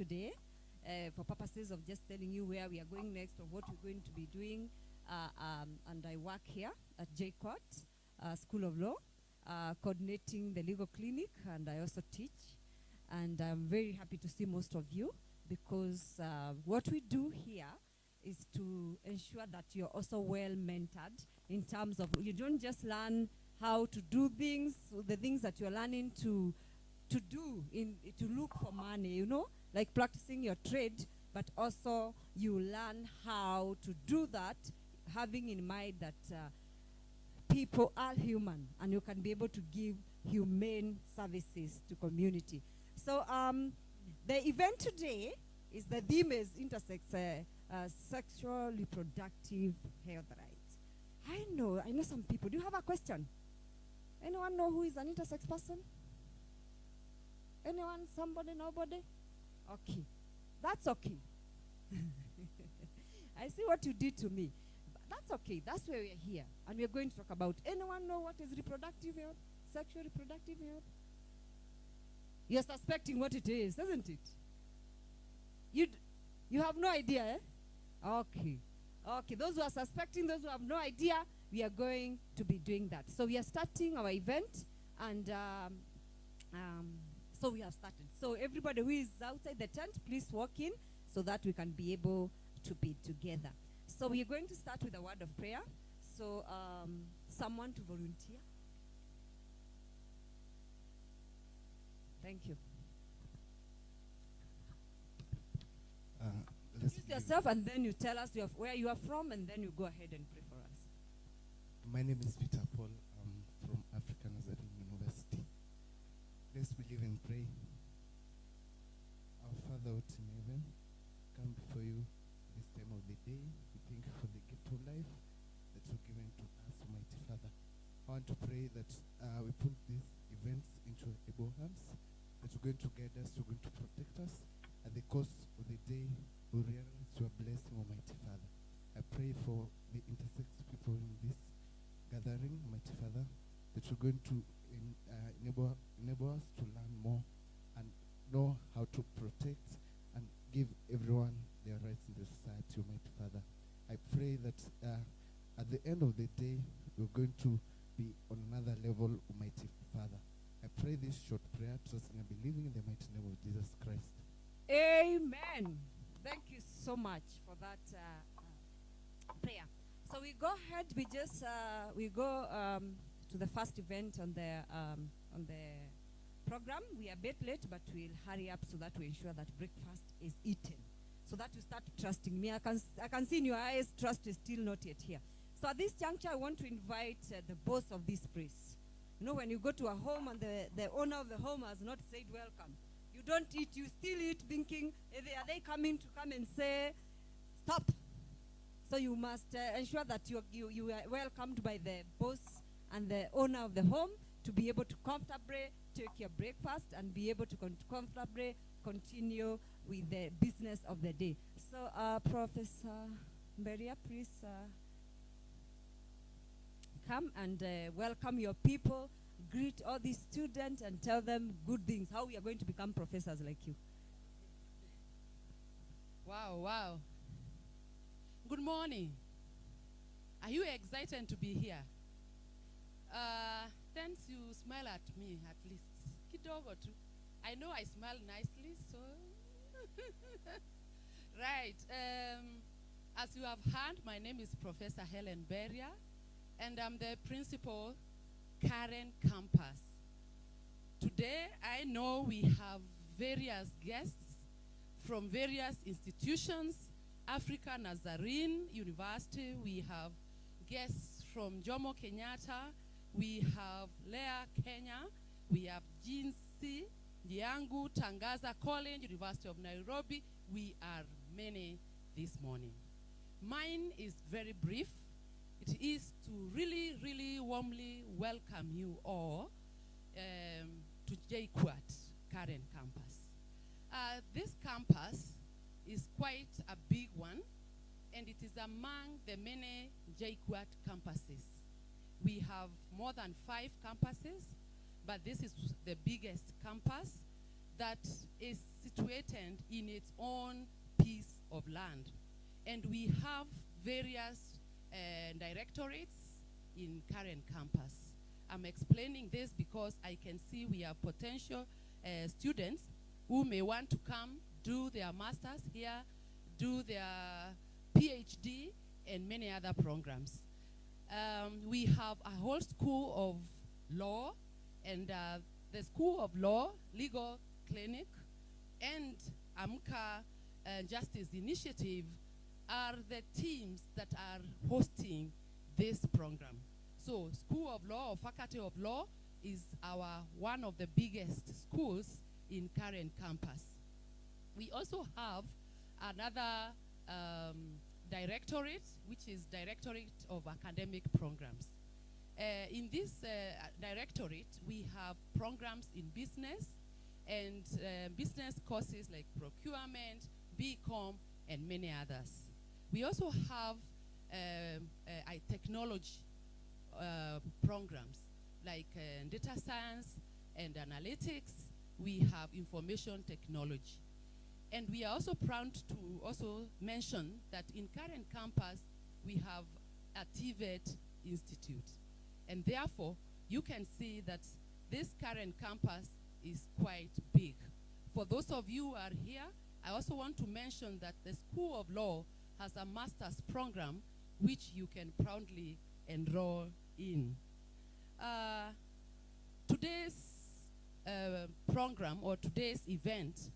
today for purposes of just telling you where we are going next or what we're going to be doing. And I work here at JCOT School of Law, coordinating the legal clinic, and I also teach. And I'm very happy to see most of you because what we do here is to ensure that you're also well mentored in terms of, you don't just learn how to do things, the things that you're learning to do, to look for money, you know, like practicing your trade, but also you learn how to do that, having in mind that people are human and you can be able to give humane services to community. So the event today is, the theme is intersex sexual reproductive health rights. I know some people. Do you have a question? Anyone know who is an intersex person? Anyone? Somebody? Nobody? Okay. That's okay. I see what you did to me. But that's okay. That's why we're here. And we're going to talk about, anyone know what is reproductive health? Sexual reproductive health? You're suspecting what it is, isn't it? You have no idea, eh? Okay. Okay, those who are suspecting, those who have no idea, we are going to be doing that. So we are starting our event, and so we have started. So everybody who is outside the tent, please walk in so that we can be able to be together. So we are going to start with a word of prayer. So someone to volunteer. Thank you. Introduce yourself, and then you tell us where you are from, and then you go ahead and pray for us. My name is Peter Paul. I'm from African Nazarene University. Let's believe and pray. Our Father out in heaven, come before you this time of the day. We thank you for the gift of life that you've given to us, Almighty Father. I want to pray that we put these events into able hands, that you're going to guide us, you're going to protect us. At the course of the day, we realize your blessing, Almighty Father. I pray for the intersex people in this gathering, Almighty Father, that you're going to enable us to learn more and know how to protect and give everyone their rights in the society, Almighty Father. I pray that at the end of the day, we're going to be on another level, Almighty Father. I pray this short prayer, trusting and believing in the mighty name of Jesus Christ. Amen. Thank you so much for that prayer. So we go ahead. We just we go to the first event on the program. We are a bit late, but we'll hurry up so that we ensure that breakfast is eaten, so that you start trusting me. I can see in your eyes, trust is still not yet here. So at this juncture, I want to invite the boss of this place. You know, when you go to a home and the owner of the home has not said welcome, you don't eat, you still eat, thinking, are they coming to come and say, stop? So you must ensure that you are welcomed by the boss and the owner of the home to be able to comfortably take your breakfast and be able to comfortably continue with the business of the day. So Professor Beria, please come and welcome your people. Greet all these students and tell them good things, how we are going to become professors like you. Wow, wow. Good morning. Are you excited to be here? Thanks, you smile at me at least. Kidogo tu. I know I smile nicely, so. Right. As you have heard, my name is Professor Helen Beria, and I'm the principal Karen campus. Today, I know we have various guests from various institutions. Africa Nazarene University, we have guests from Jomo Kenyatta, we have Lea Kenya, we have Jinsi, Yangu, Tangaza College, University of Nairobi. We are many this morning. Mine is very brief. It is to really, really warmly welcome you all to JQuat Karen campus. This campus is quite a big one, and it is among the many JQuat campuses. We have more than 5 campuses, but this is the biggest campus that is situated in its own piece of land. And we have various directorates in Karen campus. I'm explaining this because I can see we have potential students who may want to come do their masters here, do their PhD, and many other programs. We have a whole school of law, and the School of Law, Legal Clinic, and AMCA Justice Initiative are the teams that are hosting this program. So School of Law or Faculty of Law is one of the biggest schools in Karen campus. We also have another directorate, which is Directorate of Academic Programs. In this directorate, we have programs in business and business courses like procurement, BCom, and many others. We also have technology programs like data science and analytics. We have information technology. And we are also proud to also mention that in Karen campus, we have a TVET Institute. And therefore, you can see that this Karen campus is quite big. For those of you who are here, I also want to mention that the School of Law has a master's program which you can proudly enroll in. Today's program or today's event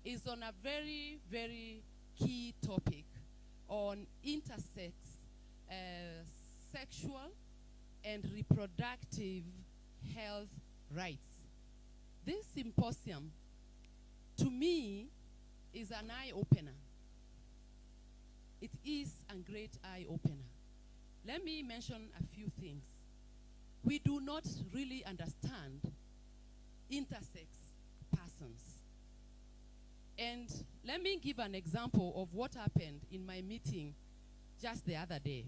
is on a very, very key topic on intersex sexual and reproductive health rights. This symposium, to me, is an eye-opener. It is a great eye-opener. Let me mention a few things. We do not really understand intersex persons. And let me give an example of what happened in my meeting just the other day.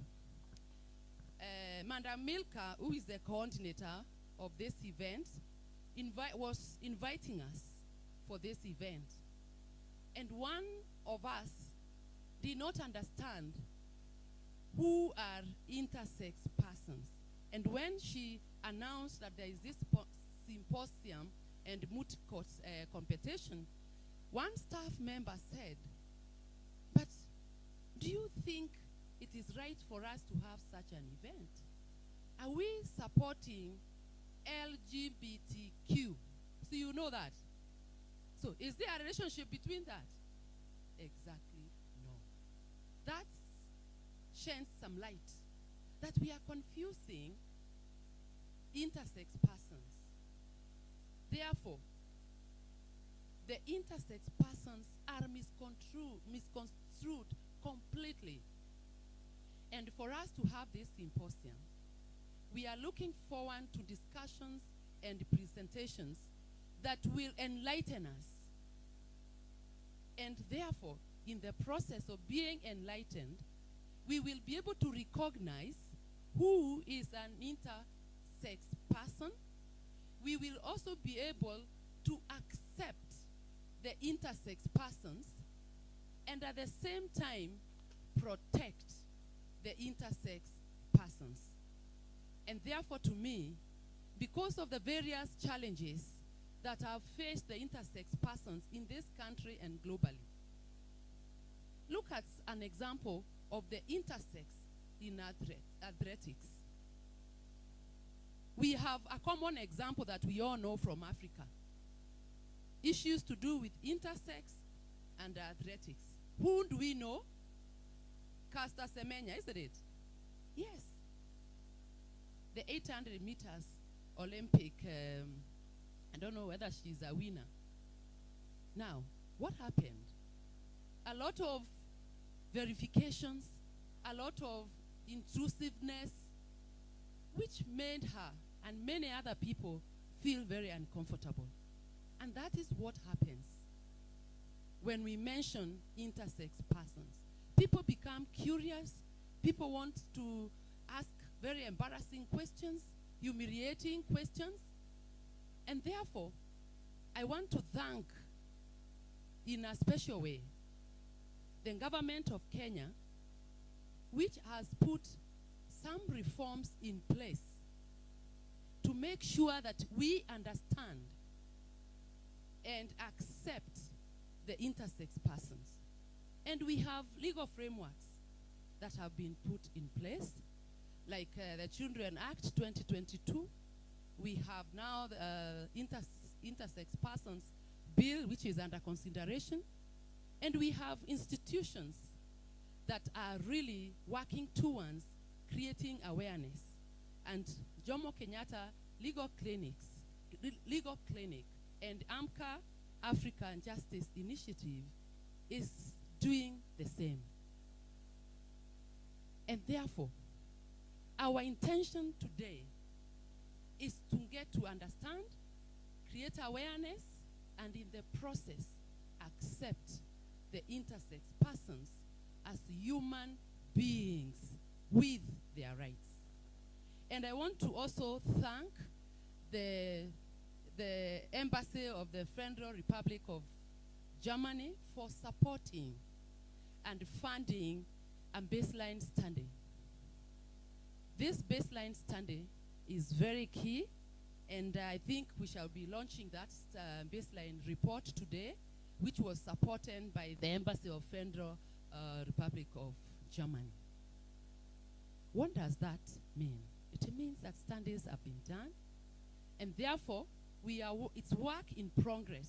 Madam Milka, who is the coordinator of this event, was inviting us for this event. And one of us did not understand who are intersex persons. And when she announced that there is this symposium and Moot competition, one staff member said, "But do you think it is right for us to have such an event? Are we supporting LGBTQ?" So you know that. So is there a relationship between that? Exactly no. That sheds some light that we are confusing intersex persons. Therefore, the intersex persons are misconstrued completely. And for us to have this symposium, we are looking forward to discussions and presentations that will enlighten us. And therefore, in the process of being enlightened, we will be able to recognize who is an intersex person. We will also be able to accept the intersex persons and at the same time protect the intersex persons. And therefore, to me, because of the various challenges that have faced the intersex persons in this country and globally, look at an example of the intersex in athletics. We have a common example that we all know from Africa. Issues to do with intersex and athletics. Who do we know? Caster Semenya, isn't it? Yes. The 800 meters Olympic, I don't know whether she's a winner. Now, what happened? A lot of verifications, a lot of intrusiveness, which made her and many other people feel very uncomfortable. And that is what happens when we mention intersex persons. People become curious. People want to ask very embarrassing questions, humiliating questions. And therefore, I want to thank in a special way the government of Kenya, which has put some reforms in place to make sure that we understand and accept the intersex persons. And we have legal frameworks that have been put in place, like the Children Act 2022. We have now the intersex persons bill, which is under consideration. And we have institutions that are really working towards creating awareness. And Jomo Kenyatta Legal Clinic and AMCA African Justice Initiative is doing the same. And therefore, our intention today is to get to understand, create awareness, and in the process, accept the intersex persons as human beings with their rights. And I want to also thank the Embassy of the Federal Republic of Germany for supporting and funding a baseline study. This baseline study is very key, and I think we shall be launching that baseline report today, which was supported by the Embassy of Federal Republic of Germany. What does that mean? It means that studies have been done, and therefore it's work in progress.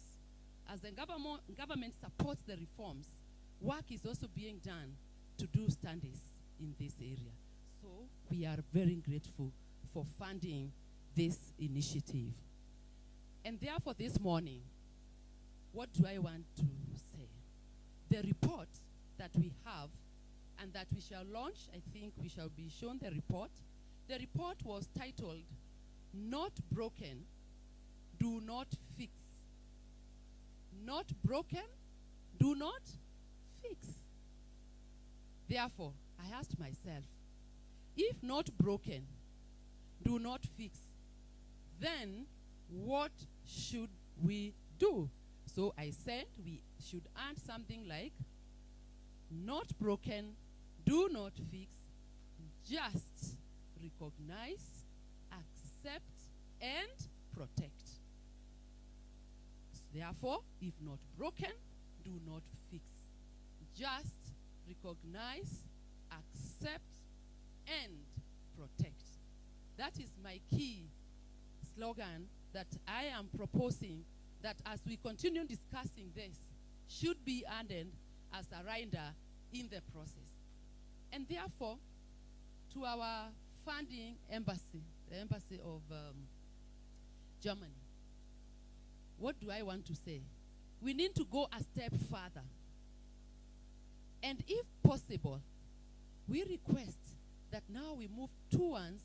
As the government supports the reforms, work is also being done to do studies in this area. So we are very grateful for funding this initiative. And therefore this morning, what do I want to say? The report that we have and that we shall launch, I think we shall be shown the report. The report was titled, Not Broken, Do Not Fix. Not broken, do not fix. Therefore, I asked myself, if not broken, do not fix, then what should we do? So I said we should add something like, not broken, do not fix, just recognize, accept, and protect. Therefore, if not broken, do not fix. Just recognize, accept, and protect. That is my key slogan that I am proposing, that as we continue discussing this, should be added as a rider in the process. And therefore, to our funding embassy, the Embassy of Germany, what do I want to say? We need to go a step further. And if possible, we request that now we move towards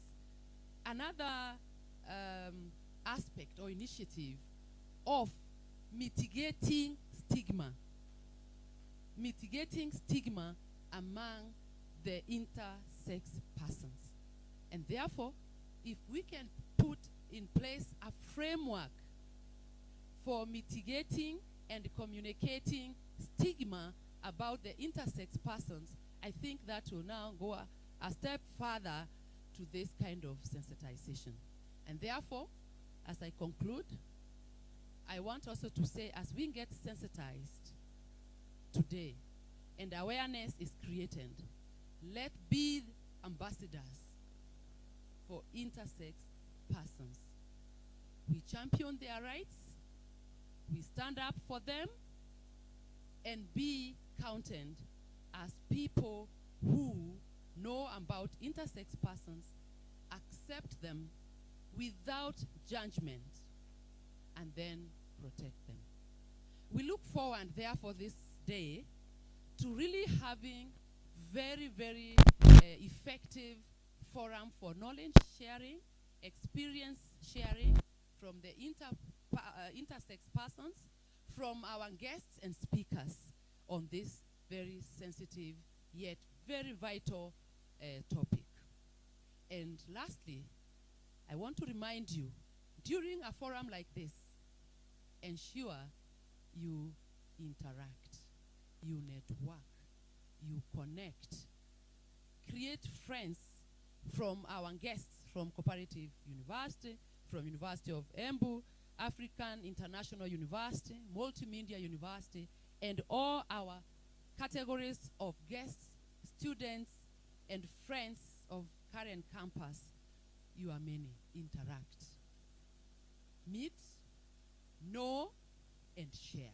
another aspect or initiative of mitigating stigma. Mitigating stigma among the intersex persons. And therefore, if we can put in place a framework for mitigating and communicating stigma about the intersex persons, I think that will now go a step further to this kind of sensitization. And therefore, as I conclude, I want also to say, as we get sensitized today and awareness is created, let be ambassadors for intersex persons. We champion their rights, we stand up for them, and be counted as people who know about intersex persons, accept them without judgment, and then protect them. We look forward, therefore, this day to really having very, very effective forum for knowledge sharing, experience sharing from the intersex persons, from our guests and speakers on this very sensitive yet very vital topic. And lastly, I want to remind you, during a forum like this, ensure you interact, you network, you connect, create friends from our guests from Cooperative University, from University of Embu, African International University, Multimedia University, and all our categories of guests, students, and friends of Karen campus. You are many. Interact. Meet, know, and share.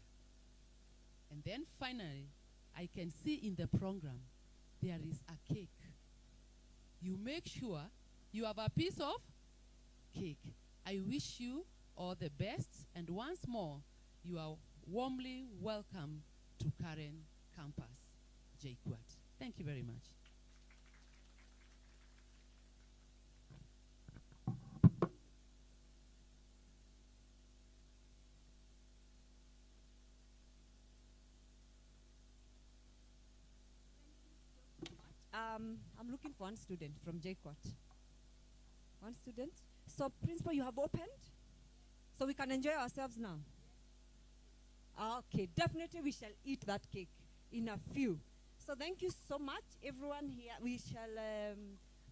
And then finally, I can see in the program there is a cake. You make sure you have a piece of cake. I wish you all the best, and once more, you are warmly welcome to Karen campus, JKUAT. Thank you very much. I'm looking for one student from JKUAT. One student. So, principal, you have opened? So we can enjoy ourselves now? Okay, definitely we shall eat that cake in a few. So thank you so much, everyone here. We shall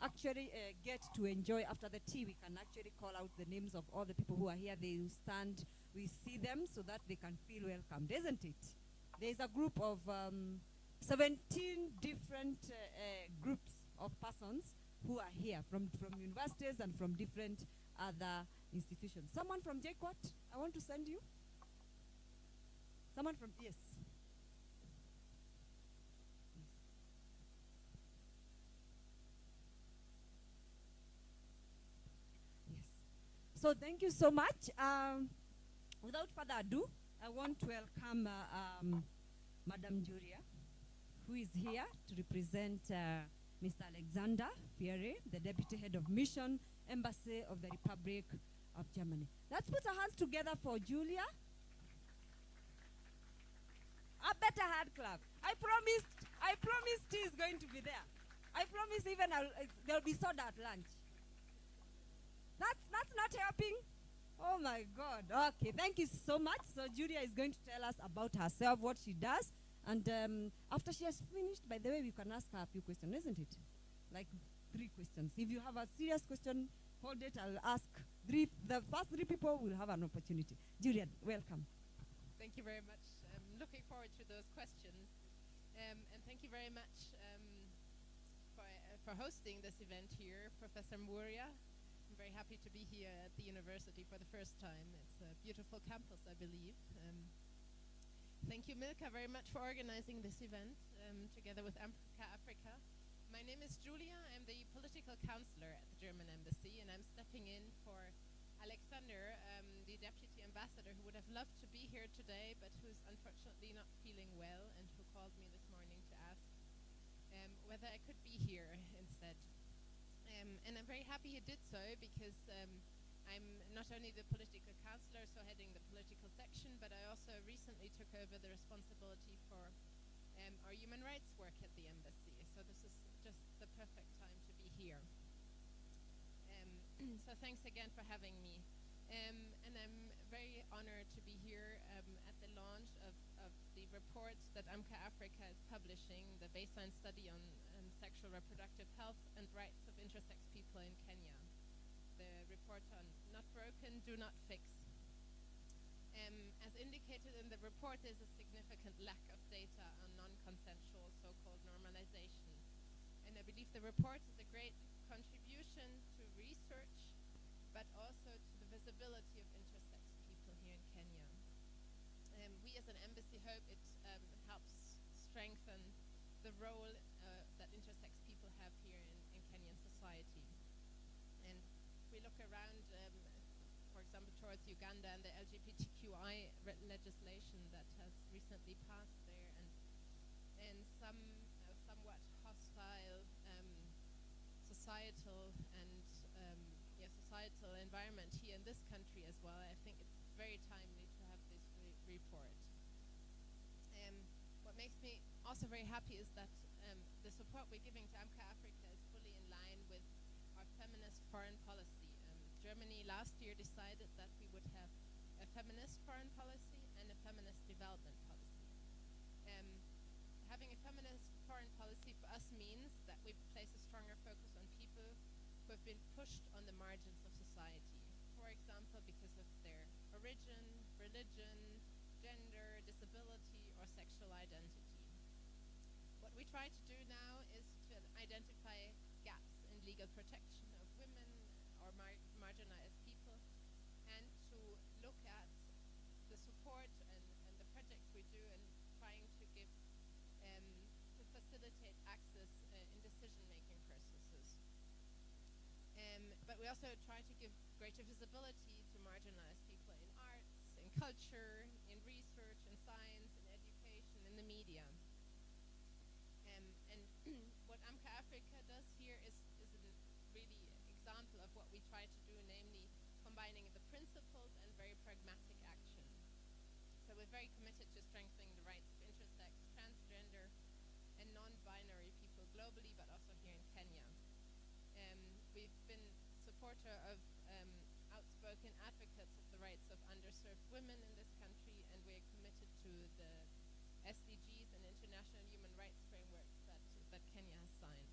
actually get to enjoy after the tea. We can actually call out the names of all the people who are here. They will stand, we see them so that they can feel welcomed, isn't it? There is a group of 17 different groups of persons who are here from universities and from different other institutions. Someone from JKUAT, I want to send you. Someone from, yes. Yes. So thank you so much. Without further ado, I want to welcome Madam Julia, who is here to represent Mr. Alexander Fiere, the Deputy Head of Mission, Embassy of the Republic of Germany. Let's put our hands together for Julia. A better hand clap. I promised tea is going to be there. I promise even there'll be soda at lunch. That's not helping. Oh my God. Okay, thank you so much. So Julia is going to tell us about herself, what she does. And after she has finished, by the way, we can ask her a few questions, isn't it? Like 3 questions. If you have a serious question, hold it. I'll ask the first 3 people will have an opportunity. Julia, welcome. Thank you very much. I'm looking forward to those questions. And thank you very much for hosting this event here, Professor Muria. I'm very happy to be here at the university for the first time. It's a beautiful campus, I believe. Thank you, Milka, very much for organizing this event together with Africa. My name is Julia. I'm the political counselor at the German embassy, and I'm stepping in for Alexander, the deputy ambassador, who would have loved to be here today, but who's unfortunately not feeling well, and who called me this morning to ask whether I could be here instead. And I'm very happy he did so, because I'm not only the political counselor, so heading the political section, but I also recently took over the responsibility for our human rights work at the embassy. So this is just the perfect time to be here. So thanks again for having me. And I'm very honored to be here at the launch of the report that AMCA Africa is publishing, the baseline study on sexual reproductive health and rights of intersex people in Kenya. The report on Not Broken, Do Not Fix. As indicated in the report, there's a significant lack of data on non-consensual so-called normalization. And I believe the report is a great contribution to research, but also to the visibility of intersex people here in Kenya. We as an embassy hope it helps strengthen the role that intersex people have here in Kenyan society. And we look around, for example, towards Uganda and the LGBTQI legislation that has recently passed there, and some somewhat hostile societal environment here in this country as well. I think it's very timely to have this report. What makes me also very happy is that the support we're giving to AMCA Africa is fully in line with our feminist foreign policy. Germany last year decided that we would have a feminist foreign policy and a feminist development policy. Having a feminist foreign policy for us means that we place a stronger focus on people who have been pushed on the margins of society. For example, because of their origin, religion, gender, disability, or sexual identity. What we try to do now is to identify gaps in legal protection of women or marginalized people, and to look at the support and the projects we do in trying to give to facilitate access in decision-making processes. But we also try to give greater visibility to marginalized people in arts, in culture, in research, in science, in education, in the media. And what AMCA Africa does here is a really example of what we try to do, namely combining the principles and very pragmatic action. So we're very committed to strengthening the rights of intersex, transgender, and non-binary people globally, but also here in Kenya. We've been supporter of outspoken advocates of the rights of underserved women in this country, and we're committed to the SDGs and international human rights frameworks that Kenya has signed.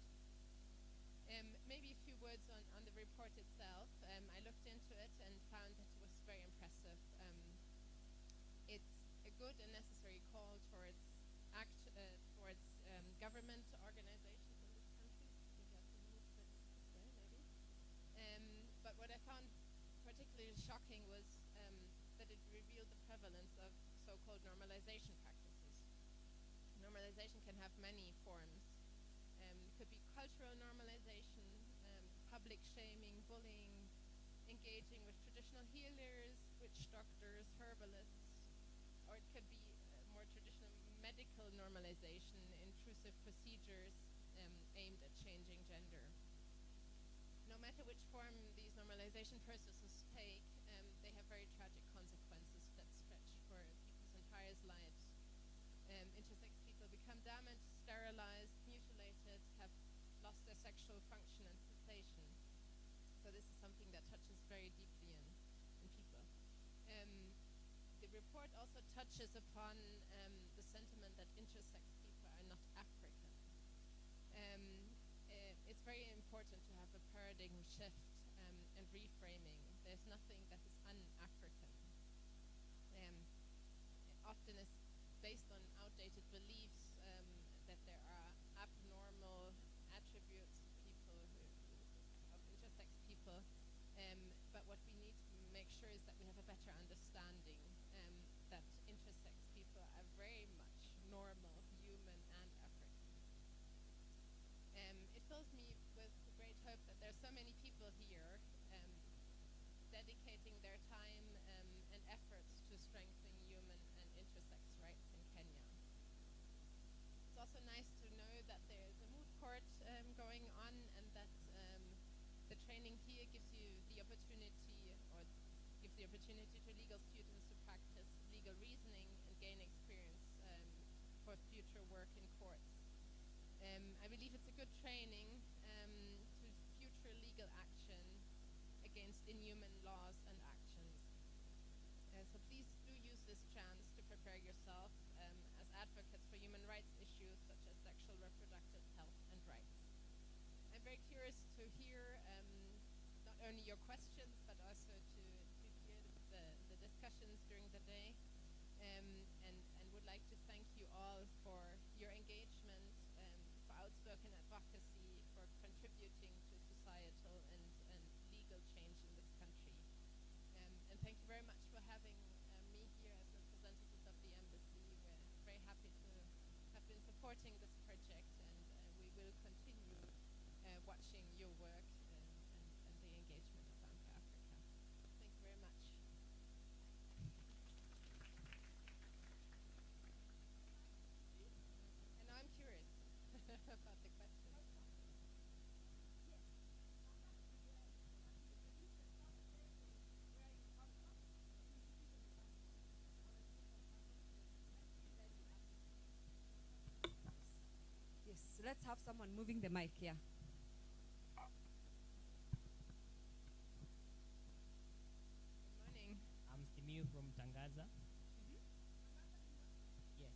Maybe a few words on the report itself. I looked into it and found that it was very impressive. It's a good and necessary call towards government organizations in this country. Maybe I can move this way, maybe. But what I found particularly shocking was that it revealed the prevalence of so-called normalization practices. Normalization can have many forms. It could be cultural normalization, public shaming, bullying, engaging with traditional healers, witch doctors, herbalists, or it could be more traditional medical normalization, intrusive procedures aimed at changing gender. No matter which form these normalization processes take, they have very tragic consequences that stretch for people's entire lives. Intersex people become damaged, sterilized, mutilated, have lost their sexual function and sensation. So this is something that touches very deeply in people. The report also touches upon the sentiment that intersex people are not African. It's very important to have a paradigm shift and reframing. There's nothing that is un-African. Often it's based on outdated beliefs that there are abnormal attributes of intersex people. But what we need to make sure is that we have a better understanding that intersex people are very much normal, human, and African. It fills me with great hope that there are so many people here dedicating their time and efforts to strengthen human and intersex rights in Kenya. It's also nice to know that there is a moot court going on, and that the training here gives you the opportunity to legal students to practice legal reasoning and gain experience for future work in courts. I believe it's a good training to future legal action against inhuman laws and actions. So please do use this chance to prepare yourself as advocates for human rights issues such as sexual reproductive health and rights. I'm very curious to hear not only your questions, but also to hear the discussions during the day, and would like to thank you all for your engagement, for outspoken advocacy, for contributing to societal and legal change in this country. And thank you very much for having me here as representative of the embassy. We're very happy to have been supporting this project, and we will continue watching your work and the engagement of AMCA Africa. Thank you very much. And now I'm curious about the question. Yes, let's have someone moving the mic here. Good morning. I'm Simiu from Tangaza. Yes, yes.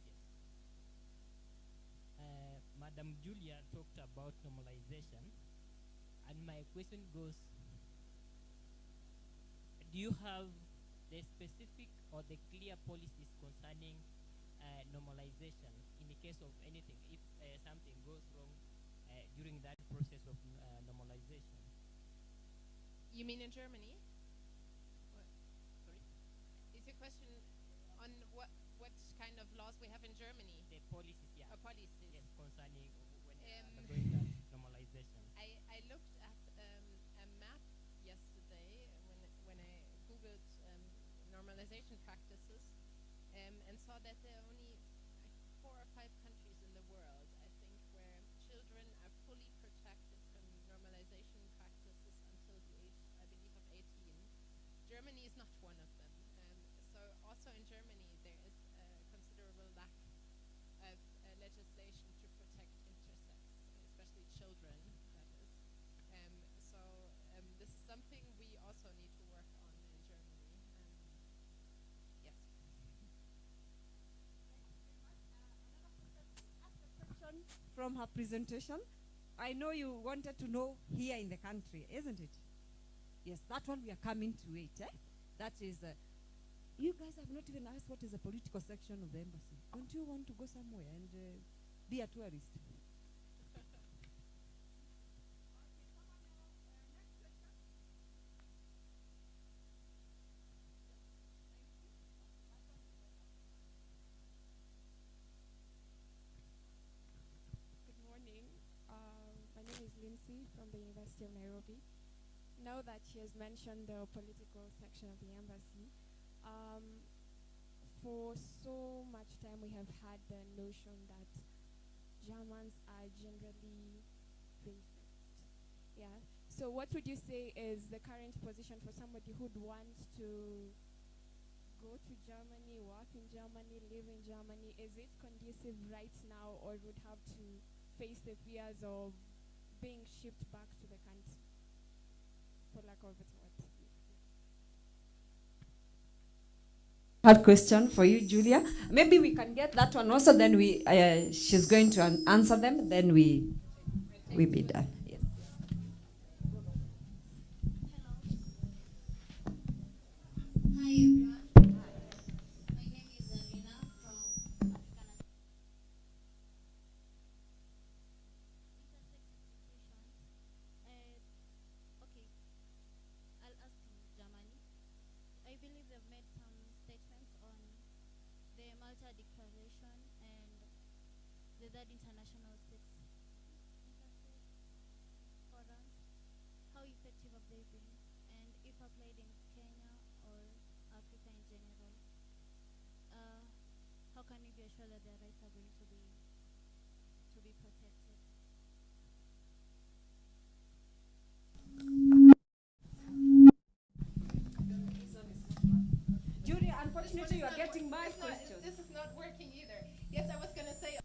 Madam Julia talked about normalization, and my question goes, do you have the specific or the clear policies concerning normalization in the case of anything, if something goes wrong during that process of normalization? You mean in Germany? Sorry? Is your question on what kind of laws we have in Germany? The policies, yeah. Or policies? Yes, concerning when undergoing that normalization. I looked at a map yesterday when I googled normalization practices and saw that there are only 4 or 5 countries in the world, I think, where children are fully protected from normalization practices until the age, I believe, of 18. Germany is not one of them. So also in Germany there is a considerable lack of legislation to protect intersex, especially children, that is. This is something we also need to work on in Germany. Yes. From her presentation, I know you wanted to know here in the country, isn't it? Yes, that one we are coming to it. That is, you guys have not even asked what is the political section of the embassy. Don't you want to go somewhere and be a tourist? Good morning. My name is Lindsay from the University of Nairobi. Now that she has mentioned the political section of the embassy, for so much time we have had the notion that Germans are generally racist. Yeah. So what would you say is the current position for somebody who'd want to go to Germany, work in Germany, live in Germany? Is it conducive right now, or would have to face the fears of being shipped back to the country, for lack of a better word? Hard question for you, Julia. Maybe we can get that one also. Then she's going to answer them. Then we be done. Yes. Hi everyone. My name is Alina from African Intersex institutions. Okay, I'll ask in Germany. I believe they've made some statements on the Malta Declaration and the Third International Intersex Forums. How effective have they been? And if applied in Kenya or Africa in general, how can we be assured that their rights are going to be protected? Julia, unfortunately, you are getting my questions. This is not working either. Yes, I was going to say.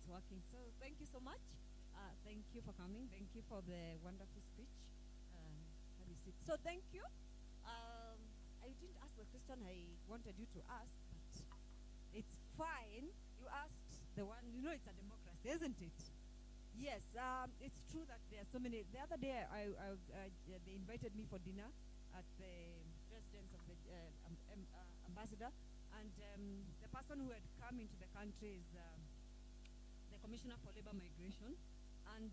working. So thank you so much. Thank you for coming. Thank you for the wonderful speech. Have a seat. So thank you. I didn't ask the question I wanted you to ask, but it's fine. You asked the one, you know, it's a democracy, isn't it? Yes, it's true that there are so many. The other day, they invited me for dinner at the residence of the ambassador, and the person who had come into the country is the Commissioner for Labor Migration, and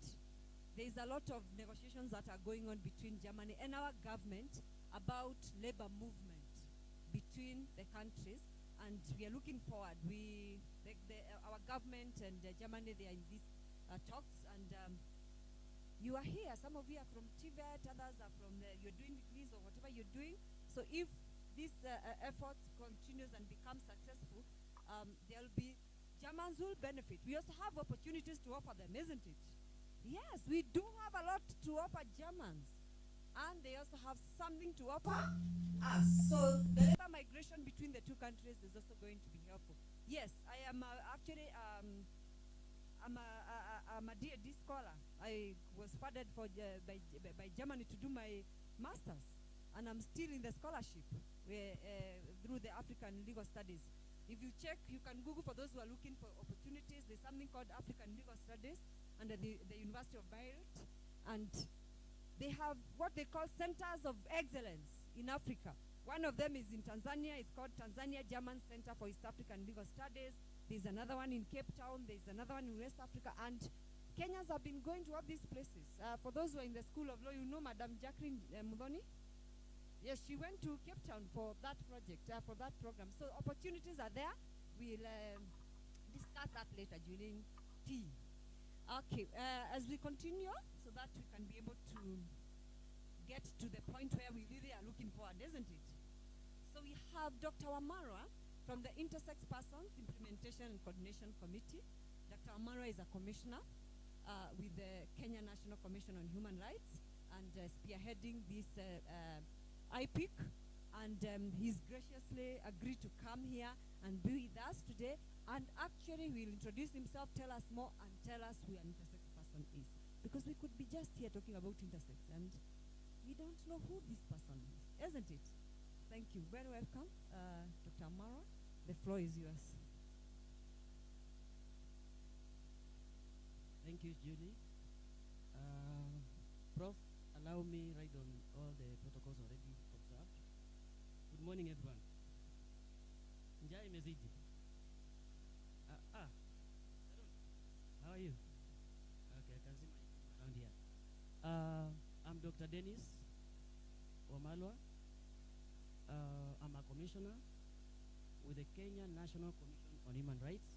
there is a lot of negotiations that are going on between Germany and our government about labor movement between the countries, and we are looking forward. Our government and Germany, they are in these talks, and you are here. Some of you are from Tibet, others are from you're doing degrees or whatever you're doing. So if this effort continues and becomes successful, there will be, Germans will benefit. We also have opportunities to offer them, isn't it? Yes, we do have a lot to offer Germans, and they also have something to offer us. So the labor migration between the two countries is also going to be helpful. Yes, I am actually I'm a D.A.D. scholar. I was funded by Germany to do my master's, and I'm still in the scholarship through the African Legal Studies. If you check, you can Google for those who are looking for opportunities. There's something called African Legal Studies under the University of Beirut, and they have what they call centers of excellence in Africa. One of them is in Tanzania. It's called Tanzania German Center for East African Legal Studies. There's another one in Cape Town. There's another one in West Africa. And Kenyans have been going to all these places. For those who are in the School of Law, you know Madam Jacqueline Mudhoni? Yes, she went to Cape Town for that project, for that program. So opportunities are there. We'll discuss that later during tea. Okay, as we continue, so that we can be able to get to the point where we really are looking forward, isn't it? So we have Dr. Wamarwa from the Intersex Persons Implementation and Coordination Committee. Dr. Wamarwa is a commissioner with the Kenya National Commission on Human Rights, and spearheading this IPIC, and he's graciously agreed to come here and be with us today, and actually will introduce himself, tell us more, and tell us who an intersex person is. Because we could be just here talking about intersex, and we don't know who this person is, isn't it? Thank you. Very welcome, Dr. Amara. The floor is yours. Thank you, Julie. Prof, allow me right on all the protocols already observed. Good morning, everyone. Njai mezidi. How are you? Okay, I can see my team around here. I'm Dr. Dennis Wamalwa. I'm a commissioner with the Kenya National Commission on Human Rights.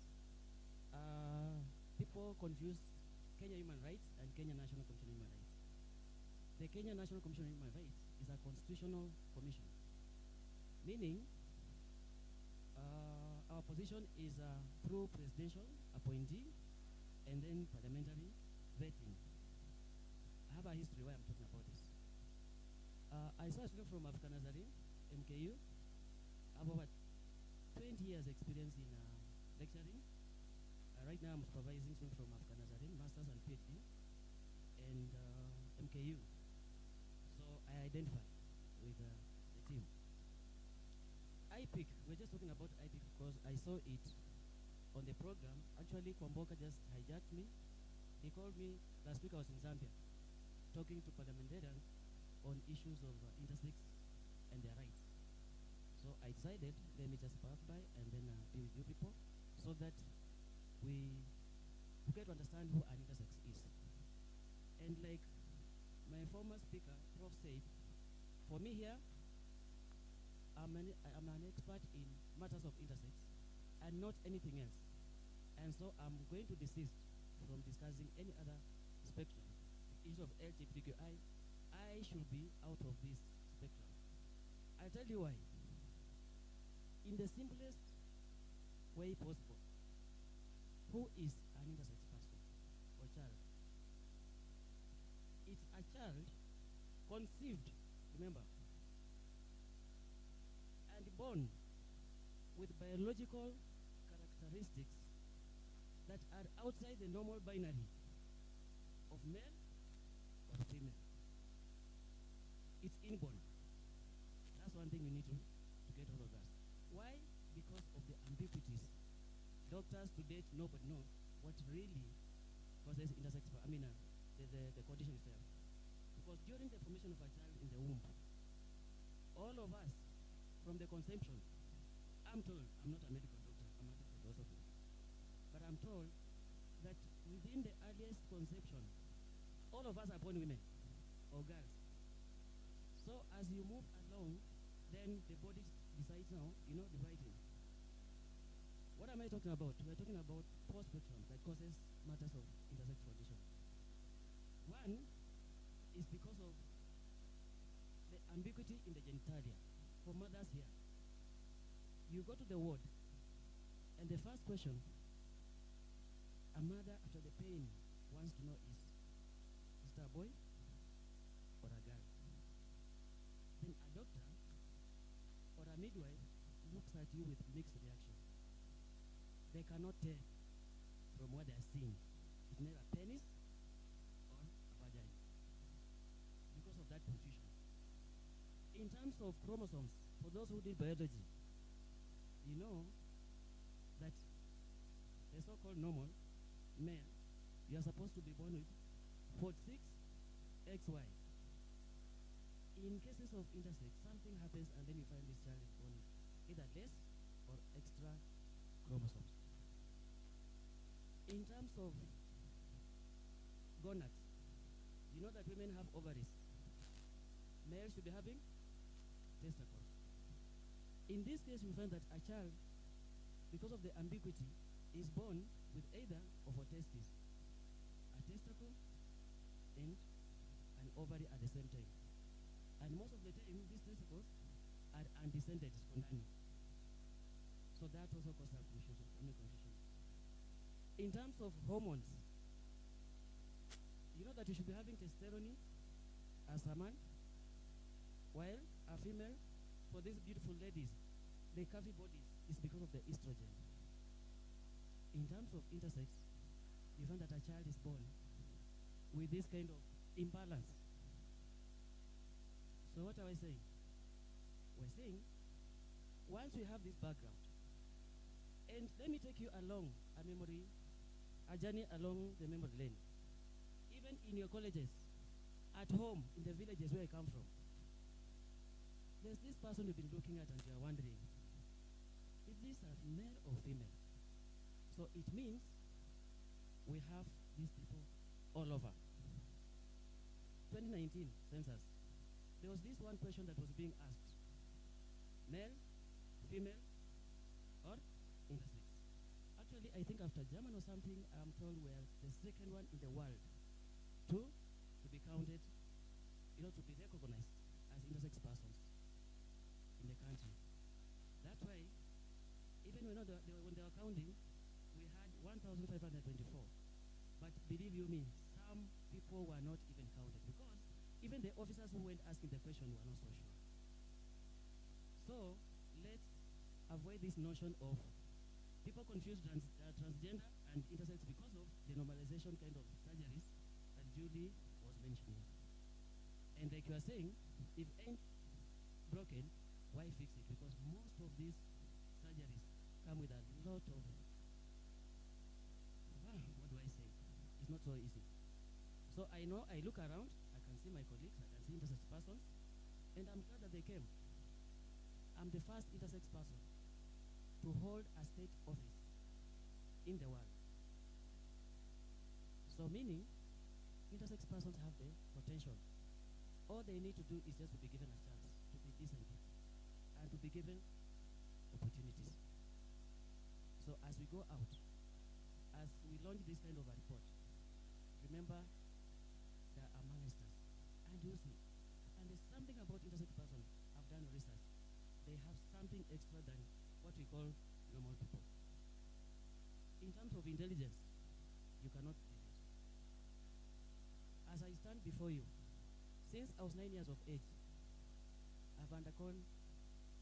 People confuse Kenya Human Rights and Kenya National Commission on Human Rights. The Kenya National Commission on Human Rights is a constitutional commission, meaning our position is through presidential appointee and then parliamentary vetting. I have a history why I'm talking about this. I saw a student from African Nazarene, MKU. I have over 20 years experience in lecturing. Right now I'm supervising students from African Nazarene, Masters and PhD, and MKU. So I identify with the team. IPIC, we're just talking about IPIC because I saw it on the program. Actually, Kwamboka just hijacked me. He called me last week. I was in Zambia talking to parliamentarians on issues of intersex and their rights. So I decided, let me just pass by and then be with you people so that we get to understand who an intersex is. And like my former speaker, Prof, said, for me here, I'm an expert in matters of intersex and not anything else. And so I'm going to desist from discussing any other spectrum. Issue of LGBTQI, I should be out of this spectrum. I'll tell you why. In the simplest way possible, who is an intersex person or child? It's a child conceived, remember, and born with biological characteristics that are outside the normal binary of male or female. It's inborn. That's one thing you need to get hold of that. Why? Because of the ambiguities. Doctors to date, nobody knows what really causes intersex, the condition itself. Because during the formation of a child in the womb, all of us, from the conception, I'm told, I'm not a medical doctor, I'm not a philosopher, but I'm told that within the earliest conception, all of us are born women or girls. So as you move along, then the body decides now, dividing. What am I talking about? We're talking about four spectrums that causes matters of intersex condition. One is because of the ambiguity in the genitalia. For mothers here, you go to the ward, and the first question a mother after the pain wants to know is it a boy or a girl? Then a doctor or a midwife looks at you with mixed reaction. They cannot tell from what they are seeing. It's neither a penis or a vagina because of that confusion. In terms of chromosomes, for those who did biology, you know that the so-called normal male, you are supposed to be born with 46 XY. In cases of intersex, something happens and then you find this child is born with either less or extra chromosomes. In terms of gonads, you know that women have ovaries. Males should be having testicles. In this case, you find that a child, because of the ambiguity, is born with either of a testis, a testicle, and an ovary at the same time. And most of the time, these testicles are undescended, so that also causes confusion. In terms of hormones, you know that you should be having testosterone as a man, while a female, for these beautiful ladies, the curvy bodies is because of the estrogen. In terms of intersex, you find that a child is born with this kind of imbalance. So what are we saying? We're saying, once we have this background, and let me take you along a journey along the memory lane. Even in your colleges, at home, in the villages where I come from, there's this person you've been looking at and you're wondering, is this a male or female? So it means we have these people all over. 2019 census, there was this one question that was being asked: male, female, or intersex? Actually, I think after German or something, I'm told we're the second one in the world to be counted, to be recognized as intersex persons in the country. That's why, even when they were counting, we had 1,524. But believe you me, some people were not even counted because even the officers who went asking the question were not so sure. So let's avoid this notion of people confuse transgender and intersex because of the normalization kind of surgeries that Julie was mentioning. And like you are saying, if ain't broken, why fix it? Because most of these surgeries come with a lot of, what do I say? It's not so easy. So I know, I look around, I can see my colleagues, I can see intersex persons, and I'm glad that they came. I'm the first intersex person to hold a state office in the world. So meaning, intersex persons have the potential. All they need to do is just to be given a chance, to be decent, and to be given opportunities. So as we go out, as we launch this kind of a report, remember they are amongst us. And you see, and there's something about intersex persons. I've done research. They have something extra than what we call normal people. In terms of intelligence, you cannot believe it. As I stand before you, since I was 9 years of age, I've undergone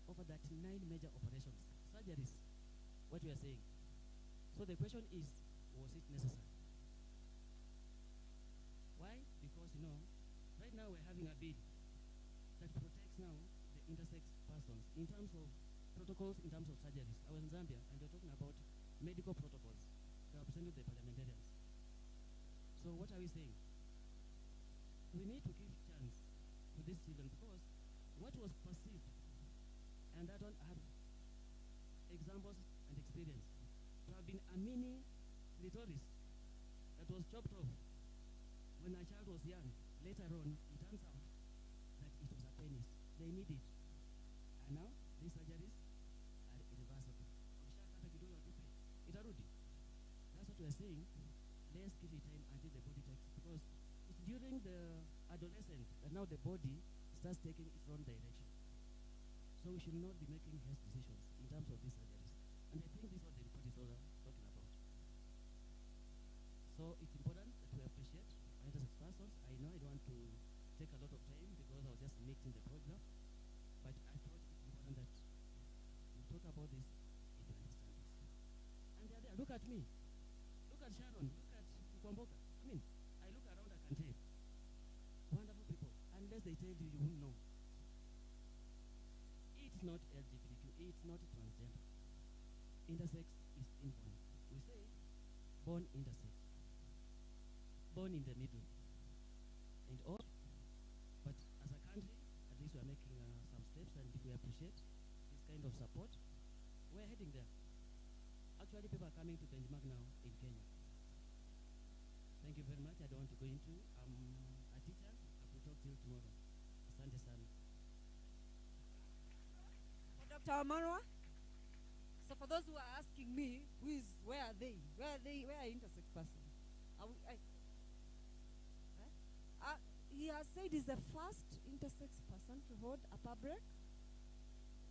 over that 9 major operations, surgeries, what we are saying. So the question is, was it necessary? Why? Because, right now we're having a bill that protects now the intersex persons in terms of protocols, in terms of surgeries. I was in Zambia, and we're talking about medical protocols that were presented to the parliamentarians. So what are we saying? We need to give chance to these children, because what was perceived, and I don't have examples and experience, to have been a mini clitoris that was chopped off when a child was young. Later on, it turns out that it was a penis. They need it. And now, these surgeries are irreversible. That's what we're saying. Let's give it time until the body takes, because it's during the adolescent that now the body starts taking its own direction. So we should not be making hasty decisions in terms of these surgeries. And I think this is what the report is all talking about. So it's important that we appreciate our intersex persons. I know I don't want to take a lot of time because I was just mixing the program, but I thought it's important that we talk about this if you understand this. And they're there. Look at me. Look at Sharon. Look at Kwamboka. I look around, I can tell. Wonderful people. Unless they tell you, you won't know. It's not LGBTQ. It's not transgender. Intersex is inborn. We say born intersex. Born in the middle. And all. But as a country, at least we are making some steps, and we appreciate this kind of support. We're heading there. Actually, people are coming to benchmark now in Kenya. Thank you very much. I don't want to go into. I'm a teacher. I will talk till tomorrow. Asante sana. Dr. Amarwa, so for those who are asking me, where are they? Where are intersex persons? He has said he's the first intersex person to hold a public,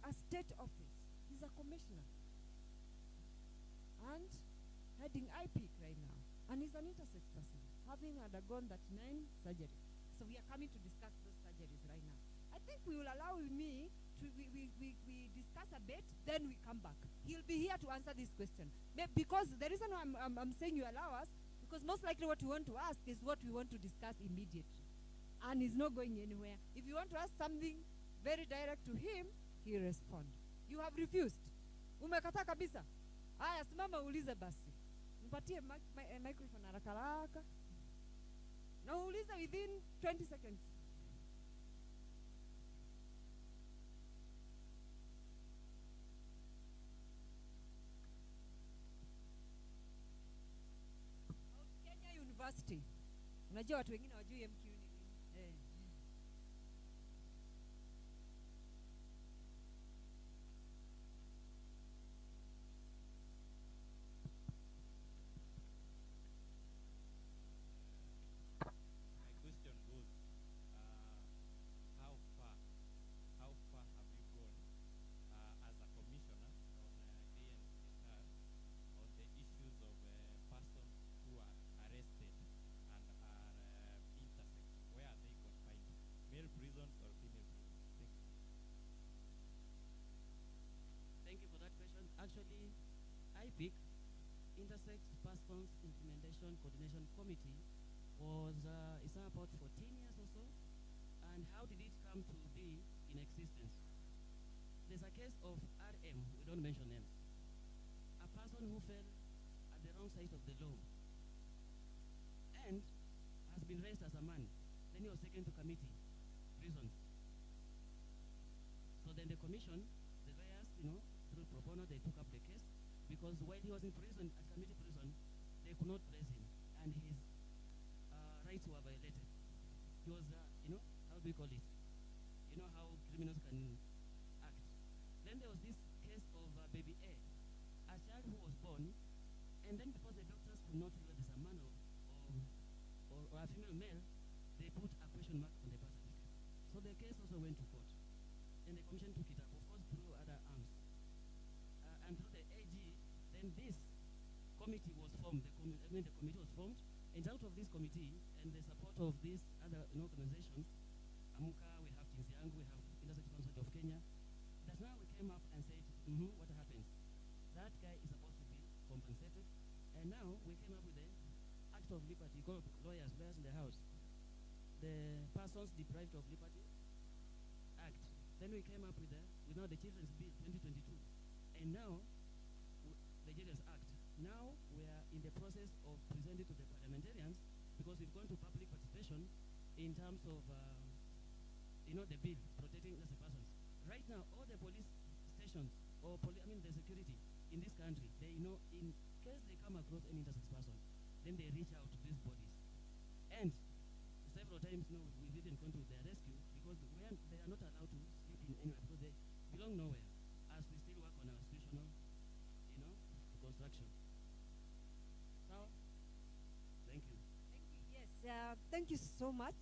a state office. He's a commissioner. And heading IPIC right now. And he's an intersex person, having undergone 39 surgeries. So we are coming to discuss those surgeries right now. I think we will allow me to, we discuss a bit, then we come back. He'll be here to answer this question. Because the reason why I'm saying you allow us, because most likely what we want to ask is what we want to discuss immediately. And he's not going anywhere. If you want to ask something very direct to him, he'll respond. You have refused. Umekata kabisa. Aya, simama ulize basi. Mpatie microphone haraka haraka. Na ulize within 20 seconds. Kenya University. Unajua watu wengine wajui MQ ni nini? Actually, IPIC, Intersex Persons Implementation Coordination Committee, was it's now about 14 years or so. And how did it come to be in existence? There's a case of RM, we don't mention names, a person who fell at the wrong side of the law and has been raised as a man. Then he was taken to committee, prisons. So then the commission, the lawyers, through pro bono, they took up the case, because while he was in prison, at committee prison, they could not praise him, and his rights were violated. He was, how do we call it? You know how criminals can act. Then there was this case of baby A, a child who was born, and then because the doctors could not figure this a man or a female male, they put a question mark on the birth certificate. So the case also went to court, and the commission took it up, of course, through other arms. And through the AG, then this committee was formed. The committee was formed, and out of this committee, and the support of these other organizations, AMUKA, we have Tinsiangu, we have Intersex Council of Kenya, that now we came up and said, what happens? That guy is supposed to be compensated, And now we came up with the Act of Liberty, called lawyers in the house. The Persons Deprived of Liberty Act. Then we came up with now the Children's Bill 2022. And now the Children's Act. Now we are in the process of presenting to the parliamentarians because we've gone to public participation in terms of the bill protecting innocent persons. Right now, all the police stations or the security in this country, they know in case they come across any innocent person, then they reach out to these bodies. And several times now we've even gone to their rescue because they are not allowed to sleep in anywhere because they belong nowhere as we still work on our institutional, construction. Now, thank you. Thank you. Yes, thank you so much.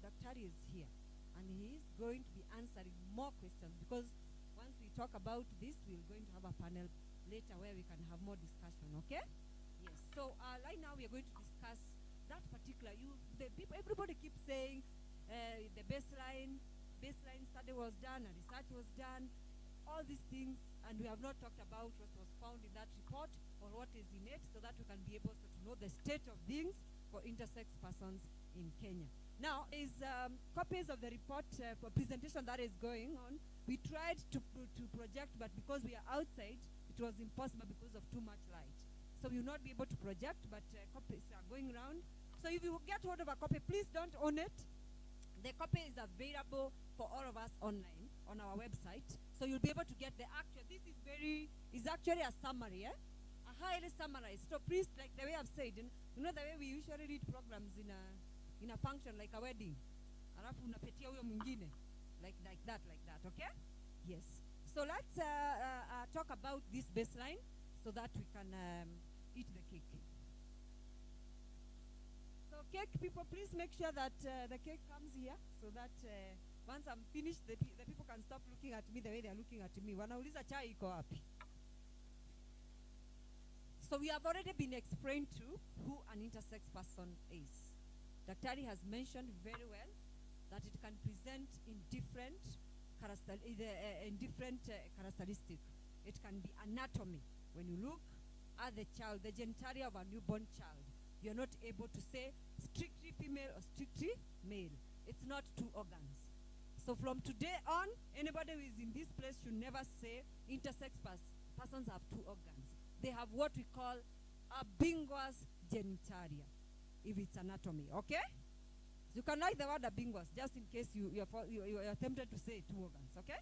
Dr. is here, and he is going to be answering more questions because once we talk about this, we're going to have a panel later where we can have more discussion, okay? Yes. So right now we are going to discuss that particular, everybody keeps saying the baseline study was done, a research was done, all these things, and we have not talked about what was found in that report or what is in it so that we can be able to know the state of things for intersex persons in Kenya. Now, is copies of the report for presentation that is going on. We tried to project, but because we are outside, it was impossible because of too much light. So we will not be able to project, but copies are going around. So if you get hold of a copy, please don't own it. The copy is available for all of us online on our website. So you'll be able to get the actual. This is actually a summary, a highly summarized. So please, like the way I've said, you know the way we usually read programs in a function like a wedding. Alafu unapetia huyo mwingine. Like that, okay? Yes. So let's talk about this baseline so that we can eat the cake. So cake people, please make sure that the cake comes here so that once I'm finished, the people can stop looking at me the way they're looking at me. Wanauliza chai iko wapi? So we have already been explained to who an intersex person is. Daktari has mentioned very well that it can present in different characteristics. It can be anatomy. When you look at the child, the genitalia of a newborn child, you're not able to say strictly female or strictly male. It's not two organs. So from today on, anybody who is in this place should never say intersex persons have two organs. They have what we call a binguous genitalia, if it's anatomy, okay? You can write the word abinguous, just in case you are tempted to say two organs, okay?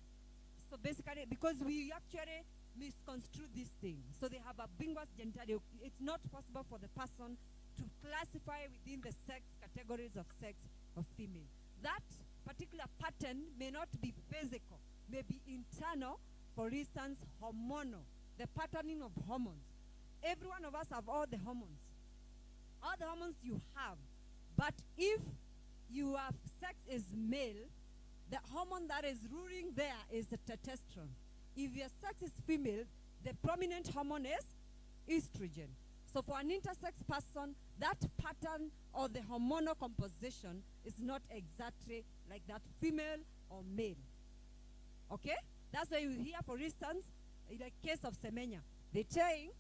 So basically, because we actually misconstrue this thing. So they have a binguous genitalia. It's not possible for the person to classify within the sex categories of sex or female. That particular pattern may not be physical, may be internal, for instance, hormonal, the patterning of hormones. Every one of us have all the hormones. All the hormones you have. But if your sex is male, the hormone that is ruling there is the testosterone. If your sex is female, the prominent hormone is estrogen. So for an intersex person, that pattern or the hormonal composition is not exactly like that female or male. Okay? That's why you hear, for instance, in the case of Semenya, they're saying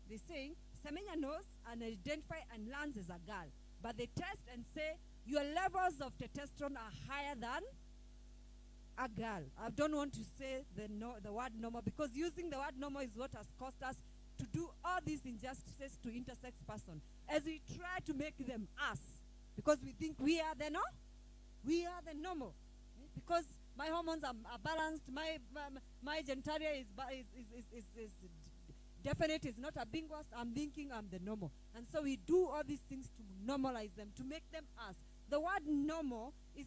Semenya knows and identify and learns as a girl. But they test and say your levels of testosterone are higher than a girl. I don't want to say the word normal because using the word normal is what has caused us to do all these injustices to intersex persons as we try to make them us because we think we are the normal. Because my hormones are balanced, my genitalia is definite, is not a binguous, I'm thinking I'm the normal. And so we do all these things to normalize them, to make them us. The word normal, is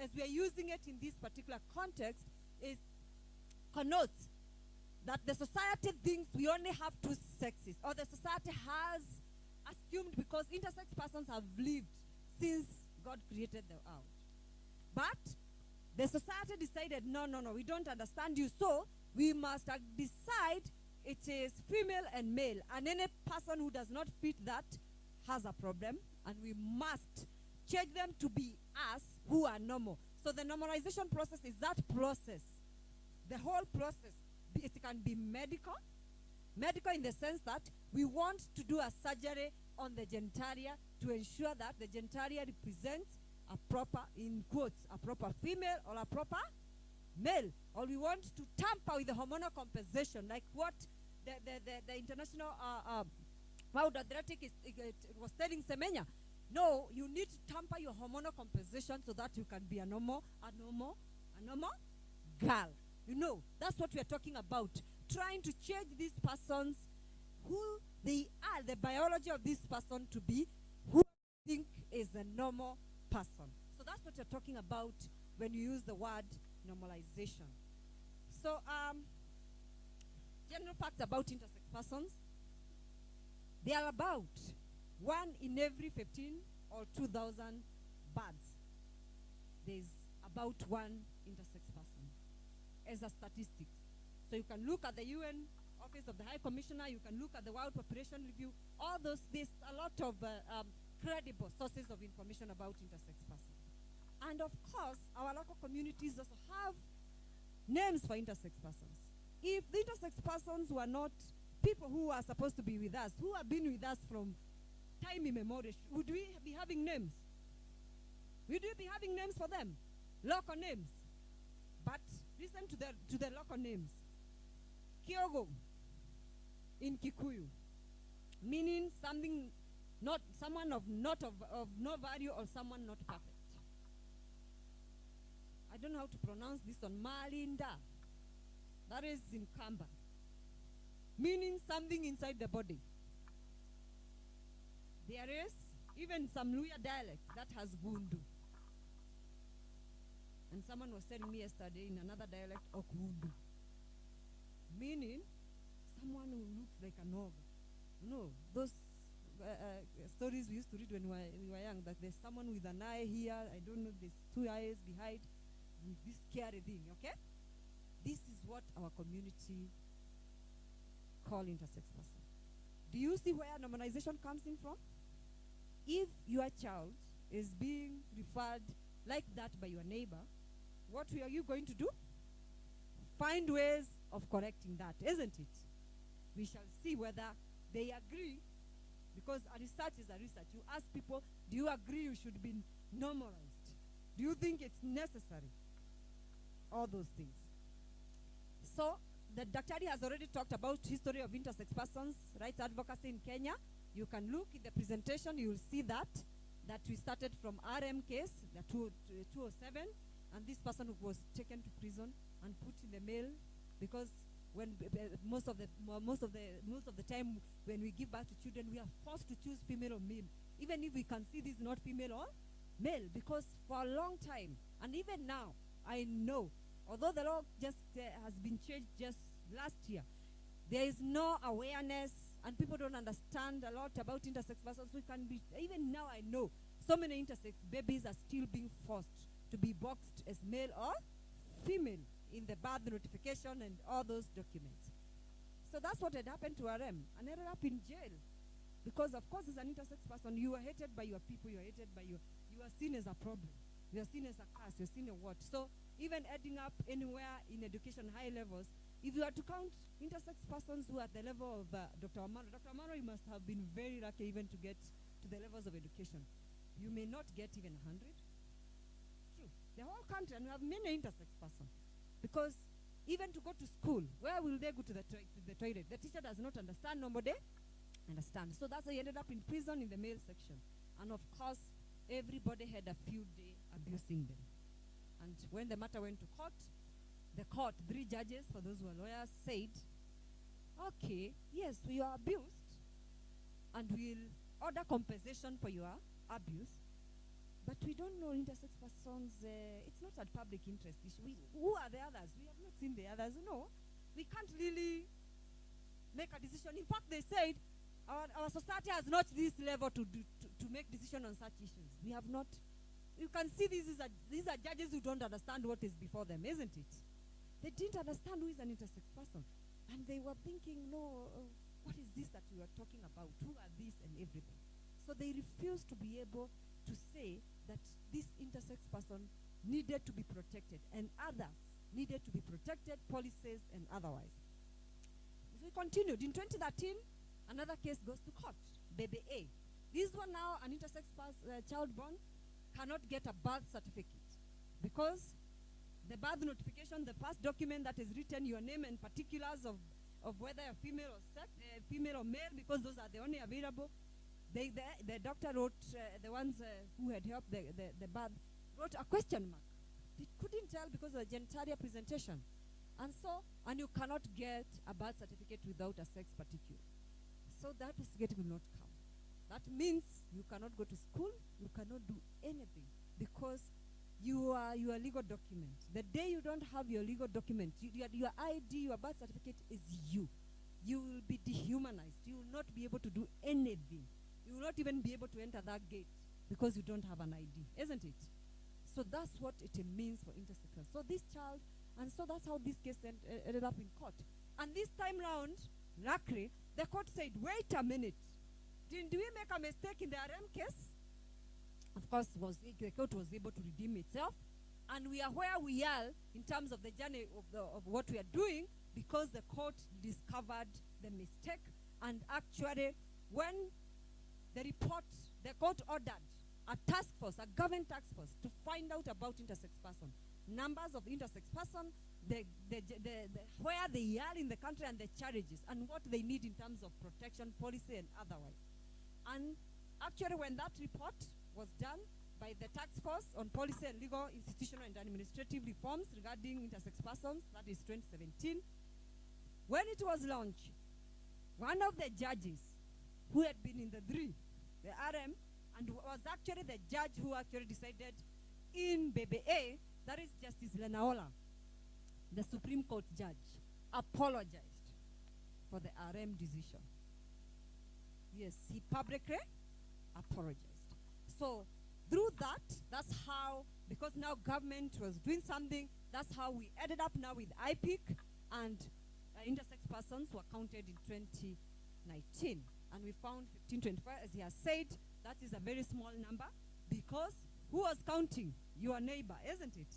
as we are using it in this particular context, connotes that the society thinks we only have two sexes, or the society has assumed because intersex persons have lived since God created the earth. But the society decided, no, we don't understand you, so we must decide it is female and male, and any person who does not fit that has a problem, and we must change them to be us who are normal. So the normalization process is that process. The whole process, it can be medical in the sense that We want to do a surgery on the genitalia to ensure that the genitalia represents a proper, in quotes, a proper female or a proper male. Or we want to tamper with the hormonal compensation, like what the international World Athletic was telling Semenya. No, you need to tamper your hormonal compensation so that you can be a normal girl. You know, that's what we are talking about. Trying to change these persons, who they are, the biology of this person to be who you think is a normal person. So that's what you're talking about when you use the word normalization. So, general facts about intersex persons. They are about 1 in every 15 or 2,000 births. There's about 1 intersex person as a statistic. So you can look at the UN Office of the High Commissioner, you can look at the World Population Review, all those, there's a lot of credible sources of information about intersex persons. And of course, our local communities also have names for intersex persons. If the intersex persons were not people who are supposed to be with us, who have been with us from time immemorial, would we be having names? Would we be having names for them? Local names. But listen to the local names. Kyogo in Kikuyu, meaning something not someone of no value or someone not perfect. I don't know how to pronounce this one. Malinda. That is in Kamba. Meaning something inside the body. There is even some Luya dialect that has gundu. And someone was telling me yesterday in another dialect, okundu. Meaning someone who looks like an ogre. No, those stories we used to read when we were young, that there's someone with an eye here, I don't know, there's 2 eyes behind, with this scary thing, okay? This is what our community call intersex person. Do you see where normalization comes in from? If your child is being referred like that by your neighbor, what are you going to do? Find ways of correcting that, isn't it? We shall see whether they agree, because a research is a research. You ask people, do you agree you should be normalized? Do you think it's necessary? All those things. So, the Daktari has already talked about history of intersex persons, rights advocacy in Kenya. You can look in the presentation, you will see that we started from RM case, the 207, and this person who was taken to prison and put in the mail, because when most of the time when we give birth to children, we are forced to choose female or male, even if we can see this is not female or male, because for a long time, and even now, I know, although the law just has been changed just last year, there is no awareness, and people don't understand a lot about intersex persons. We can be, even now I know, so many intersex babies are still being forced to be boxed as male or female in the birth notification and all those documents. So that's what had happened to RM, and ended up in jail. Because of course as an intersex person, you are hated by your people, you are hated by you are seen as a problem. You are seen as a curse, you are seen as what. So even ending up anywhere in education, high levels, if you are to count intersex persons who are at the level of Dr. Amaro, you must have been very lucky even to get to the levels of education. You may not get even 100. True. The whole country, and we have many intersex persons. Because even to go to school, where will they go to the toilet? The teacher does not understand, nobody understands. So that's why he ended up in prison in the male section. And of course, everybody had a few day abusing them. And when the matter went to court, the court, 3 judges, for those who are lawyers, said, okay, yes, we are abused, and we'll order compensation for your abuse, but we don't know intersex persons, it's not a public interest issue. Who are the others? We have not seen the others. No, we can't really make a decision. In fact, they said, our society has not this level to make decision on such issues. We have not. You can see these are judges who don't understand what is before them, isn't it? They didn't understand who is an intersex person. And they were thinking, no, what is this that we are talking about? Who are these and everything? So they refused to be able to say that this intersex person needed to be protected and others needed to be protected, policies and otherwise. So we continued. In 2013, Another case goes to court, baby A. This one now, an intersex child born cannot get a birth certificate because the birth notification, the first document that is written, your name and particulars of whether you're female or female or male, because those are the only available. The doctor wrote, the ones who had helped the birth, wrote a question mark. They couldn't tell because of the genitalia presentation. And you cannot get a birth certificate without a sex particular. So that certificate will not come. That means you cannot go to school, you cannot do anything because your legal document. The day you don't have your legal document, your ID, your birth certificate is you. You will be dehumanized. You will not be able to do anything. You will not even be able to enter that gate because you don't have an ID, isn't it? So that's what it means for intersexual. So this child, and so that's how this case ended up in court. And this time round, luckily, the court said, wait a minute. Didn't we make a mistake in the RM case? Of course, the court was able to redeem itself. And we are where we are in terms of the journey of what we are doing because the court discovered the mistake. And actually, when the court ordered a task force, a government task force, to find out about intersex person, numbers of intersex person, where they are in the country and the challenges, and what they need in terms of protection, policy, and otherwise. And actually, when that report was done by the task force on policy and legal, institutional, and administrative reforms regarding intersex persons, that is 2017, when it was launched, one of the judges who had been in the RM, and was actually the judge who actually decided in BBA, that is Justice Lenaola, the Supreme Court judge, apologized for the RM decision. Yes, he publicly apologized. So through that, that's how, because now government was doing something, that's how we ended up now with IPIC, and intersex persons were counted in 2019. And we found 1525, as he has said, that is a very small number, because who was counting? Your neighbor, isn't it?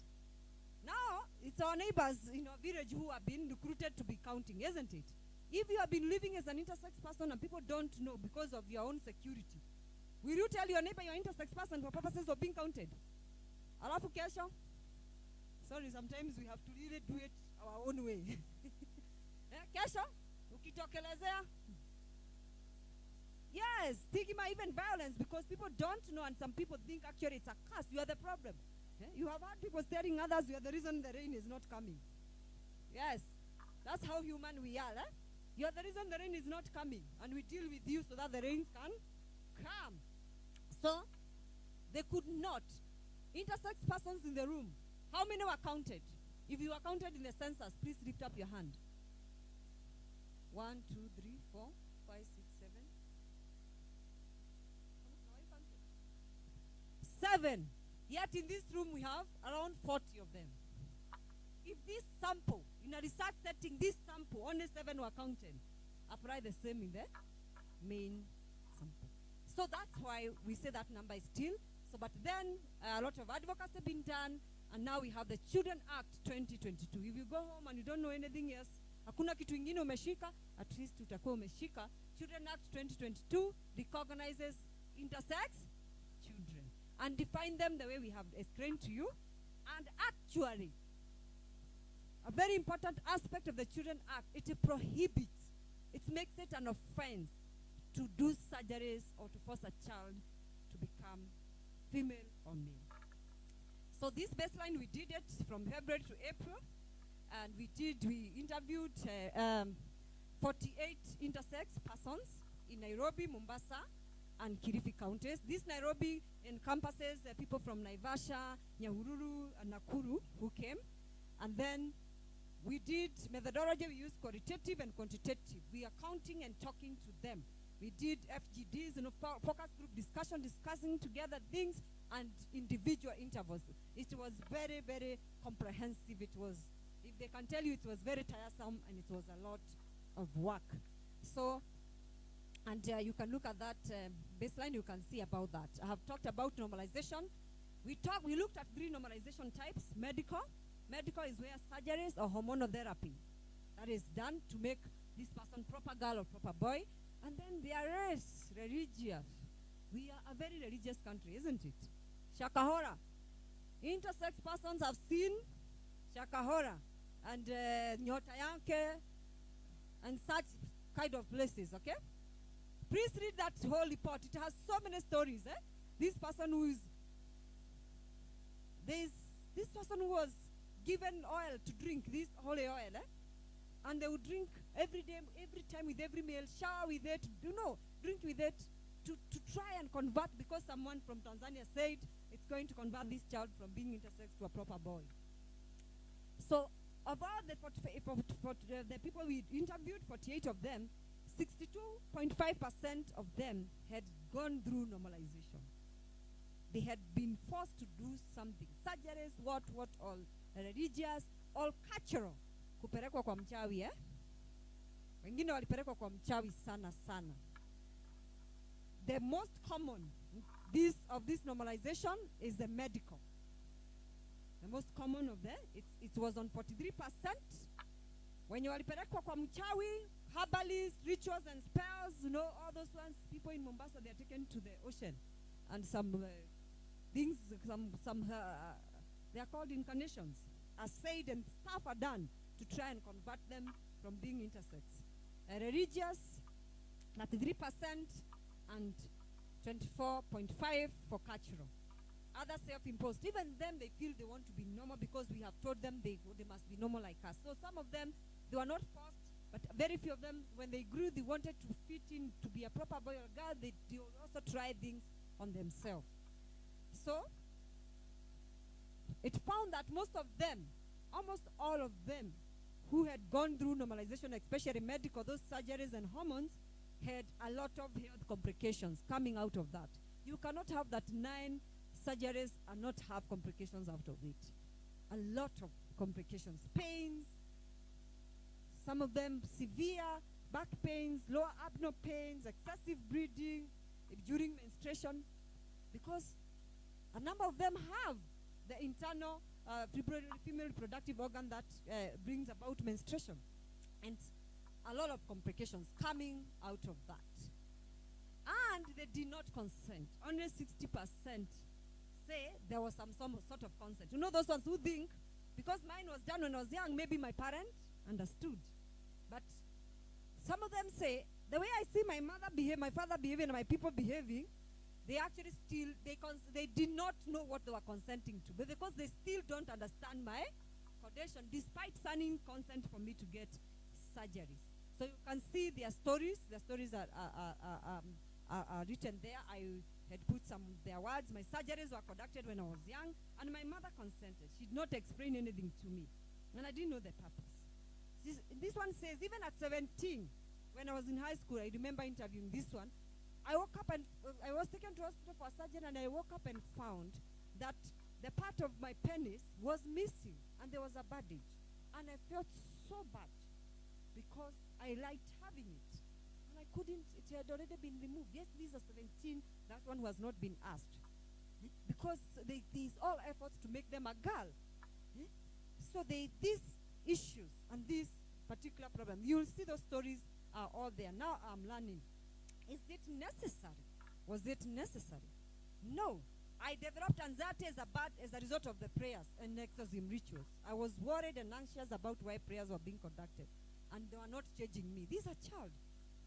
Now, it's our neighbors in our village who have been recruited to be counting, isn't it? If you have been living as an intersex person and people don't know because of your own security, will you tell your neighbor you're an intersex person for purposes of being counted? Alafu kesho? Sorry, sometimes we have to really do it our own way. Kesho? Ukitokelezea? Yes, stigma, even violence, because people don't know, and some people think actually it's a curse. You are the problem. You have had people telling others you are the reason the rain is not coming. Yes, that's how human we are. You are the reason the rain is not coming, and we deal with you so that the rain can come. So, they could not. Intersex persons in the room, how many were counted? If you were counted in the census, please lift up your hand. 1, 2, 3, 4, 5, 6, 7. 7. Yet in this room we have around 40 of them. If this sample, in a research setting, this sample, only 7 were counted. Apply the same in the main sample. So that's why we say that number is still. So, but then a lot of advocacy have been done, and now we have the Children Act 2022. If you go home and you don't know anything else, hakuna kitu ingine umeshika, at least utakuwa umeshika. Children Act 2022 recognizes intersex children and define them the way we have explained to you. And actually, a very important aspect of the Children Act, it prohibits, it makes it an offense to do surgeries or to force a child to become female or male. So this baseline, we did it from February to April, and we interviewed 48 intersex persons in Nairobi, Mombasa, and Kilifi counties. This Nairobi encompasses people from Naivasha, Nyahururu, and Nakuru who came. And then we did methodology, we used qualitative and quantitative. We are counting and talking to them. We did FGDs, focus group discussion, discussing together things, and individual interviews. It was very, very comprehensive. It was, if they can tell you, it was very tiresome, and it was a lot of work. So, and you can look at that baseline, you can see about that. I have talked about normalization. We looked at 3 normalization types. Medical is where surgeries or hormonal therapy that is done to make this person proper girl or proper boy. And then their race, religious. We are a very religious country, isn't it? Shakahora. Intersex persons have seen Shakahora and Nyotayanke and such kind of places, okay? Please read that whole report. It has so many stories, eh? This person who was given oil to drink, this holy oil, eh? And they would drink every day, every time with every meal, shower with it, drink with it to try and convert, because someone from Tanzania said it's going to convert this child from being intersex to a proper boy. So of all the people we interviewed, 48 of them, 62.5% of them had gone through normalization. They had been forced to do something. Surgeries, what all, religious, all cultural. Kupelekwa kwa mchawi, eh? Wengine walipelekwa kwa mchawi sana sana. The most common of this normalization is the medical. The most common of them, it was on 43%. When you walipelekwa kwa mchawi, herbalists, rituals and spells, all those ones, people in Mombasa, they are taken to the ocean. And some things, they are called incarnations, are said and stuff are done to try and convert them from being intersex. Religious, 93%, and 24.5% for cultural. Others self-imposed. Even them, they feel they want to be normal because we have told them they must be normal like us. So some of them, they were not forced, but very few of them, when they grew, they wanted to fit in, to be a proper boy or girl. They also tried things on themselves. So it found that most of them, almost all of them, who had gone through normalization, especially medical, those surgeries and hormones, had a lot of health complications coming out of that. You cannot have that 9 surgeries and not have complications out of it. A lot of complications. Pains, some of them severe back pains, lower abdominal pains, excessive bleeding during menstruation, because a number of them have the internal female reproductive organ that brings about menstruation, and a lot of complications coming out of that. And they did not consent. Only 60% say there was some sort of consent. Those ones who think, because mine was done when I was young, maybe my parents understood. But some of them say, the way I see my mother behave, my father behaving, and my people behaving, they actually still, they did not know what they were consenting to. But because they still don't understand my condition, despite signing consent for me to get surgeries. So you can see their stories. Their stories are written there. I had put some of their words. My surgeries were conducted when I was young, and my mother consented. She did not explain anything to me, and I didn't know the purpose. This one says, even at 17, when I was in high school, I remember interviewing this one. I woke up and I was taken to hospital for surgery, and I woke up and found that the part of my penis was missing, and there was a bandage. And I felt so bad because I liked having it. And I couldn't, it had already been removed. Yes, these are 17, that one was not been asked. Because there's all efforts to make them a girl. So these issues and this particular problem, you'll see those stories are all there. Now I'm learning. Is it necessary? Was it necessary? No. I developed anxiety as a result of the prayers and exorcism rituals. I was worried and anxious about why prayers were being conducted, and they were not judging me. These are child.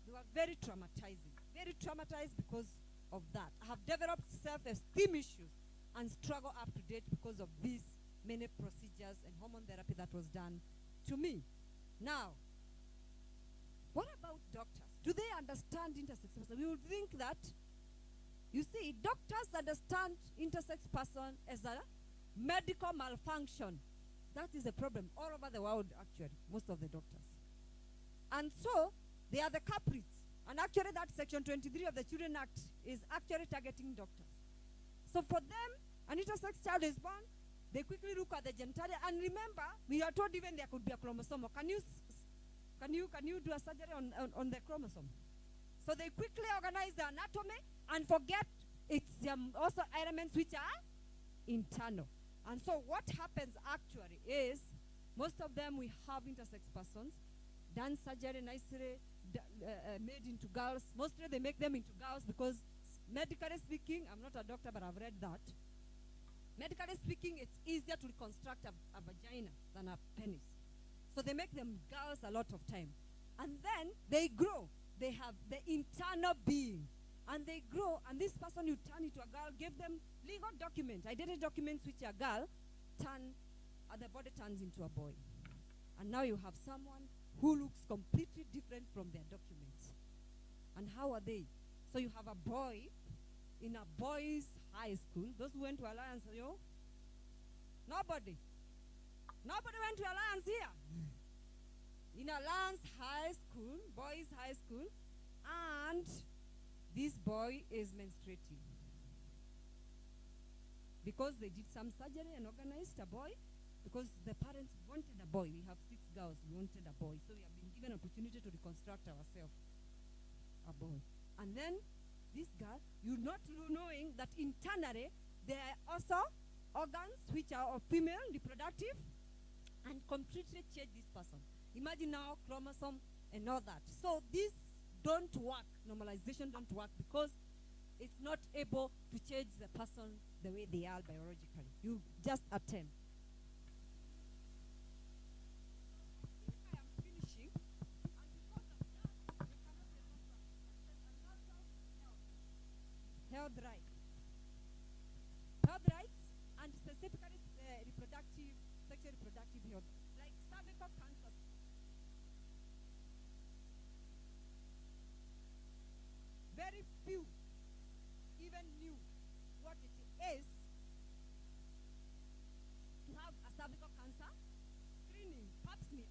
They were very traumatizing. Very traumatized because of that. I have developed self-esteem issues and struggle up to date because of these many procedures and hormone therapy that was done to me. Now, what about doctors? Do they understand intersex person? We would think that, you see, doctors understand intersex person as a medical malfunction. That is a problem all over the world, actually, most of the doctors. And so, they are the culprits. And actually, that Section 23 of the Children Act is actually targeting doctors. So for them, an intersex child is born, they quickly look at the genitalia. And remember, we are told even there could be a chromosome. Can you do a surgery on the chromosome? So they quickly organize the anatomy and forget it's also elements which are internal. And so what happens actually is, most of them we have intersex persons, done surgery nicely, made into girls. Mostly they make them into girls because medically speaking, I'm not a doctor, but I've read that. Medically speaking, it's easier to reconstruct a vagina than a penis. So they make them girls a lot of time. And then they grow. They have the internal being. And they grow, and this person you turn into a girl, give them legal documents, identity documents which a girl the body turns into a boy. And now you have someone who looks completely different from their documents. And how are they? So you have a boy in a boys' high school. Those who went to Alliance, nobody. Nobody went to Alliance here. In Alliance High School, boys' high school, and this boy is menstruating. Because they did some surgery and organized a boy, because the parents wanted a boy. We have 6 girls, we wanted a boy. So we have been given opportunity to reconstruct ourselves a boy. And then this girl, you're not knowing that internally there are also organs which are of female, reproductive, and completely change this person. Imagine now chromosome and all that. So this don't work, normalization don't work, because it's not able to change the person the way they are biologically. You just attempt. I am finishing, and because of that, we cannot be able to access a lot of health rights. Health rights, and specifically reproductive, sexual reproductive health, like cervical cancer. Very few even knew what it is to have a cervical cancer screening, pap smear.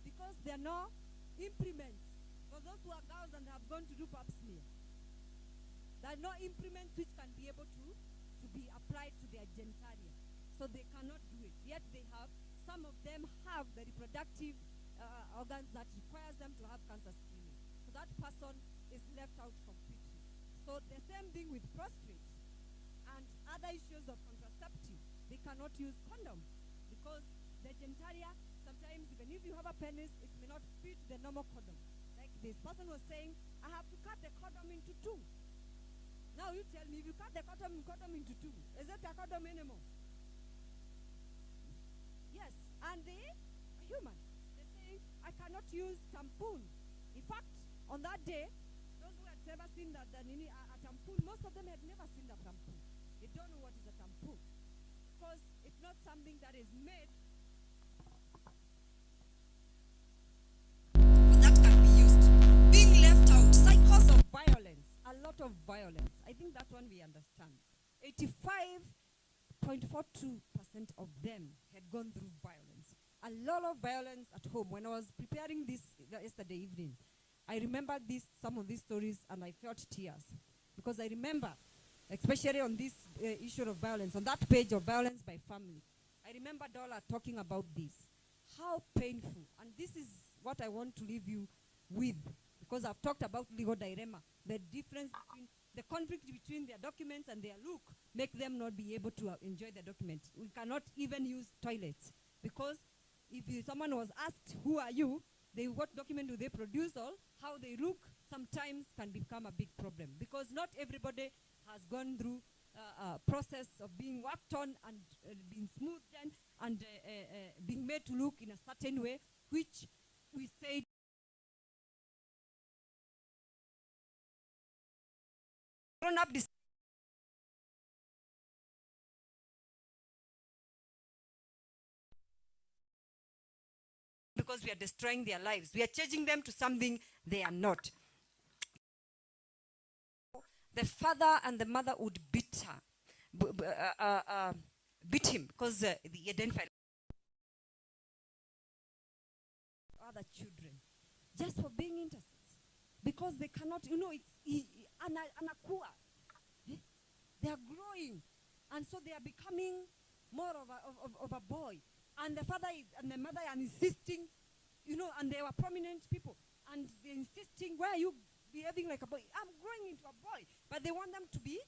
Because there are no implements for those who are girls and have gone to do pap smear. There are no implements which can be able to be applied to their genitalia. So they cannot do it. Yet they have, some of them have the reproductive organs that requires them to have cancer screening. So that person is left out completely. So the same thing with prostate and other issues of contraceptive. They cannot use condoms because the genitalia, sometimes even if you have a penis, it may not fit the normal condom. Like this person was saying, I have to cut the condom into 2. Now you tell me, if you cut the condom into 2, is it a condom anymore? Yes, and they are human. I cannot use tampon. In fact, on that day, those who had never seen a tampon, most of them had never seen a tampon. They don't know what is a tampon because it's not something that is made that can be used. Being left out, cycles of violence, a lot of violence. I think that one we understand. 85.42% of them had gone through violence. A lot of violence at home. When I was preparing this yesterday evening, I remembered some of these stories, and I felt tears. Because I remember, especially on this issue of violence, on that page of violence by family, I remember Dola talking about this. How painful. And this is what I want to leave you with, because I've talked about legal dilemma. The difference between the conflict between their documents and their look make them not be able to enjoy the document. We cannot even use toilets, because if someone was asked, who are you? What document do they produce? How they look sometimes can become a big problem, because not everybody has gone through a process of being worked on and being smoothed and being made to look in a certain way, which we say grown up because we are destroying their lives. We are changing them to something they are not. The father and the mother would beat her, beat him, because he identified other children just for being intersex, because they cannot, it's anakua. They are growing, and so they are becoming more of a boy. And the father and the mother are insisting, and they were prominent people, and they're insisting, why are you behaving like a boy? I'm growing into a boy. But they want them to be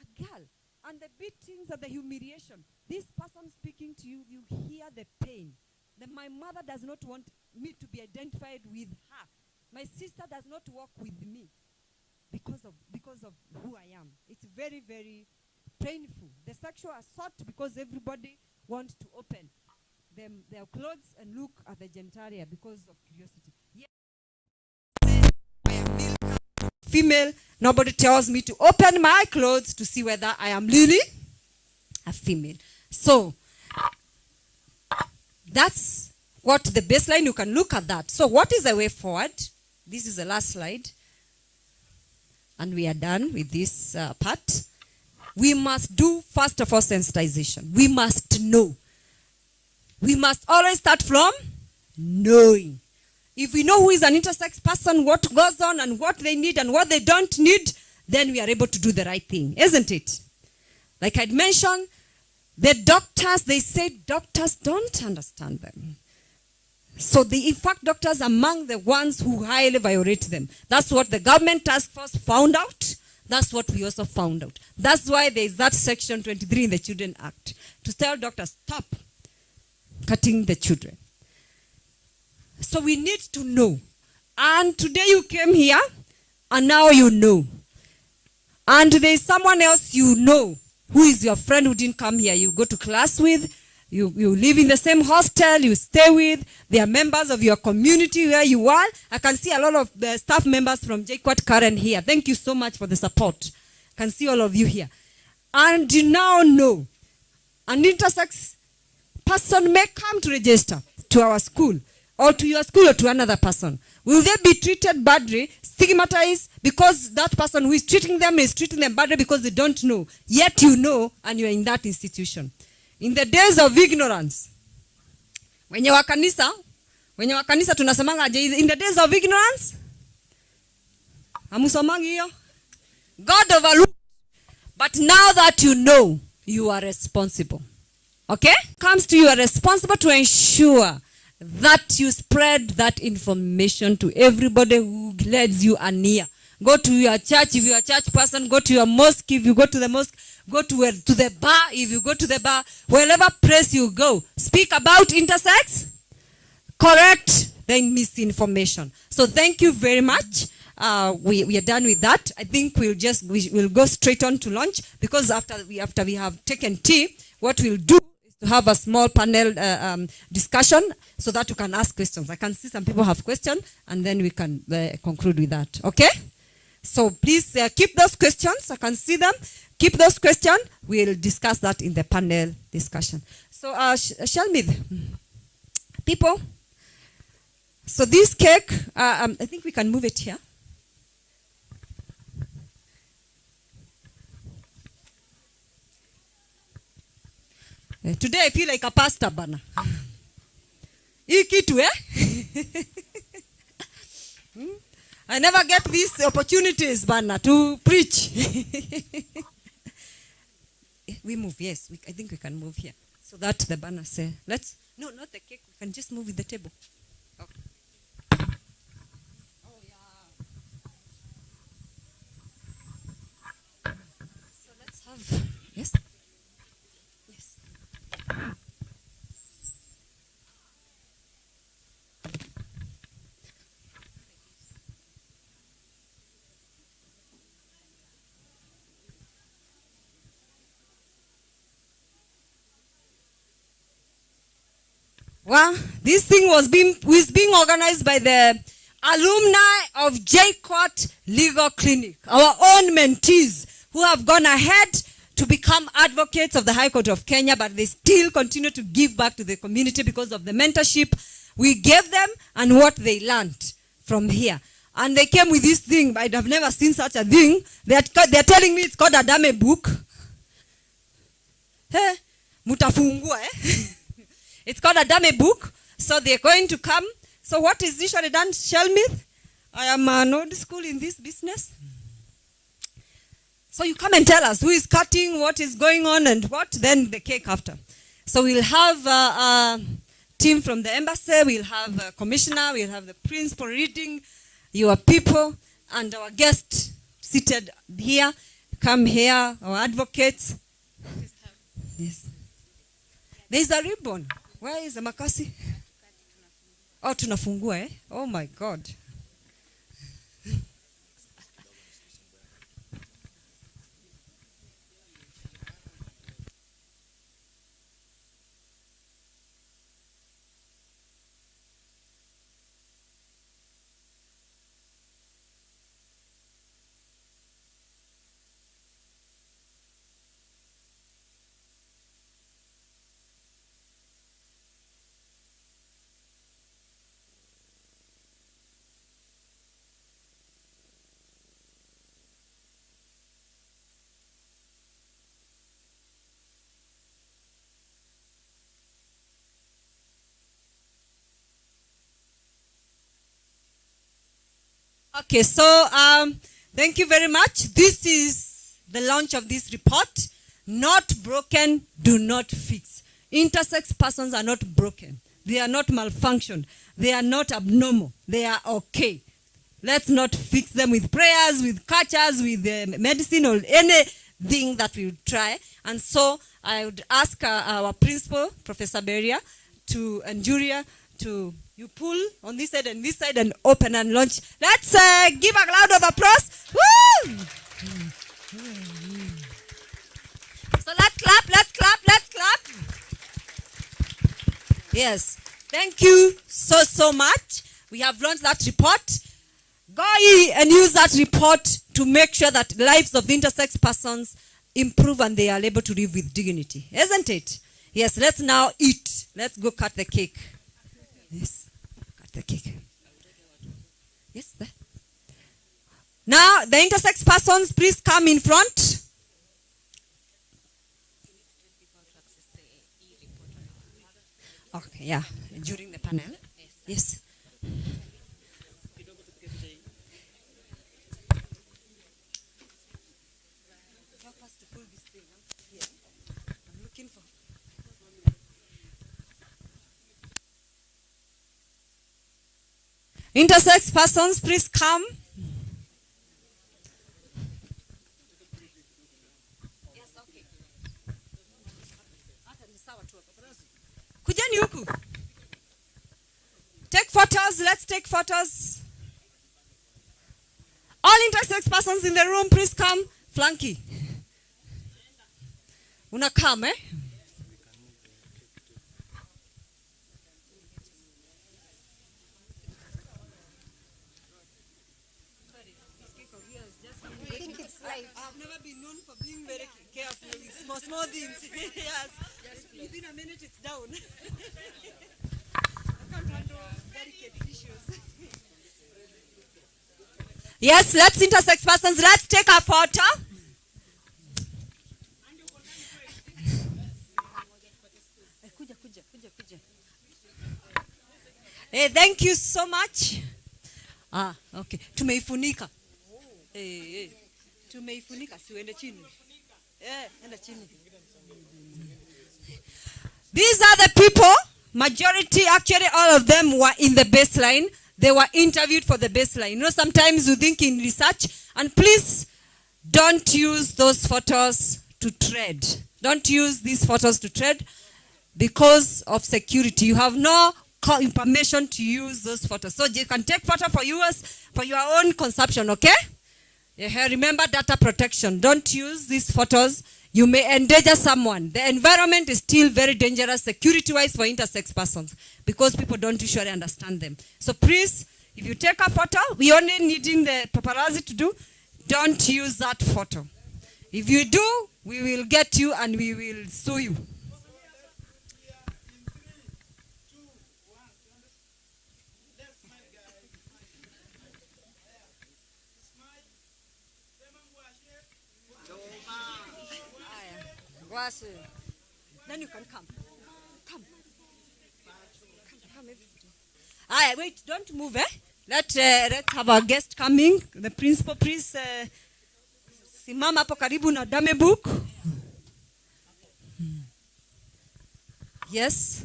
a girl. And the beatings and the humiliation. This person speaking to you, you hear the pain. My mother does not want me to be identified with her. My sister does not walk with me because of who I am. It's very, very painful. The sexual assault, because everybody wants to open their clothes and look at the genitalia because of curiosity. Yes, I am male, female. Nobody tells me to open my clothes to see whether I am really a female. So that's what the baseline, you can look at that. So what is the way forward? This is the last slide. And we are done with this part. We must do, first of all, sensitization. We must know. We must always start from knowing. If we know who is an intersex person, what goes on and what they need and what they don't need, then we are able to do the right thing, isn't it? Like I'd mentioned, the doctors, they say doctors don't understand them. So in fact, doctors are among the ones who highly violate them. That's what the government task force found out. That's what we also found out. That's why there is that section 23 in the Children Act to tell doctors, stop cutting the children. So we need to know. And today you came here, and now you know. And there is someone else you know, who is your friend who didn't come here. You go to class with, you live in the same hostel, you stay with. They are members of your community where you are. I can see a lot of the staff members from JKUAT Karen here. Thank you so much for the support. I can see all of you here. And you now know an intersex person may come to register to our school, or to your school, or to another person. Will they be treated badly, stigmatized, because that person who is treating them badly because they don't know? Yet you know, and you are in that institution. In the days of ignorance, wenye wa kanisa tunasemanga aje, in the days of ignorance, amusomangi hiyo, God overlooked. But now that you know, you are responsible. Okay? Comes to you are responsible to ensure that you spread that information to everybody who leads you near. Go to your church if you are a church person. Go to your mosque if you go to the mosque. Go to the bar if you go to the bar. Wherever place you go, speak about intersex. Correct the misinformation. So thank you very much. We are done with that. I think we'll go straight on to lunch, because after we have taken tea, what we'll do is to have a small panel discussion so that you can ask questions. I can see some people have questions, and then we can conclude with that. Okay? So please keep those questions. I can see them. Keep those questions. We'll discuss that in the panel discussion. So, Shelmith, people. So this cake, I think we can move it here. Today I feel like a pastor, bana. Hii kitu, I never get these opportunities, bana, to preach. We move, yes. I think we can move here. So that the banner say, no, not the cake. We can just move with the table. Okay. Oh, yeah. So let's have, yes? Yes. Well, this thing was being organized by the alumni of JKUAT Legal Clinic, our own mentees who have gone ahead to become advocates of the High Court of Kenya, but they still continue to give back to the community because of the mentorship we gave them and what they learned from here. And they came with this thing, but I've never seen such a thing. They're telling me it's called a dame book. Hey, mutafungua, It's called a dummy book. So they're going to come. So what is usually done, Shelmith? I am an old school in this business. So you come and tell us who is cutting, what is going on, and what, then the cake after. So we'll have a team from the embassy, we'll have a commissioner, we'll have the principal reading, your people, and our guest seated here. Come here, our advocates. Yes. There's a ribbon. Where is the makasi? Oh, tunafungua eh? Oh my God. Okay, so thank you very much. This is the launch of this report. Not broken, do not fix. Intersex persons are not broken. They are not malfunctioned. They are not abnormal. They are okay. Let's not fix them with prayers, with catchers, with medicine or anything that we would try. And so I would ask our principal, Professor Beria, and Julia to you pull on this side and open and launch. Let's give a round of applause. Woo! So let's clap. Yes. Thank you so much. We have launched that report. Go and use that report to make sure that lives of intersex persons improve and they are able to live with dignity. Isn't it? Yes, let's now eat. Let's go cut the cake. Yes, cut the cake. Yes, there. Now, the intersex persons, please come in front. Okay, yeah, during the panel. Yes. Help us to pull this thing out here. I'm looking for. Intersex persons, please come. Yes, okay. Kujeni huku. Take photos. Let's take photos. All intersex persons in the room, please come. Flanky. Una come, eh? I've never been known for being very careful with small things. Yes. Within a minute, it's down. I can't handle delicate issues. Yes, let's intersex persons. Let's take a photo. Hey, thank you so much. Okay. Tumeifunika. Hey. Tumeifunika, siwende chini. Enda chini. These are the people, majority, actually all of them were in the baseline. They were interviewed for the baseline. You know, sometimes you think in research, and please don't use those photos to trade. Don't use these photos to trade because of security. You have no information to use those photos. So you can take photo for yours, for your own consumption, okay? Yeah, remember data protection. Don't use these photos. You may endanger someone. The environment is still very dangerous security-wise for intersex persons because people don't usually understand them. So please, if you take a photo, we only needing the paparazzi to do, don't use that photo. If you do, we will get you and we will sue you. Then you can come. Come. Wait, don't move, eh? Let's have our guest coming. The principal, please. Simama hapo karibu na dame book. Yes.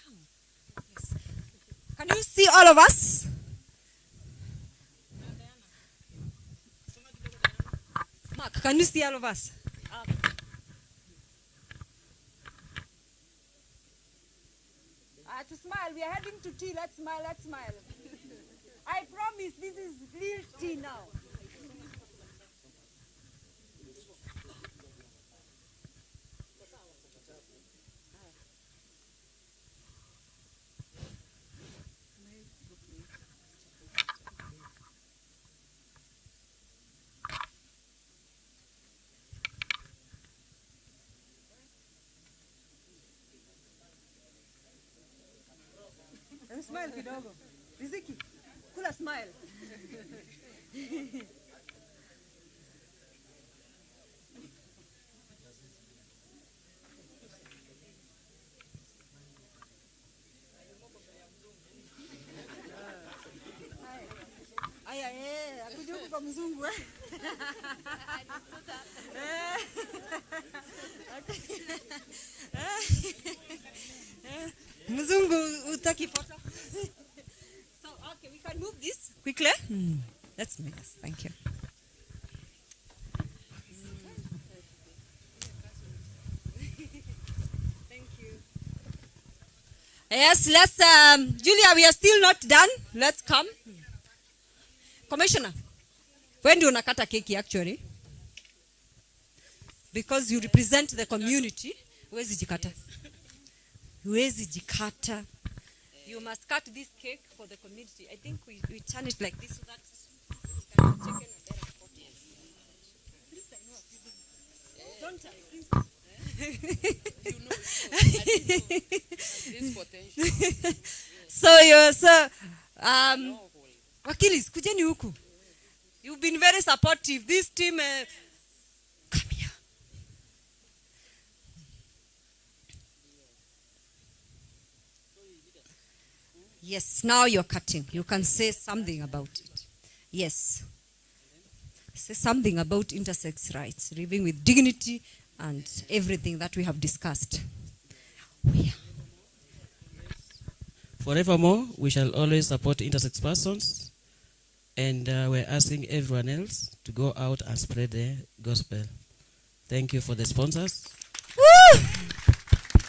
Come. Yes. Can you see all of us? Mark, can you see all of us? smile. We are heading to tea. Let's smile. Let's smile. I promise this is real tea now. Smile kidogo. Riziki, kula smile. Aya, akuja huku kwa mzungu eh. Mzungu utaki photo. So okay, we can move this quickly. That's nice. Thank you. Thank you. Yes, let's Julia, we are still not done. Let's come. Commissioner, when do you nakata keki actually? Because you represent the community. Huwezi jikata. Huwezi jikata. You must cut this cake for the community. I think we turn it like this so that it can be taken a better photo. Please, I know what you do. Don't tell, please. You know, I didn't know this potential. So Wakilis, kujeni huku. You've been very supportive. This team, come here. Yes, now you're cutting. You can say something about it. Yes. Say something about intersex rights, living with dignity and everything that we have discussed. Yeah. Forevermore, we shall always support intersex persons, and we're asking everyone else to go out and spread the gospel. Thank you for the sponsors. Woo!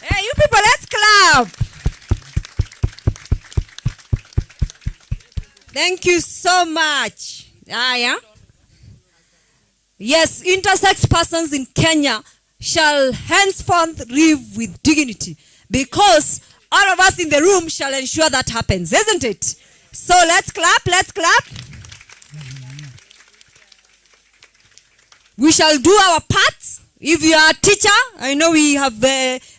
Hey, you people, let's clap. Thank you so much. Yeah. Yes, intersex persons in Kenya shall henceforth live with dignity, because all of us in the room shall ensure that happens, isn't it? So let's clap, let's clap. We shall do our part. If you are a teacher, I know we have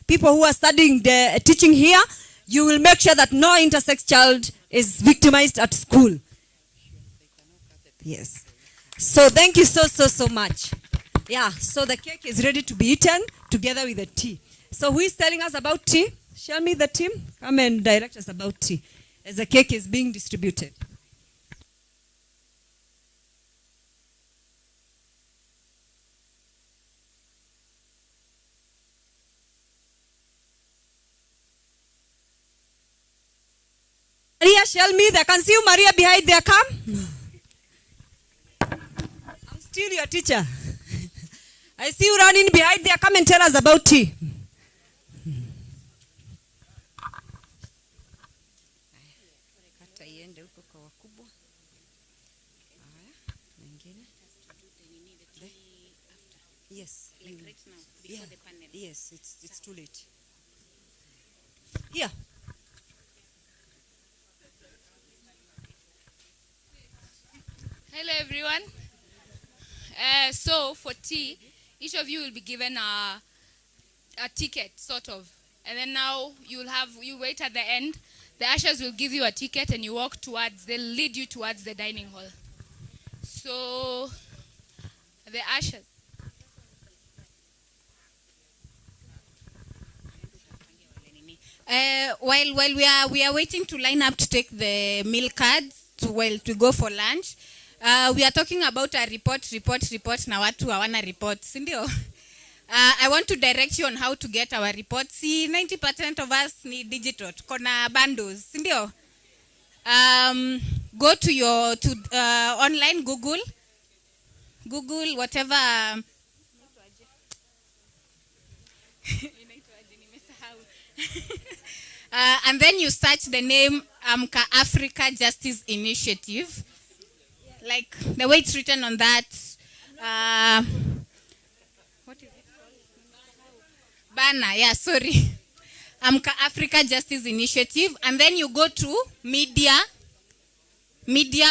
people who are studying the teaching here, you will make sure that no intersex child is victimized at school. Yes. So thank you so much. Yeah, so the cake is ready to be eaten together with the tea. So who is telling us about tea? Show me the team. Come and direct us about tea as the cake is being distributed. Maria, show me. I can see you, Maria, behind there. Come. I'm still your teacher. I see you running behind there. Come and tell us about tea. Yes. Like right now, before the panel. Yes, it's too late. Here. Hello everyone. So for tea, each of you will be given a ticket, sort of. And then now you wait at the end. The ushers will give you a ticket and you walk towards, they'll lead you towards the dining hall. So the ushers. While we are waiting to line up to take the meal cards to go for lunch, we are talking about a report na watu hawana report, si ndio? I want to direct you on how to get our reports. See, 90% of us need digital. Kona bundles, si ndio? Go to your online Google whatever. And then you search the name Amka Africa Justice Initiative, like the way it's written on that. What is it called? Banner, yeah, sorry. Amka Africa Justice Initiative. And then you go to media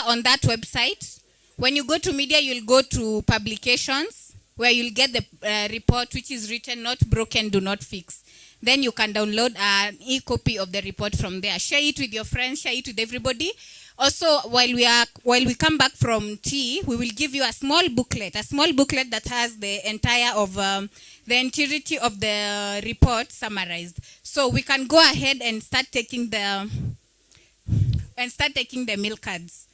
on that website. When you go to media, you'll go to publications, where you'll get the report, which is written, "Not broken, do not fix." Then you can download an e-copy of the report from there. Share it with your friends, share it with everybody. Also, while we come back from tea, we will give you a small booklet that has the entirety of the report summarized. So we can go ahead and start taking the meal cards.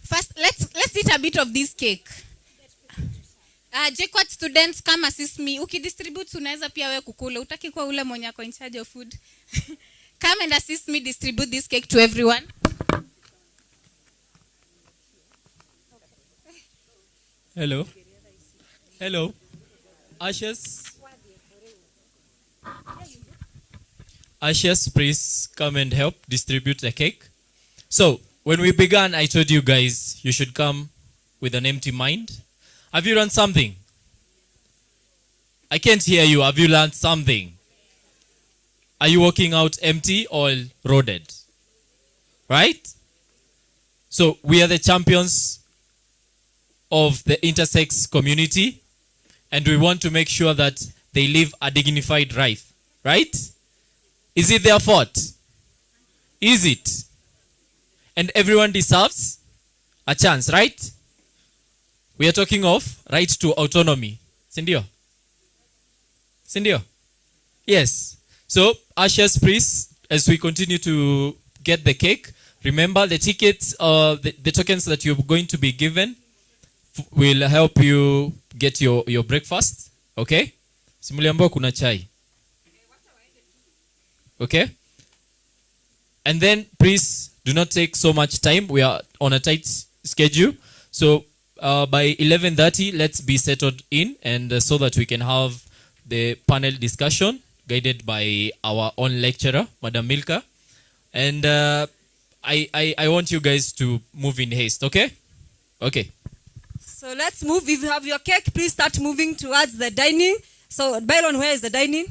First, let's eat a bit of this cake. JKUAT students, come assist me. Ukidistribute unaweza pia wewe kukula. Utaki kwa ule mwenye ako in charge of food. Come and assist me distribute this cake to everyone. Hello. Hello. Ashes. Ashes, please come and help distribute the cake. So, when we began, I told you guys you should come with an empty mind. Have you learned something? I can't hear you. Have you learned something? Are you walking out empty or loaded? Right? So we are the champions of the intersex community, and we want to make sure that they live a dignified life. Right? Is it their fault? Is it? And everyone deserves a chance, right? We are talking of right to autonomy. Sindio? Sindio? Yes. So, ushers, please, as we continue to get the cake, remember the tickets, the tokens that you're going to be given will help you get your breakfast. Okay? Simuliambo kuna chai. Okay? And then, please, do not take so much time. We are on a tight schedule. So, by 11:30, let's be settled in, and so that we can have the panel discussion guided by our own lecturer, Madam Milka. And I want you guys to move in haste, okay? Okay. So let's move. If you have your cake, please start moving towards the dining. So, Bylon, where is the dining?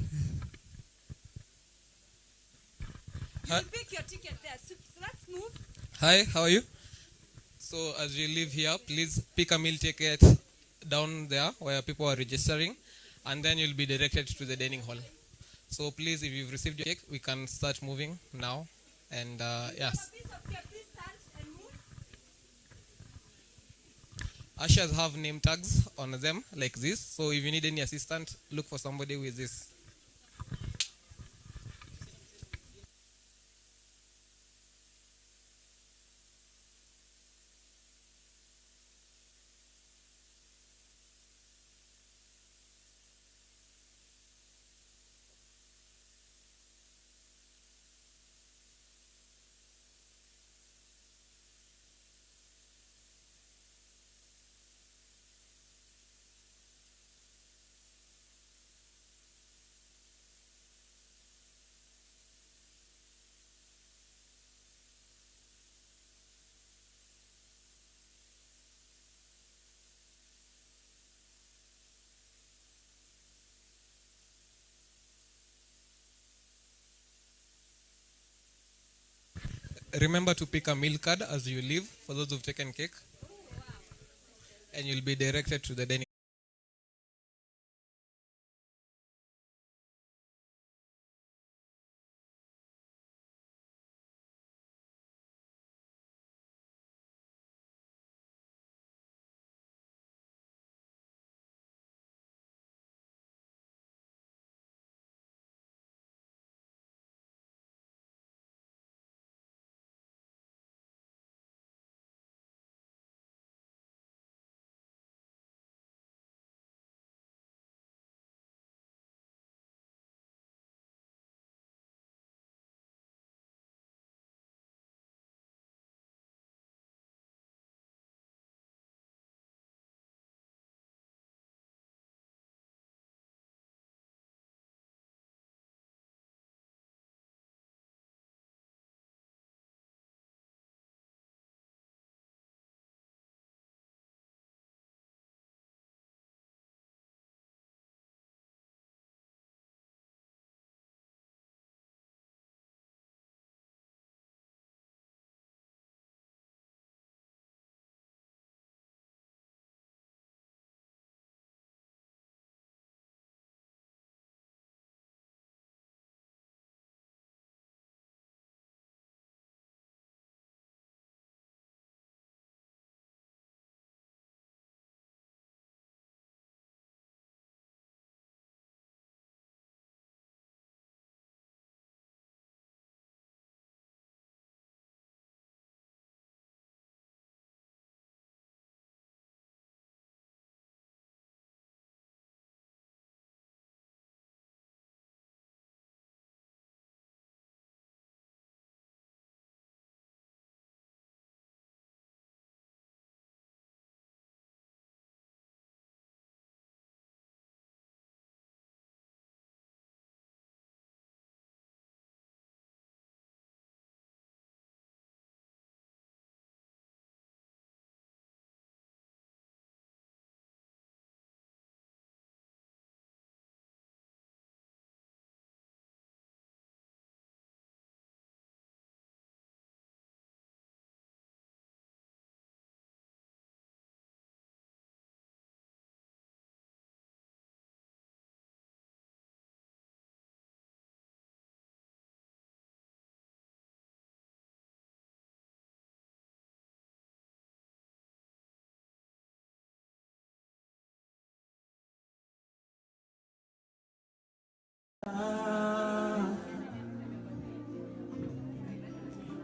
You pick your ticket there. So let's move. Hi, how are you? So as you leave here, please pick a meal ticket down there where people are registering, and then you'll be directed to the dining hall. So please, if you've received your cake, we can start moving now. And yes. Ushers have name tags on them like this. So if you need any assistance, look for somebody with this. Remember to pick a meal card as you leave for those who've taken cake. And you'll be directed to the dining.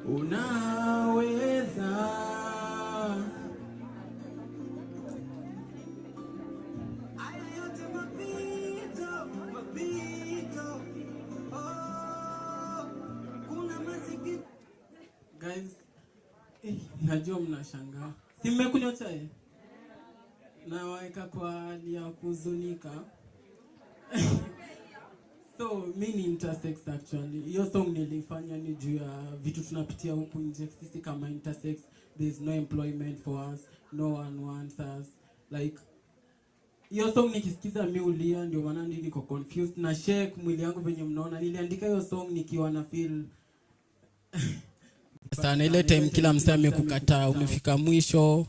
unaweza. Guys, najua mnashangaa. Si mmekunywa chai? Nawaeka kwa hali ya kuhuzunika. So, mi ni intersex actually. Hiyo song nilifanya ni juu ya vitu tunapitia huku nje. Sisi kama intersex, there's no employment for us. No one wants us. Like, hiyo song nikisikiza mi ulia, ndio maana ndi niko confused. Na shake mwili yangu venye mnaona. Niliandika hiyo song nikiwa na feel sana ile time kila msee amekukataa, umefika mwisho.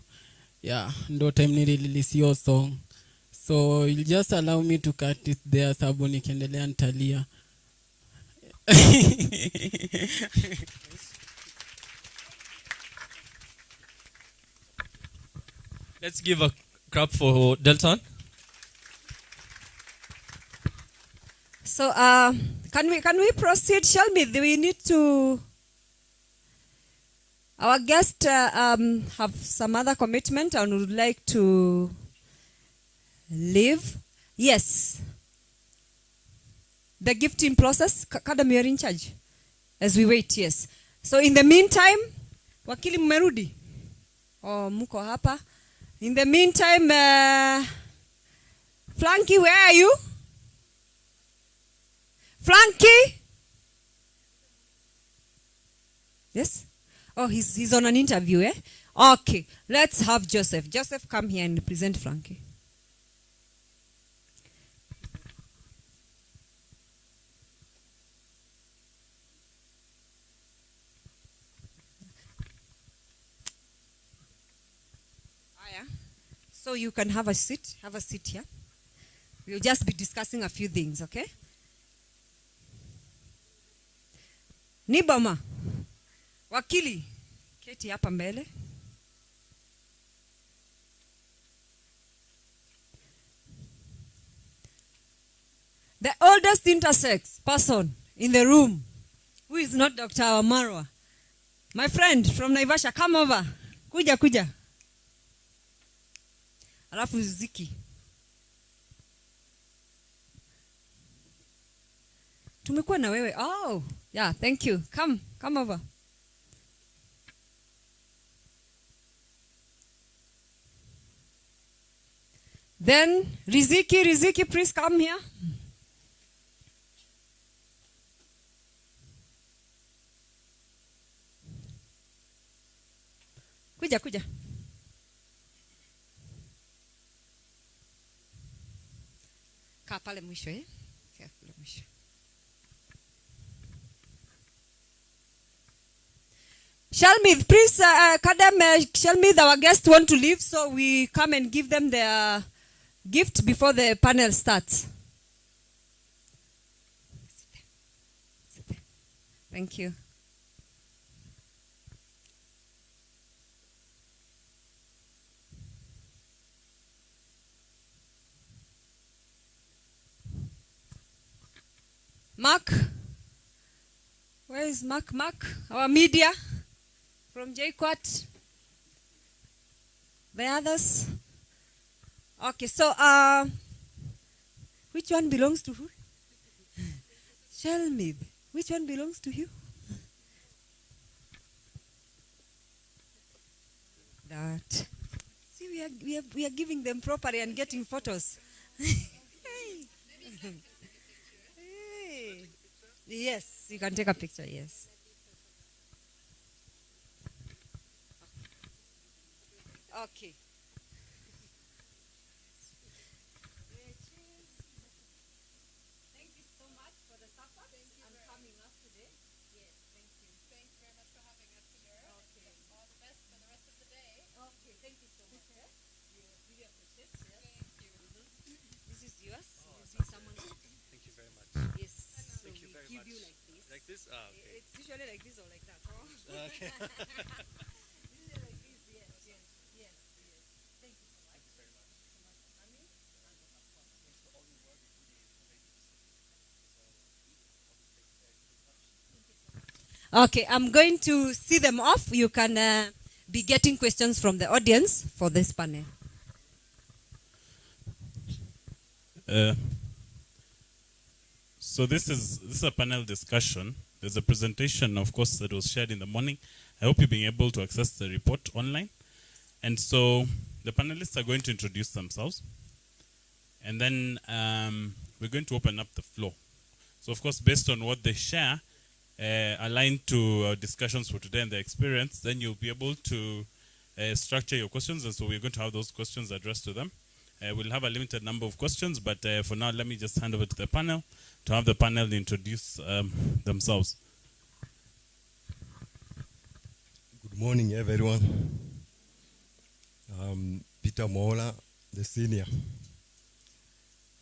Yeah, ndo time nilirelease hiyo song. So you'll just allow me to cut it there sababu nikiendelea nitalia. Let's give a clap for Delton. So can we proceed? Shall we need to. Our guest have some other commitment and would like to leave. Yes. The gifting process, Kadam, you're in charge. As we wait, yes. So in the meantime, wakili mmerudi? Oh, muko hapa. In the meantime, Frankie, where are you? Frankie? Yes? Oh, he's on an interview, eh? Okay, let's have Joseph. Joseph, come here and present Frankie. So you can have a seat. Have a seat here. We'll just be discussing a few things, okay? Nibama. Wakili. Keti hapa mbele. The oldest intersex person in the room, who is not Dr. Amarwa. My friend from Naivasha, come over. Kuja. Alafu Ziki. Tumekuwa na wewe. Oh, yeah, thank you. Come over. Then Riziki, please come here. Kuja. Kaa pale mwisho, eh? Kaa pale mwisho. Shalmith, please, Kadam, Shalmith, our guests want to leave, so we come and give them their gift before the panel starts. Sit there. Thank you. Mark, where is Mark? Our media from JQuat. The others. Okay, so which one belongs to who? Shelmith. Which one belongs to you? That. See, we are giving them properly and getting photos. Yes, you can take a picture, yes. Okay. Thank you so much for the support and coming up today. Yes, thank you. Thank you very much for having us here. Okay. All the best for the rest of the day. Okay, thank you so much. We really appreciate it. Yes. Thank you. This is yours. You see someone else? Thank you very much. Yes. Thank you very give much. You like this. Like this? Okay. It's usually like this or like that. Oh. Okay. Usually like this, yes. Thank you so much. Thanks very much. So much for coming. And of course, thanks for all your work in the Pacific. So, Thank you so much. Okay, I'm going to see them off. You can be getting questions from the audience for this panel. So this is a panel discussion. There's a presentation, of course, that was shared in the morning. I hope you've been able to access the report online. And so the panelists are going to introduce themselves. And then we're going to open up the floor. So, of course, based on what they share, aligned to our discussions for today and their experience, then you'll be able to structure your questions. And so we're going to have those questions addressed to them. We'll have a limited number of questions, but for now, let me just hand over to the panel to have the panel introduce themselves. Good morning, everyone. Peter Mola, the senior,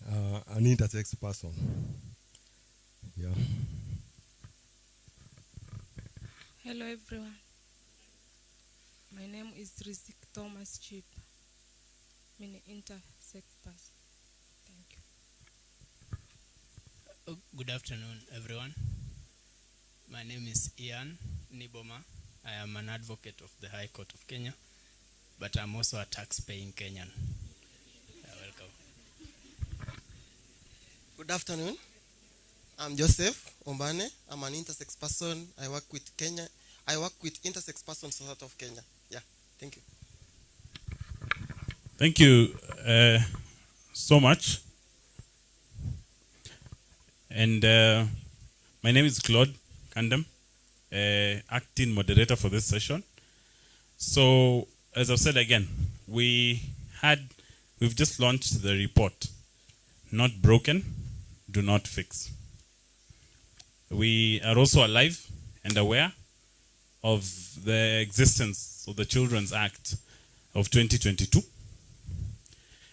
an intersex person. Yeah. Hello, everyone. My name is Rizik Thomas Chip. I'm an intersex person. Thank you. Good afternoon, everyone. My name is Ian Niboma. I am an advocate of the High Court of Kenya, but I'm also a tax-paying Kenyan. Welcome. Good afternoon. I'm Joseph Ombane. I'm an intersex person. I work with intersex persons out of Kenya. Yeah, thank you. Thank you so much. And my name is Claude Kandem, acting moderator for this session. So, as I've said again, we've just launched the report, Not Broken, Do Not Fix. We are also alive and aware of the existence of the Children's Act of 2022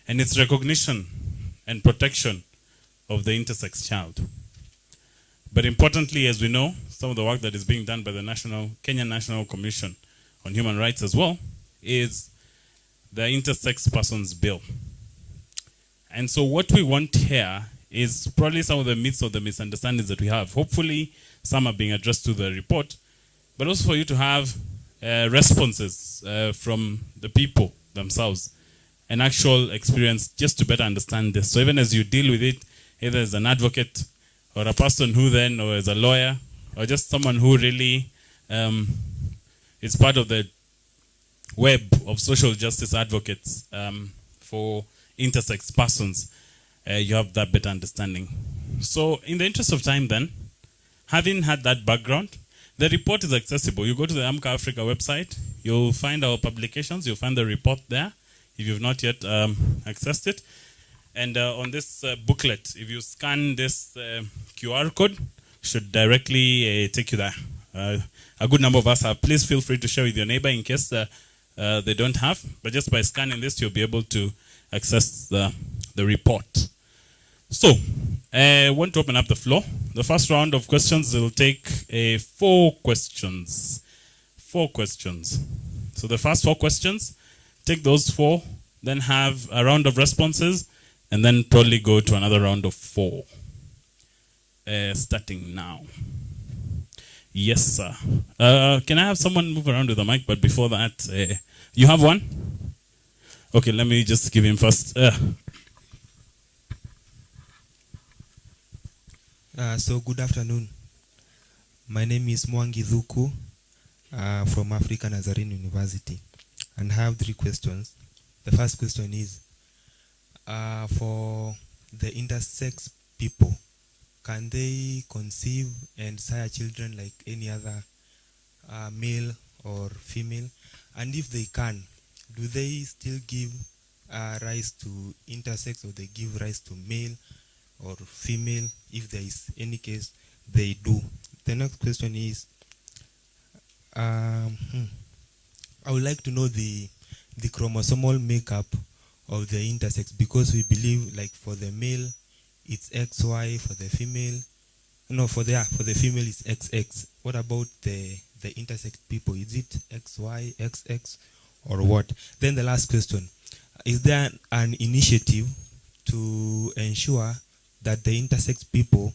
and its recognition and protection of the intersex child. But importantly, as we know, some of the work that is being done by the Kenyan National Commission on Human Rights as well is the Intersex Persons Bill. And so what we want here is probably some of the myths or the misunderstandings that we have. Hopefully, some are being addressed to the report, but also for you to have responses from the people themselves, an actual experience just to better understand this. So even as you deal with it, either as an advocate or a person who then, or as a lawyer, or just someone who really is part of the web of social justice advocates for intersex persons, you have that better understanding. So in the interest of time then, having had that background, the report is accessible. You go to the AMCA Africa website, you'll find our publications, you'll find the report there, if you've not yet accessed it. And on this booklet, if you scan this QR code, should directly take you there. A good number of us have. Please feel free to share with your neighbor in case they don't have. But just by scanning this, you'll be able to access the report. So, I want to open up the floor. The first round of questions will take 4 questions. 4 questions. So the first 4 questions, take those 4, then have a round of responses, and then probably go to another round of 4. Starting now. Yes, sir. Can I have someone move around with the mic? But before that, you have one? Okay, let me just give him first. So good afternoon. My name is Mwangi Dhuku from Africa Nazarene University, and I have 3 questions. The first question is, for the intersex people, can they conceive and sire children like any other male or female? And if they can, do they still give rise to intersex, or they give rise to male or female? If there is any case, they do. The next question is, I would like to know the chromosomal makeup of the intersex, because we believe, like, for the male it's XY, for the female, no, for the female it's XX. What about the intersex people? Is it XY, XX, or what? Then the last question, is there an initiative to ensure that the intersex people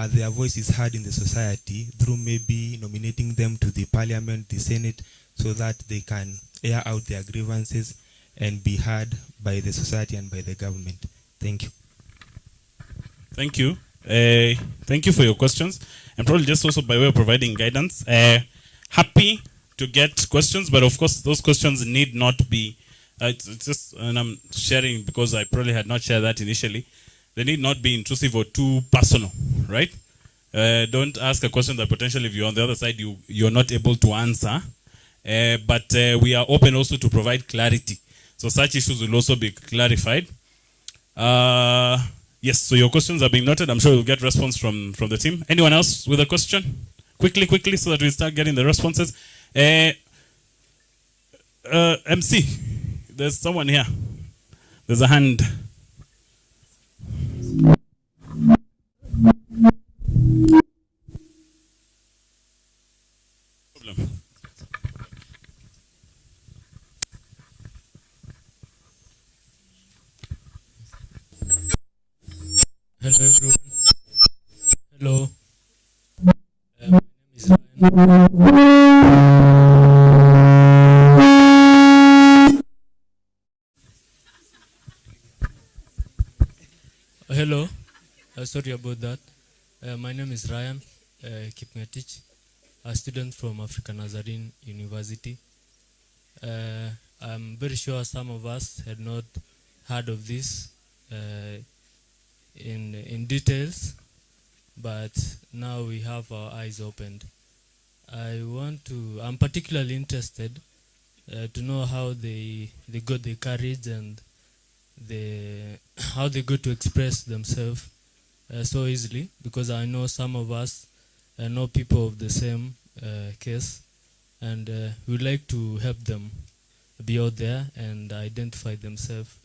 their voice is heard in the society through maybe nominating them to the parliament, the senate, so that they can air out their grievances and be heard by the society and by the government. Thank you. Thank you. Thank you for your questions. And probably just also by way of providing guidance, happy to get questions, but of course those questions need not be, it's just, and I'm sharing because I probably had not shared that initially, they need not be intrusive or too personal, right? Don't ask a question that potentially if you're on the other side, you're not able to answer. But we are open also to provide clarity. So such issues will also be clarified. Yes, so your questions are being noted. I'm sure we'll get response from the team. Anyone else with a question? Quickly, so that we start getting the responses. MC, there's someone here. There's a hand. Hello everyone. Hello. My name is Ryan. Hello. Sorry about that. My name is Ryan Kipngetich, a student from African Nazarene University. I'm very sure some of us had not heard of this in details, but now we have our eyes opened. I'm particularly interested to know how they got the courage and how they got to express themselves so easily, because I know some of us know people of the same case, and we'd like to help them be out there and identify themselves.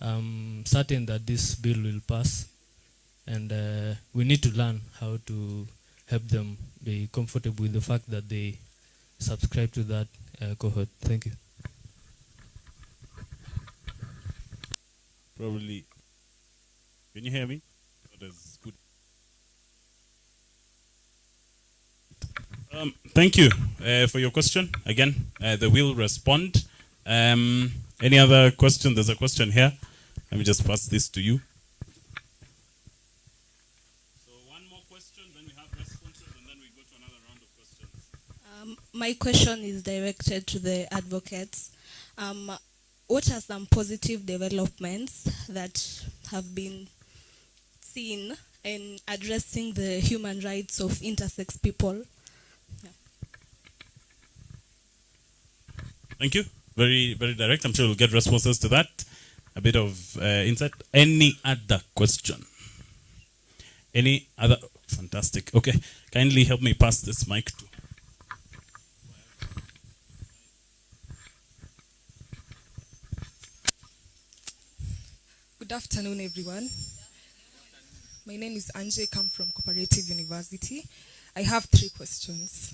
I'm certain that this bill will pass, and we need to learn how to help them be comfortable with the fact that they subscribe to that cohort. Thank you. Probably. Can you hear me? That is good. Thank you for your question. Again, they will respond. Any other question? There's a question here. Let me just pass this to you. So one more question, then we have responses, and then we go to another round of questions. My question is directed to the advocates. What are some positive developments that have been seen in addressing the human rights of intersex people? Yeah. Thank you. Very, very direct. I'm sure we'll get responses to that. A bit of insight. Any other question? Any other? Fantastic. Okay. Kindly help me pass this mic to. Good afternoon, everyone. My name is Anjay, come from Cooperative University. I have 3 questions.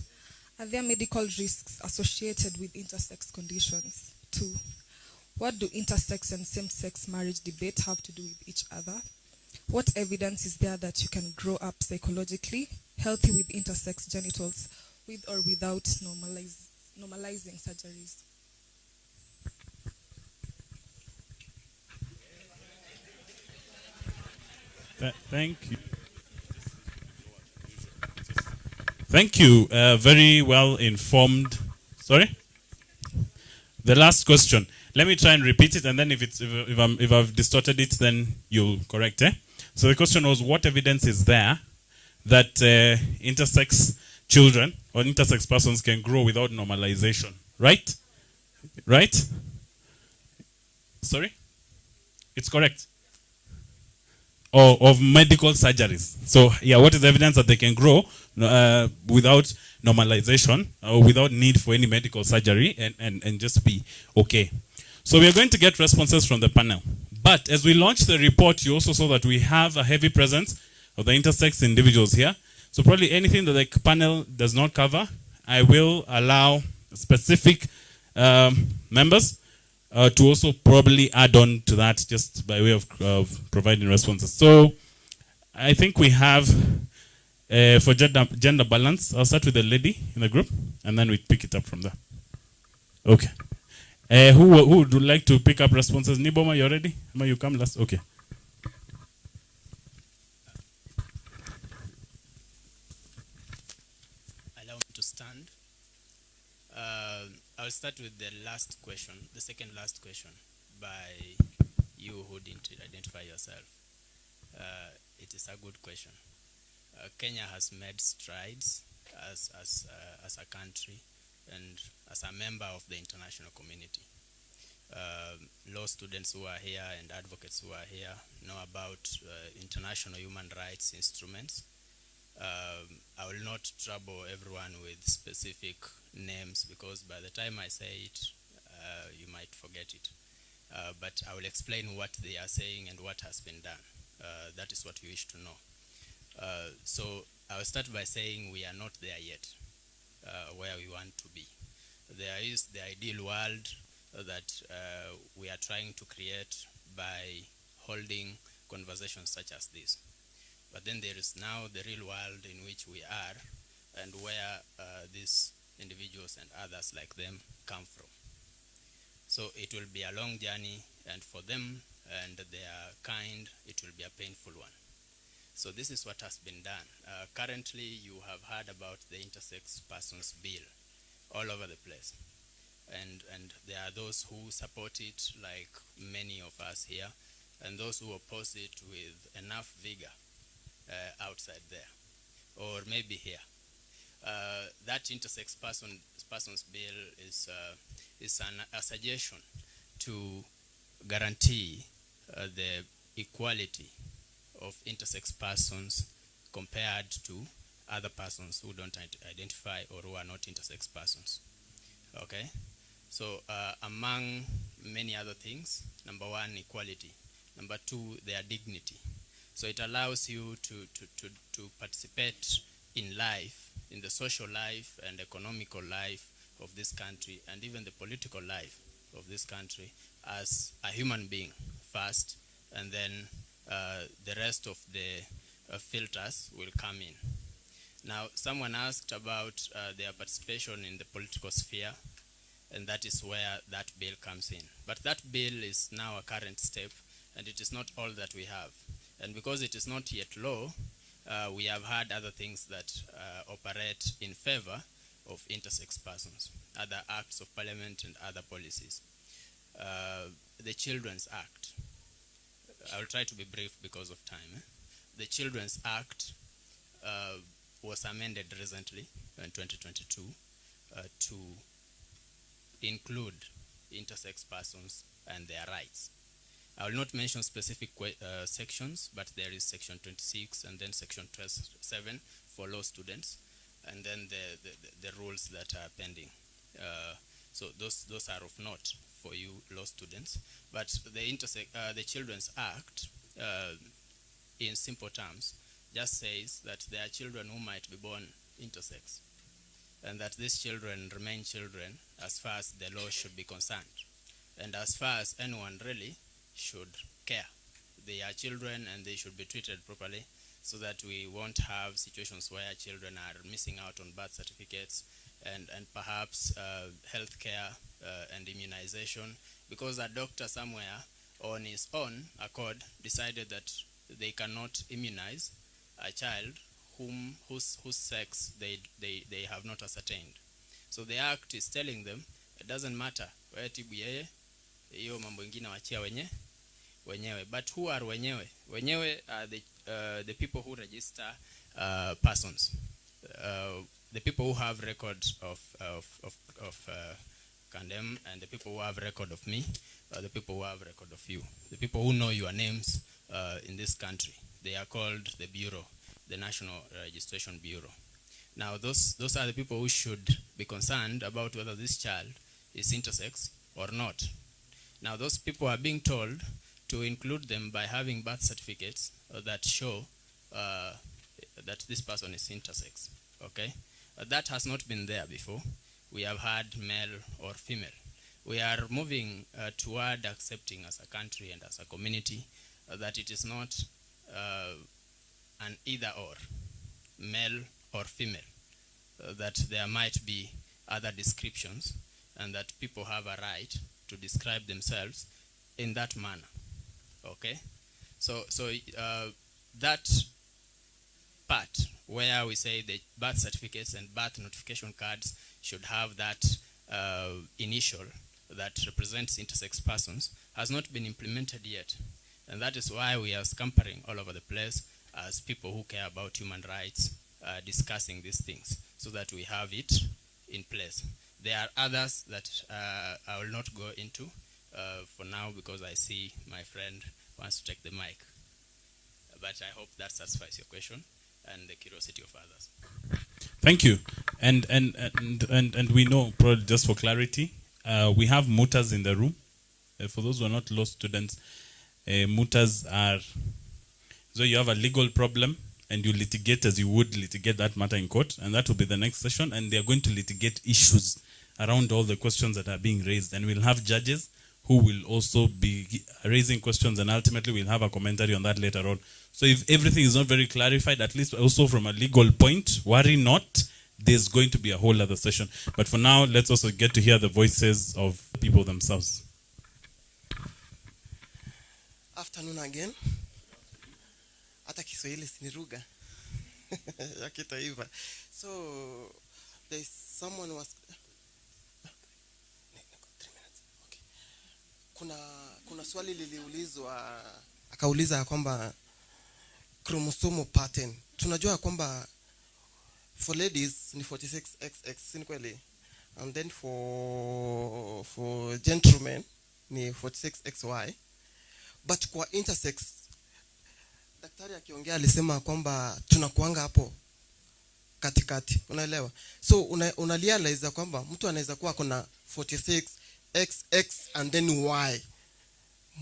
Are there medical risks associated with intersex conditions? 2, what do intersex and same-sex marriage debate have to do with each other? What evidence is there that you can grow up psychologically healthy with intersex genitals with or without normalizing surgeries? Thank you. Thank you. Very well informed. Sorry? The last question. Let me try and repeat it, and then if I've distorted it, then you'll correct. So the question was, what evidence is there that intersex children or intersex persons can grow without normalization? Right? Right? Sorry? It's correct. Or of medical surgeries. So, yeah, what is the evidence that they can grow without normalization or without need for any medical surgery and just be okay? So we are going to get responses from the panel. But as we launch the report, you also saw that we have a heavy presence of the intersex individuals here. So probably anything that the panel does not cover, I will allow specific members to also probably add on to that just by way of providing responses. So I think we have For gender balance, I'll start with the lady in the group, and then we pick it up from there. Okay. Who would like to pick up responses? Niboma, you ready? Ama, you come last. Okay. Allow me to stand. I'll start with the last question, the second last question by you who didn't identify yourself. It is a good question. Kenya has made strides as a country and as a member of the international community. Law students who are here and advocates who are here know about international human rights instruments. I will not trouble everyone with specific names because by the time I say it, you might forget it. But I will explain what they are saying and what has been done. That is what you wish to know. So I will start by saying we are not there yet, where we want to be. There is the ideal world that we are trying to create by holding conversations such as this. But then there is now the real world in which we are and where these individuals and others like them come from. So it will be a long journey, and for them and their kind, it will be a painful one. So this is what has been done. Currently, you have heard about the Intersex Persons Bill all over the place. And there are those who support it, like many of us here, and those who oppose it with enough vigor outside there, or maybe here. That Intersex Persons Bill is a suggestion to guarantee the equality of intersex persons compared to other persons who don't identify or who are not intersex persons. Okay? So among many other things, number one, equality. Number two, their dignity. So it allows you to participate in life, in the social life and economical life of this country, and even the political life of this country as a human being first, and then the rest of the filters will come in. Now, someone asked about their participation in the political sphere, and that is where that bill comes in. But that bill is now a current step, and it is not all that we have. And because it is not yet law, we have had other things that operate in favor of intersex persons, other acts of parliament and other policies. The Children's Act. I will try to be brief because of time. The Children's Act was amended recently in 2022 to include intersex persons and their rights. I will not mention specific sections, but there is section 26 and then section 7 for law students, and then the rules that are pending. So those are of note for you law students. But the Children's Act, in simple terms, just says that there are children who might be born intersex, and that these children remain children as far as the law should be concerned, and as far as anyone really should care. They are children and they should be treated properly, so that we won't have situations where children are missing out on birth certificates and perhaps health care and immunization, because a doctor somewhere on his own accord decided that they cannot immunize a child whose sex they have not ascertained. So the act is telling them it doesn't matter where tibu yeye, hiyo mambo ingine wachia wenyewe. But who are wenyewe? Wenyewe are the people who register persons. The people who have record of Kandem, and the people who have record of me, the people who have record of you, the people who know your names in this country. They are called the Bureau, the National Registration Bureau. Now those are the people who should be concerned about whether this child is intersex or not. Now those people are being told to include them by having birth certificates that show that this person is intersex. Okay, that has not been there before. We have had male or female. We are moving toward accepting as a country and as a community that it is not an either or. male or female, that there might be other descriptions and that people have a right to describe themselves in that manner. Okay? So that part where we say the birth certificates and birth notification cards should have that initial that represents intersex persons has not been implemented yet. And that is why we are scampering all over the place as people who care about human rights discussing these things so that we have it in place. There are others that I will not go into for now because I see my friend wants to take the mic. But I hope that satisfies your question and the curiosity of others. Thank you. And we know, probably just for clarity, we have Mooters in the room. For those who are not law students, Mooters are, so you have a legal problem and you litigate as you would litigate that matter in court, and that will be the next session, and they are going to litigate issues around all the questions that are being raised, and we'll have judges who will also be raising questions, and ultimately we'll have a commentary on that later on. So if everything is not very clarified, at least also from a legal point, worry not, there's going to be a whole other session. But for now, let's also get to hear the voices of people themselves. Afternoon again. Hata Kiswahili siniruga. Ya kitaifa. So there's someone was kuna swali liliulizwa, akauliza kwamba chromosomal pattern. Tunajua kwamba for ladies ni 46XX, si kweli? And then for gentlemen ni 46XY. But kwa intersex, daktari akiongea alisema kwamba tunakuanga hapo katikati, unaelewa? So unarealize kwamba mtu anaweza kuwa kuna 46XX and then Y.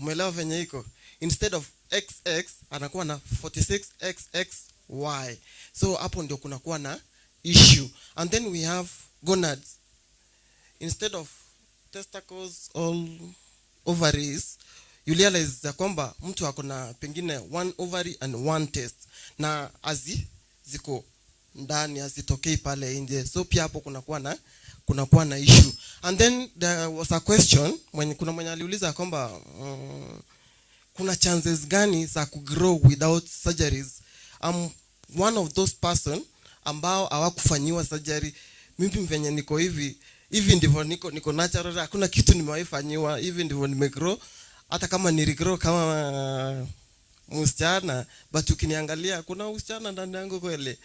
Umeelewa venye iko? Instead of XX anakuwa na 46XXY. So hapo ndio kunakuwa na issue. And then we have gonads. Instead of testicles or ovaries, you realize kwamba mtu akona pengine one ovary and one test, na ziko ndani hazitokei pale nje. So pia hapo kunakuwa na issue. And then there was a question kuna mwenye aliuliza kwamba kuna chances gani za kugrow without surgeries. I'm one of those person ambao hawakufanyiwa surgery. Mimi venye niko hivi ndivyo niko natural, hakuna kitu nimewahifanyiwa, hivi ndivyo nimegrow. Hata kama niligrow kama msichana, but ukiniangalia kuna msichana ndani yangu kweli,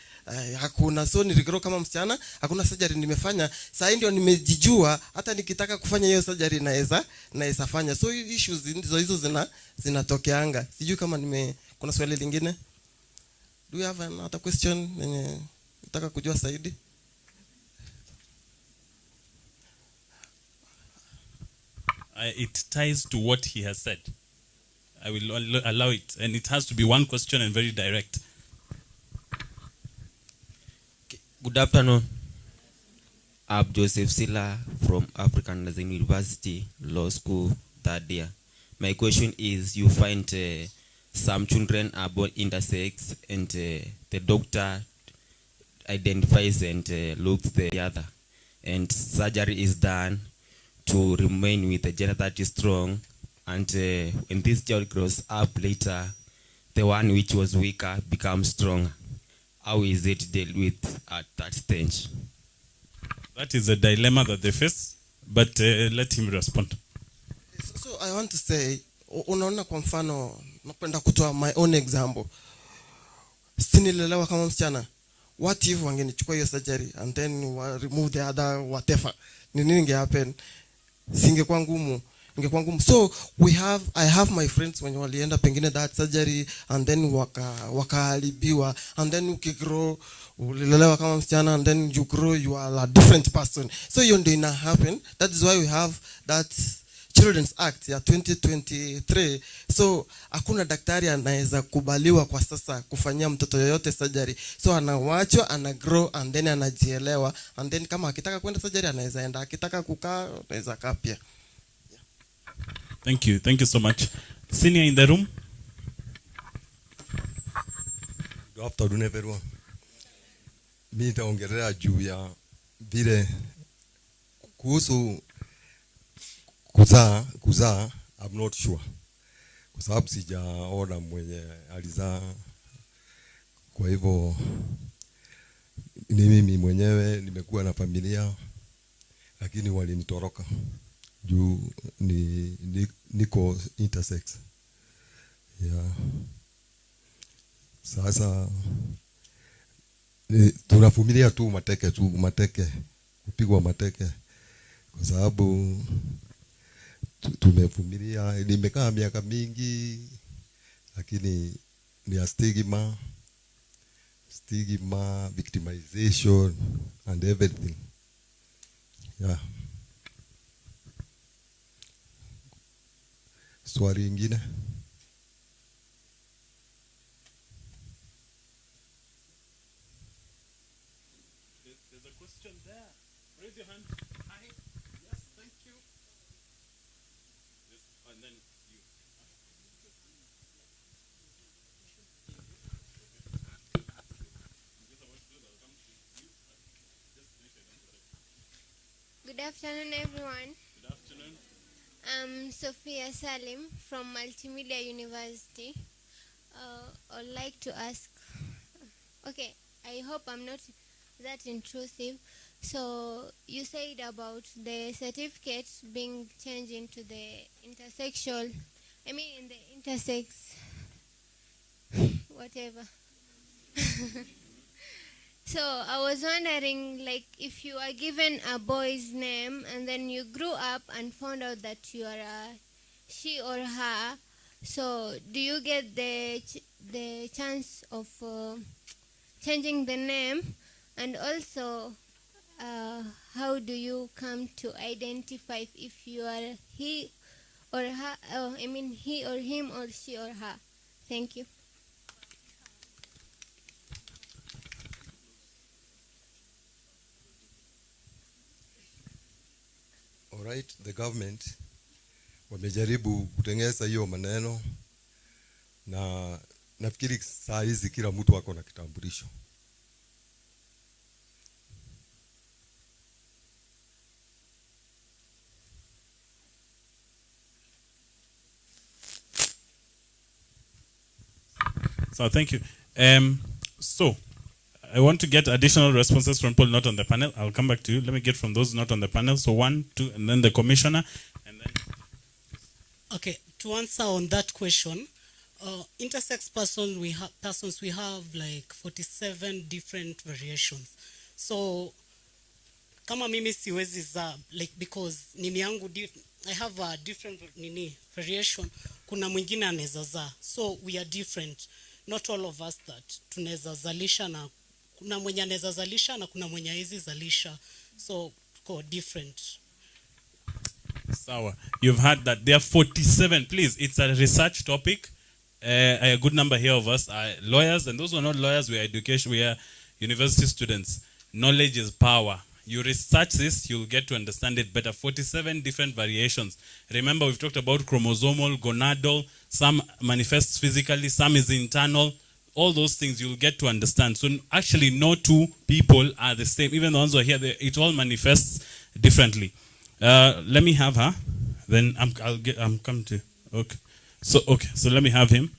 hakuna. So niligrow kama msichana, hakuna surgery nimefanya. Sasa ndio nimejijua, hata nikitaka kufanya hiyo surgery naweza fanya. So issues hizo zinatokeanga. Sijui kama kuna swali lingine. Do you have another question nataka kujua zaidi? It ties to what he has said. I will allow it. And it has to be one question and very direct. Good afternoon. I'm Joseph Srhr from African National University Law School, third year. My question is, you find some children are born intersex and the doctor identifies and looks the other. And surgery is done to remain with a gender that is strong, and when this child grows up later, the one which was weaker becomes stronger. How is it dealt with at that stage? That is a dilemma that they face, but let him respond. So I want to say, unaona kwa mfano, napenda kutoa my own example. Sinilelewa kama msichana. What if wangenichukua hiyo surgery and then remove the other whatever? Ni nini ingehappen? Singekuwa ngumu. So I have my friends when walienda pengine that surgery and then wakaharibiwa, and then ukigrow ulilelewa kama msichana and then you grow, you are a different person. So hiyo ndio ina happen. That is why we have that Children's Act ya 2023. So hakuna daktari anaweza kubaliwa kwa sasa kufanyia mtoto yoyote surgery. So anawachwa, ana grow and then anajielewa, and then kama akitaka kwenda surgery anaweza enda, akitaka kukaa anaweza kaa pia. Thank you so much. Senior in the room. Good afternoon, everyone. mi nitaongelea juu ya vile kuhusu kuzaa I'm not sure kwa sababu sijaona mwenye alizaa. Kwa hivyo ni mimi mwenyewe nimekuwa na familia lakini walinitoroka juu niko intersex. Yeah. Sasa tunavumilia tu mateke kupigwa mateke kwa sababu tumevumilia. Nimekaa miaka mingi lakini ni a stigma, victimization and everything. Yeah. Swali ingine? There's a question there. Raise your hand. Hi. Yes, thank you. Yes, and then you. Good afternoon, everyone. Good afternoon. I'm Sophia Salim from Multimedia University. I'd like to ask, okay, I hope I'm not that intrusive. So you said about the certificate being changed into the intersexual, in the intersex, whatever. So I was wondering, like, if you are given a boy's name and then you grew up and found out that you are a she or her, so do you get the chance of changing the name? And also, how do you come to identify if you are he or her? He or him or she or her. Thank you. All right, the government wamejaribu kutengeneza hiyo maneno na nafikiri saa hizi kila mtu ako na kitambulisho. So thank you. So I want to get additional responses from people not on the panel. I'll come back to you. Let me get from those not on the panel. So 1, 2, and then the commissioner, and then. Okay, to answer on that question, intersex persons we have like 47 different variations. So kama mimi siwezi za, like, because nini yangu I have a different variation. Kuna mwingine anaweza za. So we are different. Not all of us that tunaweza zalisha, na kuna mwenye anaweza zalisha na kuna mwenye hawezi zalisha. So tuko different. Sawa. You've heard that there are 47. Please, it's a research topic. A good number here of us are lawyers, and those who are not lawyers, we are university students. Knowledge is power. You research this, you'll get to understand it better. 47 different variations. Remember, we've talked about chromosomal, gonadal. Some manifests physically, some is internal. All those things you'll get to understand. So actually, no two people are the same. Even the ones who are here, it all manifests differently. Let me have her. Then I'm coming to. Okay. So let me have him.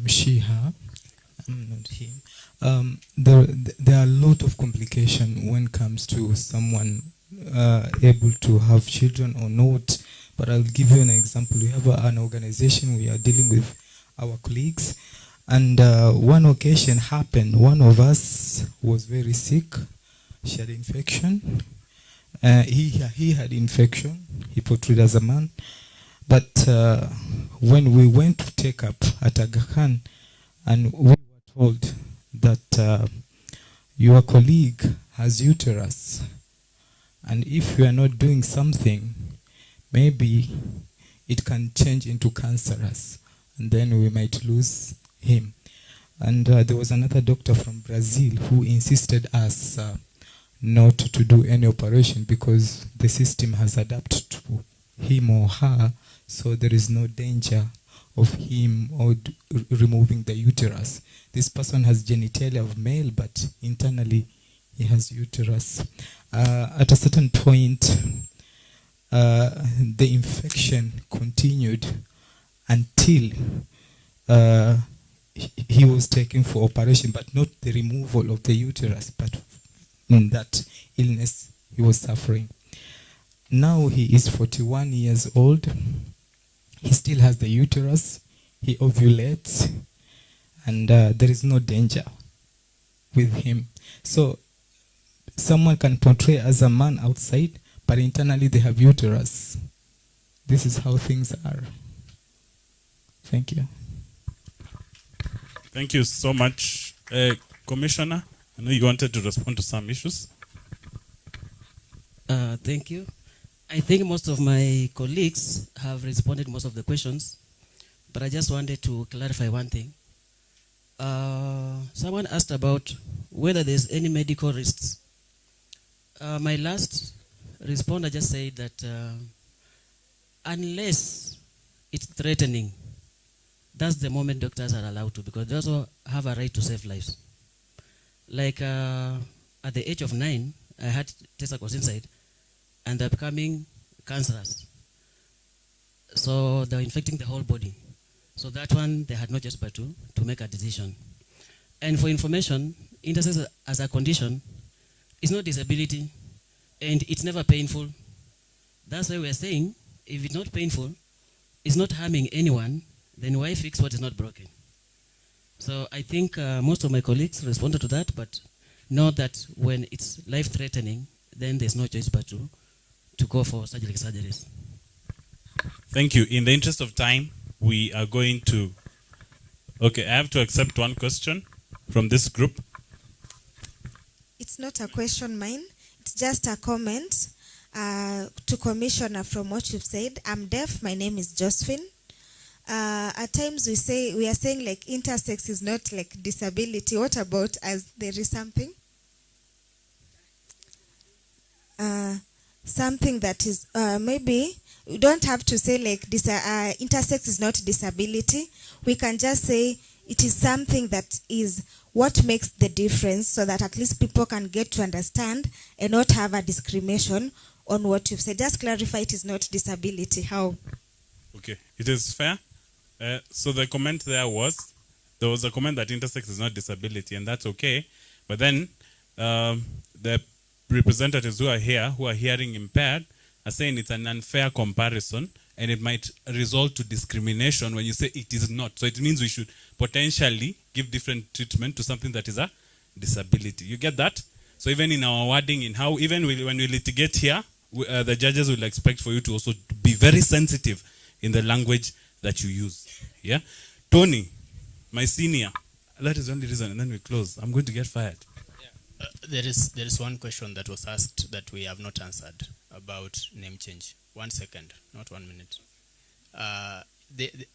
She, her. I'm not him. There are a lot of complication when it comes to someone able to have children or not. But I'll give you an example. We have an organization, we are dealing with our colleagues. And one occasion happened, one of us was very sick. She had infection. He had infection. He portrayed as a man. But when we went to take up at Aga Khan, and we were told that your colleague has uterus, and if you are not doing something, maybe it can change into cancerous, and then we might lose him. And there was another doctor from Brazil who insisted us not to do any operation because the system has adapted to him or her, so there is no danger of him or removing the uterus. This person has genitalia of male, but internally he has uterus. At a certain point, the infection continued until he was taken for operation, but not the removal of the uterus, but in that illness he was suffering. Now he is 41 years old. He still has the uterus. He ovulates, and there is no danger with him. So someone can portray as a man outside, but internally they have uterus. This is how things are. Thank you. Thank you so much. Commissioner, I know you wanted to respond to some issues. Thank you. I think most of my colleagues have responded most of the questions, but I just wanted to clarify one thing. Someone asked about whether there's any medical risks. My last responder just said that unless it's threatening, that's the moment doctors are allowed to, because they also have a right to save lives. Like at the age of 9, I had testicles inside, and they're becoming cancerous. So they're infecting the whole body. So that one, they had no choice but to make a decision. And for information, intersex as a condition is not disability, and it's never painful. That's why we're saying, if it's not painful, it's not harming anyone, then why fix what is not broken? So I think most of my colleagues responded to that, but know that when it's life-threatening, then there's no choice but to go for surgeries. Thank you. In the interest of time, we are going to... Okay, I have to accept one question from this group. It's not a question, mine. It's just a comment to Commissioner from what you've said. I'm deaf. My name is Josephine. At times we are saying like intersex is not like disability. What about as there is something? Something that is maybe we don't have to say like intersex is not disability. We can just say it is something that is what makes the difference, so that at least people can get to understand and not have a discrimination on what you've said. Just clarify it is not disability. How? Okay, it is fair. So the comment there was a comment that intersex is not disability, and that's okay. But then the representatives who are here, who are hearing impaired, are saying it's an unfair comparison, and it might result to discrimination when you say it is not. So it means we should potentially give different treatment to something that is a disability. You get that? So even in our wording, in how, even when we litigate here, the judges will expect for you to also be very sensitive in the language that you use. Yeah? Tony, my senior, that is the only reason, and then we close. I'm going to get fired. There is one question that was asked that we have not answered about name change. 1 second, not 1 minute.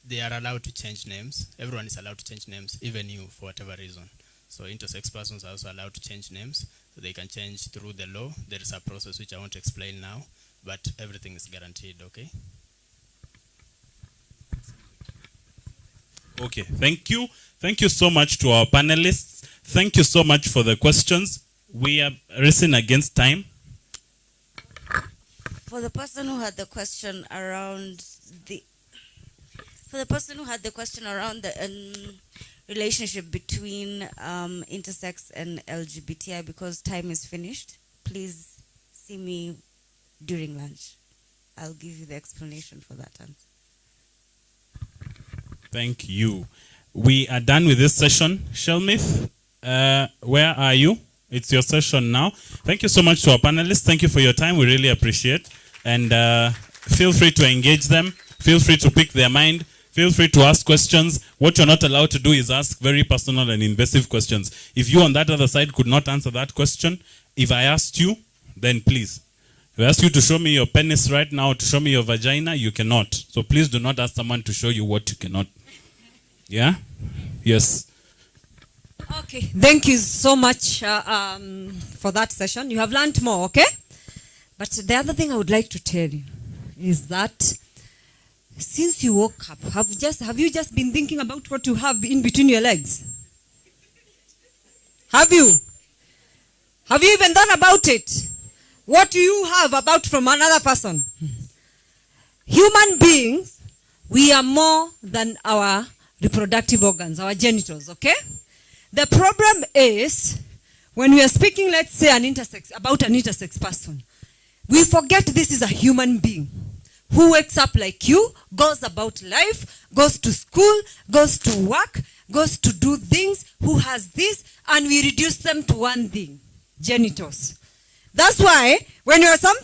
They are allowed to change names. Everyone is allowed to change names, even you, for whatever reason. So intersex persons are also allowed to change names. So they can change through the law. There is a process which I won't explain now, but everything is guaranteed, okay? Okay, thank you. Thank you so much to our panelists. Thank you so much for the questions. We are racing against time. For the person who had the question around the relationship between intersex and LGBTI, because time is finished, please see me during lunch. I'll give you the explanation for that answer. Thank you. We are done with this session. Shelmith, where are you? It's your session now. Thank you so much to our panelists. Thank you for your time. We really appreciate. And feel free to engage them. Feel free to pick their mind. Feel free to ask questions. What you're not allowed to do is ask very personal and invasive questions. If you on that other side could not answer that question, if I asked you, then please. If I ask you to show me your penis right now, to show me your vagina, you cannot. So please do not ask someone to show you what you cannot. Yeah? Yes. Okay, thank you so much for that session. You have learned more, okay? But the other thing I would like to tell you is that Since you woke up, have you just been thinking about what you have in between your legs? Have you? Have you even thought about it? What do you have about from another person? Human beings, we are more than our reproductive organs, our genitals, okay? The problem is, when we are speaking, let's say, about an intersex person, we forget this is a human being who wakes up like you, goes about life, goes to school, goes to work, goes to do things, who has this, and we reduce them to one thing, genitals. That's why when you're some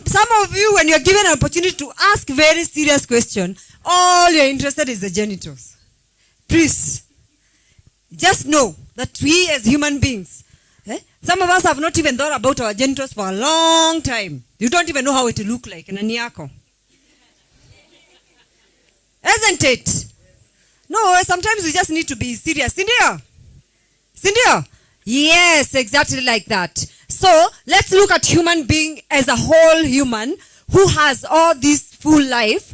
of you, when you're given an opportunity to ask very serious question, all you're interested is the genitals. Please, just know that we as human beings, some of us have not even thought about our genitals for a long time. You don't even know how it will look like. Nani yako? Isn't it? No, sometimes we just need to be serious. Sindio? Sindio? Yes, exactly like that. So, let's look at human being as a whole human who has all this full life,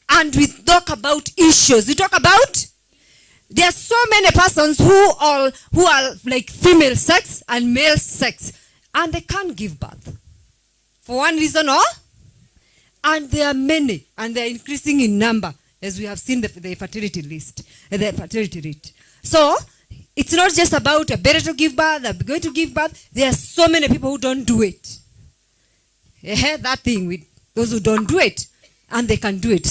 and we talk about issues. We talk about, there are so many persons who are like female sex and male sex, and they can't give birth for one reason or, and there are many, and they are increasing in number, as we have seen the fertility list, the fertility rate. So, it's not just about a better to give birth, they're going to give birth. There are so many people who don't do it. That thing with those who don't do it, and they can do it.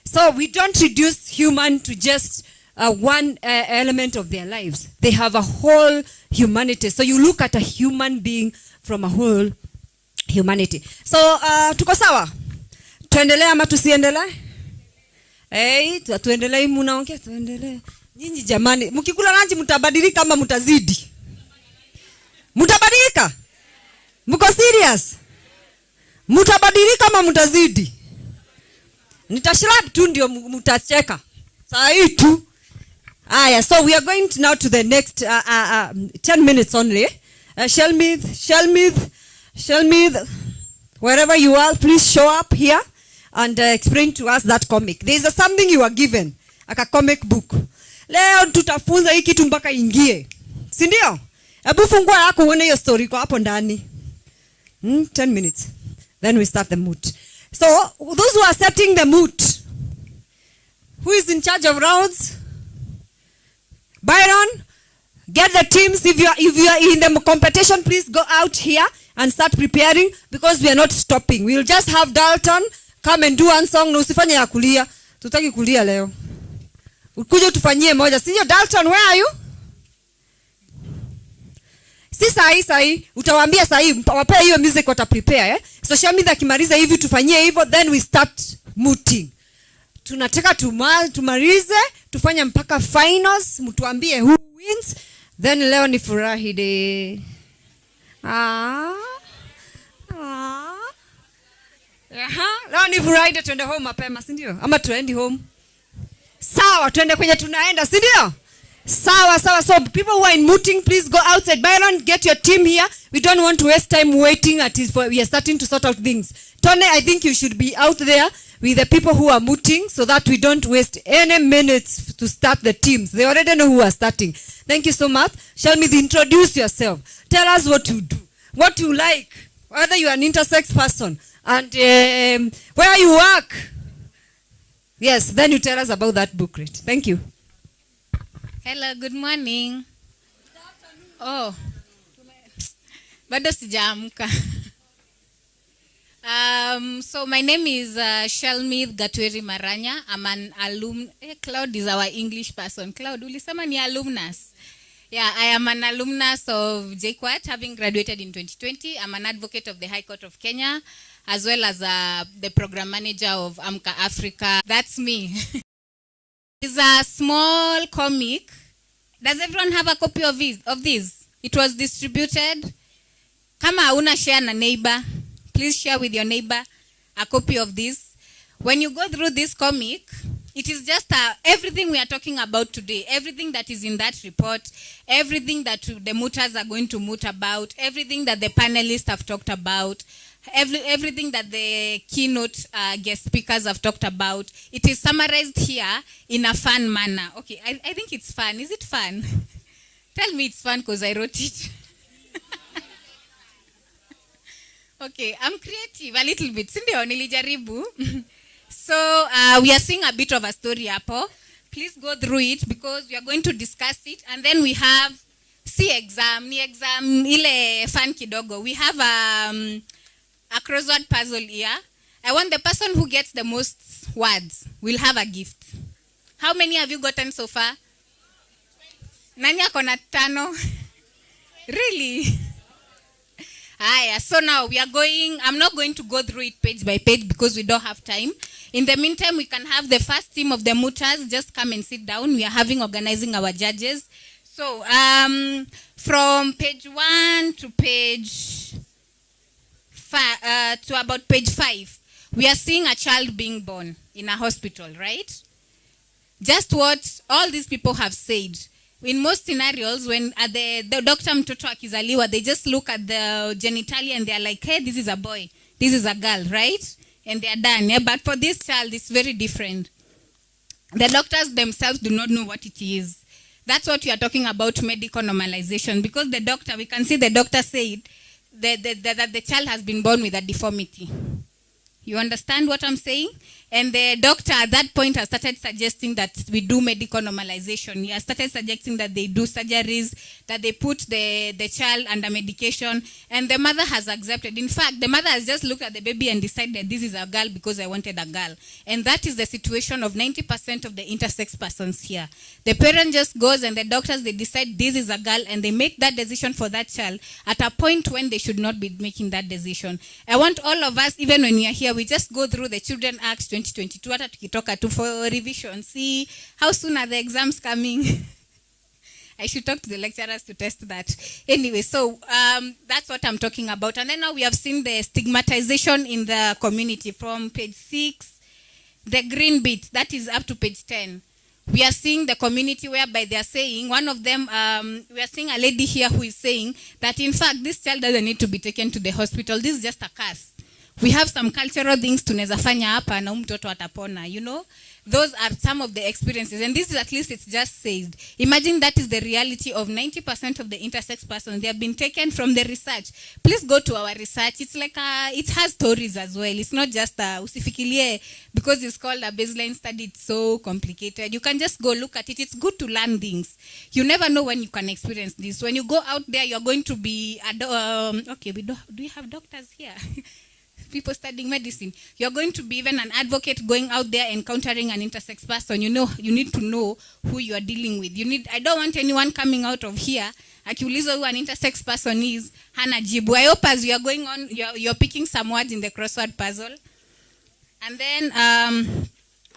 So we don't reduce human to just one element of their lives. They have a whole humanity. So you look at a human being from a whole humanity. So tuko sawa? Tuendelee ama tusiendelee? Tuendelee, munaongea tuendelee. Nyinyi jamani, mkikula lunch mtabadilika ama mtazidi? Mtabadilika? Mko serious? Mtabadilika ama mtazidi? Nitashrap tu ndio mtacheka. Saa hii tu. So we are going now to the next 10 minutes only. Shelmith, wherever you are, please show up here and explain to us that comic. There is something you are given, like a comic book. Leo tutafunza hii kitu mpaka ingie. Si ndio? Hebu fungua yako uone hiyo story kwa hapo ndani. 10 minutes. Then we start the moot. So, those who are setting the moot, who is in charge of rounds? Byron, get the teams. If you are in the competition, please go out here and start preparing, because we are not stopping. We will just have Dalton come and do one song. No, usifanye ya kulia. Tutaki kulia leo. Ukuje tufanyie moja. Sio Dalton, where are you? Si sahi. Utawaambia sahi. Wapea hiyo music wata prepare. So Shamida akimaliza hivi tufanyie hivyo, then we start mooting. Tunataka tumalize, tufanye mpaka finals, mtuambie who wins. Then leo ni furahi day. Leo ni Friday, tuende home mapema, si ndio? Ama tuendi home? Sawa, tuende kwenye tunaenda, si ndio? Sawa. So people who are in mooting, please go outside. Byron, get your team here. We don't want to waste time waiting we are starting to sort out things. Tony, I think you should be out there with the people who are mooting, so that we don't waste any minutes to start the teams. They already know who are starting. Thank you so much. Shelmith, introduce yourself. Tell us what you do, what you like, whether you are an intersex person, and where you work. Yes, then you tell us about that book, right? Thank you. Hello, good morning. Oh, bado sijaamka. So my name is Shelmith Gatweri Maranya. I'm an alum. Cloud is our English person. Cloud, ulisema ni alumnus. Yeah, I am an alumnus of JKUAT, having graduated in 2020. I'm an advocate of the High Court of Kenya, as well as the program manager of AMCA Africa. That's me. It's a small comic. Does everyone have a copy of this? It was distributed. Kama hauna share na neighbor, please share with your neighbor a copy of this. When you go through this comic, it is just everything we are talking about today, everything that is in that report, everything that the mooters are going to moot about, everything that the panelists have talked about everything that the keynote guest speakers have talked about, it is summarized here in a fun manner. Okay, I think it's fun. Is it fun? Tell me it's fun because I wrote it. Okay, I'm creative a little bit. Sindio, nilijaribu. So we are seeing a bit of a story hapo. Please go through it because we are going to discuss it. And then we have exam ile fun kidogo. We have a crossword puzzle here. I want the person who gets the most words will have a gift. How many have you gotten so far? Nani ako na 5? Really? So now we are going, I'm not going to go through it page by page because we don't have time. In the meantime, we can have the first team of the Mooters just come and sit down. We are organizing our judges. So from page 1 to page 5, to about page 5, we are seeing a child being born in a hospital, right? Just what all these people have said. In most scenarios, when the doctor mtoto akizaliwa, they just look at the genitalia and they are like, hey, this is a boy, this is a girl, right? And they are done. Yeah? But for this child, it's very different. The doctors themselves do not know what it is. That's what we are talking about, medical normalization. Because the doctor, we can see the doctor said that the child has been born with a deformity. You understand what I'm saying? And the doctor at that point has started suggesting that we do medical normalization. He has started suggesting that they do surgeries, that they put the child under medication, and the mother has accepted. In fact, the mother has just looked at the baby and decided this is a girl because I wanted a girl. And that is the situation of 90% of the intersex persons here. The parent just goes and the doctors, they decide this is a girl and they make that decision for that child at a point when they should not be making that decision. I want all of us, even when we are here, we just go through the Children Act 2022 hata tukitoka tu for revision. See how soon are the exams coming? I should talk to the lecturers to test that. Anyway, so that's what I'm talking about. And then now we have seen the stigmatization in the community from page 6, the green bit, that is up to page 10. We are seeing the community whereby they are saying, one of them, we are seeing a lady here who is saying that in fact this child doesn't need to be taken to the hospital. This is just a curse. We have some cultural things tunaweza fanya hapa na mtoto atapona, you know. Those are some of the experiences, and this is at least it's just said. Imagine that is the reality of 90% of the intersex persons. They have been taken from the research. Please go to our research. It's like it has stories as well. It's not just usifikirie because it's called a baseline study. It's so complicated. You can just go look at it. It's good to learn things. You never know when you can experience this. When you go out there, you're going to be okay. Do we have doctors here? People studying medicine. You're going to be even an advocate going out there encountering an intersex person. You know, you need to know who you are dealing with. I don't want anyone coming out of here akiuliza who an intersex person is, hana jibu. I hope as you are going on, you're picking some words in the crossword puzzle. And then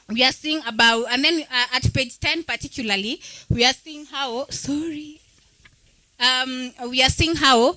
we are seeing about, and then at page 10 particularly, we are seeing how, we are seeing how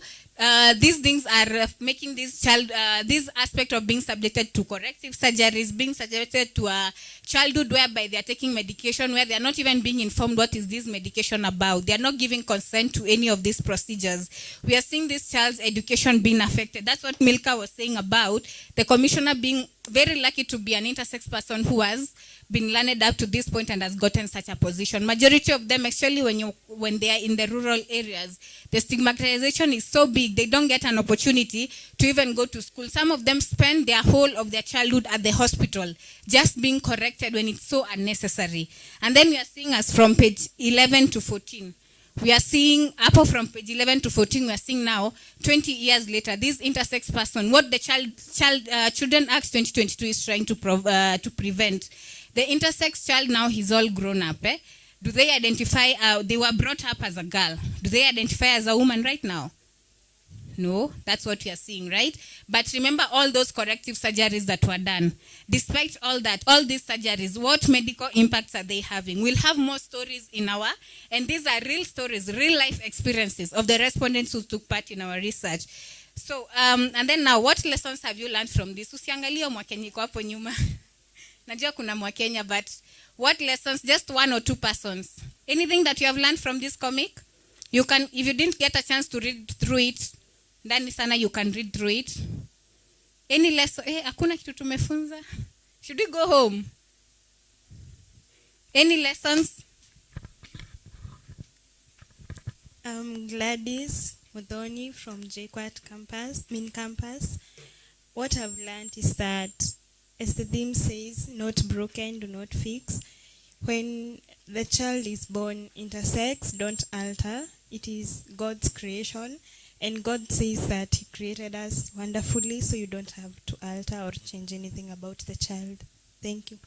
these things are making this child, this aspect of being subjected to corrective surgeries, being subjected to a childhood whereby they are taking medication, where they are not even being informed what is this medication about. They are not giving consent to any of these procedures. We are seeing this child's education being affected. That's what Milka was saying about the commissioner being very lucky to be an intersex person who has been learned up to this point and has gotten such a position. Majority of them, actually, when they are in the rural areas, the stigmatization is so big, they don't get an opportunity to even go to school. Some of them spend their whole of their childhood at the hospital, just being corrected when it's so unnecessary. And then we are seeing us from page 11 to 14. We are seeing, up from page 11 to 14, we are seeing now, 20 years later, this intersex person, what the Children Act 2022 is trying to prevent. The intersex child now, he's all grown up. Do they identify, they were brought up as a girl. Do they identify as a woman right now? No, that's what we are seeing, right? But remember all those corrective surgeries that were done. Despite all that, all these surgeries, what medical impacts are they having? We'll have more stories in and these are real stories, real life experiences of the respondents who took part in our research. So, and then now, what lessons have you learned from this? Usiangalia Mwakenya iko hapo nyuma. Najua kuna Mwakenya, but what lessons, just 1 or 2 persons? Anything that you have learned from this comic? You can, if you didn't get a chance to read through it, ndani sana you can read through it. Any lesson? Hakuna kitu tumefunza. Should we go home? Any lessons? Gladys Mudhoni from JQuat campus, main campus. What I've learned is that, as the theme says, not broken, do not fix. When the child is born intersex, don't alter. It is God's creation. And God says that He created us wonderfully, so you don't have to alter or change anything about the child. Thank you.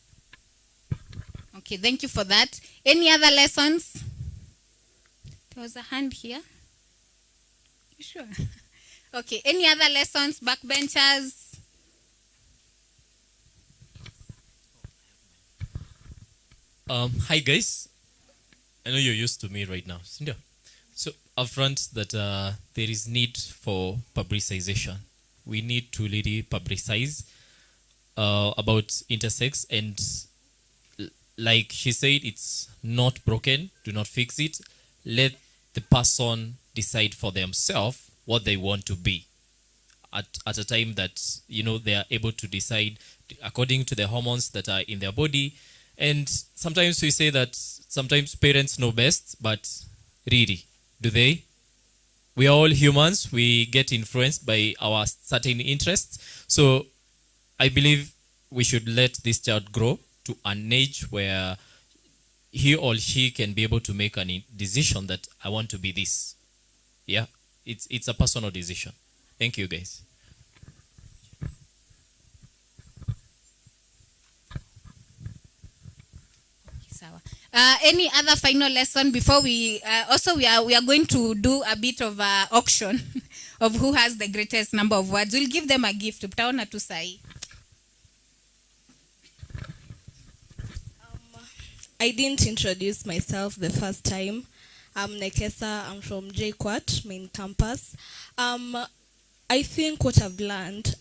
Okay, thank you for that. Any other lessons? There was a hand here. You sure? Okay, any other lessons, backbenchers? Hi guys. I know you're used to me right now. So upfront that there is need for publicization. We need to really publicize about intersex, and like she said, it's not broken, do not fix it. Let the person decide for themselves what they want to be at a time that, you know, they are able to decide according to the hormones that are in their body. And sometimes we say that sometimes parents know best, but really, do they? We are all humans. We get influenced by our certain interests. So I believe we should let this child grow to an age where he or she can be able to make a decision that I want to be this. Yeah, it's a personal decision. Thank you, guys. Any other final lesson before we also we are going to do a bit of auction of who has the greatest number of words. We'll give them a gift. Tutaona tu sahi. I didn't introduce myself the first time. I'm Nekesa. I'm from JQuat main campus. I think what I've learned,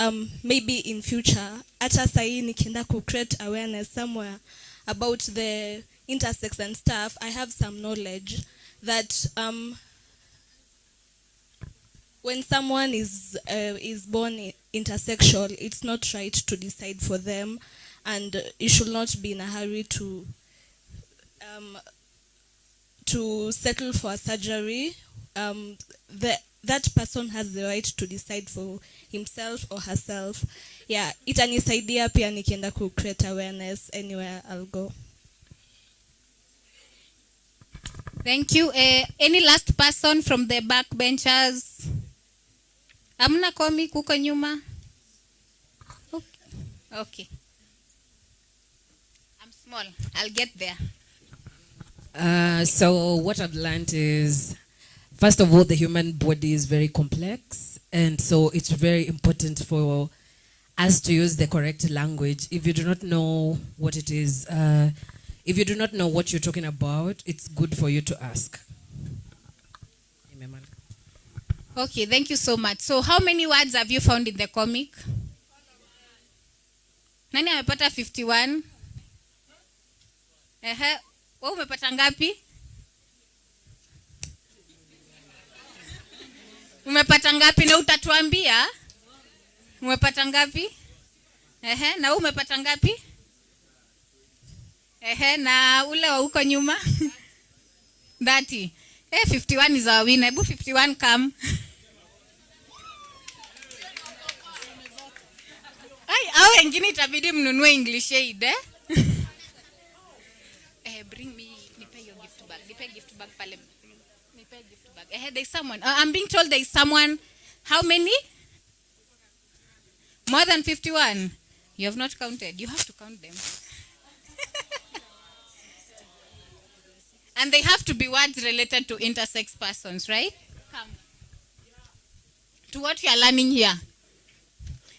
maybe in future, ata sahi nikienda ku create awareness somewhere about the intersex and stuff, I have some knowledge that when someone is born intersexual, it's not right to decide for them, and you should not be in a hurry to settle for a surgery. That person has the right to decide for himself or herself. Yeah, itanisaidia pia nikienda ku create awareness anywhere I'll go. Thank you. Any last person from the back benchers? Amna komi kuko nyuma? Okay. I'm small. I'll get there. So what I've learned is, first of all, the human body is very complex, and so it's very important for us to use the correct language. If you do not know what it is, if you do not know what you're talking about, it's good for you to ask. Okay, thank you so much. So how many words have you found in the comic? Nani amepata 51? Wewe umepata ngapi? Umepata ngapi na utatuambia? Umepata ngapi? Na wewe umepata ngapi? Na ule wa huko nyuma? 30. 51 is our winner. Ebu 51 come. Au wengine itabidi mnunue English aid, bring me, nipe your gift bag. Nipe gift bag pale. Nipe gift bag. There's someone. I'm being told there is someone. How many? More than 51. You have not counted. You have to count them. And they have to be words related to intersex persons, right? Come. To what you are learning here.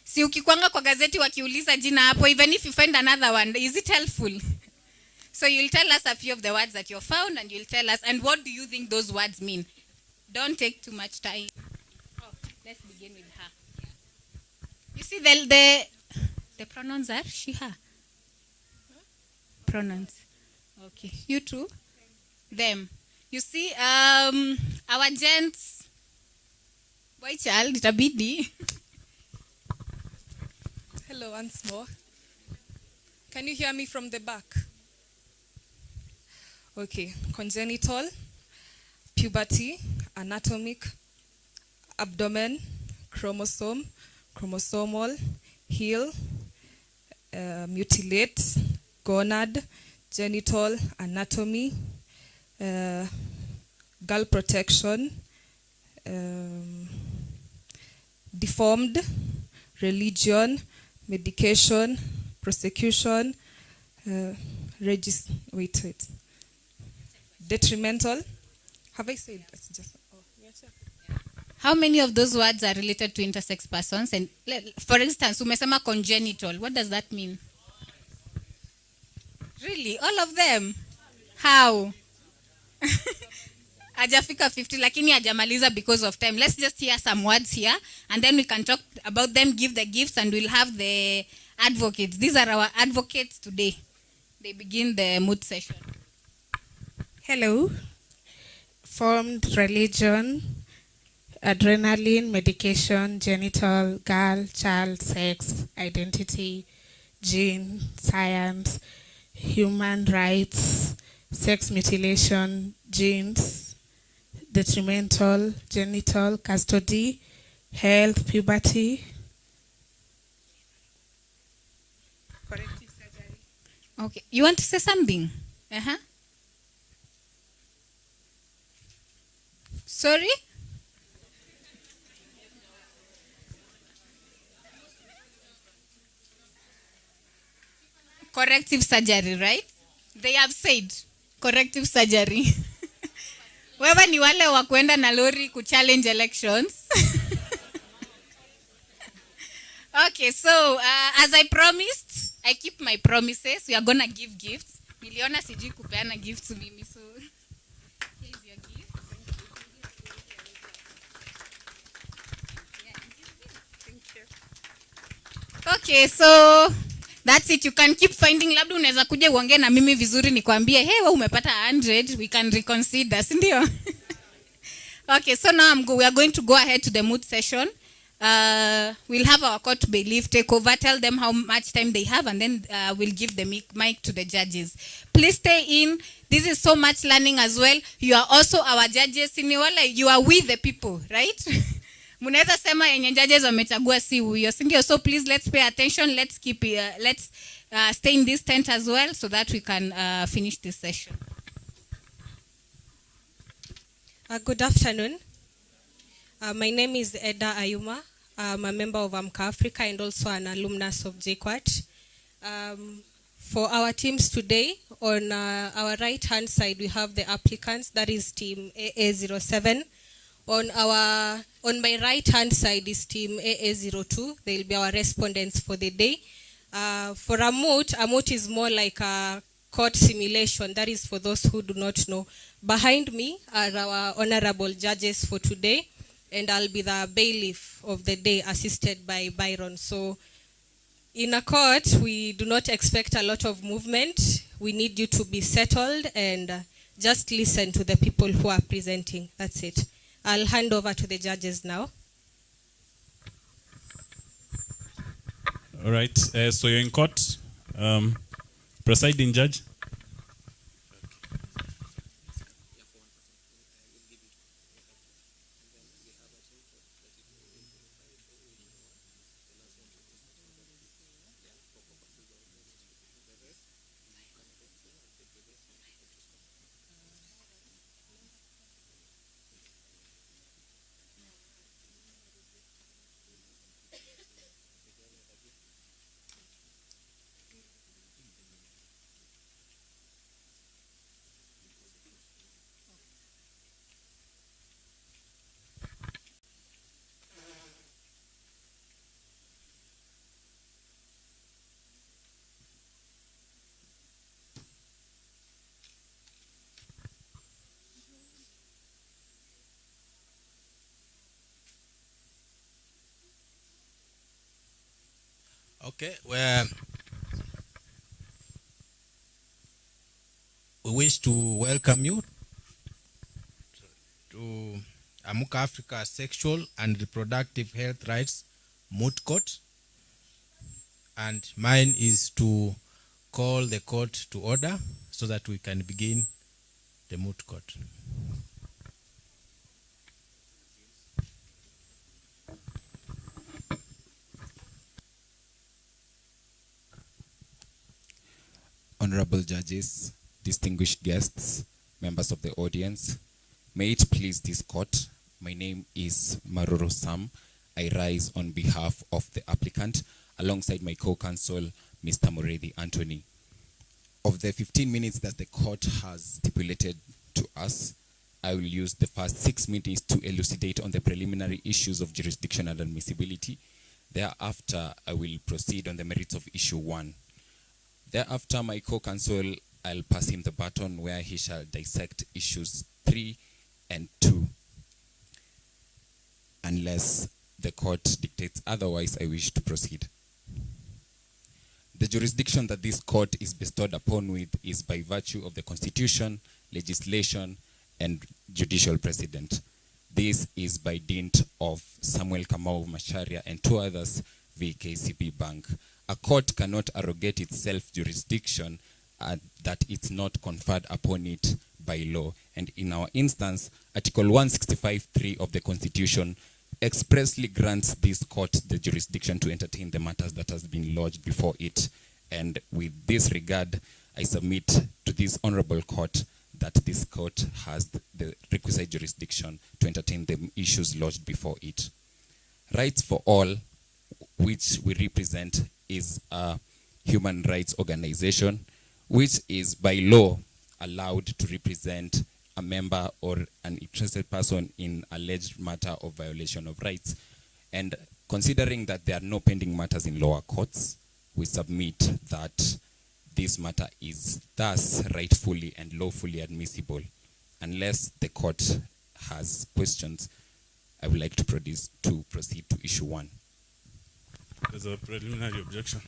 Si ukikwanga kwa gazeti wakiuliza jina hapo, even if you find another one, is it helpful? So you'll tell us a few of the words that you found, and you'll tell us, and what do you think those words mean? Don't take too much time. Let's begin with her. You see, the pronouns are she, her. Pronouns. Okay. You too. Them. You see, our gents, boy child, itabidi. Hello, once more. Can you hear me from the back? Okay, congenital, puberty, anatomic, abdomen, chromosome, chromosomal, heel, mutilate, gonad, genital, anatomy, girl protection, deformed, religion, medication, prosecution, detrimental. Have I said that's just How many of those words are related to intersex persons? And for instance, umesema congenital. What does that mean? Really? All of them? How? Hajafika 50 lakini hajamaliza because of time. Let's just hear some words here and then we can talk about them, give the gifts, and we'll have the advocates. These are our advocates today. They begin the mood session. Hello. Formed, religion, adrenaline, medication, genital, girl, child, sex, identity, gene, science, human rights, sex mutilation, genes, detrimental, genital, custody, health, puberty. Corrective surgery. Okay. You want to say something? Uh-huh. Sorry? Corrective surgery, right? They have said corrective surgery. Wewe ni wale wa kwenda na lori kuchallenge elections. Okay, so as I promised, I keep my promises. We are gonna give gifts. Niliona sijui kupeana gifts mimi, so here's your gift. Thank you. Okay, so that's it. You can keep finding. Labda unaweza kuja uongee na mimi vizuri nikwambie, hey, wewe umepata 100, we can reconsider, si ndio? Okay, so now we are going to go ahead to the mood session. We'll have our court bailiff take over, tell them how much time they have, and then we'll give the mic to the judges. Please stay in. This is so much learning as well. You are also our judges. You are with the people, right? Munaweza sema yenye judges wamechagua si huyo, si ndio? So please let's pay attention. Let's keep let's stay in this tent as well so that we can finish this session. Good afternoon. My name is Eda Ayuma. I'm a member of AMCA Africa and also an alumnus of JQuat. For our teams today, on our right-hand side, we have the applicants. That is team AA07. On my right-hand side is team AA02. They'll be our respondents for the day. For a moot is more like a court simulation. That is for those who do not know. Behind me are our honorable judges for today, and I'll be the bailiff of the day, assisted by Byron. So in a court, we do not expect a lot of movement. We need you to be settled and just listen to the people who are presenting. That's it. I'll hand over to the judges now. All right. So you're in court. Presiding judge. Okay, we wish to welcome you to AMCA Africa Sexual and Reproductive Health Rights Moot Court. And mine is to call the court to order so that we can begin the moot court. Honorable judges, distinguished guests, members of the audience, may it please this court, my name is Maroro Sam. I rise on behalf of the applicant alongside my co-counsel, Mr. Moredi Anthony. Of the 15 minutes that the court has stipulated to us, I will use the first 6 minutes to elucidate on the preliminary issues of jurisdiction and admissibility. Thereafter, I will proceed on the merits of issue 1. Thereafter, my co-counsel, I'll pass him the baton where he shall dissect issues 3 and 2. Unless the court dictates otherwise, I wish to proceed. The jurisdiction that this court is bestowed upon with is by virtue of the Constitution, legislation, and judicial precedent. This is by dint of Samuel Kamau Macharia and 2 others v. KCB Bank. A court cannot arrogate itself jurisdiction that it's not conferred upon it by law. And in our instance, Article 165(3) of the Constitution expressly grants this court the jurisdiction to entertain the matters that has been lodged before it. And with this regard, I submit to this honorable court that this court has the requisite jurisdiction to entertain the issues lodged before it. Rights for All, which we represent, is a human rights organization which is by law allowed to represent a member or an interested person in alleged matter of violation of rights. And considering that there are no pending matters in lower courts, we submit that this matter is thus rightfully and lawfully admissible. Unless the court has questions, I would like to proceed to issue 1. There's a preliminary objection.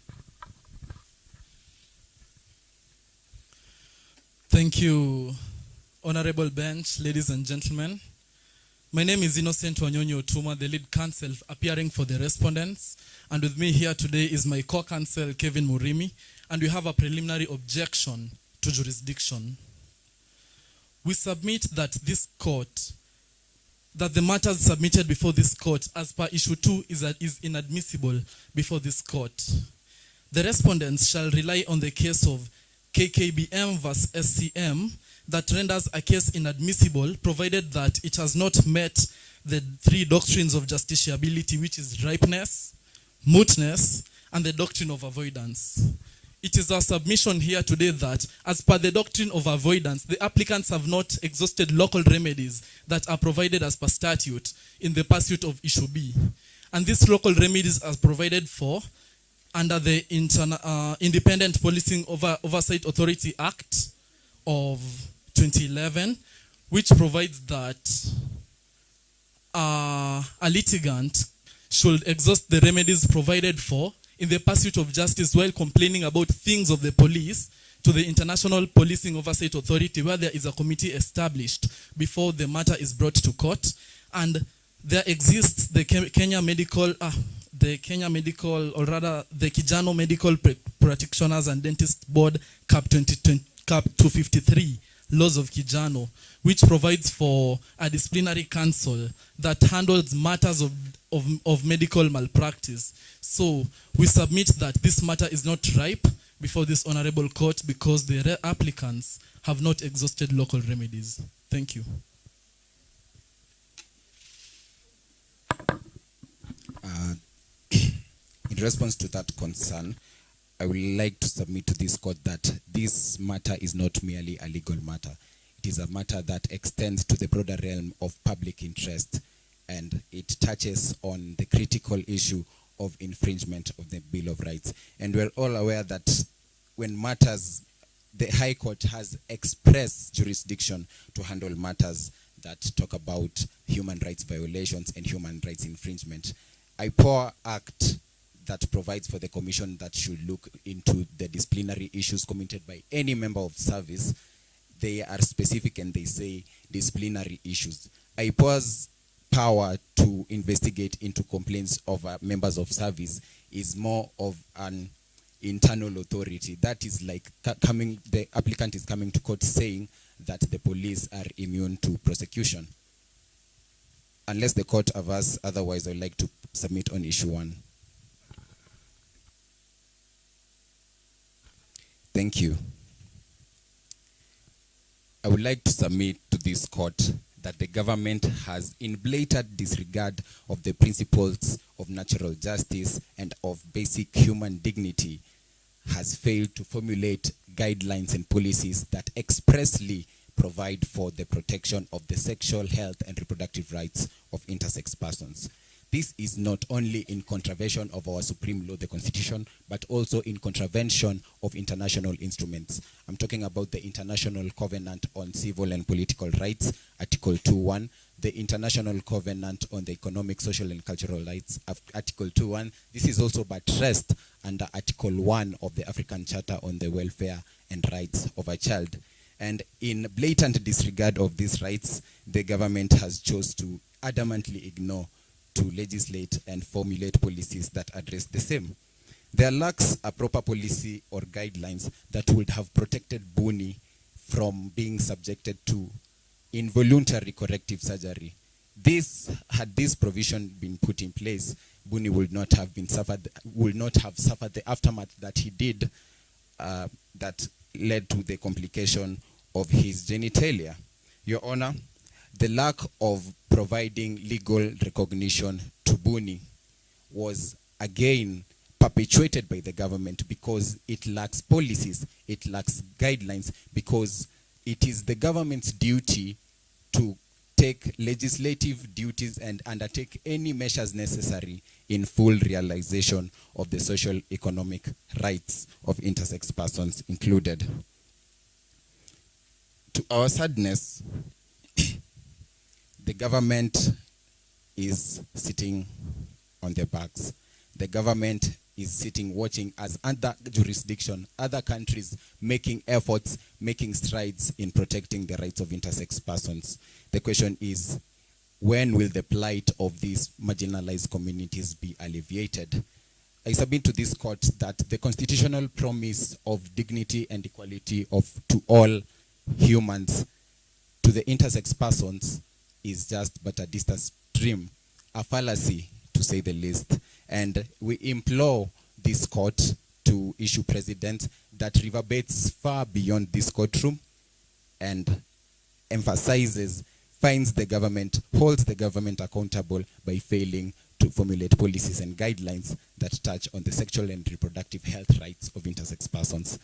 Thank you, Honorable Bench, ladies and gentlemen. My name is Innocent Wanyonyi Otuma, the lead counsel appearing for the respondents. And with me here today is my co-counsel, Kevin Murimi, and we have a preliminary objection to jurisdiction. We submit that this court, that the matters submitted before this court as per issue 2 is inadmissible before this court. The respondents shall rely on the case of KKBM vs. SCM that renders a case inadmissible provided that it has not met the 3 doctrines of justiciability, which is ripeness, mootness, and the doctrine of avoidance. It is our submission here today that, as per the doctrine of avoidance, the applicants have not exhausted local remedies that are provided as per statute in the pursuit of issue B. And these local remedies are provided for under the Independent Policing Oversight Authority Act of 2011, which provides that a litigant should exhaust the remedies provided for in the pursuit of justice while complaining about things of the police to the International Policing Oversight Authority, where there is a committee established before the matter is brought to court. And there exists the Kenya Medical, or rather the Kijano Medical Practitioners and Dentist Board Cap 253, Laws of Kijano, which provides for a disciplinary council that handles matters of medical malpractice. So we submit that this matter is not ripe before this honorable court because the applicants have not exhausted local remedies. Thank you. In response to that concern, I would like to submit to this court that this matter is not merely a legal matter. It is a matter that extends to the broader realm of public interest, and it touches on the critical issue of infringement of the Bill of Rights. And we're all aware that when matters, the High Court has expressed jurisdiction to handle matters that talk about human rights violations and human rights infringement. IPOA Act that provides for the commission that should look into the disciplinary issues committed by any member of service. They are specific and they say disciplinary issues. IPOA's power to investigate into complaints of members of service is more of an internal authority. That is like the applicant is coming to court saying that the police are immune to prosecution. Unless the court avers otherwise, I'd like to submit on issue 1. Thank you. I would like to submit to this court that the government has, in blatant disregard of the principles of natural justice and of basic human dignity, has failed to formulate guidelines and policies that expressly provide for the protection of the sexual health and reproductive rights of intersex persons. This is not only in contravention of our supreme law, the Constitution, but also in contravention of international instruments. I'm talking about the International Covenant on Civil and Political Rights, Article 2.1, the International Covenant on the Economic, Social and Cultural Rights, Article 2.1. This is also buttressed under Article 1 of the African Charter on the Welfare and Rights of a Child. And in blatant disregard of these rights, the government has chosen to adamantly ignore to legislate and formulate policies that address the same. There lacks a proper policy or guidelines that would have protected Buni from being subjected to involuntary corrective surgery. Had this provision been put in place, Buni would not have suffered the aftermath that he did, that led to the complication of his genitalia. Your Honor, the lack of providing legal recognition to Buni was again perpetuated by the government because it lacks policies, it lacks guidelines, because it is the government's duty to take legislative duties and undertake any measures necessary in full realization of the social economic rights of intersex persons included. To our sadness, the government is sitting on their backs. The government is sitting watching as other jurisdiction, other countries making efforts, making strides in protecting the rights of intersex persons. The question is, when will the plight of these marginalized communities be alleviated? I submit to this court that the constitutional promise of dignity and equality to all humans, to the intersex persons, is just but a distant dream, a fallacy to say the least. And we implore this court to issue precedent that reverberates far beyond this courtroom and finds the government, holds the government accountable by failing to formulate policies and guidelines that touch on the sexual and reproductive health rights of intersex persons.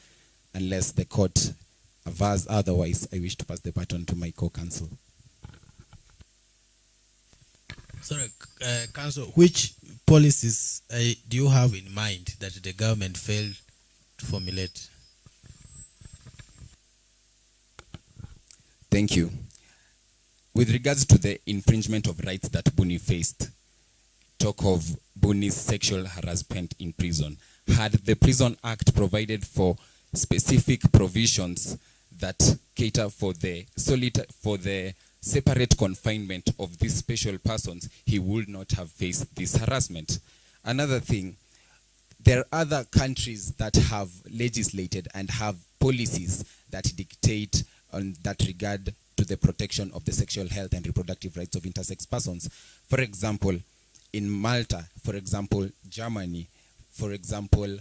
Unless the court avers otherwise, I wish to pass the baton to my co-counsel. Sorry, Council, which policies do you have in mind that the government failed to formulate? Thank you. With regards to the infringement of rights that Buni faced, talk of Buni's sexual harassment in prison. Had the Prison Act provided for specific provisions that cater for the separate confinement of these special persons, he would not have faced this harassment. Another thing, there are other countries that have legislated and have policies that dictate on that regard to the protection of the sexual health and reproductive rights of intersex persons. For example, in Malta, for example, Germany, for example,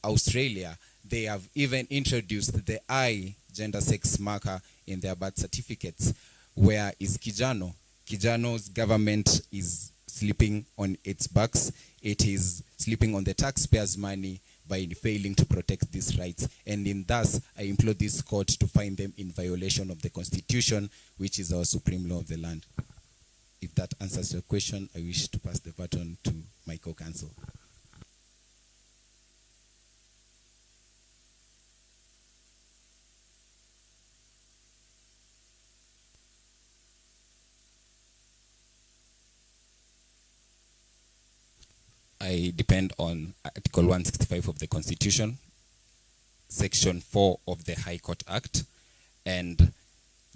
Australia, they have even introduced the I gender sex marker in their birth certificates. Where is Kijano? Kijano's government is sleeping on its backs. It is sleeping on the taxpayers' money by failing to protect these rights. And in thus, I implore this court to find them in violation of the Constitution, which is our supreme law of the land. If that answers your question, I wish to pass the baton to my co-counsel. I depend on Article 165 of the Constitution, Section 4 of the High Court Act, and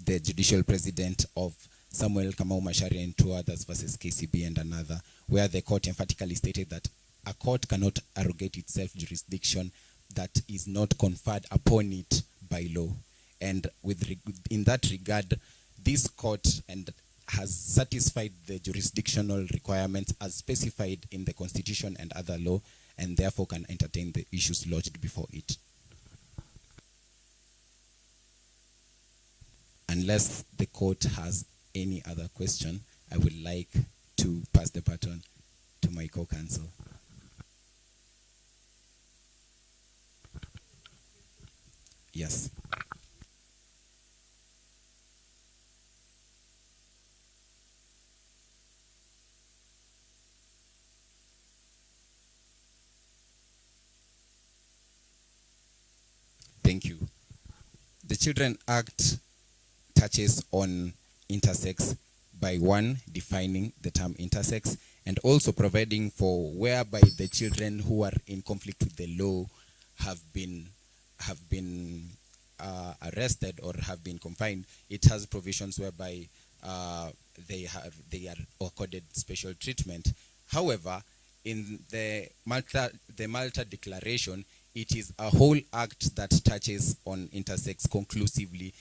the Judicial President of Samuel Kamau Macharia and two others versus KCB and another, where the court emphatically stated that a court cannot arrogate itself jurisdiction that is not conferred upon it by law. And in that regard, this court has satisfied the jurisdictional requirements as specified in the Constitution and other law, and therefore can entertain the issues lodged before it. Unless the court has any other question, I would like to pass the baton to my co-counsel. Yes. Thank you. The Children Act touches on intersex by one, defining the term intersex, and also providing for whereby the children who are in conflict with the law have been arrested or have been confined. It has provisions whereby they are accorded special treatment. However, in the Malta Declaration, it is a whole act that touches on intersex conclusively,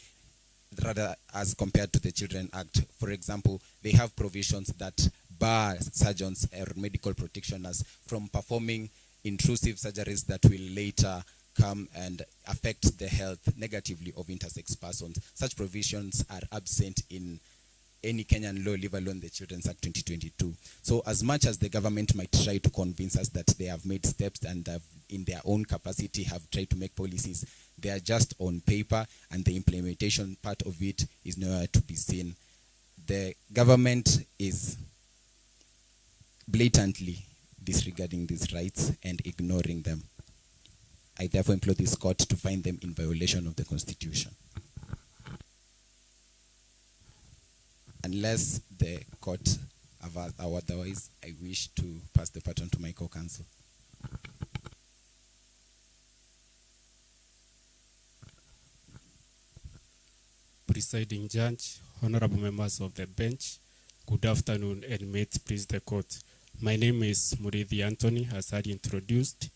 rather as compared to the Children Act. For example, they have provisions that bar surgeons or medical practitioners from performing intrusive surgeries that will later come and affect the health negatively of intersex persons. Such provisions are absent in any Kenyan law, leave alone the Children's Act 2022. So as much as the government might try to convince us that they have made steps and have, in their own capacity, have tried to make policies, they are just on paper, and the implementation part of it is nowhere to be seen. The government is blatantly disregarding these rights and ignoring them. I therefore implore this court to find them in violation of the Constitution. Unless the court otherwise, I wish to pass the baton to my co-counsel. Presiding Judge, honorable members of the bench, good afternoon, and may it please the court. My name is Murithi Anthony, as already introduced,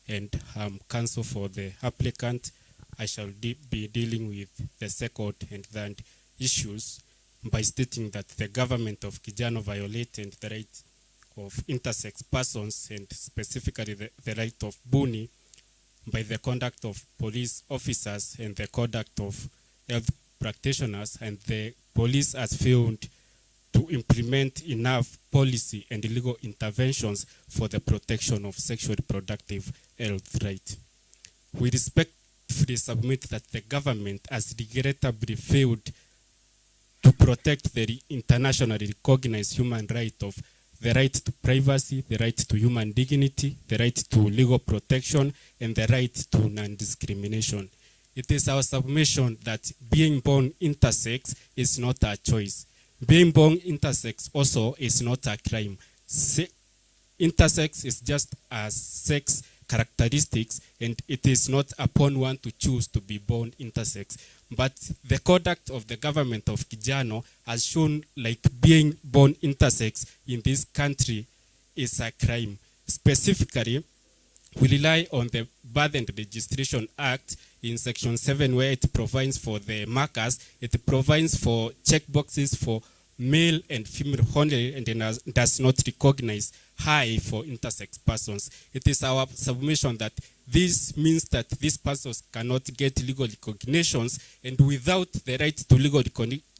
and I'm counsel for the applicant. I shall be dealing with the second and third issues by stating that the government of Kijano violated the right of intersex persons, and specifically the right of Buni, by the conduct of police officers and the conduct of health practitioners, and the police has failed to implement enough policy and legal interventions for the protection of sexual reproductive health right. We respectfully submit that the government has regrettably failed to protect the internationally recognized human right of the right to privacy, the right to human dignity, the right to legal protection, and the right to non-discrimination. It is our submission that being born intersex is not a choice. Being born intersex also is not a crime. Intersex is just a sex characteristics, and it is not upon one to choose to be born intersex. But the conduct of the government of Kijano has shown like being born intersex in this country is a crime. Specifically, we rely on the Birth and Registration Act in Section 7, where it provides for the markers, it provides for checkboxes for male and female only, and does not recognize high for intersex persons. It is our submission that this means that these persons cannot get legal recognitions, and without the right to legal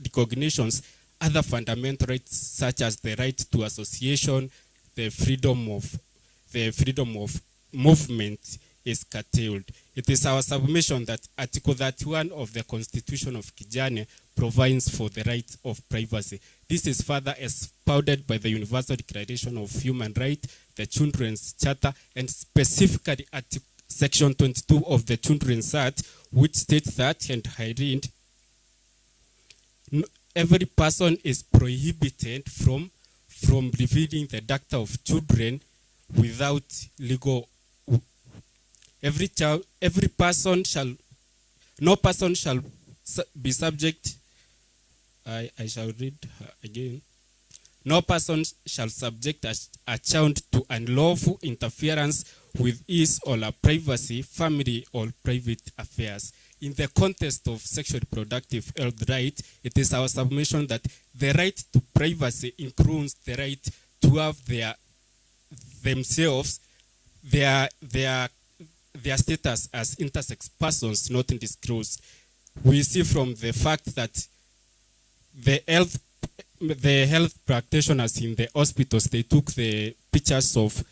recognitions, other fundamental rights such as the right to association, the freedom of movement is curtailed. It is our submission that Article 31 of the Constitution of Kijane provides for the right of privacy. This is further expounded by the Universal Declaration of Human Rights, the Children's Charter, and specifically Section 22 of the Children's Act, which states that, and I read, every person is prohibited from revealing the data of children without legal. No person shall be subject I shall read again. No person shall subject a child to unlawful interference with his or her privacy, family, or private affairs. In the context of sexual reproductive health right, it is our submission that the right to privacy includes the right to have themselves, their status as intersex persons not disclosed. We see from the fact that the health practitioners in the hospitals, they took the pictures of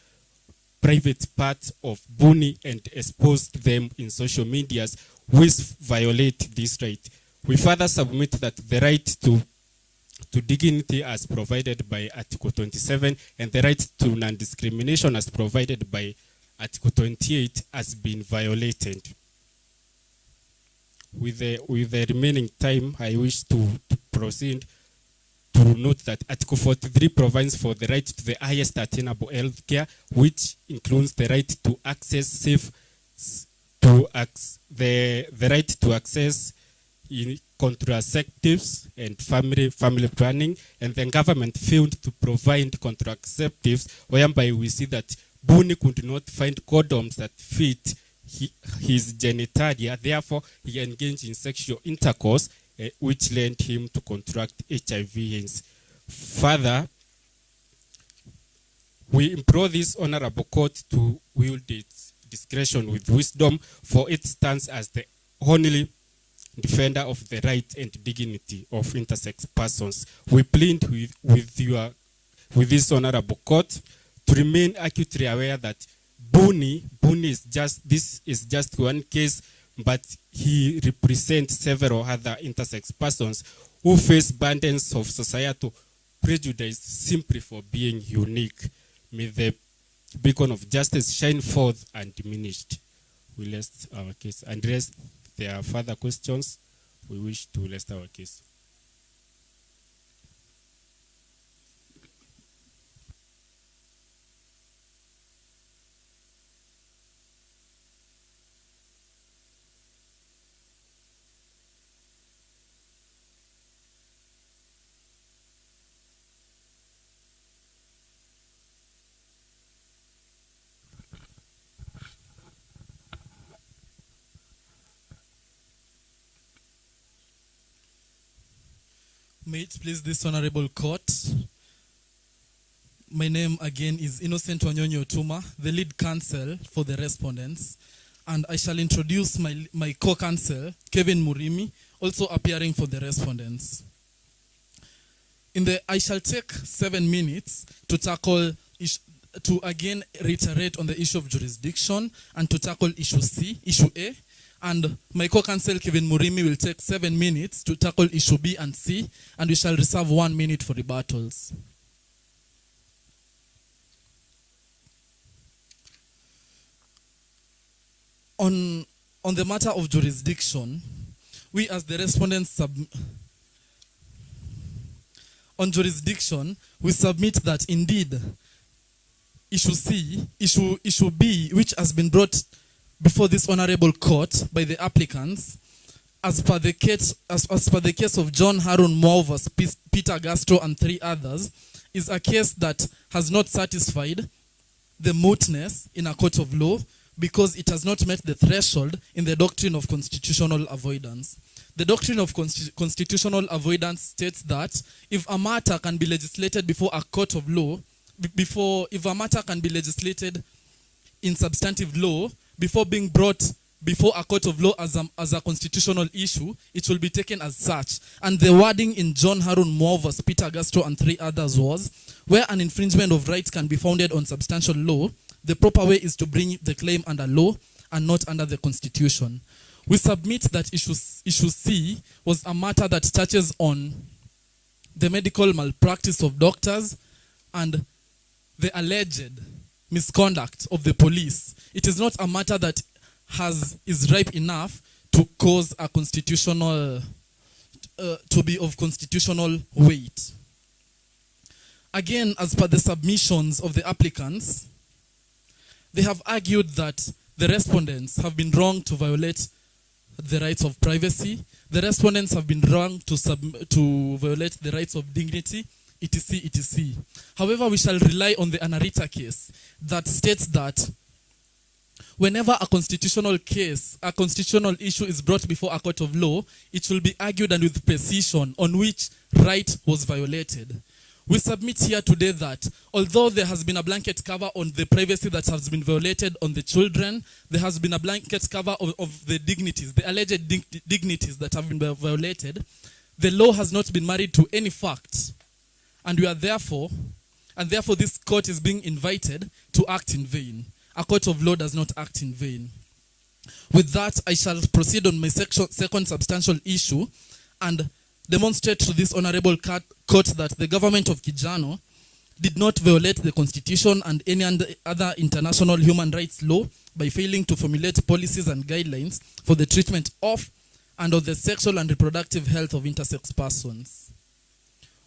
private parts of Buni and exposed them in social medias, which violate this right. We further submit that the right to dignity as provided by Article 27 and the right to non-discrimination as provided by Article 28 has been violated. With the remaining time, I wish to proceed to note that Article 43 provides for the right to the highest attainable health care, which includes the right to access the right to access in contraceptives and family planning, and the government failed to provide contraceptives, whereby we see that Buni could not find condoms that fit his genitalia. Therefore, he engaged in sexual intercourse, which led him to contract HIV/AIDS. Further, we implore this honorable court to wield its discretion with wisdom, for it stands as the only defender of the right and dignity of intersex persons. We plead with this honorable court to remain acutely aware that Buni is just one case, but he represents several other intersex persons who face burdens of societal prejudice simply for being unique. May the beacon of justice shine forth undiminished. We rest our case. Unless there are further questions, we wish to rest our case. May it please this honorable court. My name again is Innocent Wanyonyi Otuma, the lead counsel for the respondents. And I shall introduce my co-counsel, Kevin Murimi, also appearing for the respondents. I shall take 7 minutes to tackle, to again reiterate on the issue of jurisdiction and to tackle issue A. And my co-counsel Kevin Murimi will take 7 minutes to tackle issue B and C, and we shall reserve 1 minute for rebuttals. On the matter of jurisdiction, we as the respondents on jurisdiction, we submit that indeed issue B, which has been brought before this honorable court by the applicants, as per the case of John Harun Moore vs. Peter Gastro and 3 others, is a case that has not satisfied the mootness in a court of law because it has not met the threshold in the doctrine of constitutional avoidance. The doctrine of constitutional avoidance states that if a matter can be legislated before a court of law, if a matter can be legislated in substantive law, before being brought before a court of law as a constitutional issue, it will be taken as such. And the wording in John Harun Moore vs. Peter Gastro and 3 others was, where an infringement of rights can be founded on substantial law, the proper way is to bring the claim under law and not under the constitution. We submit that issue C was a matter that touches on the medical malpractice of doctors and the alleged misconduct of the police. It is not a matter that is ripe enough to cause a constitutional, to be of constitutional weight. Again, as per the submissions of the applicants, they have argued that the respondents have been wrong to violate the rights of privacy. The respondents have been wrong to violate the rights of dignity, etc., etc. However, we shall rely on the Anarita case that states that whenever a constitutional case, a constitutional issue is brought before a court of law, it will be argued and with precision on which right was violated. We submit here today that although there has been a blanket cover on the privacy that has been violated on the children, there has been a blanket cover of the dignities, the alleged dignities that have been violated. The law has not been married to any fact, and therefore this court is being invited to act in vain. A court of law does not act in vain. With that, I shall proceed on my second substantial issue and demonstrate to this honorable court that the government of Kijano did not violate the constitution and any other international human rights law by failing to formulate policies and guidelines for the treatment of and of the sexual and reproductive health of intersex persons.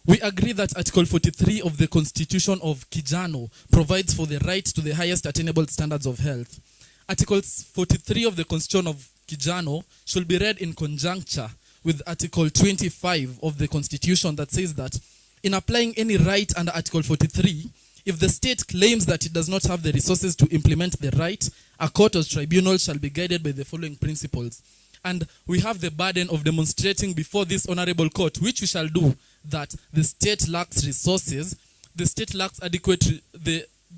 We agree that Article 43 of the Constitution of Kijano provides for the right to the highest attainable standards of health. Article 43 of the Constitution of Kijano should be read in conjuncture with Article 25 of the Constitution that says that in applying any right under Article 43, if the state claims that it does not have the resources to implement the right, a court or tribunal shall be guided by the following principles. And we have the burden of demonstrating before this honorable court, which we shall do, that the state lacks resources, the state lacks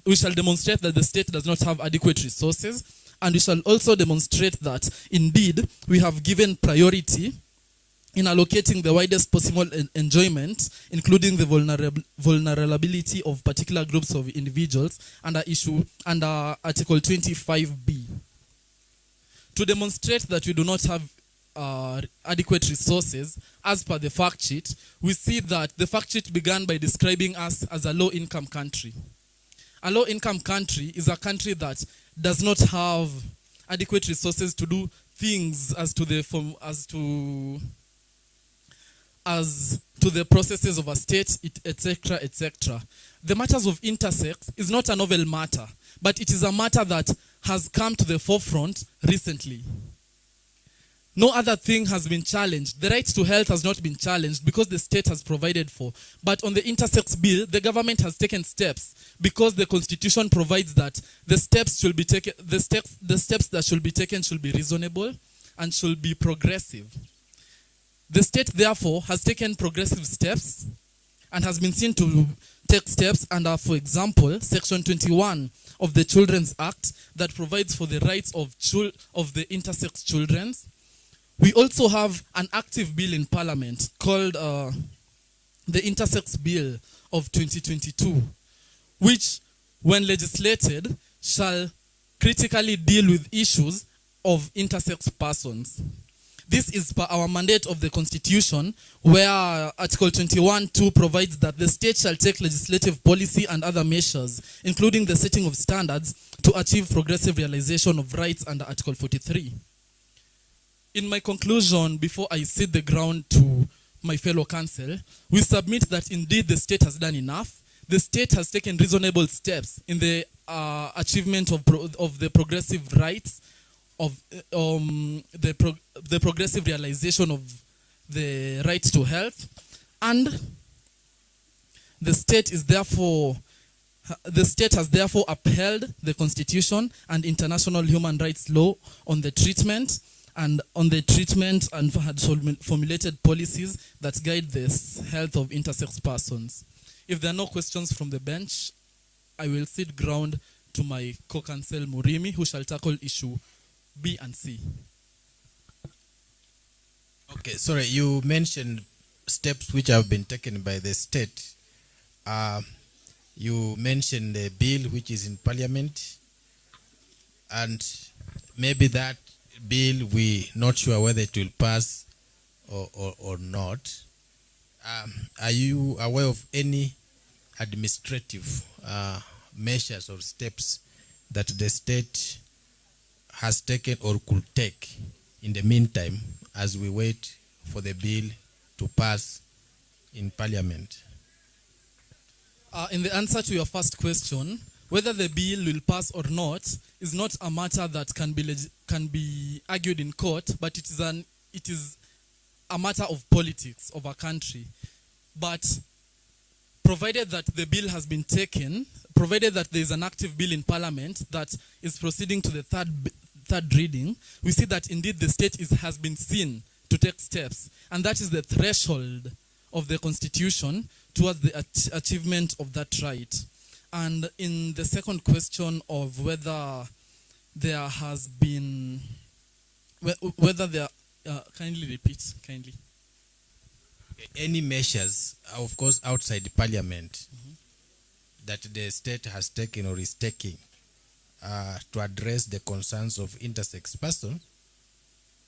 we shall demonstrate that the state does not have adequate resources, and we shall also demonstrate that indeed we have given priority in allocating the widest possible enjoyment, including the vulnerability of particular groups of individuals under Article 25B. To demonstrate that we do not have adequate resources, as per the fact sheet, we see that the fact sheet began by describing us as a low-income country. A low-income country is a country that does not have adequate resources to do things as to the processes of a state, etc., etc. The matters of intersex is not a novel matter, but it is a matter that has come to the forefront recently. No other thing has been challenged. The right to health has not been challenged because the state has provided for. But on the intersex bill, the government has taken steps because the constitution provides that the steps that should be taken should be reasonable and should be progressive. The state, therefore, has taken progressive steps and has been seen to take steps under, for example, Section 21 of the Children's Act that provides for the rights of the intersex children. We also have an active bill in Parliament called the Intersex Bill of 2022, which, when legislated, shall critically deal with issues of intersex persons. This is per our mandate of the Constitution, where Article 21(2) provides that the state shall take legislative policy and other measures, including the setting of standards, to achieve progressive realization of rights under Article 43. In my conclusion, before I cede the ground to my fellow council, we submit that indeed the state has done enough. The state has taken reasonable steps in the achievement of the progressive rights, of the progressive realization of the right to health, and the state has therefore upheld the Constitution and international human rights law on the treatment and had formulated policies that guide the health of intersex persons. If there are no questions from the bench, I will cede ground to my co-counsel Murimi, who shall tackle issue B and C. Okay, sorry, you mentioned steps which have been taken by the state. You mentioned the bill which is in Parliament, and maybe that bill we're not sure whether it will pass or not. Are you aware of any administrative measures or steps that the state has taken or could take in the meantime as we wait for the bill to pass in Parliament? In the answer to your first question, whether the bill will pass or not is not a matter that can be argued in court, but it is a matter of politics of a country. But provided that the bill has been taken, provided that there is an active bill in Parliament that is proceeding to the third reading, we see that indeed the state has been seen to take steps, and that is the threshold of the Constitution towards the achievement of that right. And in the second question of whether there has been, whether there, kindly repeat, kindly. Any measures, of course, outside Parliament that the state has taken or is taking to address the concerns of intersex persons,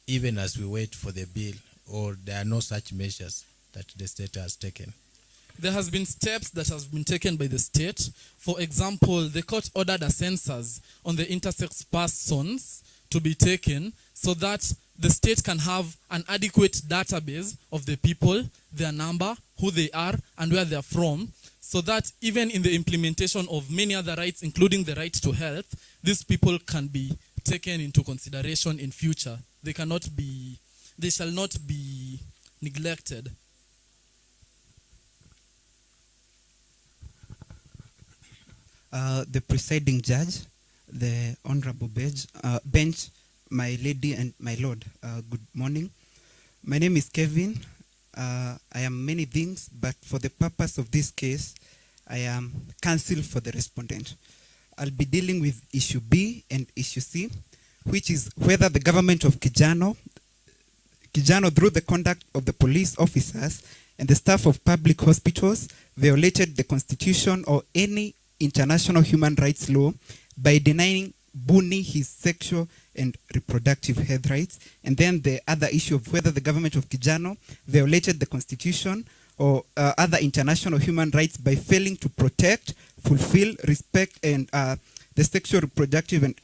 even as we wait for the bill, or there are no such measures that the state has taken? There has been steps that have been taken by the state. For example, the court ordered a census on the intersex persons to be taken so that the state can have an adequate database of the people, their number, who they are, and where they are from, so that even in the implementation of many other rights, including the right to health, these people can be taken into consideration in future. They shall not be neglected. The presiding judge, the honorable bench, my lady and my lord, good morning. My name is Kevin. I am many things, but for the purpose of this case, I am counsel for the respondent. I'll be dealing with issue B and issue C, which is whether the government of Kijano, through the conduct of the police officers and the staff of public hospitals, violated the Constitution or any international human rights law by denying Buni his sexual and reproductive health rights. And then the other issue of whether the government of Kijano violated the Constitution or other international human rights by failing to protect, fulfill, respect, and the sexual reproductive and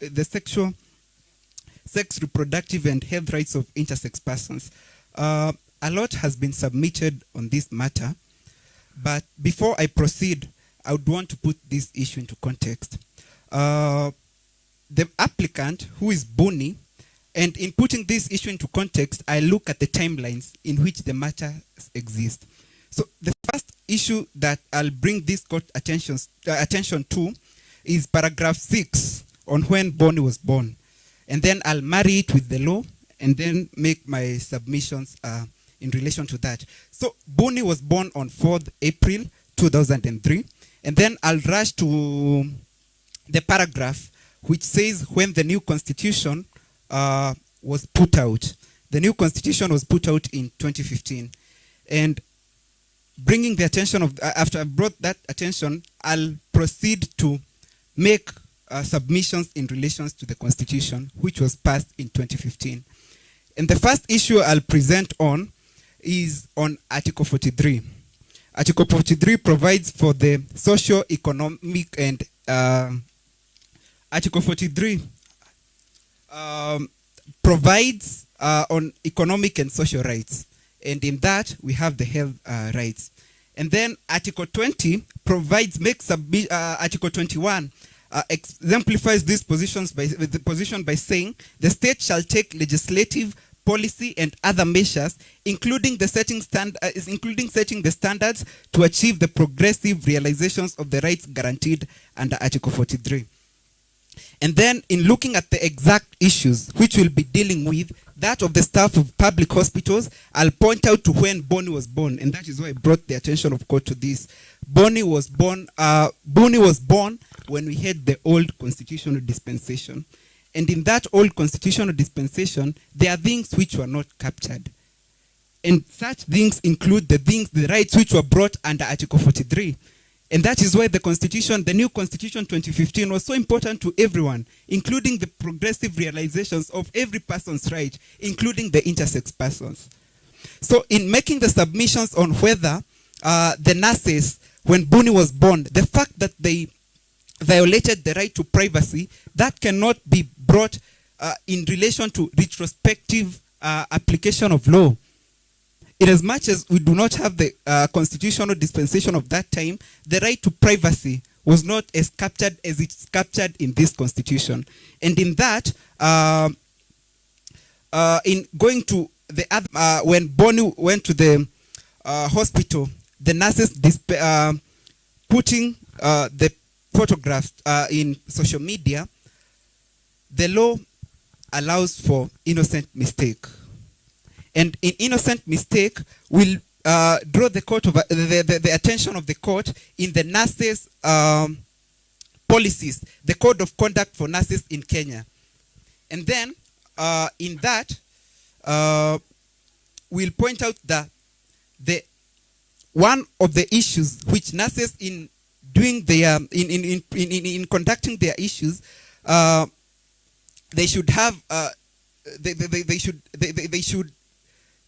sex reproductive and health rights of intersex persons. A lot has been submitted on this matter, but before I proceed, I would want to put this issue into context. The applicant, who is Buni, and in putting this issue into context, I look at the timelines in which the matter exists. So the first issue that I'll bring this court attention to is paragraph 6 on when Buni was born. And then I'll marry it with the law and then make my submissions in relation to that. So Buni was born on 4th April 2003. And then I'll rush to the paragraph which says when the new constitution was put out. The new constitution was put out in 2015. And bringing the attention of, after I brought that attention, I'll proceed to make submissions in relation to the constitution, which was passed in 2015. And the first issue I'll present on is on Article 43. Article 43 provides for the socio-economic and Article 43 provides on economic and social rights. And in that, we have the health rights. And then Article 20 provides, Article 21 exemplifies these positions by saying the state shall take legislative, policy, and other measures, including setting the standards to achieve the progressive realizations of the rights guaranteed under Article 43. And then in looking at the exact issues which we'll be dealing with, that of the staff of public hospitals, I'll point out to when Buni was born, and that is why I brought the attention of court to this. Buni was born when we had the old constitutional dispensation. And in that old constitutional dispensation, there are things which were not captured. And such things include the rights which were brought under Article 43. And that is why the constitution, the new constitution 2015 was so important to everyone, including the progressive realizations of every person's right, including the intersex persons. So in making the submissions on whether the nurses, when Buni was born, the fact that they violated the right to privacy, that cannot be brought in relation to retrospective application of law. In as much as we do not have the constitutional dispensation of that time, the right to privacy was not as captured as it's captured in this constitution. And in that, in going to the other, when Bonnie went to the hospital, the nurses putting the photographs in social media, the law allows for innocent mistake. And in innocent mistake will draw the court of the attention of the court in the nurses policies, the code of conduct for nurses in Kenya. And then in that we'll point out that the one of the issues which nurses in doing their in conducting their issues, they should have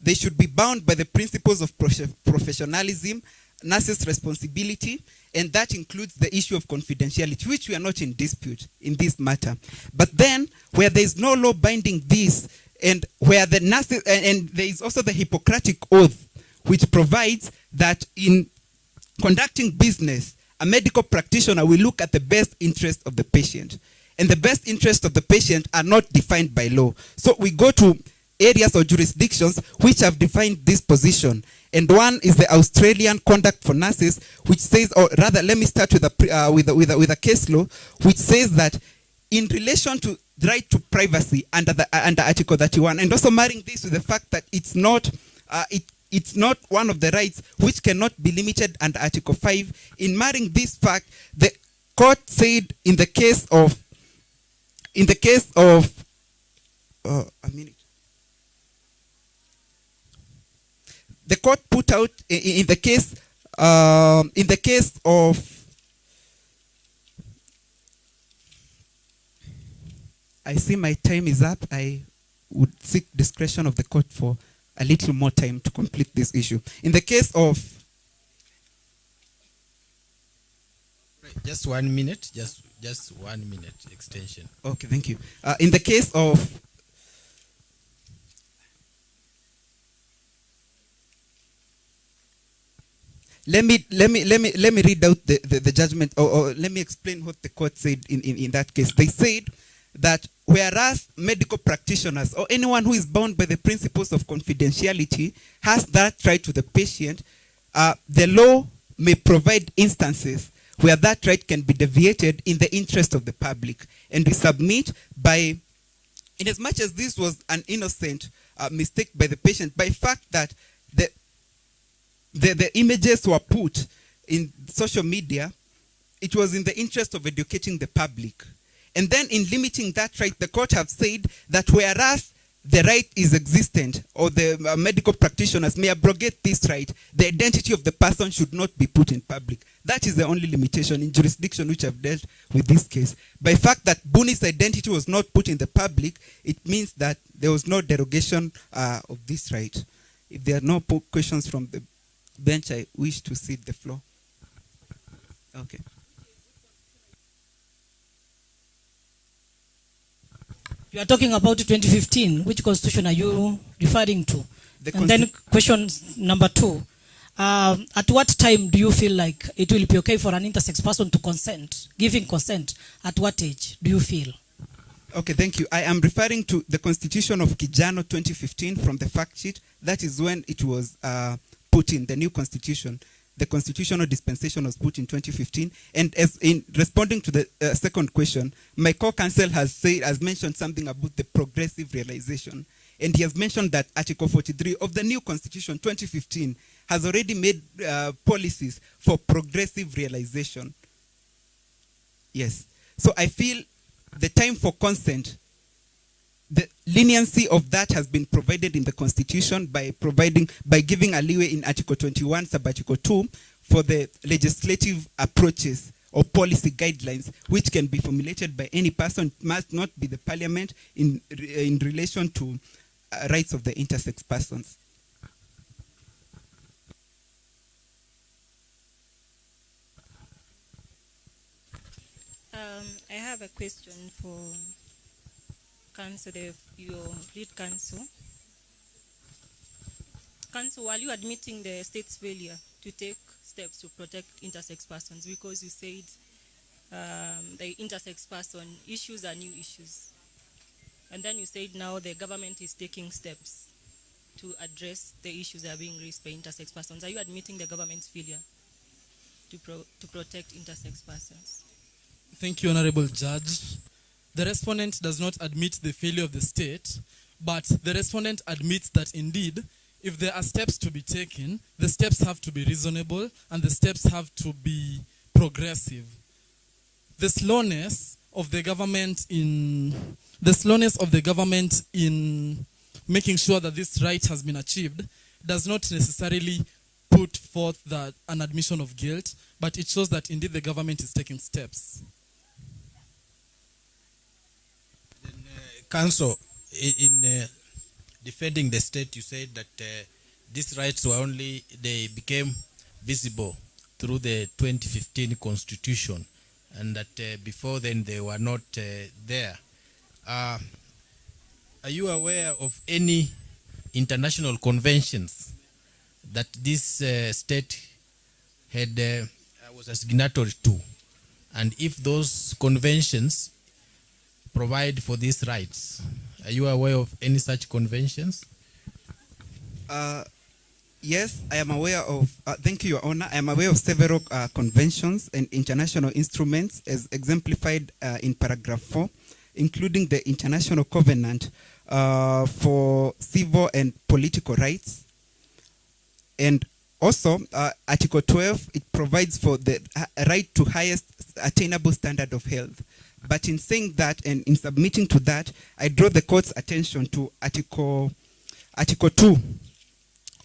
they should be bound by the principles of professionalism, nurses' responsibility, and that includes the issue of confidentiality, which we are not in dispute in this matter. But then, where there is no law binding this, and where the nurses, and there is also the Hippocratic Oath, which provides that in conducting business, a medical practitioner will look at the best interest of the patient. And the best interests of the patient are not defined by law. So we go to areas or jurisdictions which have defined this position. And one is the Australian Conduct for Nurses, which says, or rather, let me start with a case law, which says that in relation to the right to privacy under Article 31, and also marrying this with the fact that it's not one of the rights which cannot be limited under Article 5. In marrying this fact, the court said in the case of the court put out in the case of, I see my time is up. I would seek discretion of the court for a little more time to complete this issue. In the case of, just 1 minute, just 1 minute extension. Okay, thank you. In the case of, let me read out the judgment, or let me explain what the court said in that case. They said that whereas medical practitioners or anyone who is bound by the principles of confidentiality has that right to the patient, the law may provide instances where that right can be deviated in the interest of the public. And we submit by, in as much as this was an innocent mistake by the patient, by fact that the images were put in social media, it was in the interest of educating the public. And then in limiting that right, the court have said that whereas the right is existent, or the medical practitioners may abrogate this right, the identity of the person should not be put in public. That is the only limitation in jurisdiction which have dealt with this case. By fact that Buni's identity was not put in the public, it means that there was no derogation of this right. If there are no questions from the bench, I wish to cede the floor. Okay. You are talking about 2015. Which constitution are you referring to? And then question number 2. At what time do you feel like it will be okay for an intersex person to consent, giving consent? At what age do you feel? Okay, thank you. I am referring to the Constitution of Kijano 2015 from the fact sheet. That is when it was put in, the new constitution. The constitutional dispensation was put in 2015. And as in responding to the second question, my co-counsel has mentioned something about the progressive realization. And he has mentioned that Article 43 of the new constitution 2015 has already made policies for progressive realization. Yes. So I feel the time for consent, the leniency of that has been provided in the constitution by giving a leeway in Article 21, sub-Article 2, for the legislative approaches or policy guidelines which can be formulated by any person. It must not be the parliament in relation to rights of the intersex persons. I have a question for counsel, your lead counsel. Counsel, are you admitting the state's failure to take steps to protect intersex persons? Because you said the intersex person, issues are new issues. And then you said now the government is taking steps to address the issues that are being raised by intersex persons. Are you admitting the government's failure to protect intersex persons? Thank you, Honorable Judge. The respondent does not admit the failure of the state, but the respondent admits that indeed, if there are steps to be taken, the steps have to be reasonable and the steps have to be progressive. The slowness of the government in making sure that this right has been achieved does not necessarily put forth that an admission of guilt, but it shows that indeed the government is taking steps. Council, in defending the state, you said that these rights were they became visible through the 2015 Constitution, and that before then they were not there. Are you aware of any international conventions that this state was a signatory to? And if those conventions provide for these rights, are you aware of any such conventions? Yes, I am aware of, thank you, Your Honor. I am aware of several conventions and international instruments as exemplified in paragraph 4, including the International Covenant for Civil and Political Rights. And also, Article 12, it provides for the right to highest attainable standard of health. But in saying that and in submitting to that, I draw the court's attention to Article 2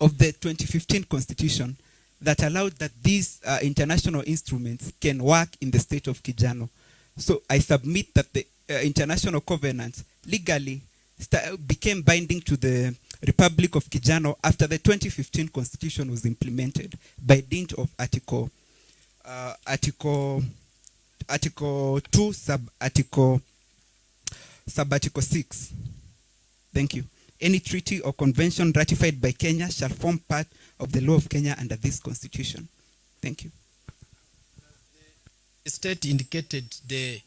of the 2015 Constitution that allowed that these international instruments can work in the state of Kijano. So I submit that the international covenant legally became binding to the Republic of Kijano after the 2015 Constitution was implemented by dint of Article 2 sub-article 6. Thank you. Any treaty or convention ratified by Kenya shall form part of the law of Kenya under this constitution. Thank you. The state indicated the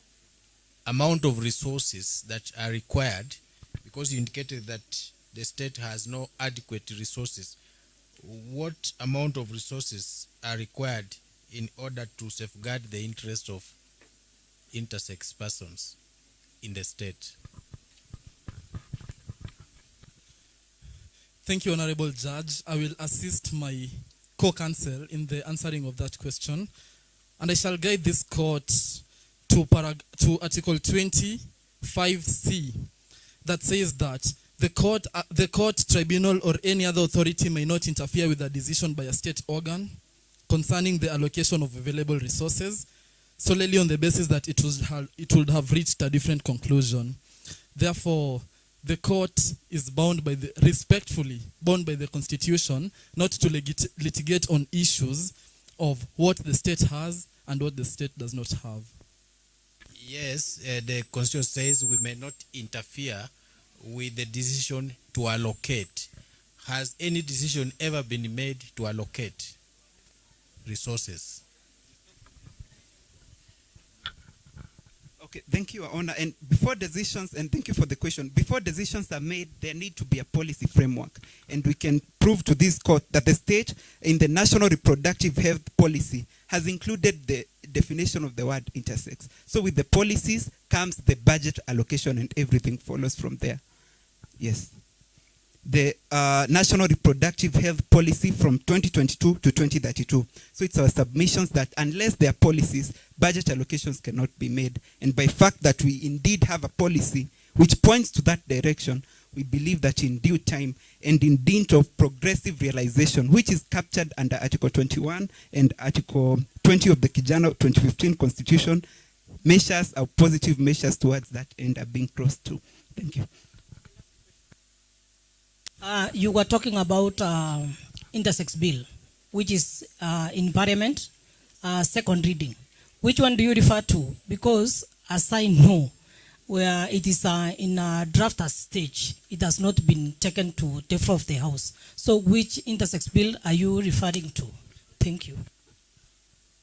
amount of resources that are required, because you indicated that the state has no adequate resources. What amount of resources are required in order to safeguard the interest of intersex persons in the state? Thank you, Honorable Judge. I will assist my co-counsel in the answering of that question, and I shall guide this court to Article 25C that says that the court, tribunal, or any other authority may not interfere with a decision by a state organ concerning the allocation of available resources solely on the basis that it would have reached a different conclusion. Therefore, the court is respectfully bound by the Constitution not to litigate on issues of what the state has and what the state does not have. Yes, the Constitution says we may not interfere with the decision to allocate. Has any decision ever been made to allocate resources? Okay, thank you, Your Honor. And before decisions, and thank you for the question, before decisions are made, there need to be a policy framework. And we can prove to this court that the state in the National Reproductive Health Policy has included the definition of the word intersex. So with the policies comes the budget allocation and everything follows from there. Yes. The National Reproductive Health Policy from 2022 to 2032. So it's our submissions that unless there are policies, budget allocations cannot be made. And by fact that we indeed have a policy which points to that direction, we believe that in due time and in dint of progressive realization, which is captured under Article 21 and Article 20 of the Kijano 2015 Constitution, measures or positive measures towards that end are being crossed too. Thank you. You were talking about intersex bill, which is in Parliament, second reading. Which one do you refer to? Because as I know, where it is in a drafter stage, it has not been taken to the floor of the House. So which intersex bill are you referring to? Thank you.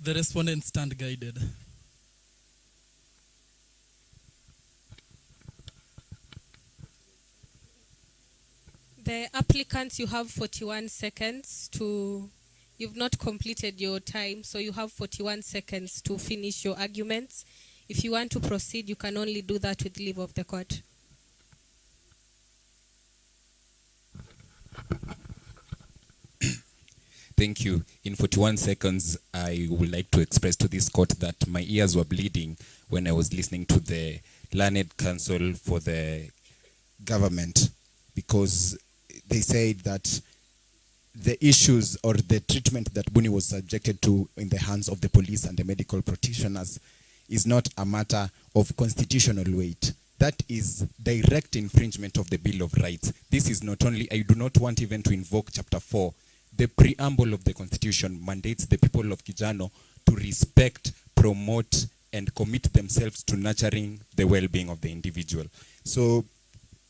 The respondents stand guided. The applicants, you have 41 seconds to, you've not completed your time, so you have 41 seconds to finish your arguments. If you want to proceed, you can only do that with leave of the court. Thank you. In 41 seconds, I would like to express to this court that my ears were bleeding when I was listening to the learned counsel for the government, because they said that the issues or the treatment that Buni was subjected to in the hands of the police and the medical practitioners is not a matter of constitutional weight. That is direct infringement of the Bill of Rights. This is not only, I do not want even to invoke Chapter 4. The preamble of the Constitution mandates the people of Kijano to respect, promote, and commit themselves to nurturing the well-being of the individual. So,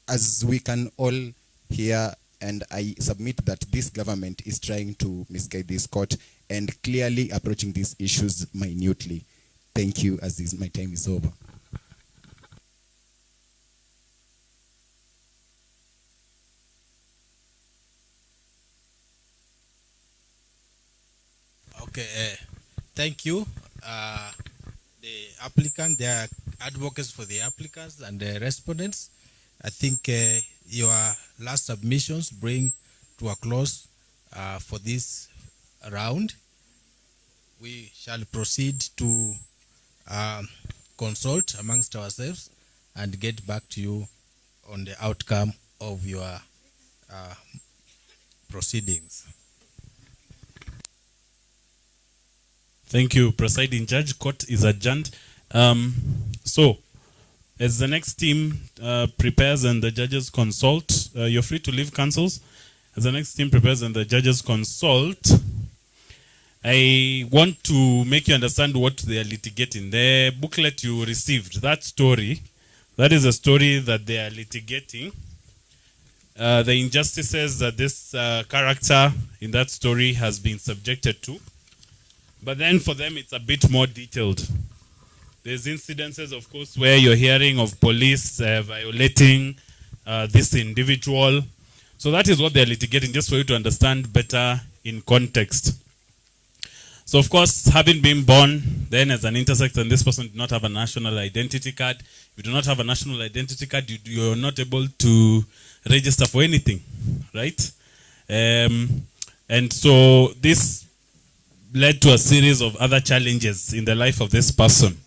as we can all hear, and I submit that this government is trying to misguide this court and clearly approaching these issues minutely. Thank you, as my time is over. Okay, thank you. The applicant, they are advocates for the applicants and the respondents. I think your last submissions bring to a close for this round. We shall proceed to consult amongst ourselves and get back to you on the outcome of your proceedings. Thank you, Presiding Judge. Court is adjourned. So, as the next team prepares and the judges consult, you're free to leave, counsels. As the next team prepares and the judges consult, I want to make you understand what they are litigating. The booklet you received, that story, that is a story that they are litigating. The injustices that this character in that story has been subjected to. But then for them, it's a bit more detailed. There's incidences, of course, where you're hearing of police violating this individual. So that is what they're litigating, just for you to understand better in context. So, of course, having been born then as an intersex and this person did not have a national identity card, if you do not have a national identity card, you're not able to register for anything, right? And so this led to a series of other challenges in the life of this person.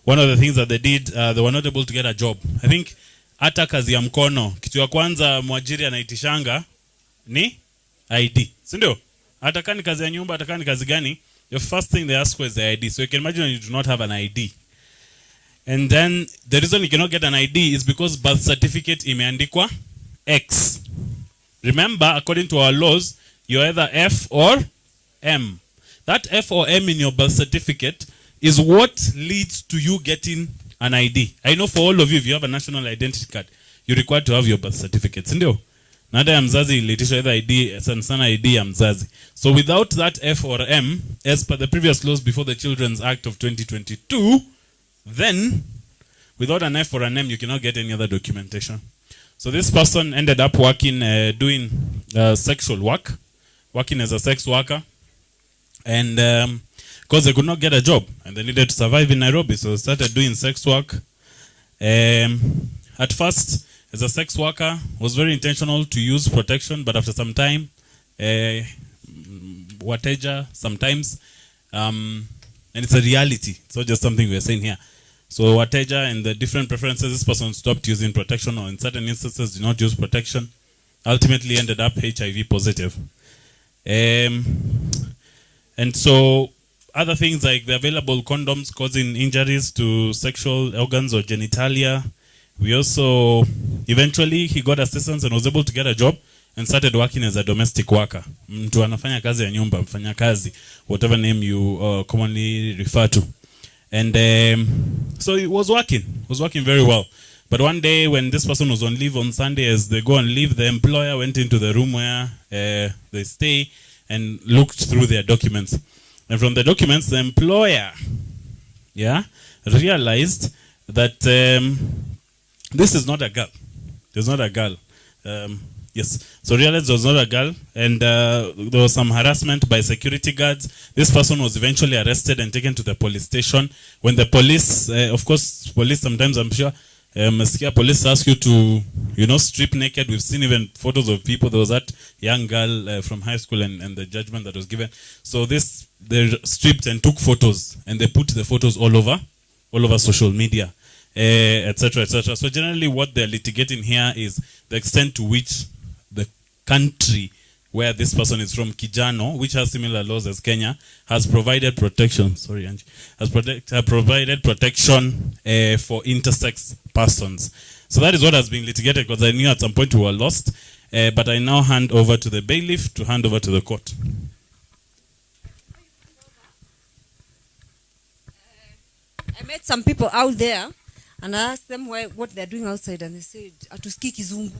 One of the things that they did, they were not able to get a job. I think hata kazi ya mkono, kitu ya kwanza mwajiri anaitishanga ni ID. Si ndio? Hata kani kazi ya nyumba, hata kani kazi gani, the first thing they ask for is the ID. So you can imagine you do not have an ID. And then the reason you cannot get an ID is because birth certificate imeandikwa X. Remember, according to our laws, you're either F or M. That F or M in your birth certificate is what leads to you getting an ID. I know for all of you, if you have a national identity card, you're required to have your birth certificate. Sindio? Nada ya mzazi ilitisha either ID, sana ID ya mzazi. So without that F or M, as per the previous laws before the Children's Act of 2022, then without an F or an M, you cannot get any other documentation. So this person ended up working, doing sexual work, working as a sex worker. And because they could not get a job and they needed to survive in Nairobi, so they started doing sex work. At first, as a sex worker, was very intentional to use protection, but after some time, wateja sometimes, and it's a reality. It's not just something we're saying here. So wateja and the different preferences, this person stopped using protection, or in certain instances did not use protection. Ultimately ended up HIV positive. And so other things like the available condoms causing injuries to sexual organs or genitalia. We also, eventually he got assistance and was able to get a job and started working as a domestic worker. Mtu anafanya kazi ya nyumba, mfanya kazi, whatever name you commonly refer to. And so he was working very well. But one day when this person was on leave on Sunday, as they go on leave, the employer went into the room where they stay and looked through their documents. And from the documents, the employer realized that this is not a girl. It's not a girl. Yes. So realized it was not a girl, and there was some harassment by security guards. This person was eventually arrested and taken to the police station. When the police, of course, police sometimes, I'm sure, police ask you to, strip naked. We've seen even photos of people. There was that young girl from high school and the judgment that was given. So they stripped and took photos, and they put the photos all over social media, etc., etc. So generally what they're litigating here is the extent to which the country where this person is from, Kijano, which has similar laws as Kenya, has provided protection. Sorry, Angie. Has provided protection for intersex persons. So that is what has been litigated, because I knew at some point we were lost. But I now hand over to the bailiff to hand over to the court. I met some people out there, and I asked them what they're doing outside, and they said, "Atuski Kizungu."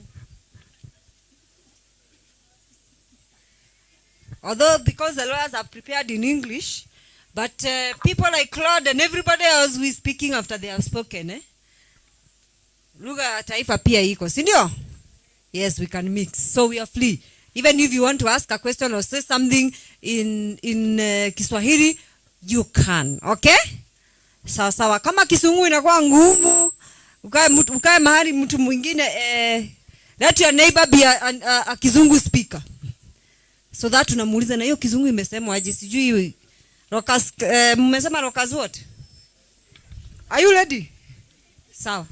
Although, because the lawyers are prepared in English, but people like Claude and everybody else who is speaking after they have spoken, lugha ya taifa pia iko, si ndio? Yes, we can mix. So we are free. Even if you want to ask a question or say something in Kiswahili, you can. Okay? Sawa sawa. Kama Kisungu inakuwa ngumu, ukae mahali mtu mwingine, let your neighbor be a Kizungu speaker. So that tunamuuliza, na hiyo Kizungu imesemwa aje? Sijui rokas, mmesema rokas what? Are you ready? Sawa.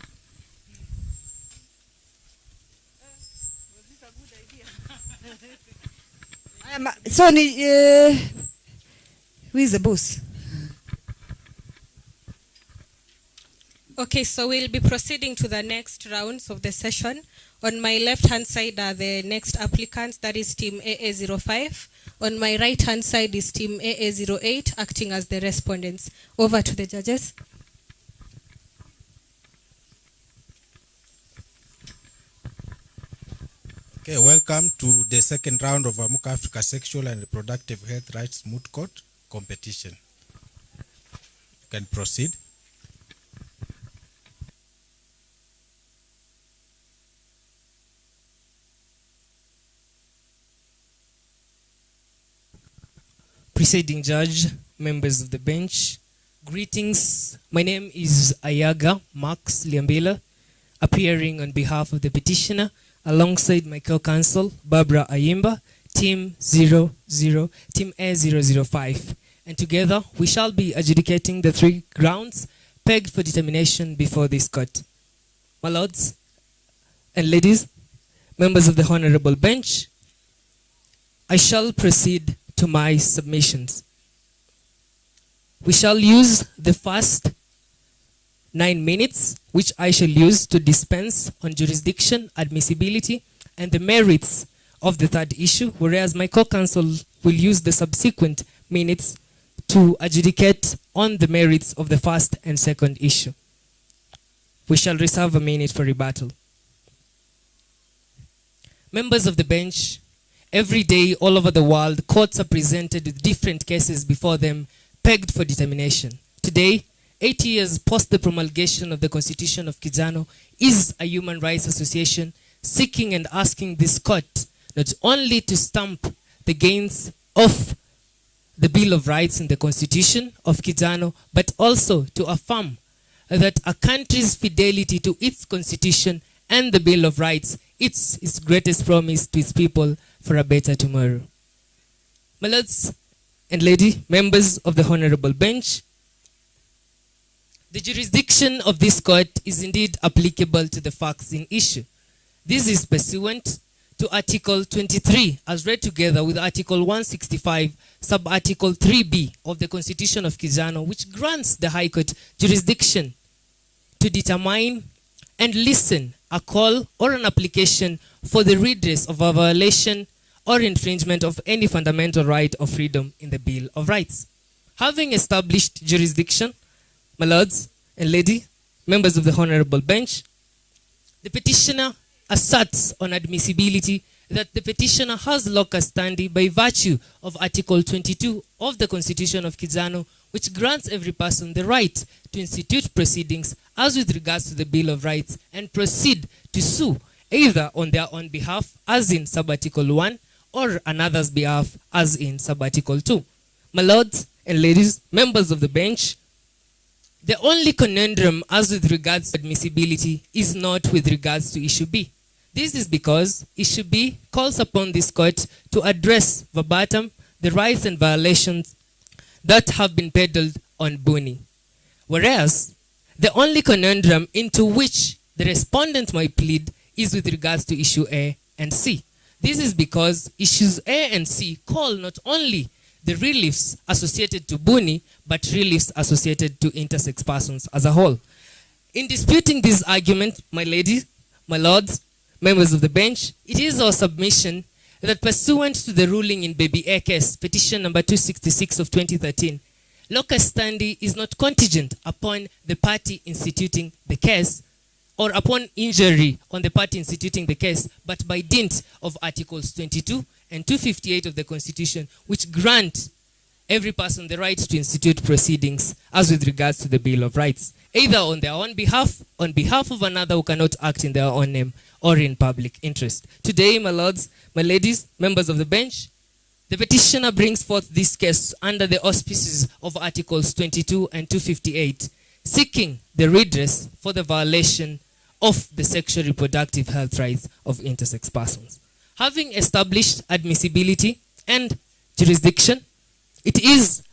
So who is the boss? Okay, so we'll be proceeding to the next rounds of the session. On my left-hand side are the next applicants, that is Team AA05. On my right-hand side is Team AA08, acting as the respondents. Over to the judges. Okay, welcome to the second round of Amuka Africa Sexual and Reproductive Health Rights Moot Court competition. You can proceed. Presiding judge, members of the bench, greetings. My name is Ayaga Max Liambila, appearing on behalf of the petitioner alongside my co-counsel Barbara Ayimba, Team A005. And together we shall be adjudicating the 3 grounds pegged for determination before this court. My lords and ladies, members of the honorable bench, I shall proceed to my submissions. We shall use the first 9 minutes, which I shall use to dispense on jurisdiction, admissibility, and the merits of the 3rd issue, whereas my co-counsel will use the subsequent minutes to adjudicate on the merits of the 1st and 2nd issue. We shall reserve a minute for rebuttal. Members of the bench, every day all over the world, courts are presented with different cases before them, pegged for determination. Today, 80 years post the promulgation of the Constitution of Kijano, is a human rights association seeking and asking this court not only to stamp the gains of the Bill of Rights in the Constitution of Kijano, but also to affirm that a country's fidelity to its Constitution and the Bill of Rights, it's its greatest promise to its people for a better tomorrow. My lords and lady, members of the honorable bench, the jurisdiction of this court is indeed applicable to the facts in issue. This is pursuant to Article 23, as read together with Article 165, Sub-Article 3B of the Constitution of Kijano, which grants the High Court jurisdiction to determine and listen a call or an application for the redress of a violation or infringement of any fundamental right or freedom in the Bill of Rights. Having established jurisdiction, my lords and lady, members of the honorable bench, the petitioner asserts on admissibility that the petitioner has locus standi by virtue of Article 22 of the Constitution of Kijano, which grants every person the right to institute proceedings as with regards to the Bill of Rights and proceed to sue either on their own behalf, as in Subarticle 1, or another's behalf, as in Subarticle 2. My lords and ladies, members of the bench, the only conundrum as with regards to admissibility is not with regards to issue B. This is because issue B calls upon this court to address verbatim the rights and violations that have been peddled on Buni. Whereas, the only conundrum into which the respondent might plead is with regards to issue A and C. This is because issues A and C call not only the reliefs associated to Buni, but reliefs associated to intersex persons as a whole. In disputing this argument, my ladies, my lords, members of the bench, it is our submission that pursuant to the ruling in Baby A case, petition number 266 of 2013, locus standi is not contingent upon the party instituting the case or upon injury on the party instituting the case, but by dint of Articles 22 and 258 of the Constitution, which grant every person the right to institute proceedings as with regards to the Bill of Rights, either on their own behalf, on behalf of another who cannot act in their own name, or in public interest. Today, my lords, my ladies, members of the bench, the petitioner brings forth this case under the auspices of Articles 22 and 258, seeking the redress for the violation of the sexual reproductive health rights of intersex persons. Having established admissibility and jurisdiction, it is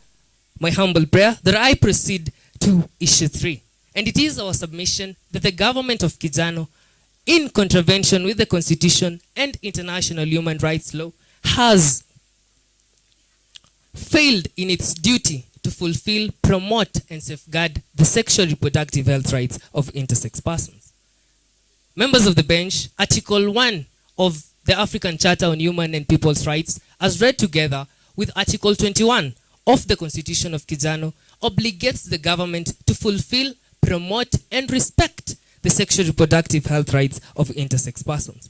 my humble prayer that I proceed to issue 3. And it is our submission that the government of Kijano, in contravention with the Constitution and international human rights law, has failed in its duty to fulfill, promote, and safeguard the sexual reproductive health rights of intersex persons. Members of the bench, Article 1 of the African Charter on Human and People's Rights, as read together with Article 21 of the Constitution of Kijano, obligates the government to fulfill, promote, and respect the sexual reproductive health rights of intersex persons.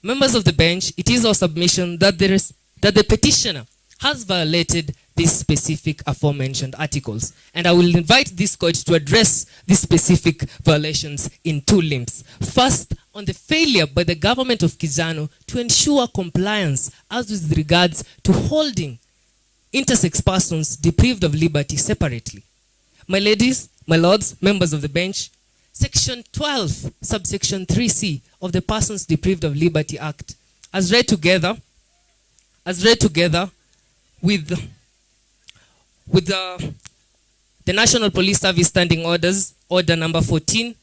Members of the bench, it is our submission that the petitioner has violated these specific aforementioned articles. And I will invite this court to address these specific violations in 2 limbs. First, on the failure by the government of Kijano to ensure compliance as with regards to holding intersex persons deprived of liberty separately. My ladies, my lords, members of the bench, Section 12, subsection 3C of the Persons Deprived of Liberty Act, as read together with the National Police Service Standing Orders, Order number 14,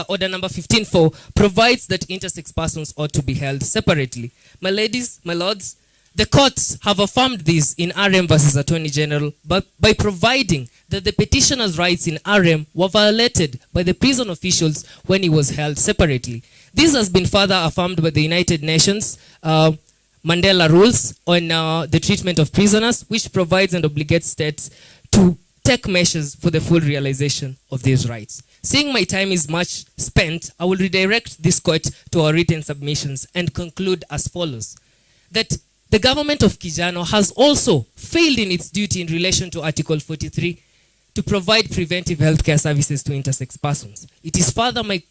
Order number 15.4, provides that intersex persons ought to be held separately. My ladies, my lords, the courts have affirmed this in RM versus Attorney General by providing that the petitioner's rights in RM were violated by the prison officials when he was held separately. This has been further affirmed by the United Nations Mandela Rules on the treatment of prisoners, which provides and obligates states to take measures for the full realization of these rights. Seeing my time is much spent, I will redirect this court to our written submissions and conclude as follows. That the government of Kijano has also failed in its duty in relation to Article 43 to provide preventive healthcare services to intersex persons. It is further my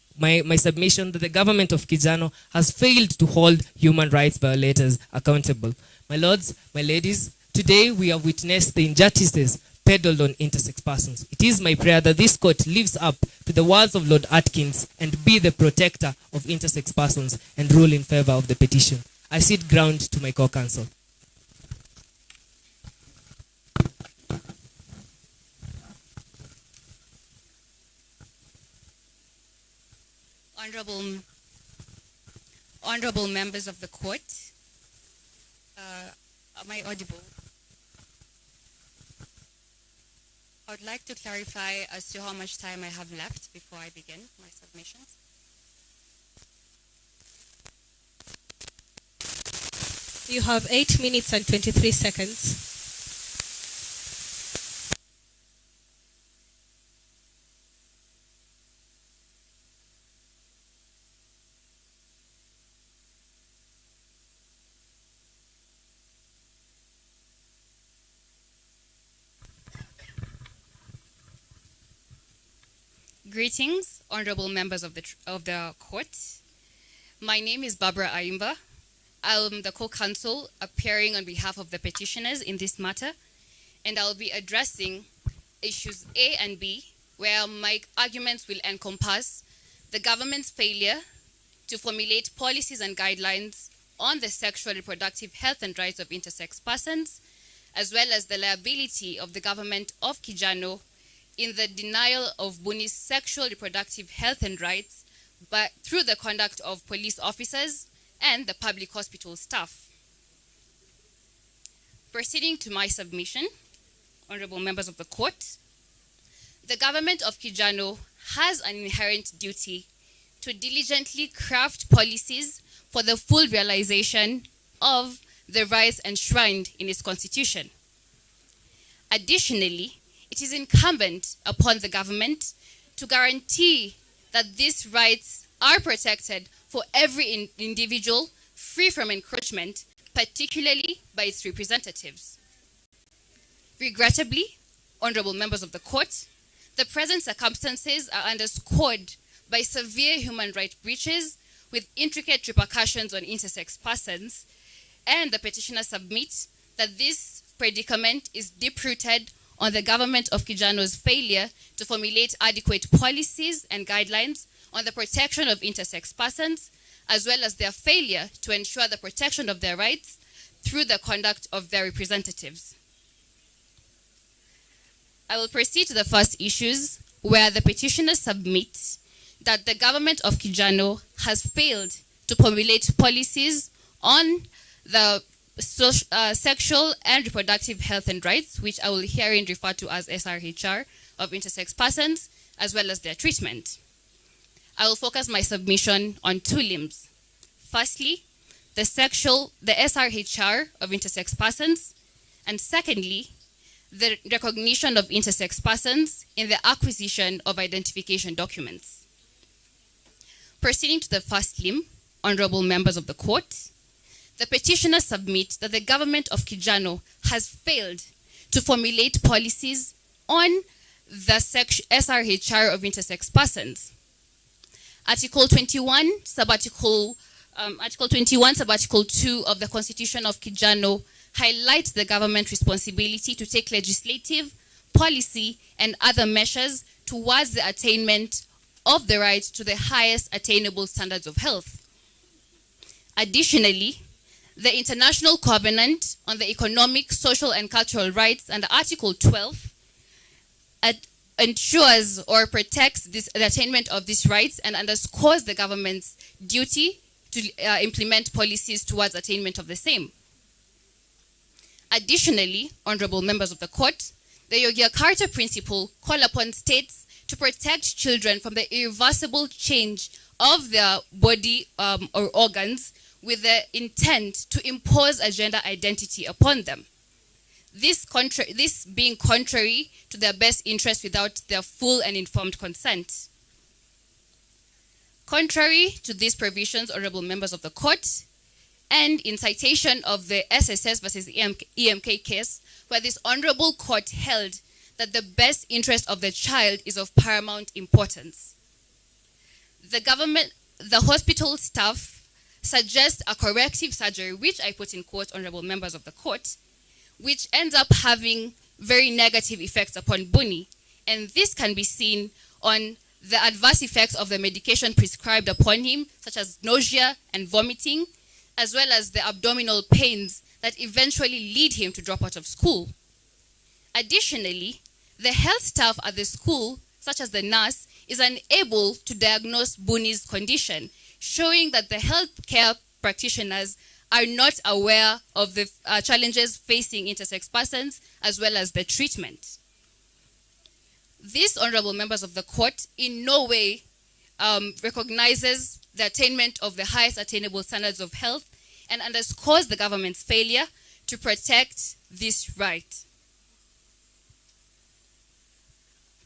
submission that the government of Kijano has failed to hold human rights violators accountable. My lords, my ladies, today we have witnessed the injustices peddled on intersex persons. It is my prayer that this court lives up to the words of Lord Atkins and be the protector of intersex persons and rule in favor of the petition. I cede ground to my co-counsel. Honorable members of the court, am I audible? I would like to clarify as to how much time I have left before I begin my submissions. You have 8 minutes and 23 seconds. Greetings, honorable members of the court. My name is Barbara Ayimba. I'm the co-counsel appearing on behalf of the petitioners in this matter, and I'll be addressing issues A and B, where my arguments will encompass the government's failure to formulate policies and guidelines on the sexual reproductive health and rights of intersex persons, as well as the liability of the government of Kijano in the denial of Buni's sexual reproductive health and rights but through the conduct of police officers and the public hospital staff. Proceeding to my submission, honorable members of the court, the government of Kijano has an inherent duty to diligently craft policies for the full realization of the rights enshrined in its constitution. Additionally, it is incumbent upon the government to guarantee that these rights are protected for every individual free from encroachment, particularly by its representatives. Regrettably, honorable members of the court, the present circumstances are underscored by severe human rights breaches with intricate repercussions on intersex persons, and the petitioner submits that this predicament is deep-rooted on the government of Kijano's failure to formulate adequate policies and guidelines on the protection of intersex persons, as well as their failure to ensure the protection of their rights through the conduct of their representatives. I will proceed to the first issues, where the petitioner submits that the government of Kijano has failed to formulate policies on the sexual and reproductive health and rights, which I will herein refer to as Srhr, of intersex persons, as well as their treatment. I will focus my submission on two limbs. Firstly, the Srhr of intersex persons, and secondly, the recognition of intersex persons in the acquisition of identification documents. Proceeding to the first limb, honorable members of the court, the petitioner submits that the government of Kijano has failed to formulate policies on the Srhr of intersex persons. Article 21, Article 2 of the Constitution of Kijano highlights the government's responsibility to take legislative, policy, and other measures towards the attainment of the right to the highest attainable standards of health. Additionally, the International Covenant on the Economic, Social, and Cultural Rights under Article 12 ensures or protects the attainment of these rights and underscores the government's duty to implement policies towards attainment of the same. Additionally, honorable members of the court, the Yogyakarta Principle call upon states to protect children from the irreversible change of their body or organs with the intent to impose a gender identity upon them. This being contrary to their best interest without their full and informed consent. Contrary to these provisions, honorable members of the court, and in citation of the SSS versus EMK case, where this honorable court held that the best interest of the child is of paramount importance. The hospital staff suggest a corrective surgery, which I put in quote, honorable members of the court, which ends up having very negative effects upon Buni. And this can be seen on the adverse effects of the medication prescribed upon him, such as nausea and vomiting, as well as the abdominal pains that eventually lead him to drop out of school. Additionally, the health staff at the school, such as the nurse, is unable to diagnose Buni's condition, showing that the healthcare practitioners are not aware of the challenges facing intersex persons, as well as the treatment. This, honorable members of the court, in no way recognizes the attainment of the highest attainable standards of health and underscores the government's failure to protect this right.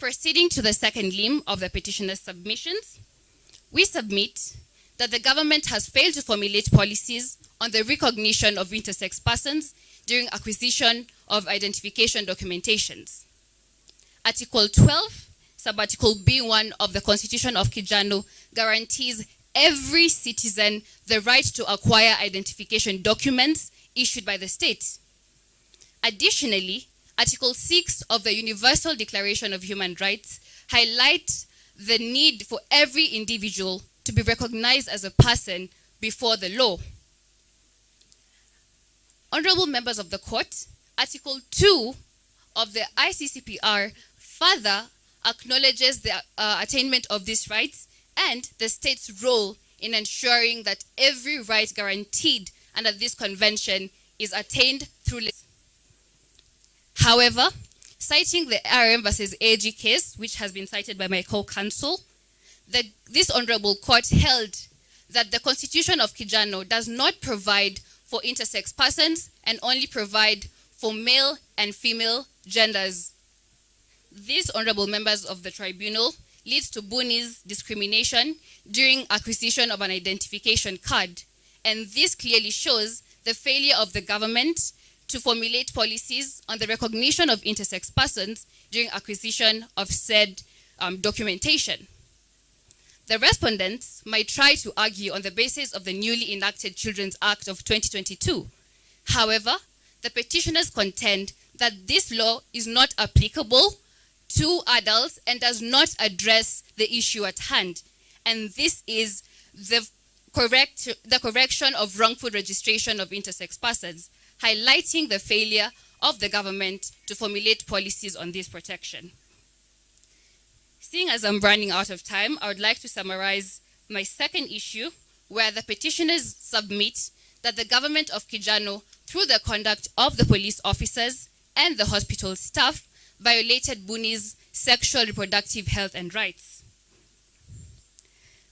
Proceeding to the second limb of the petitioner's submissions, we submit that the government has failed to formulate policies on the recognition of intersex persons during acquisition of identification documentations. Article 12, subarticle B1 of the Constitution of Kijano guarantees every citizen the right to acquire identification documents issued by the state. Additionally, Article 6 of the Universal Declaration of Human Rights highlights the need for every individual to be recognized as a person before the law. Honorable members of the court, Article 2 of the ICCPR further acknowledges the attainment of these rights and the state's role in ensuring that every right guaranteed under this convention is attained through legislation. However, citing the RM versus AG case, which has been cited by my co-counsel, this honorable court held that the Constitution of Kijano does not provide for intersex persons and only provide for male and female genders. These honorable members of the tribunal leads to Buni's discrimination during acquisition of an identification card, and this clearly shows the failure of the government to formulate policies on the recognition of intersex persons during acquisition of said documentation. The respondents might try to argue on the basis of the newly enacted Children's Act of 2022. However, the petitioners contend that this law is not applicable to adults and does not address the issue at hand. And this is the correction of wrongful registration of intersex persons, highlighting the failure of the government to formulate policies on this protection. Seeing as I'm running out of time, I would like to summarize my second issue, where the petitioners submit that the government of Kijano, through the conduct of the police officers and the hospital staff, violated Buni's sexual reproductive health and rights.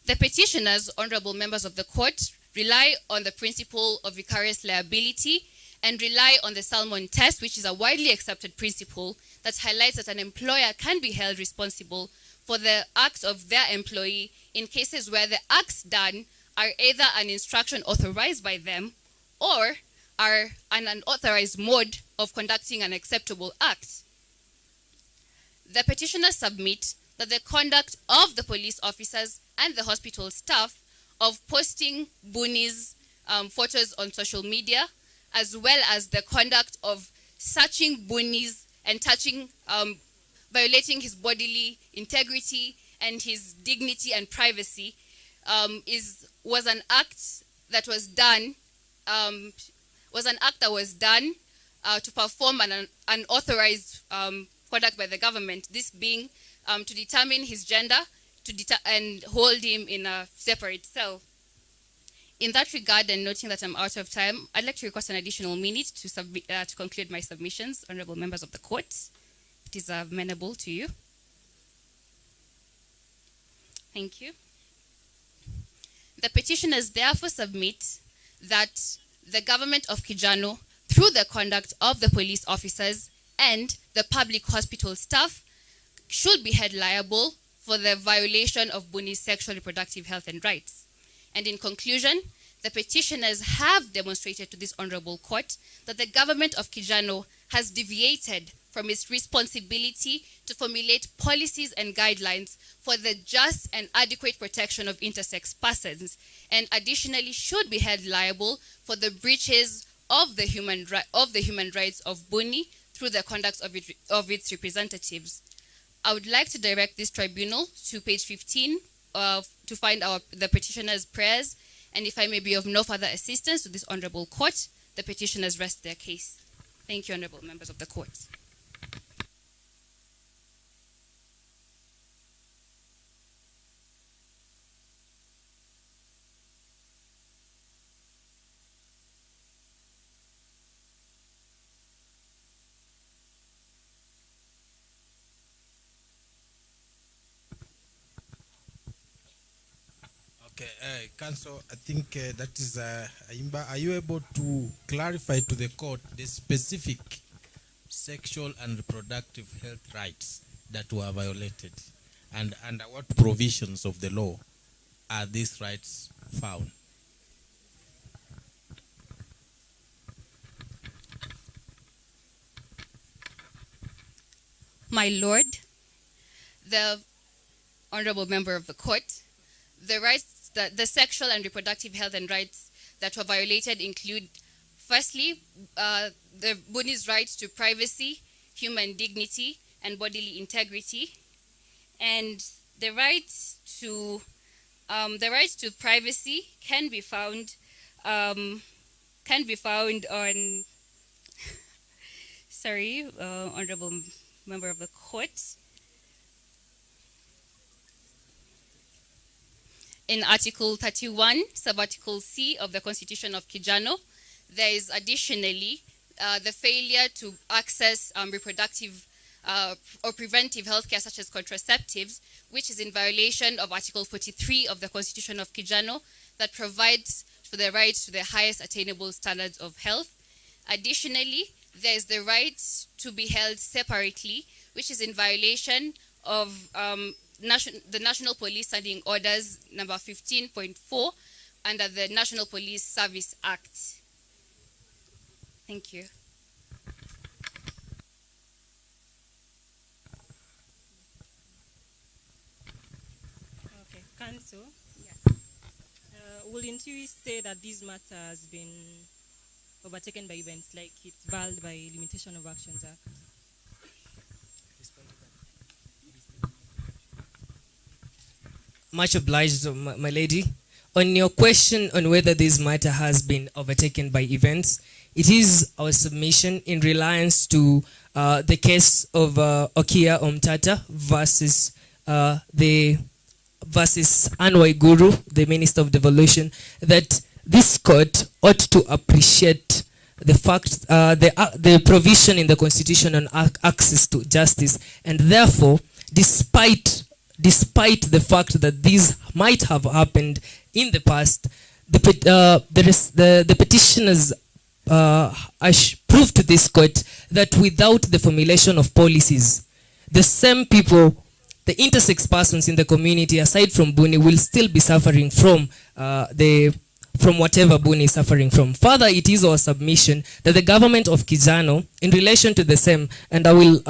The petitioners, honorable members of the court, rely on the principle of vicarious liability and rely on the Salmon test, which is a widely accepted principle that highlights that an employer can be held responsible for the acts of their employee in cases where the acts done are either an instruction authorized by them or are an unauthorized mode of conducting an acceptable act. The petitioners submit that the conduct of the police officers and the hospital staff of posting Buni's photos on social media, as well as the conduct of searching Buni's and touching, violating his bodily integrity and his dignity and privacy, was an act that was done to perform an unauthorized conduct by the government. This being to determine his gender and hold him in a separate cell. In that regard, and noting that I'm out of time, I'd like to request an additional minute to conclude my submissions, honorable members of the court. It is amenable to you. Thank you. The petitioners therefore submit that the government of Kijano, through the conduct of the police officers and the public hospital staff, should be held liable for the violation of Buni's sexual reproductive health and rights. And in conclusion, the petitioners have demonstrated to this honorable court that the government of Kijano has deviated from its responsibility to formulate policies and guidelines for the just and adequate protection of intersex persons, and additionally should be held liable for the breaches of the human rights of Buni through the conduct of its representatives. I would like to direct this tribunal to page 15 to find the petitioner's prayers, and if I may be of no further assistance to this honorable court, the petitioners rest their case. Thank you, honorable members of the court. Okay, Counsel, I think that is Aimba. Are you able to clarify to the court the specific sexual and reproductive health rights that were violated, and under what provisions of the law are these rights found? My lord, the honorable member of the court, the rights the sexual and reproductive health and rights that were violated include, firstly, the Buni's right to privacy, human dignity, and bodily integrity, and the right to privacy can be found on sorry, honorable member of the court, in Article 31, Subarticle C of the Constitution of Kijano. There is additionally the failure to access reproductive or preventive healthcare such as contraceptives, which is in violation of Article 43 of the Constitution of Kijano that provides for the right to the highest attainable standards of health. Additionally, there is the right to be held separately, which is in violation of the National Police Standing Orders number 15.4 under the National Police Service Act. Thank you. Okay, Council. Wouldn't you say that this matter has been overtaken by events, like it's barred by Limitation of Actions Act? Much obliged, my lady. On your question on whether this matter has been overtaken by events, it is our submission in reliance to the case of Okia Omtata versus versus Anne Waiguru, the Minister of Devolution, that this court ought to appreciate the fact, the provision in the Constitution on access to justice, and therefore, despite the fact that these might have happened in the past, the petitioners proved to this court that without the formulation of policies, the same people, the intersex persons in the community, aside from Buni, will still be suffering from whatever Buni is suffering from. Further, it is our submission that the government of Kijano, in relation to the same, and I will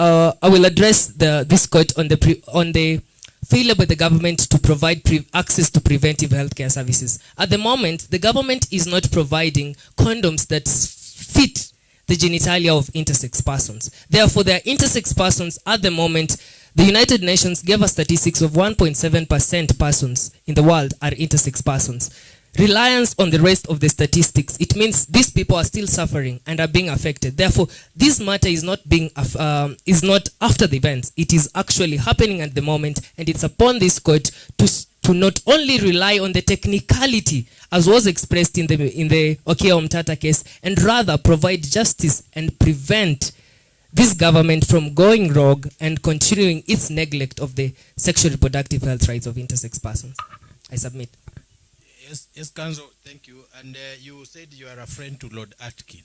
address this court on the failure by the government to provide access to preventive healthcare services. At the moment, the government is not providing condoms that fit the genitalia of intersex persons. Therefore, there are intersex persons at the moment. The United Nations gave us statistics of 1.7% persons in the world are intersex persons. Reliance on the rest of the statistics, it means these people are still suffering and are being affected. Therefore, this matter is not after the events. It is actually happening at the moment, and it's upon this court to not only rely on the technicality as was expressed in the Okia Omtata case, and rather provide justice and prevent this government from going rogue and continuing its neglect of the sexual reproductive health rights of intersex persons. I submit. Yes, Council, thank you. And you said you are a friend to Lord Atkin.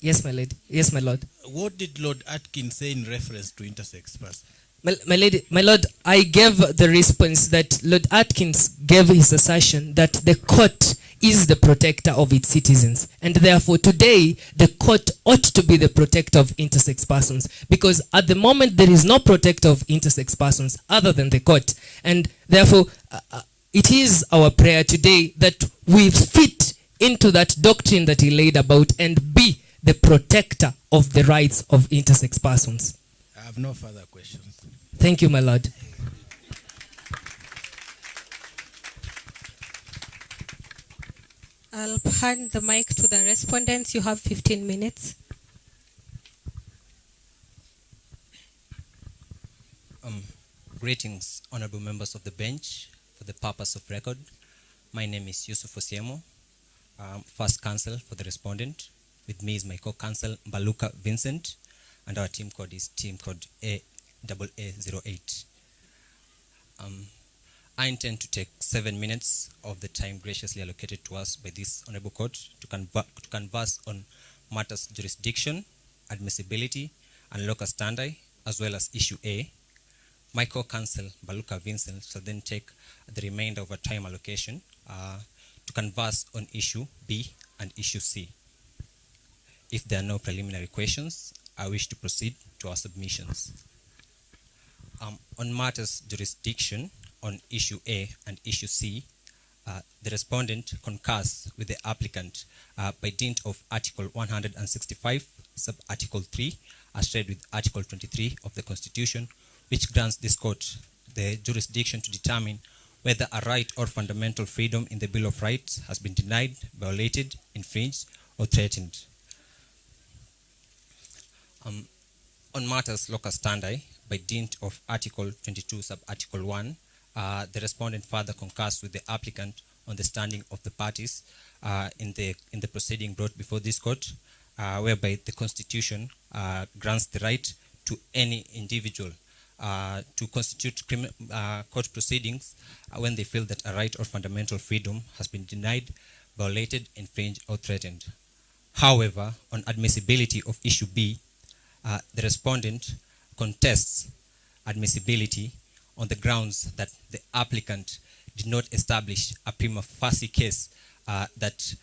Yes, my lady. Yes, my lord. What did Lord Atkin say in reference to intersex persons? My lord, I gave the response that Lord Atkins gave his assertion that the court is the protector of its citizens, and therefore today the court ought to be the protector of intersex persons, because at the moment there is no protector of intersex persons other than the court, and therefore it is our prayer today that we fit into that doctrine that he laid about and be the protector of the rights of intersex persons. I have no further questions. Thank you, my lord. I'll hand the mic to the respondents. You have 15 minutes. Greetings, honorable members of the bench. For the purpose of record, my name is Yusuf Osiemo, first counsel for the respondent. With me is my co-counsel, Baluka Vincent, and our team code is team code AAA08. I intend to take 7 minutes of the time graciously allocated to us by this honorable court to converse on matters jurisdiction, admissibility, and locus standi, as well as issue A. My co-counsel, Baluka Vincent, shall then take the remainder of our time allocation to converse on issue B and issue C. If there are no preliminary questions, I wish to proceed to our submissions. On matters jurisdiction on issue A and issue C, the respondent concurs with the applicant by dint of Article 165, sub-Article 3, as read with Article 23 of the Constitution, which grants this court the jurisdiction to determine whether a right or fundamental freedom in the Bill of Rights has been denied, violated, infringed, or threatened. On matters locus standi, by dint of Article 22, sub-Article 1, the respondent further concurs with the applicant on the standing of the parties in the proceeding brought before this court, whereby the Constitution grants the right to any individual to constitute court proceedings when they feel that a right or fundamental freedom has been denied, violated, infringed, or threatened. However, on admissibility of issue B, the respondent contests admissibility on the grounds that the applicant did not establish a prima facie case that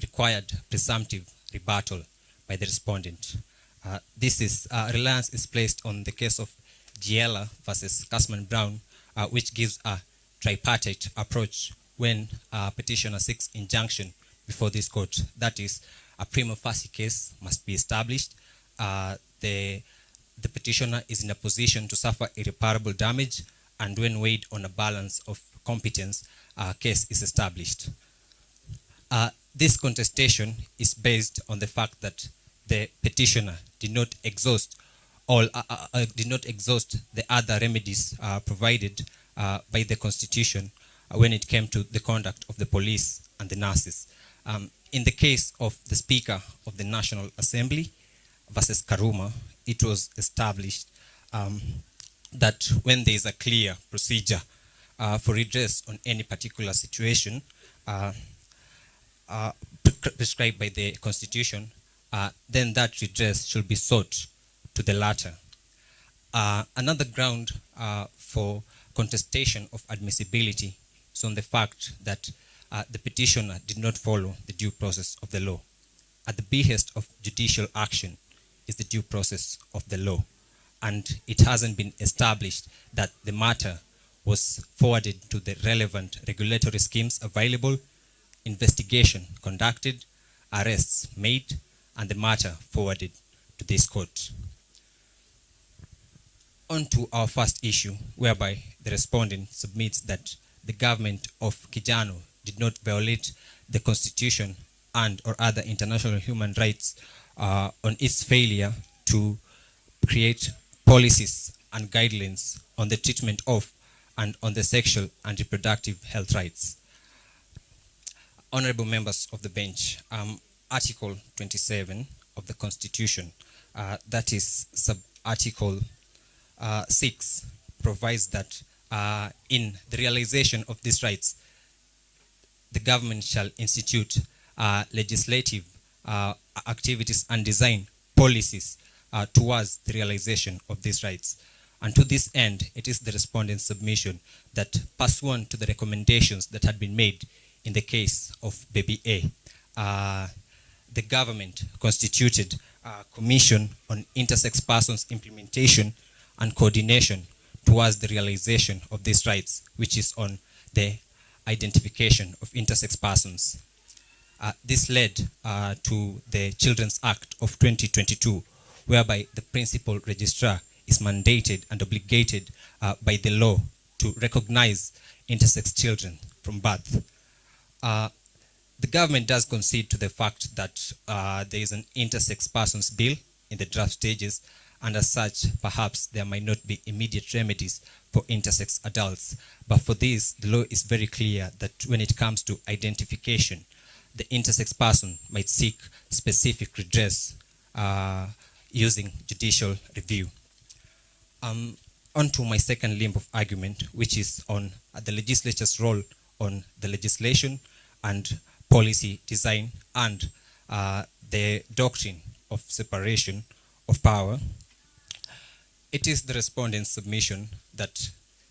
required presumptive rebuttal by the respondent. Reliance is placed on the case of Giela versus Casman Brown, which gives a tripartite approach when a petitioner seeks injunction before this court. That is, a prima facie case must be established. The petitioner is in a position to suffer irreparable damage, and when weighed on a balance of competence, a case is established. This contestation is based on the fact that the petitioner did not exhaust the other remedies provided by the Constitution when it came to the conduct of the police and the nurses. In the case of the Speaker of the National Assembly versus Karuma, it was established that when there is a clear procedure for redress on any particular situation prescribed by the Constitution, then that redress should be sought to the latter. Another ground for contestation of admissibility is on the fact that the petitioner did not follow the due process of the law. At the behest of judicial action is the due process of the law, and it hasn't been established that the matter was forwarded to the relevant regulatory schemes available, investigation conducted, arrests made, and the matter forwarded to this court. On to our first issue, whereby the respondent submits that the government of Kijano did not violate the Constitution and or other international human rights on its failure to create policies and guidelines on the treatment of and on the sexual and reproductive health rights. Honorable members of the bench, Article 27 of the Constitution, that is sub-Article 6, provides that in the realization of these rights, the government shall institute legislative activities and design policies towards the realization of these rights. And to this end, it is the respondent's submission that, pursuant to the recommendations that had been made in the case of Baby A, the government constituted a commission on intersex persons implementation and coordination towards the realization of these rights, which is on the identification of intersex persons. This led to the Children's Act of 2022, whereby the principal registrar is mandated and obligated by the law to recognize intersex children from birth. The government does concede to the fact that there is an intersex persons bill in the draft stages, and as such, perhaps there might not be immediate remedies for intersex adults. But for this, the law is very clear that when it comes to identification, the intersex person might seek specific redress using judicial review. On to my second limb of argument, which is on the legislature's role on the legislation and policy design and the doctrine of separation of power. It is the respondent's submission that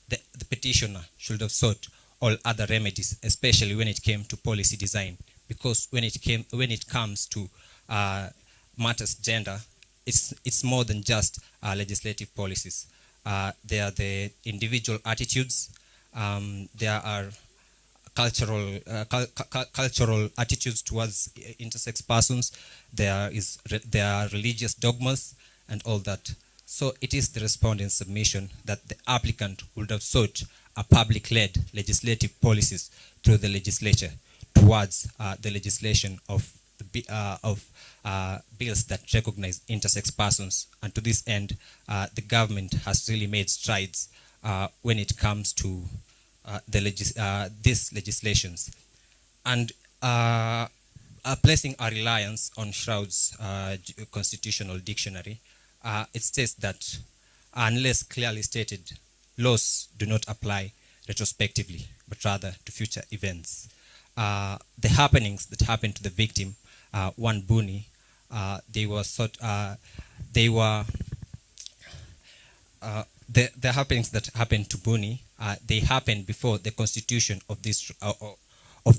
the petitioner should have sought all other remedies, especially when it came to policy design, because when it comes to matters gender, it's more than just legislative policies. There are the individual attitudes. There are cultural attitudes towards intersex persons. There are religious dogmas and all that. So it is the respondent's submission that the applicant would have sought a public-led legislative policies through the legislature towards the legislation of bills that recognize intersex persons. And to this end, the government has really made strides when it comes to these legislations. And placing our reliance on Shroud's constitutional dictionary, it states that unless clearly stated, laws do not apply retrospectively, but rather to future events. The happenings that happened to the victim, one Buni, the happenings that happened to Buni, they happened before the constitution of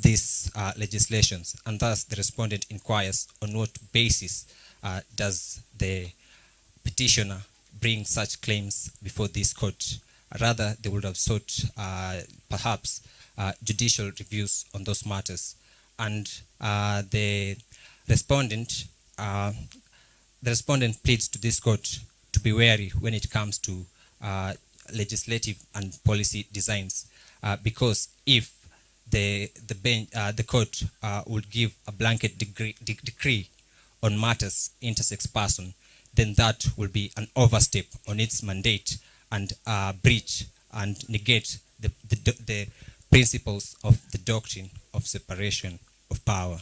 these legislations, and thus the respondent inquires on what basis does the petitioner bring such claims before this court. Rather, they would have sought perhaps judicial reviews on those matters, and the respondent pleads to this court to be wary when it comes to legislative and policy designs, because if the court would give a blanket decree on matters intersex person, then that will be an overstep on its mandate and breach and negate the principles of the doctrine of separation of power.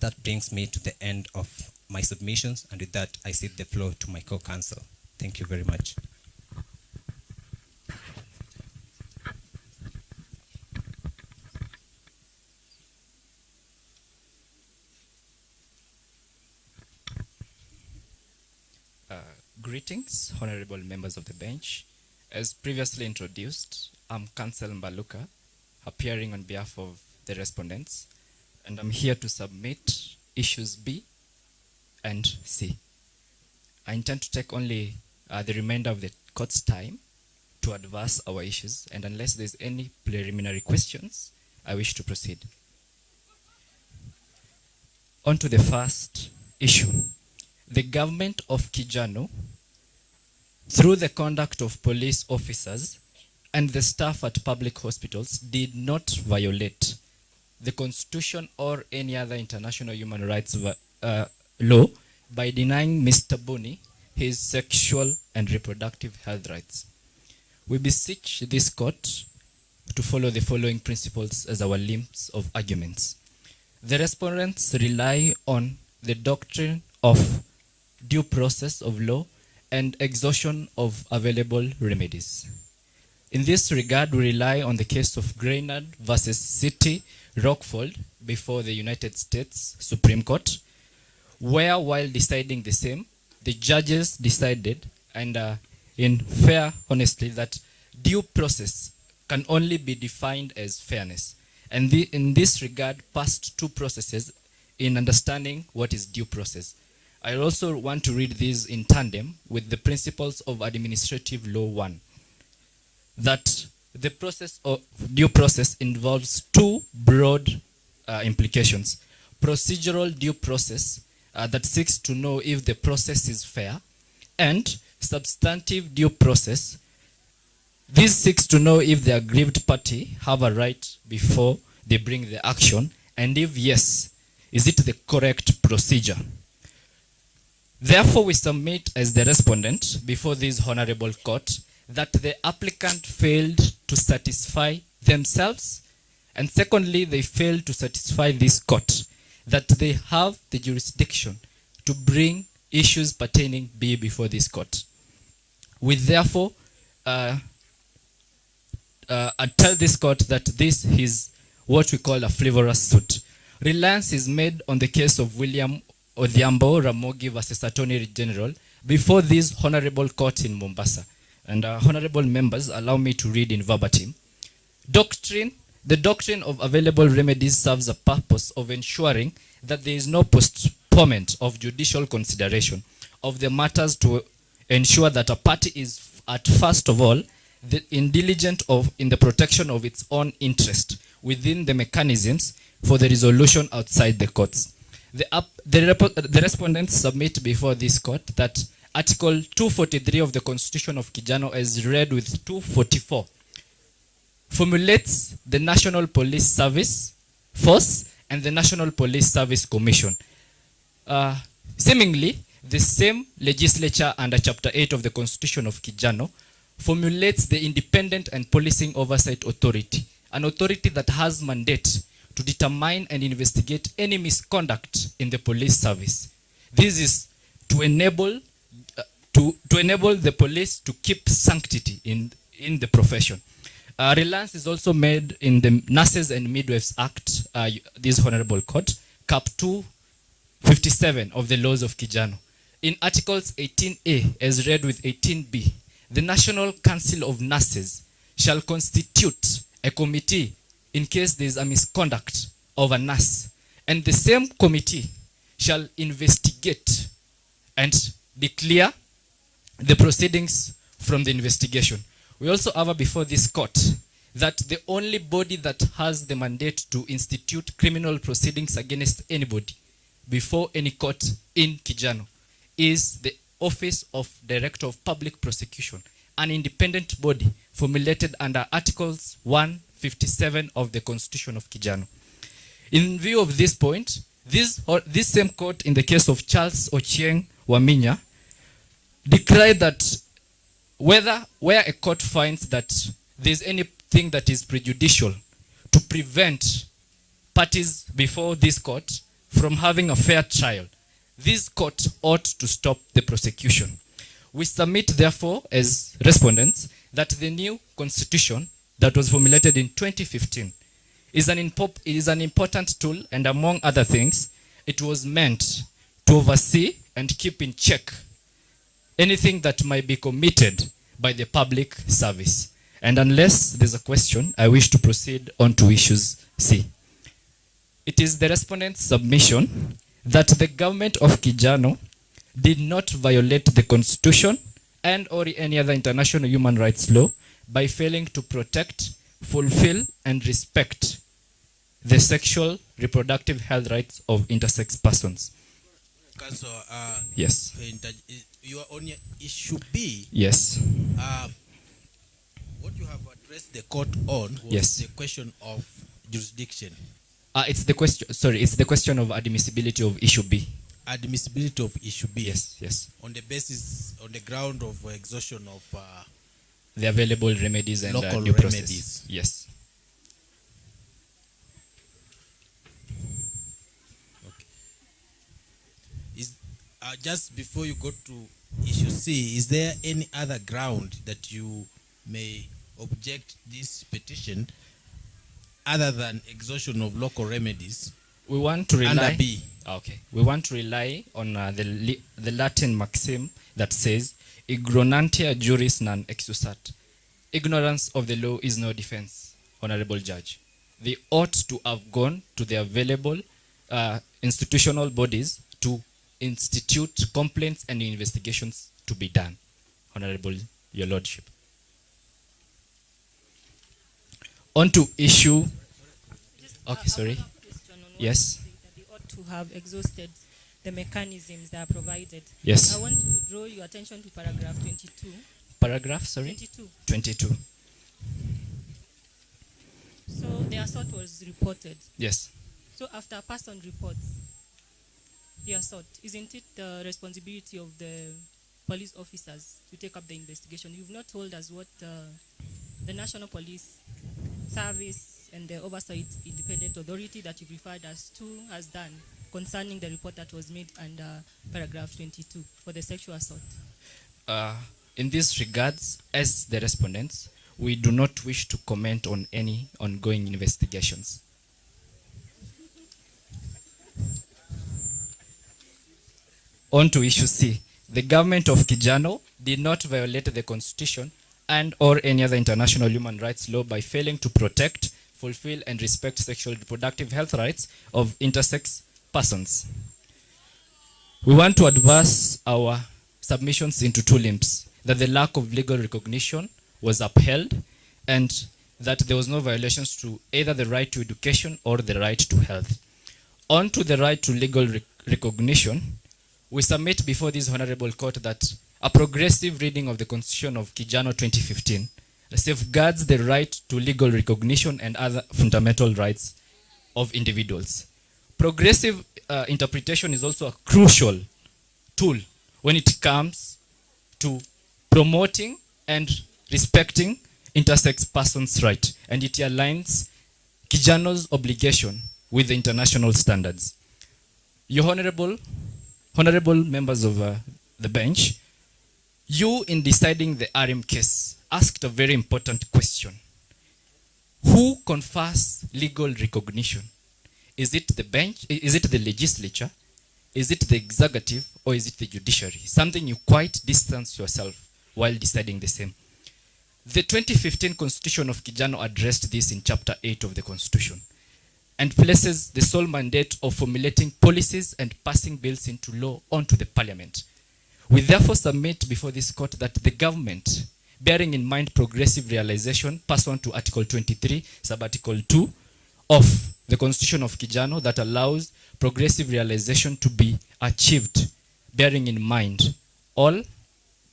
That brings me to the end of my submissions, and with that I cede the floor to my co-counsel. Thank you very much. Greetings, honorable members of the bench. As previously introduced, I'm Counsel Mbaluka, appearing on behalf of the respondents, and I'm here to submit issues B and C. I intend to take only the remainder of the court's time to advance our issues, and unless there's any preliminary questions, I wish to proceed. On to the first issue. The government of Kijano, through the conduct of police officers and the staff at public hospitals, did not violate the Constitution or any other international human rights law by denying Mr. Buni his sexual and reproductive health rights. We beseech this court to follow the following principles as our limbs of arguments. The respondents rely on the doctrine of due process of law and exhaustion of available remedies. In this regard, we rely on the case of Graynard versus City Rockford before the United States Supreme Court, where while deciding the same, the judges decided, and in fair honesty, that due process can only be defined as fairness. And in this regard, passed two processes in understanding what is due process. I also want to read these in tandem with the principles of Administrative Law 1, that the process of due process involves two broad implications. Procedural due process that seeks to know if the process is fair, and substantive due process. This seeks to know if the aggrieved party have a right before they bring the action, and if yes, is it the correct procedure? Therefore, we submit as the respondent before this honorable court that the applicant failed to satisfy themselves, and secondly, they failed to satisfy this court that they have the jurisdiction to bring issues pertaining B before this court. We therefore tell this court that this is what we call a frivolous suit. Reliance is made on the case of William Odhiambo Ramogi versus Attorney General before this honorable court in Mombasa. And honorable members, allow me to read in verbatim. The doctrine of available remedies serves a purpose of ensuring that there is no postponement of judicial consideration of the matters to ensure that a party is at first of all diligent in the protection of its own interest within the mechanisms for the resolution outside the courts. The respondents submit before this court that Article 243 of the Constitution of Kijano, as read with 244, formulates the National Police Service Force and the National Police Service Commission. Seemingly, the same legislature under Chapter 8 of the Constitution of Kijano formulates the Independent and Policing Oversight Authority, an authority that has mandate to determine and investigate any misconduct in the police service. This is to enable the police to keep sanctity in the profession. Reliance is also made in the Nurses and Midwives Act, this Honorable Court, Cap 257 of the laws of Kijano. In Articles 18A, as read with 18B, the National Council of Nurses shall constitute a committee in case there is a misconduct of a nurse, and the same committee shall investigate and declare the proceedings from the investigation. We also have before this court that the only body that has the mandate to institute criminal proceedings against anybody before any court in Kijano is the Office of Director of Public Prosecution, an independent body formulated under Articles 157 of the Constitution of Kijano. In view of this point, this same court in the case of Charles Ochieng Waminya decried that where a court finds that there's anything that is prejudicial to prevent parties before this court from having a fair trial, this court ought to stop the prosecution. We submit, therefore, as respondents, that the new constitution that was formulated in 2015 is an important tool, and among other things, it was meant to oversee and keep in check anything that might be committed by the public service. And unless there's a question, I wish to proceed on to issues C. It is the respondent's submission that the government of Kijano did not violate the Constitution and or any other international human rights law by failing to protect, fulfill, and respect the sexual reproductive health rights of intersex persons. Council, yes. You are on issue B. Yes. What you have addressed the court on was yes. the question of jurisdiction. It's the question. Sorry, it's the question of admissibility of issue B. Admissibility of issue B. Yes, yes. On the basis, on the ground of exhaustion of the available remedies and local due process. remedies. Yes. Okay. Just before you go to issue C, is there any other ground that you may object this petition other than exhaustion of local remedies? We want to rely. Under B. Okay. We want to rely on the Latin maxim that says, "Ignorantia juris non excusat." Ignorance of the law is no defense, Honorable Judge. They ought to have gone to the available institutional bodies to institute complaints and investigations to be done, Honorable Your Lordship. On to issue. Okay, sorry. Yes. They ought to have exhausted the mechanisms that are provided. Yes. I want to draw your attention to paragraph 22. Paragraph, sorry? 22. 22. So the assault was reported. Yes. So after a person reports the assault, isn't it the responsibility of the police officers to take up the investigation? You've not told us what the National Police Service and the Oversight Independent Authority that you referred us to has done concerning the report that was made under paragraph 22 for the sexual assault. In these regards, as the respondents, we do not wish to comment on any ongoing investigations. On to issue C. The government of Kijano did not violate the Constitution and or any other international human rights law by failing to protect, fulfill, and respect sexual reproductive health rights of intersex persons. We want to advance our submissions into two limbs: that the lack of legal recognition was upheld, and that there was no violations to either the right to education or the right to health. On to the right to legal recognition, we submit before this honorable court that a progressive reading of the Constitution of Kijano 2015 safeguards the right to legal recognition and other fundamental rights of individuals. Progressive interpretation is also a crucial tool when it comes to promoting and respecting intersex persons' rights, and it aligns Kijano's obligation with the international standards. Your honorable members of the bench, you in deciding the RM case asked a very important question. Who confers legal recognition? Is it the bench? Is it the legislature? Is it the executive? Or is it the judiciary? Something you quite distance yourself while deciding the same. The 2015 Constitution of Kijano addressed this in Chapter 8 of the Constitution and places the sole mandate of formulating policies and passing bills into law onto the parliament. We therefore submit before this court that the government, bearing in mind progressive realization pursuant to Article 23, Sub-Article 2 of the Constitution of Kijano that allows progressive realization to be achieved, bearing in mind all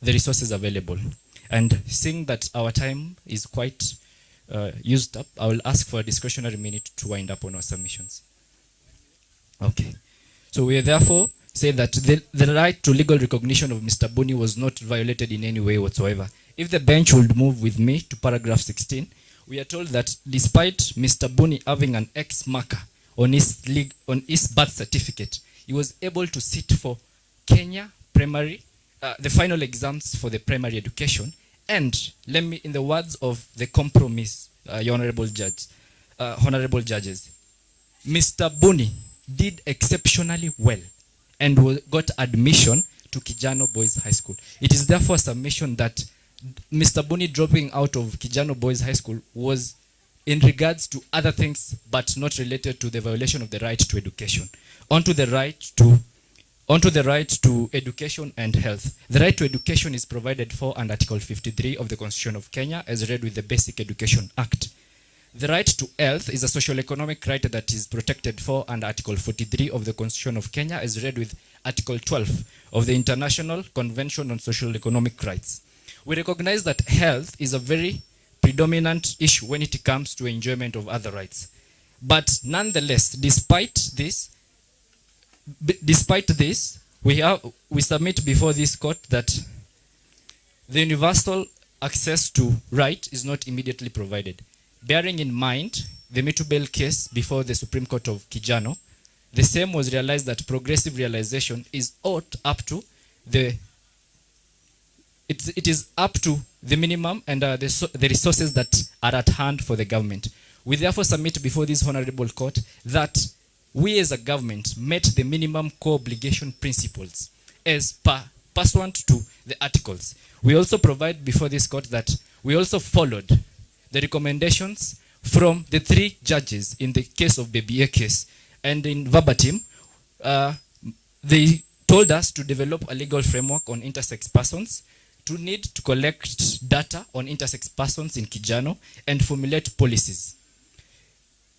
the resources available. And seeing that our time is quite used up, I will ask for a discretionary minute to wind up on our submissions. Okay. So we therefore say that the right to legal recognition of Mr. Buni was not violated in any way whatsoever. If the bench would move with me to paragraph 16, we are told that despite Mr. Buni having an X marker on his birth certificate, he was able to sit for Kenya primary, the final exams for the primary education. And let me, in the words of the compromise, your honorable judges, Mr. Buni did exceptionally well and got admission to Kijano Boys High School. It is therefore a submission that Mr. Buni dropping out of Kijano Boys High School was in regards to other things, but not related to the violation of the right to education. Onto the right to education and health. The right to education is provided for under Article 53 of the Constitution of Kenya as read with the Basic Education Act. The right to health is a socio-economic right that is protected for under Article 43 of the Constitution of Kenya as read with Article 12 of the International Convention on Social Economic Rights. We recognize that health is a very predominant issue when it comes to enjoyment of other rights. But nonetheless, despite this, we submit before this court that the universal access to right is not immediately provided. Bearing in mind the Mitubel case before the Supreme Court of Kijano, the same was realized that progressive realization is up to the minimum and the resources that are at hand for the government. We therefore submit before this honorable court that we as a government met the minimum core obligation principles as pursuant to the articles. We also provide before this court that we also followed the recommendations from the 3 judges in the case of Baby A case. And in verbatim, they told us to develop a legal framework on intersex persons, to need to collect data on intersex persons in Kijano, and formulate policies.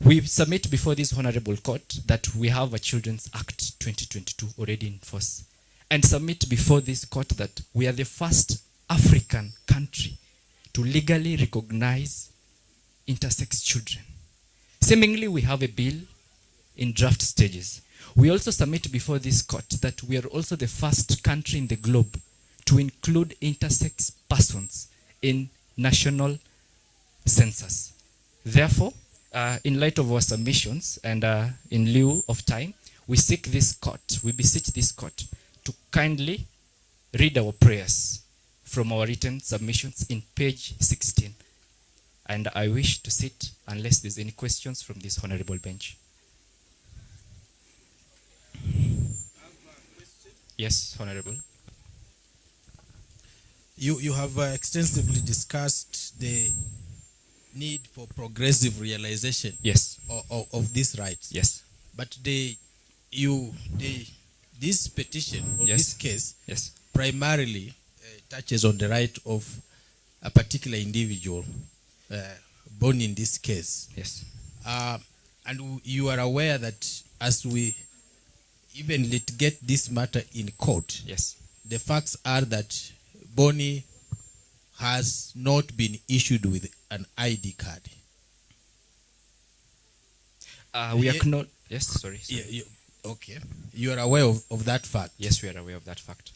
We submit before this honorable court that we have a Children's Act 2022 already in force, and submit before this court that we are the first African country to legally recognize intersex children. Seemingly, we have a bill in draft stages. We also submit before this court that we are also the first country in the globe to include intersex persons in national census. Therefore, in light of our submissions and in lieu of time, we beseech this court to kindly read our prayers from our written submissions in page 16. And I wish to sit unless there's any questions from this honorable bench. Yes, honorable. You have extensively discussed the need for progressive realization of these rights. Yes. But this petition or this case primarily touches on the right of a particular individual, born in this case. Yes. And you are aware that as we even litigate this matter in court, yes, the facts are that Bonnie has not been issued with an ID card. We acknowledge. Yes, sorry. Okay. You are aware of that fact? Yes, we are aware of that fact.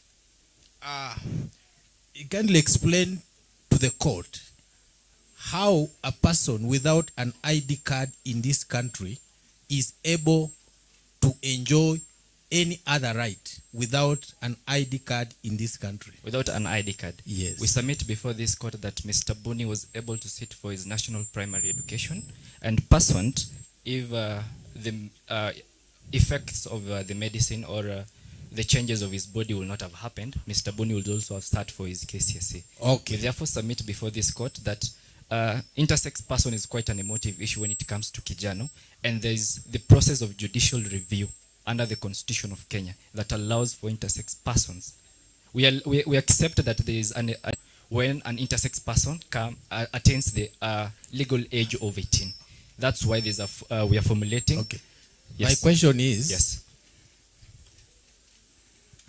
You can explain to the court how a person without an ID card in this country is able to enjoy any other right without an ID card in this country. Without an ID card? Yes. We submit before this court that Mr. Buni was able to sit for his national primary education, and pursuant if the effects of the medicine or the changes of his body will not have happened, Mr. Buni would also have sat for his KCSE. Okay. We therefore submit before this court that intersex person is quite an emotive issue when it comes to Kijano, and there is the process of judicial review under the Constitution of Kenya that allows for intersex persons. We accept that there is when an intersex person attains the legal age of 18. That's why there's we are formulating. Okay. Yes. My question is, yes,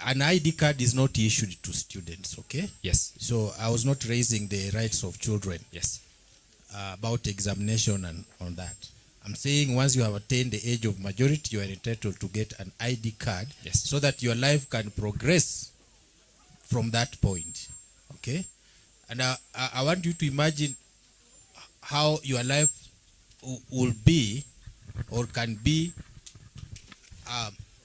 an ID card is not issued to students, okay? Yes. So I was not raising the rights of children. Yes. About examination and on that. I'm saying once you have attained the age of majority, you are entitled to get an ID card, yes, so that your life can progress from that point, okay? And I want you to imagine how your life will be or can be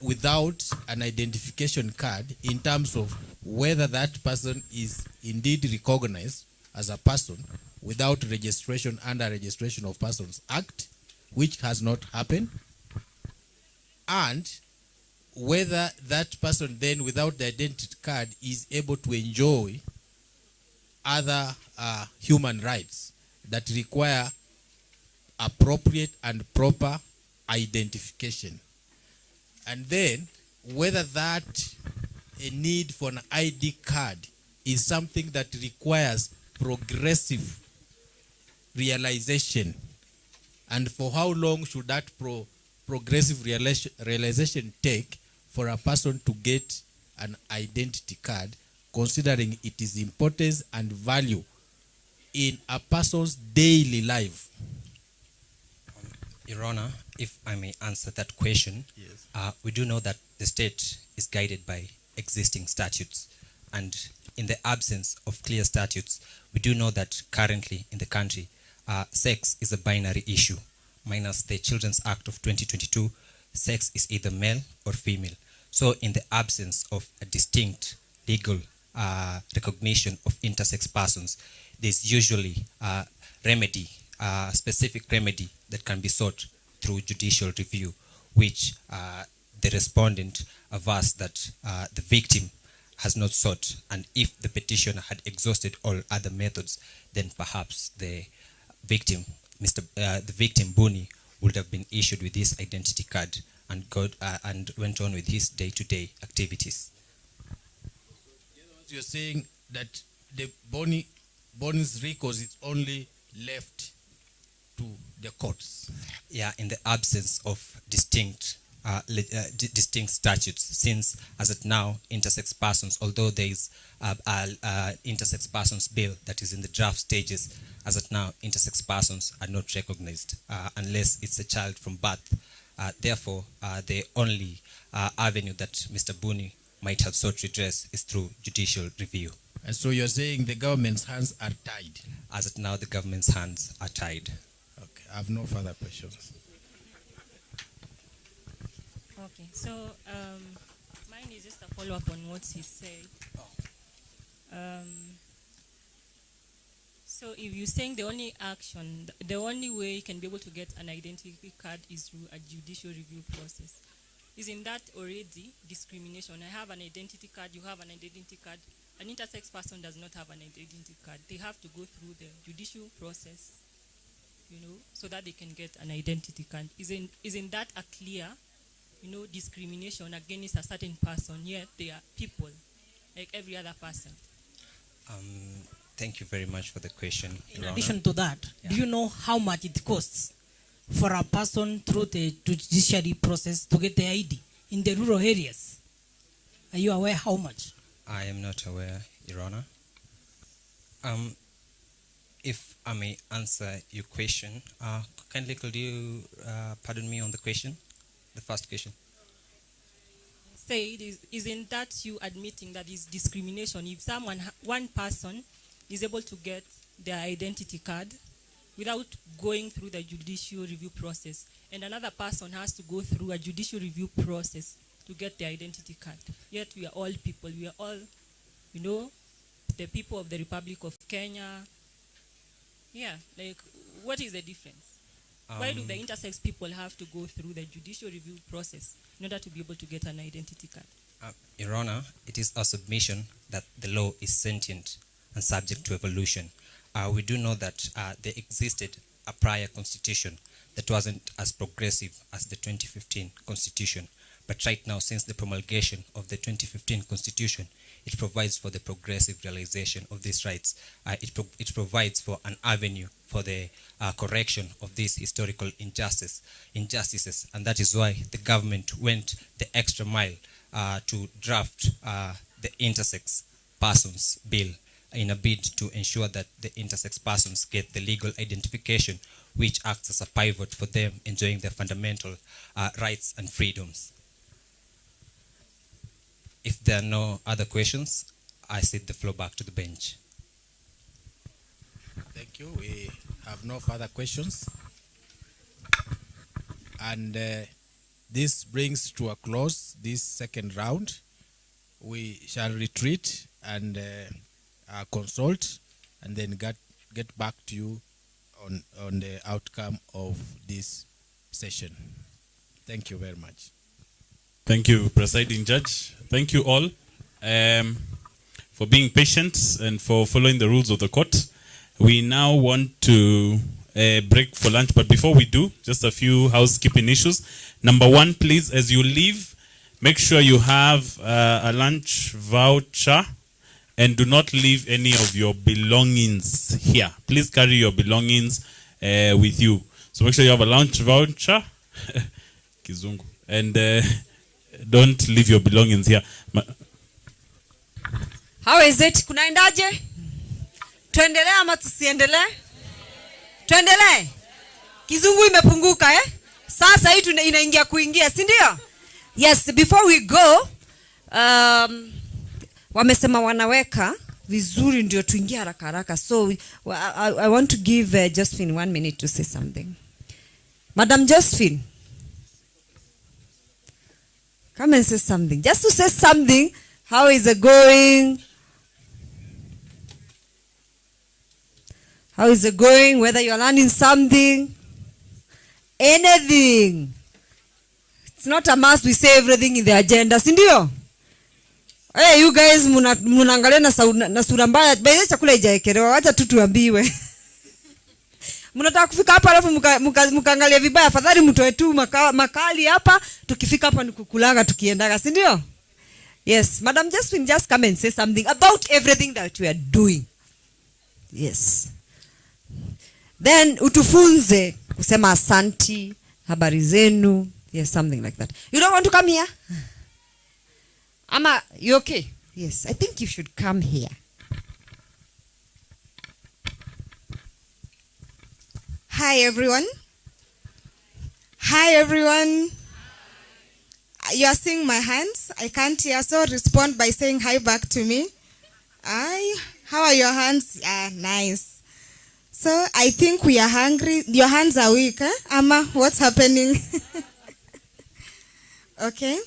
without an identification card, in terms of whether that person is indeed recognized as a person without registration under Registration of Persons Act, which has not happened, and whether that person then without the identity card is able to enjoy other human rights that require appropriate and proper identification. And then whether that a need for an ID card is something that requires progressive realization, and for how long should that progressive realization take for a person to get an identity card, considering it is importance and value in a person's daily life? Your Honor, if I may answer that question, yes. We do know that the state is guided by existing statutes, and in the absence of clear statutes, we do know that currently in the country, sex is a binary issue. Minus the Children's Act of 2022, sex is either male or female. So in the absence of a distinct legal recognition of intersex persons, there's usually a remedy, a specific remedy that can be sought through judicial review, which the respondent avers that the victim has not sought, and if the petitioner had exhausted all other methods, then perhaps the victim, the victim Buni, would have been issued with his identity card and went on with his day-to-day activities. You're saying that the Boni's recourse is only left to the courts? Yeah, in the absence of distinct statutes, since as of now, intersex persons, although there is intersex persons bill that is in the draft stages, as of now, intersex persons are not recognized unless it's a child from birth. Therefore, the only avenue that Mr. Buni might have sought redress is through judicial review. And so you're saying the government's hands are tied? As of now, the government's hands are tied. Okay, I have no further questions. Okay, so mine is just a follow-up on what he said. So if you're saying the only action, the only way you can be able to get an identity card is through a judicial review process, isn't that already discrimination? I have an identity card, you have an identity card. An intersex person does not have an identity card. They have to go through the judicial process, so that they can get an identity card. Isn't that a clear, discrimination against a certain person, yet they are people, like every other person? Thank you very much for the question. In Your addition Honor. to that, do you know how much it costs for a person through the judiciary process to get the ID in the rural areas? Are you aware how much? I am not aware, Your Honor. If I may answer your question, kindly could you pardon me on the question, the first question? Say, isn't that you admitting that is discrimination? If someone, one person is able to get their identity card without going through the judicial review process, and another person has to go through a judicial review process to get their identity card. Yet we are all people. We are all, you know, the people of the Republic of Kenya. Yeah, like, what is the difference? Why do the intersex people have to go through the judicial review process in order to be able to get an identity card? Your Honor, it is our submission that the law is sentient and subject to evolution. We do know that there existed a prior constitution that wasn't as progressive as the 2015 constitution. But right now, since the promulgation of the 2015 constitution, it provides for the progressive realization of these rights. It provides for an avenue for the correction of these historical injustices. And that is why the government went the extra mile to draft the intersex persons bill in a bid to ensure that the intersex persons get the legal identification which acts as a pivot for them enjoying their fundamental rights and freedoms. If there are no other questions, I cede the floor back to the bench. Thank you. We have no further questions. And this brings to a close this second round. We shall retreat and consult and then get back to you on the outcome of this session. Thank you very much. Thank you, Presiding Judge. Thank you all for being patient and for following the rules of the court. We now want to break for lunch, but before we do, just a few housekeeping issues. Number one, please, as you leave, make sure you have a lunch voucher and do not leave any of your belongings here. Please carry your belongings with you. So make sure you have a lunch voucher. Kizungu. And don't leave your belongings here. How is it? Kunaendaje? Tuendelee ama tusiendelee? Tuendelee. Kizungu imepunguka Sasa hii inaingia kuingia, si ndio? Yes, before we go, wamesema wanaweka vizuri ndio tuingie haraka haraka. So I want to give Josephine 1 minute to say something. Madam Josephine, come and say something. Just to say something. How is it going? How is it going? Whether you're learning something. Anything. It's not a must we say everything in the agenda. Sindio? Hey, you guys munaangalia na sura mbaya. Basi chakula haijaekelewa. Acha tu tuambiwe. Mnataka kufika hapa alafu mkaangalia vibaya. Afadhali mtoe tu makali hapa, tukifika hapa nikukulanga tukiendaga, si ndio? Yes, Madam Josephine, just come and say something about everything that we are doing. Yes. Then utufunze kusema asanti, habari zenu. Yes, something like that. You don't want to come here? Ama, you okay? Yes, I think you should come here. Hi everyone. Hi everyone. You are seeing my hands. I can't hear, so respond by saying hi back to me. Hi. How are your hands? Yeah, nice. So I think we are hungry. Your hands are weak, eh? Amma, what's happening? Okay.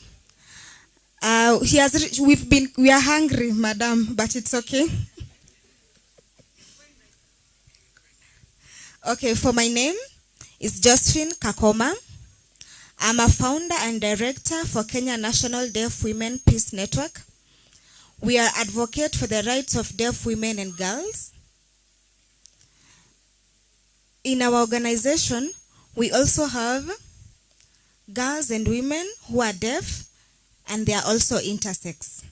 We are hungry, madam, but it's okay. Okay, for my name is Josephine Kakoma. I'm a founder and director for Kenya National Deaf Women Peace Network. We are advocate for the rights of deaf women and girls. In our organization, we also have girls and women who are deaf, and they are also intersex.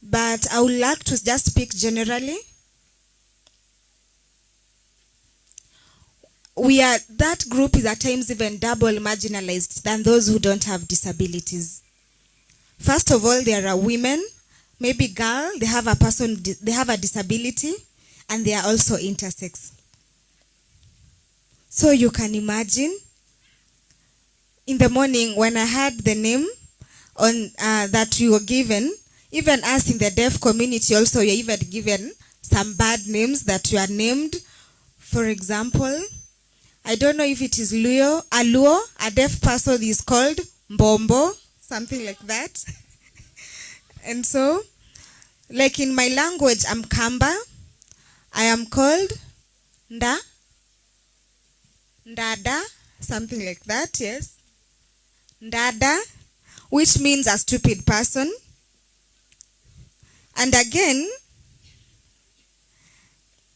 but I would like to just speak generally. That group is at times even double marginalized than those who don't have disabilities. First of all, there are women, maybe girl, they have a disability, and they are also intersex. So you can imagine, in the morning when I heard the name on that you were given, even us in the deaf community also, you're even given some bad names that you are named. For example, I don't know if it is Aluo, a deaf person is called Mbombo, something like that. And so, like in my language, I'm Kamba. I am called Ndada, something like that, yes. Ndada, which means a stupid person. And again,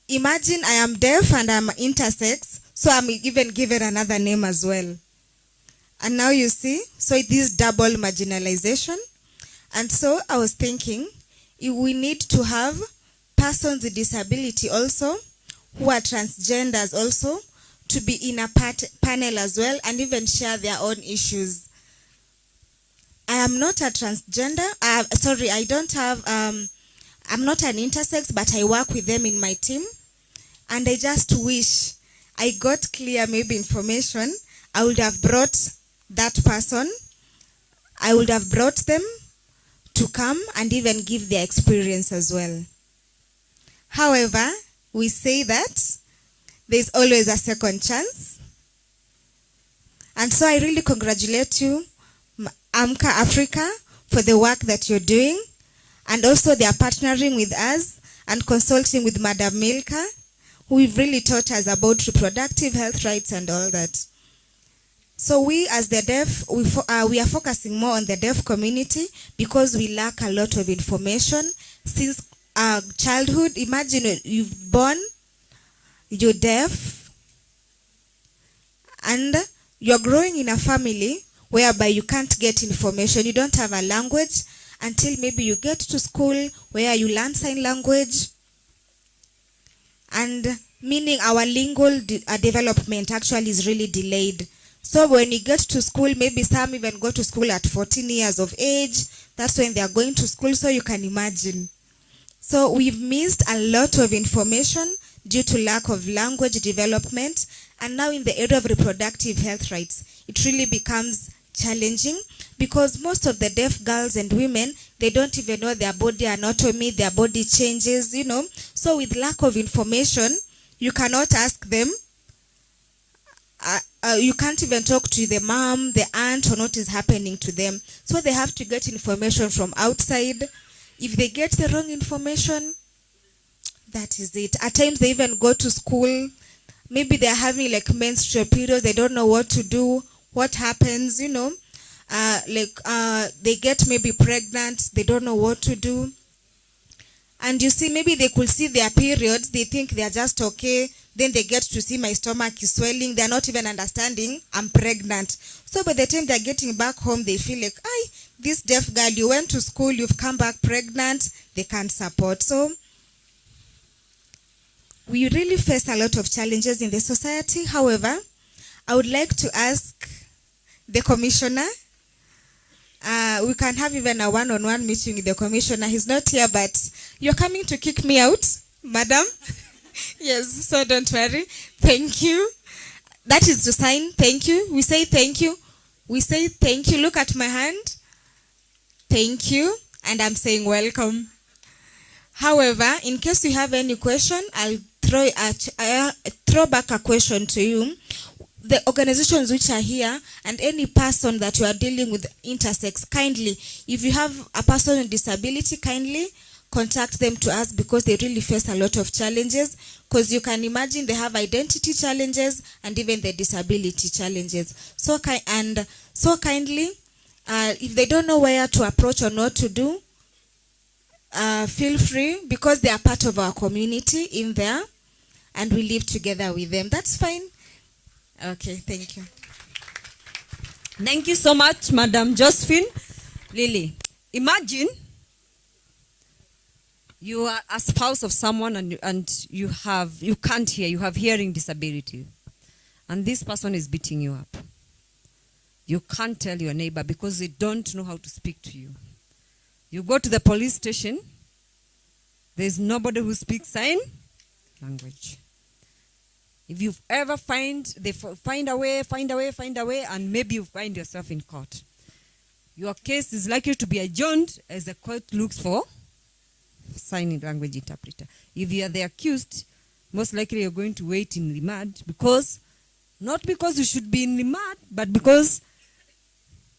imagine I am deaf and I'm intersex, so I'm even given another name as well. And now you see, so it is double marginalization. And so I was thinking, if we need to have persons with disability also, who are transgenders also, to be in a panel as well and even share their own issues. I am not a transgender. I'm not an intersex, but I work with them in my team. And I just wish I got clear maybe information. I would have brought that person. I would have brought them to come and even give their experience as well. However, we say that there's always a second chance. And so I really congratulate you, AMCA Africa, for the work that you're doing. And also they are partnering with us and consulting with Madam Milka, who have really taught us about reproductive health rights and all that. So we as the deaf, we are focusing more on the deaf community because we lack a lot of information since childhood. Imagine you've born, you're deaf, and you're growing in a family whereby you can't get information. You don't have a language until maybe you get to school where you learn sign language. And meaning our lingual development actually is really delayed. So when you get to school, maybe some even go to school at 14 years of age. That's when they are going to school, so you can imagine. So we've missed a lot of information due to lack of language development. And now in the area of reproductive health rights, it really becomes challenging because most of the deaf girls and women, they don't even know their body anatomy, their body changes, you know. So with lack of information, you cannot ask them. You can't even talk to the mom, the aunt, on what is happening to them. So they have to get information from outside. If they get the wrong information, that is it. At times they even go to school. Maybe they're having like menstrual periods. They don't know what to do, what happens, you know. They get maybe pregnant. They don't know what to do. And you see, maybe they could see their periods. They think they're just okay. Then they get to see my stomach is swelling. They're not even understanding I'm pregnant. So by the time they're getting back home, they feel like, this deaf girl, you went to school, you've come back pregnant. They can't support. So we really face a lot of challenges in the society. However, I would like to ask the commissioner. We can have even a one-on-one meeting with the commissioner. He's not here, but you're coming to kick me out, madam? Yes, so don't worry. Thank you. That is to sign. Thank you. We say thank you. We say thank you. Look at my hand. Thank you. And I'm saying welcome. However, in case you have any question, I'll throw back a question to you. The organizations which are here and any person that you are dealing with intersex, kindly, if you have a person with disability, kindly contact them to us because they really face a lot of challenges. Because you can imagine they have identity challenges and even the disability challenges. So kindly, if they don't know where to approach or what to do, feel free because they are part of our community in there and we live together with them. That's fine. Okay, thank you. Thank you so much, Madam Josephine. Really, imagine You are a spouse of someone and you can't hear, you have hearing disability. And this person is beating you up. You can't tell your neighbor because they don't know how to speak to you. You go to the police station, there's nobody who speaks sign language. If you ever find a way, and maybe you find yourself in court, your case is likely to be adjourned as the court looks for sign language interpreter. If you are the accused, most likely you're going to wait in remand not because you should be in remand, but because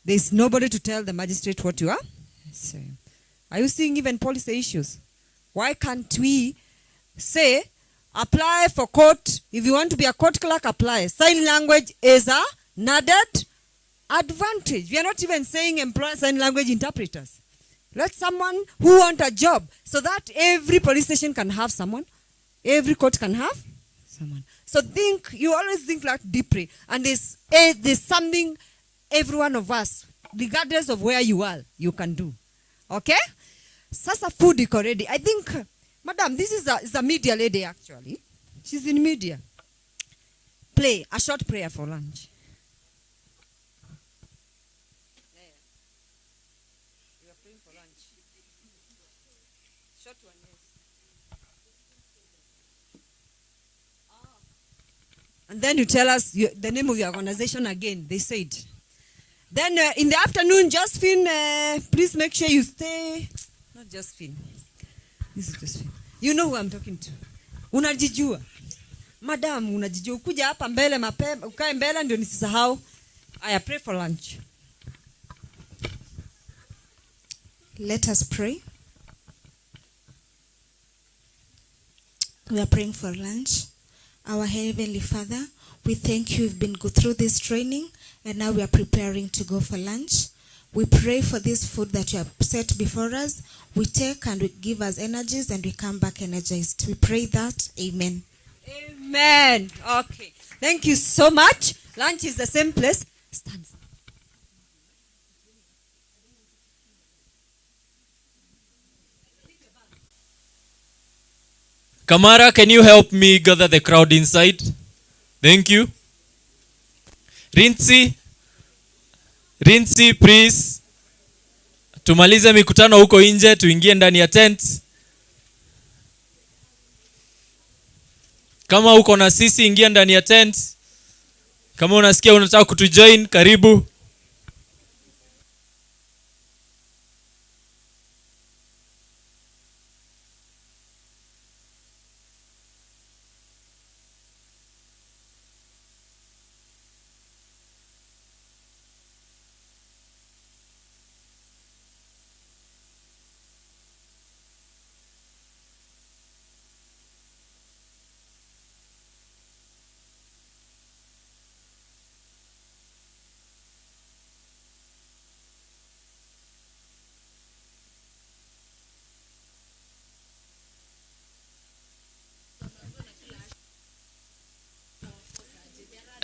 there's nobody to tell the magistrate what you are saying. Are you seeing even policy issues? Why can't we say, apply for court, if you want to be a court clerk, apply. Sign language is a added advantage. We are not even saying employ sign language interpreters. Let someone who want a job, so that every police station can have someone, every court can have someone. So you always think like deeply, and there's something every one of us, regardless of where you are, you can do. Okay? Sasa food iko ready. I think, madam, this is a media lady actually. She's in media. Play a short prayer for lunch. And then you tell us the name of your organization again, they said. Then in the afternoon, Josephine, please make sure you stay. Not Josephine. This is Josephine. You know who I'm talking to. Unajijua. Madam, unajijua. Kuja hapa mbele mapema, ukae mbele ndio nisisahau. I pray for lunch. Let us pray. We are praying for lunch. Our Heavenly Father, we thank you. We've been go through this training and now we are preparing to go for lunch. We pray for this food that you have set before us. We take and we give us energies and we come back energized. We pray that. Amen. Amen. Okay. Thank you so much. Lunch is the same place. Stand. Kamara, can you help me gather the crowd inside? Thank you. Rinsi, please. Tumalize mikutano huko nje, tuingie ndani ya tent. Kama uko na sisi, ingia ndani ya tent. Kama unasikia unataka kutujoin, karibu.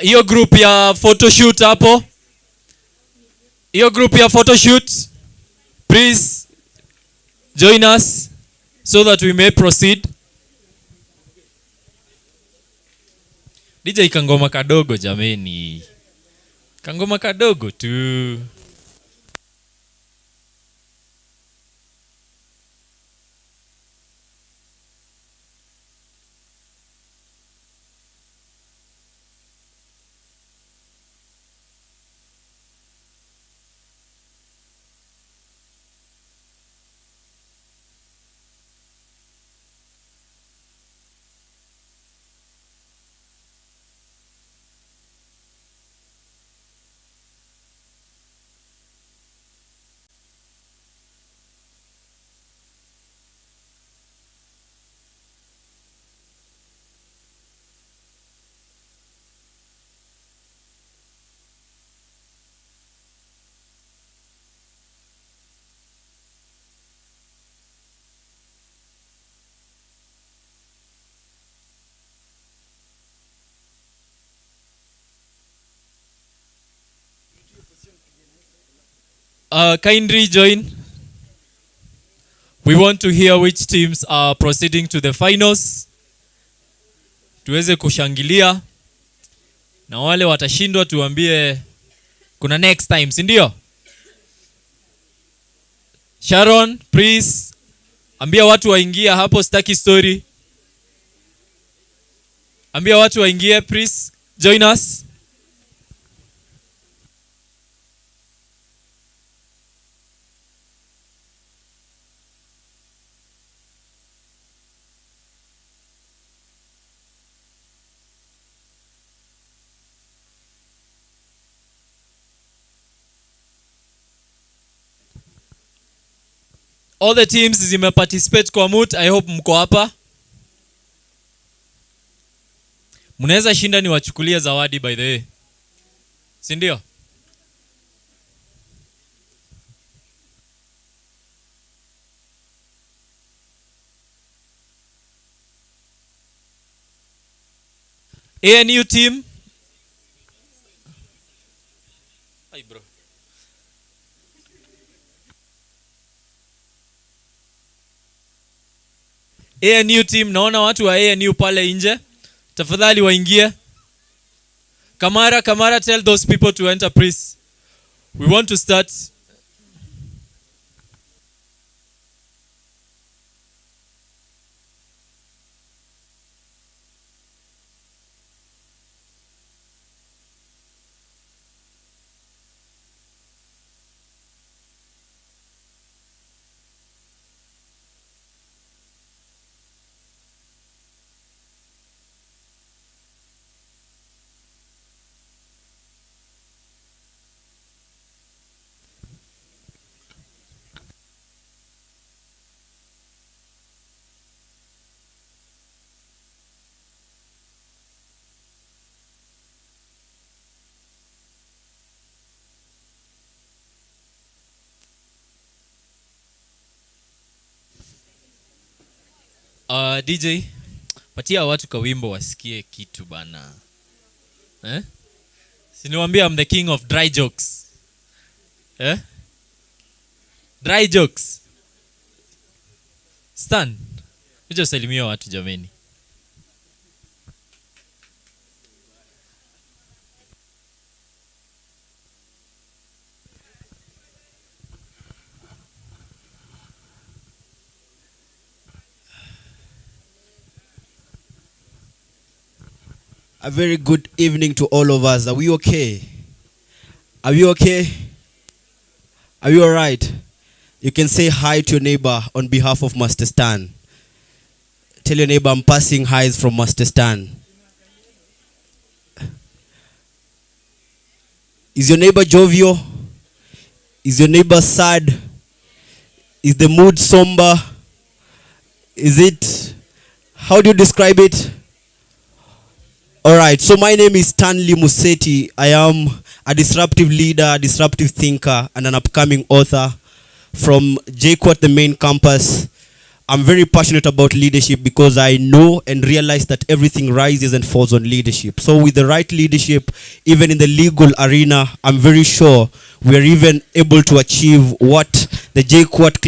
Hiyo group ya photoshoot hapo. Hiyo group ya photoshoot, please join us so that we may proceed. DJ kangoma kadogo jameni. Kangoma kadogo tu. Kindly join. We want to hear which teams are proceeding to the finals. Tuweze kushangilia. Na wale watashindwa tuambie kuna next time, si ndio? Sharon, please ambia watu waingie hapo, sitaki story. Ambia watu waingie, please join us. All the teams zime participate kwa Moot. I hope mko hapa. Mnaweza shinda ni wachukulie zawadi by the way. Si ndio? ANU team. Hi bro. ANU team, naona watu wa ANU pale nje. Tafadhali waingie. Kamara, tell those people to enter please. We want to start. DJ, patia watu kawimbo wasikie kitu bana. Siniwaambia I'm the king of dry jokes. Dry jokes. Stan, ujo salimia watu jameni. A very good evening to all of us. Are we okay? Are we okay? Are you all right? You can say hi to your neighbor on behalf of Master Stan. Tell your neighbor I'm passing highs from Master Stan. Is your neighbor jovial? Is your neighbor sad? Is the mood somber? Is it, how do you describe it? All right, so my name is Stanley Museti. I am a disruptive leader, a disruptive thinker, and an upcoming author from JKUAT, the main campus. I'm very passionate about leadership because I know and realize that everything rises and falls on leadership. So with the right leadership, even in the legal arena, I'm very sure we are even able to achieve what the JKUAT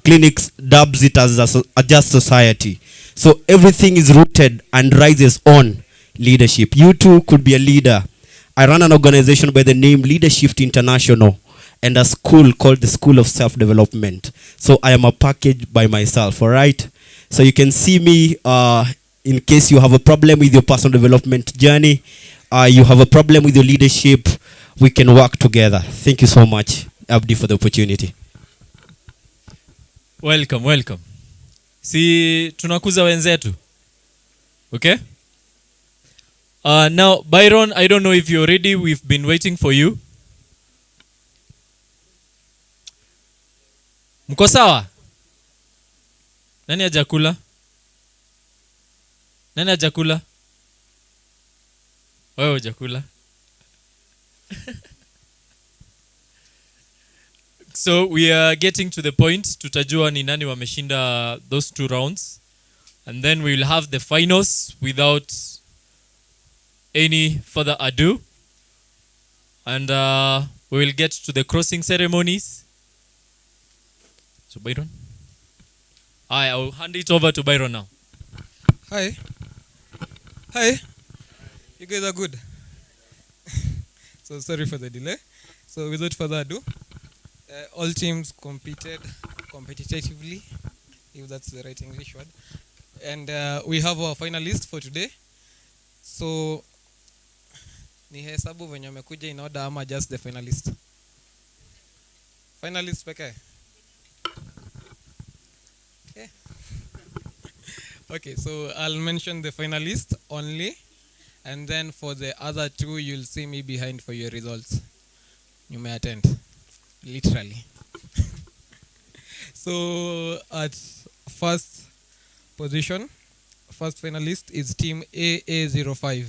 clinics dubs it as a just society. So everything is rooted and rises on leadership. You too could be a leader. I run an organization by the name Leadership International and a school called the School of Self-Development. So I am a package by myself, all right? So you can see me in case you have a problem with your personal development journey, you have a problem with your leadership, we can work together. Thank you so much, Abdi, for the opportunity. Welcome, welcome. Si tunakuza wenzetu. Okay? Now, Byron, I don't know if you're ready. We've been waiting for you. Mko sawa? Nani hajakula? Nani hajakula? Wewe hujakula. So we are getting to the point. Tutajua ni nani wameshinda those 2 rounds. And then we will have the finals without any further ado. And we will get to the crossing ceremonies. to Byron. I will hand it over to Byron now. Hi. Hi. You guys are good. So sorry for the delay. So without further ado, all teams competed competitively, if that's the right English word. And we have our finalists for today. So ni hesabu venye wamekuja in order ama just the finalist? Finalist pekee? Okay. Okay, so I'll mention the finalists only, and then for the other two, you'll see me behind for your results. You may attend, literally. So at first position, first finalist is team AA05.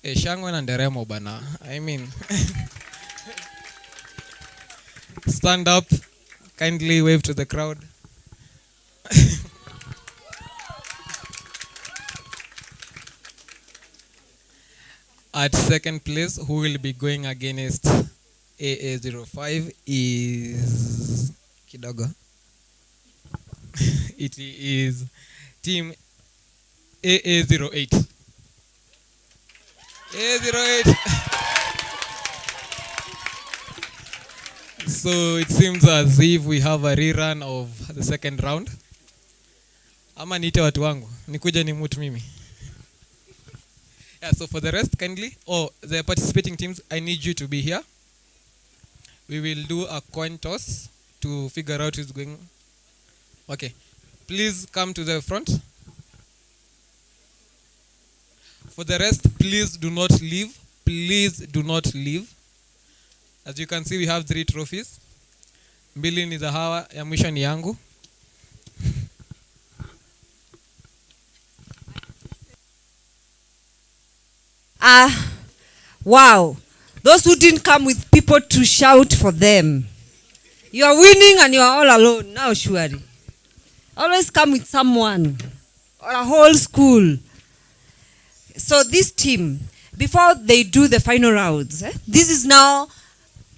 Shangwe na nderemo bana. I mean, stand up, kindly wave to the crowd. At second place, who will be going against AA05 is kidogo. It is team AA08. AA08. So it seems as if we have a rerun of the second round. Ama niite watu wangu, nikuja ni Moot mimi. Yeah, so for the rest, kindly, the participating teams, I need you to be here. We will do a coin toss to figure out who's going. Okay, please come to the front. For the rest, please do not leave. Please do not leave. As you can see, we have 3 trophies. Mbili ni dhahawa, ya mwisho ni yangu. Wow. Those who didn't come with people to shout for them. You are winning and you are all alone now, surely. Always come with someone or a whole school. So this team, before they do the final rounds, this is now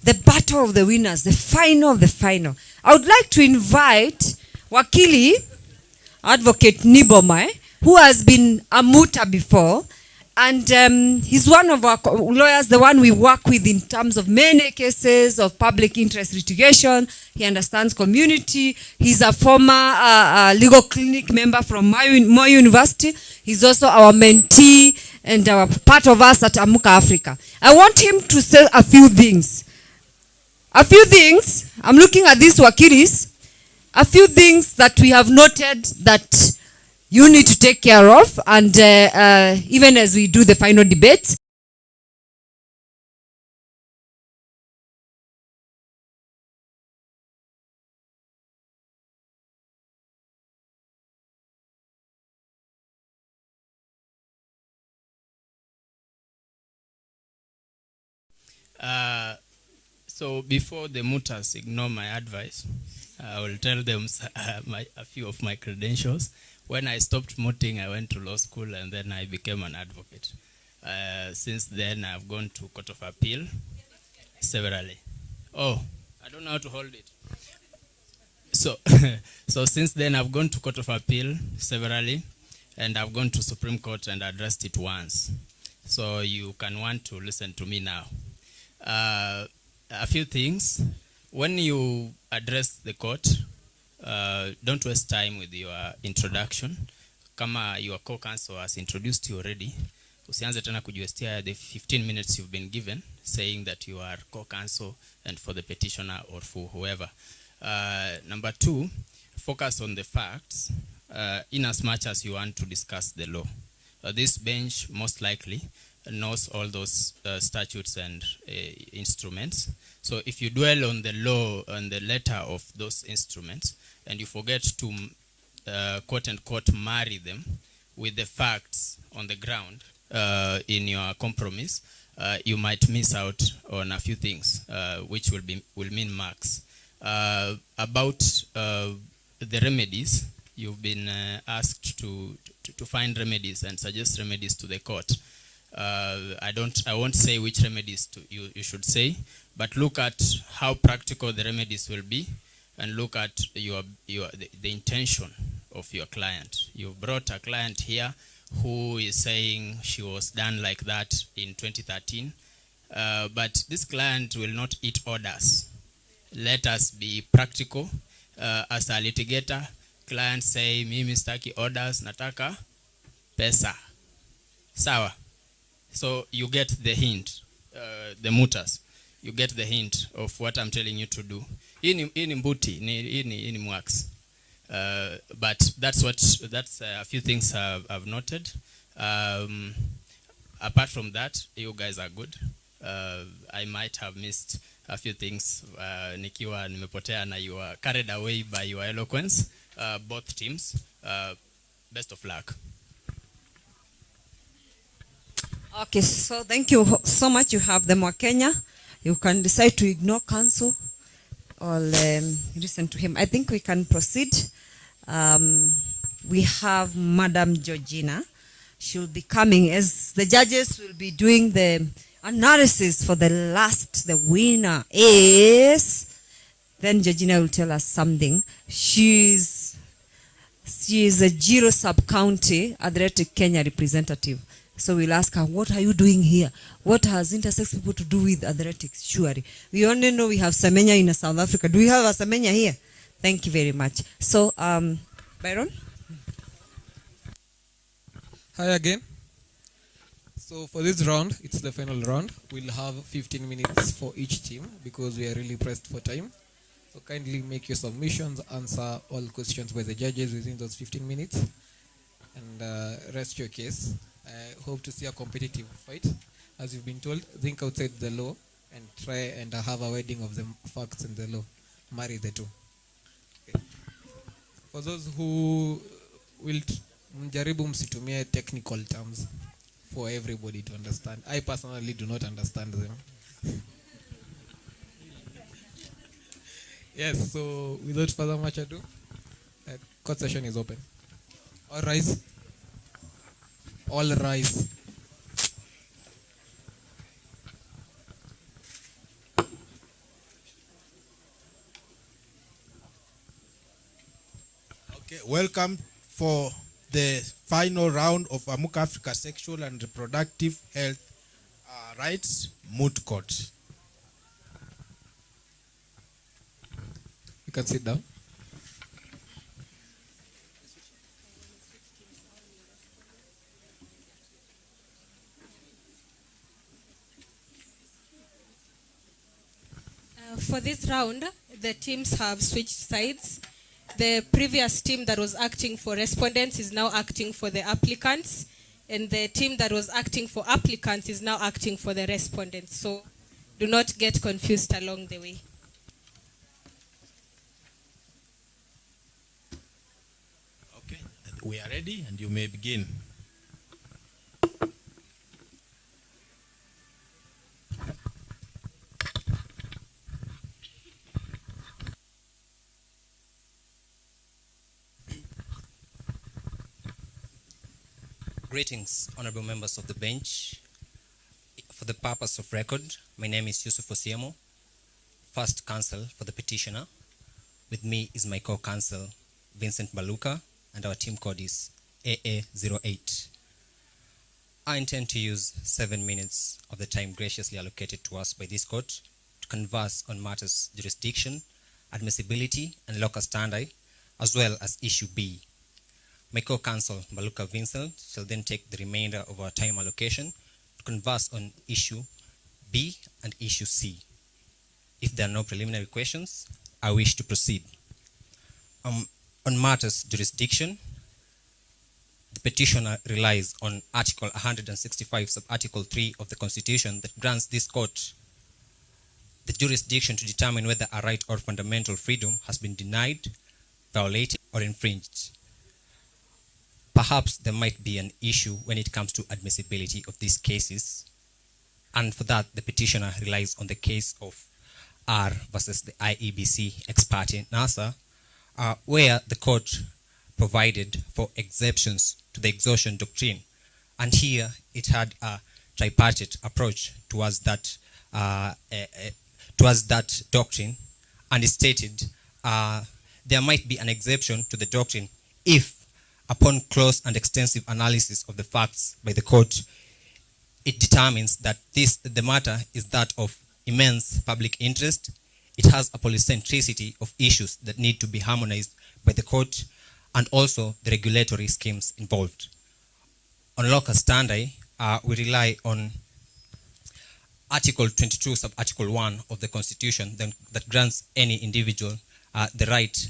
the battle of the winners, the final of the final. I would like to invite Wakili, Advocate Niboma, who has been a Mooter before. And he's one of our lawyers, the one we work with in terms of many cases of public interest litigation. He understands community. He's a former legal clinic member from Moi University. He's also our mentee and part of us at Amuka Africa. I want him to say a few things. I'm looking at these wakilis. A few things that we have noted that you need to take care of, and even as we do the final debate. So before the Mooters ignore my advice, I will tell them a few of my credentials. When I stopped mooting, I went to law school and then I became an advocate. Since then, I've gone to Court of Appeal severally. Oh, I don't know how to hold it. So, so since then, I've gone to Court of Appeal severally, and I've gone to Supreme Court and addressed it once. So you can want to listen to me now. A few things. When you address the court, don't waste time with your introduction. Kama your co-counsel has introduced you already, usianze tena kujiwestia the 15 minutes you've been given saying that you are co-counsel and for the petitioner or for whoever. Number 2, focus on the facts in as much as you want to discuss the law. This bench most likely knows all those statutes and instruments. So if you dwell on the law and the letter of those instruments and you forget to quote unquote marry them with the facts on the ground in your compromise, you might miss out on a few things which will mean marks. About the remedies, you've been asked to find remedies and suggest remedies to the court. I won't say which remedies you should say, but look at how practical the remedies will be and look at the intention of your client. You brought a client here who is saying she was done like that in 2013, but this client will not eat orders. Let us be practical. As a litigator, clients say, mimi sitaki orders, nataka pesa. Sawa. So you get the hint, the mutas. You get the hint of what I'm telling you to do. In mbuti, in mwax. But that's a few things I've noted. Apart from that, you guys are good. I might have missed a few things. Nikiwa nimepotea na you are carried away by your eloquence. Both teams, best of luck. Okay, so thank you so much. You have the Mwakenya. You can decide to ignore counsel or listen to him. I think we can proceed. We have Madam Georgina. She'll be coming as the judges will be doing the analysis for the last. The winner is. Then Georgina will tell us something. She's a Jiro sub-county Athletic Kenya representative. So we'll ask her, what are you doing here? What has intersex people to do with athletics? Surely. We only know we have Semenya in South Africa. Do we have a Semenya here? Thank you very much. So, Byron? Hi again. So for this round, it's the final round. We'll have 15 minutes for each team because we are really pressed for time. So kindly make your submissions, answer all questions by the judges within those 15 minutes, and rest your case. I hope to see a competitive fight. As you've been told, think outside the law and try and have a wedding of the facts and the law. Marry the two. Okay. For those who will mjaribu msitumie technical terms for everybody to understand. I personally do not understand them. Yes, so without further much ado, court session is open. All rise. All rise. Okay, welcome for the final round of Amuka Africa Sexual and Reproductive Health Rights Moot Court. You can sit down. For this round, the teams have switched sides. The previous team that was acting for respondents is now acting for the applicants, and the team that was acting for applicants is now acting for the respondents. So do not get confused along the way. Okay, we are ready and you may begin. Greetings, honorable members of the bench. For the purpose of record, my name is Yusuf Osiemo, first counsel for the petitioner. With me is my co-counsel, Vincent Baluka, and our team code is AA08. I intend to use 7 minutes of the time graciously allocated to us by this court to converse on matters jurisdiction, admissibility, and locus standi, as well as issue B. My co-counsel, Baluka Vincent, shall then take the remainder of our time allocation to converse on issue B and issue C. If there are no preliminary questions, I wish to proceed. On matters jurisdiction, the petitioner relies on Article 165, sub-Article 3 of the Constitution that grants this court the jurisdiction to determine whether a right or fundamental freedom has been denied, violated, or infringed. Perhaps there might be an issue when it comes to admissibility of these cases, and for that the petitioner relies on the case of R versus the IEBC ex parte NASA, where the court provided for exceptions to the exhaustion doctrine, and here it had a tripartite approach towards that doctrine, and it stated there might be an exception to the doctrine if, upon close and extensive analysis of the facts by the court, it determines that the matter is that of immense public interest. It has a polycentricity of issues that need to be harmonized by the court, and also the regulatory schemes involved. On locus standi, we rely on Article 22, sub-Article 1 of the Constitution that grants any individual the right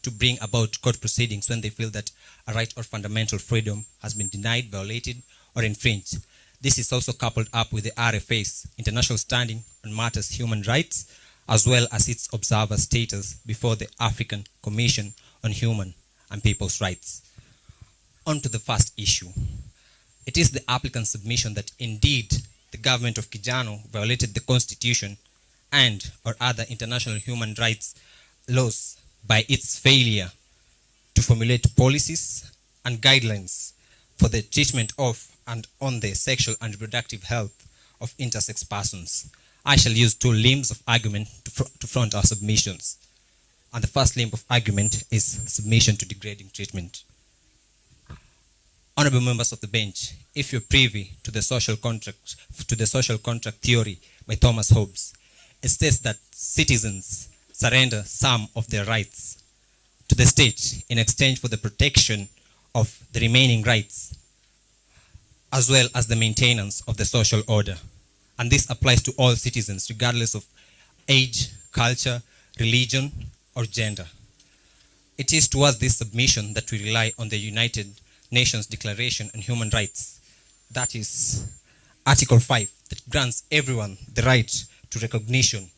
to bring about court proceedings when they feel that a right or fundamental freedom has been denied, violated, or infringed. This is also coupled up with the RFA's international standing on matters human rights, as well as its observer status before the African Commission on Human and People's Rights. On to the first issue. It is the applicant's submission that indeed the government of Kijano violated the Constitution and or other international human rights laws by its failure to formulate policies and guidelines for the treatment of and on the sexual and reproductive health of intersex persons. I shall use two limbs of argument to front our submissions. And the first limb of argument is submission to degrading treatment. Honorable members of the bench, if you're privy to the social contract theory by Thomas Hobbes, it states that citizens surrender some of their rights to the state in exchange for the protection of the remaining rights, as well as the maintenance of the social order. And this applies to all citizens, regardless of age, culture, religion, or gender. It is towards this submission that we rely on the United Nations Declaration on Human Rights. That is Article 5, that grants everyone the right to recognition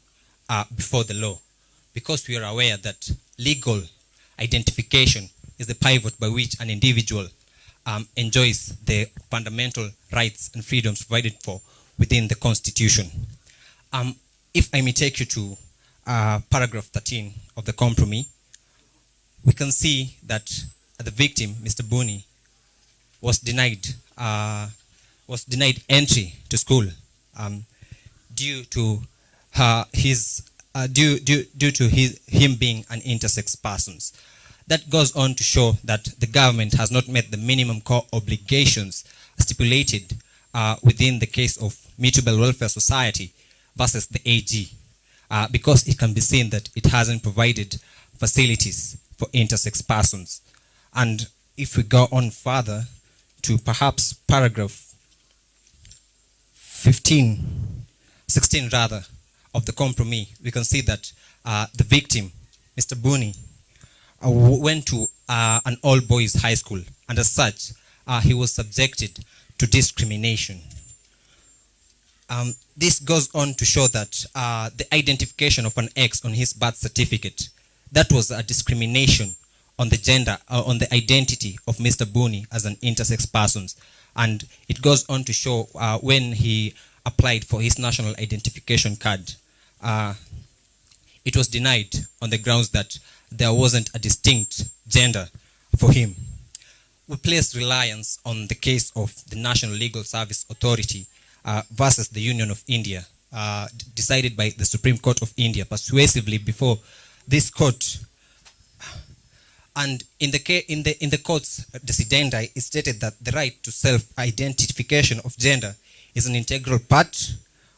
before the law. Because we are aware that legal identification is the pivot by which an individual enjoys the fundamental rights and freedoms provided for within the Constitution. If I may take you to paragraph 13 of the compromise, we can see that the victim, Mr. Buni, was denied entry to school due to him being an intersex person. That goes on to show that the government has not met the minimum core obligations stipulated within the case of Mutual Welfare Society versus the AG, because it can be seen that it hasn't provided facilities for intersex persons. And if we go on further to perhaps paragraph 16 rather, of the compromise, we can see that the victim, Mr. Buni, went to an all-boys high school, and as such, he was subjected to discrimination. This goes on to show that the identification of an X on his birth certificate, that was a discrimination on the gender, on the identity of Mr. Buni as an intersex person. And it goes on to show when he applied for his national identification card, it was denied on the grounds that there wasn't a distinct gender for him. We place reliance on the case of the National Legal Service Authority versus the Union of India, decided by the Supreme Court of India persuasively before this court. And in the court's decidendi, it stated that the right to self-identification of gender is an integral part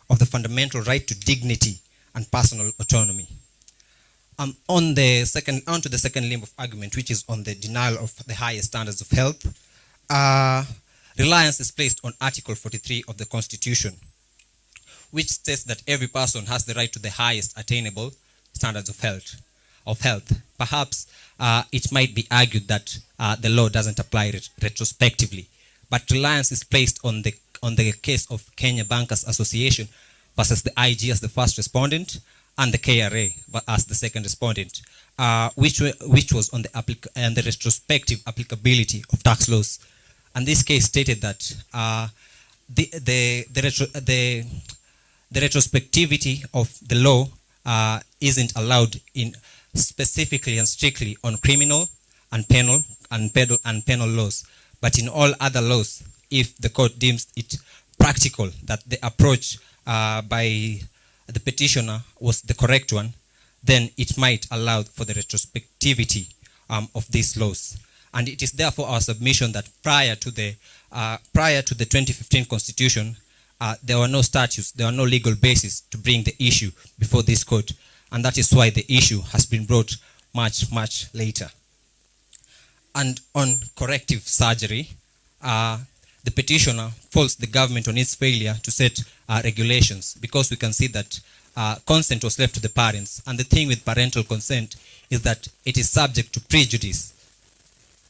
of the fundamental right to dignity and personal autonomy. On to the second limb of argument, which is on the denial of the highest standards of health, reliance is placed on Article 43 of the Constitution, which states that every person has the right to the highest attainable standards of health. Perhaps it might be argued that the law doesn't apply retrospectively, but reliance is placed on the case of Kenya Bankers Association versus the IG as the first respondent and the KRA as the second respondent, which was on the retrospective applicability of tax laws. And this case stated that the retrospectivity of the law isn't allowed in specifically and strictly on criminal and penal laws, but in all other laws, if the court deems it practical that the approach by the petitioner was the correct one, then it might allow for the retrospectivity of these laws. And it is therefore our submission that prior to the 2015 Constitution, there were no statutes, there were no legal basis to bring the issue before this court, and that is why the issue has been brought much, much later. And on corrective surgery, the petitioner faults the government on its failure to set regulations, because we can see that consent was left to the parents, and the thing with parental consent is that it is subject to prejudice,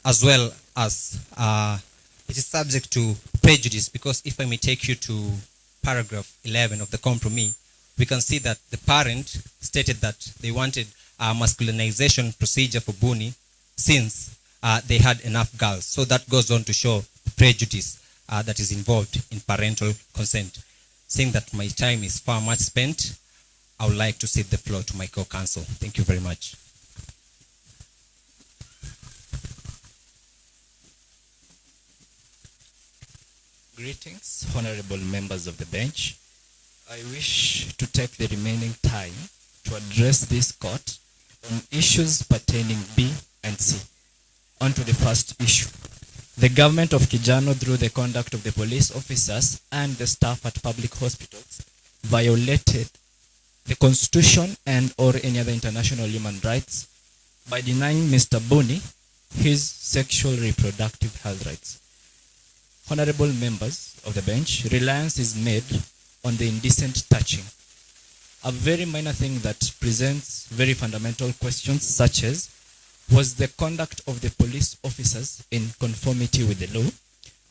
as well as it is subject to prejudice, because if I may take you to paragraph 11 of the compromise, we can see that the parent stated that they wanted a masculinization procedure for Buni since they had enough girls. So that goes on to show prejudice that is involved in parental consent. Seeing that my time is far much spent, I would like to cede the floor to my co-counsel. Thank you very much. Greetings, honorable members of the bench. I wish to take the remaining time to address this court on issues pertaining B and C. On to the first issue. The government of Kijano, through the conduct of the police officers and the staff at public hospitals, violated the Constitution and or any other international human rights by denying Mr. Buni his sexual reproductive health rights. Honorable members of the bench, reliance is made on the indecent touching, a very minor thing that presents very fundamental questions such as, was the conduct of the police officers in conformity with the law,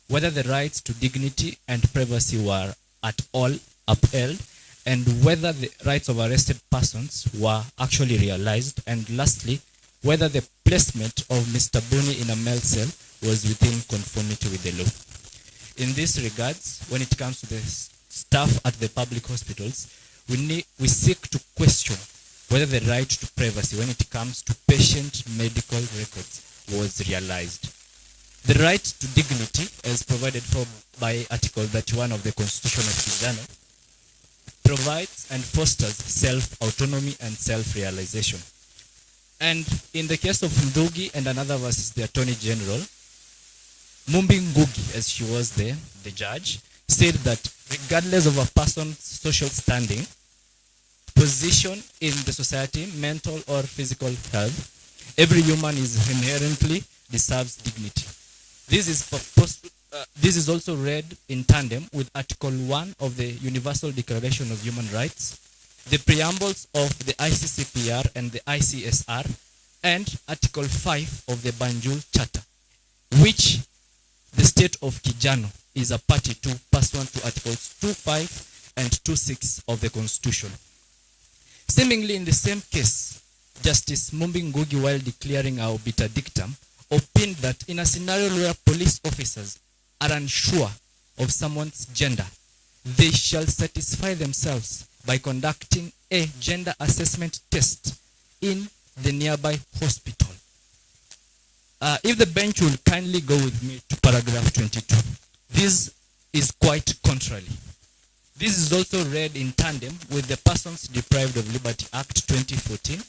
whether the rights to dignity and privacy were at all upheld, and whether the rights of arrested persons were actually realized, and lastly, whether the placement of Mr. Buni in a male cell was within conformity with the law. In this regards, when it comes to the staff at the public hospitals, we seek to question whether the right to privacy when it comes to patient medical records was realized. The right to dignity, as provided for by Article 31 of the Constitution of Kijano, provides and fosters self-autonomy and self-realization. And in the case of Ndugi and another versus the Attorney General, Mumbi Ngugi, as she was there, the judge, said that regardless of a person's social standing, position in the society, mental or physical health, every human is inherently deserves dignity. This is also read in tandem with Article 1 of the Universal Declaration of Human Rights, the preambles of the ICCPR and the ICSR, and Article 5 of the Banjul Charter, which the state of Kijano is a party to pursuant to Articles 2.5 and 2.6 of the Constitution. Seemingly in the same case, Justice Mumbi Ngugi, while declaring our obiter dictum, opined that in a scenario where police officers are unsure of someone's gender, they shall satisfy themselves by conducting a gender assessment test in the nearby hospital. If the bench will kindly go with me to paragraph 22. This is quite contrary. This is also read in tandem with the Persons Deprived of Liberty Act 2014,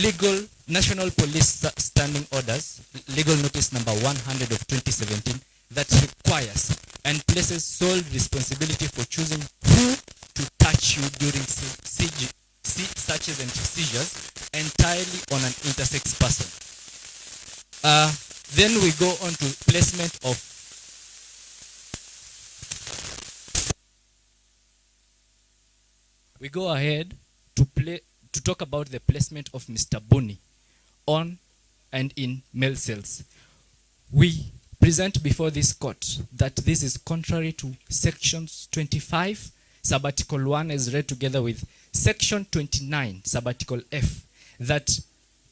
Legal National Police Standing Orders, Legal Notice number 100 of 2017, that requires and places sole responsibility for choosing who to touch you during searches and seizures entirely on an intersex person. Then we go on to placement of we go ahead to talk about the placement of Mr. Buni on and in male cells. We present before this court that this is contrary to sections 25 subarticle 1 as read together with section 29 subarticle F that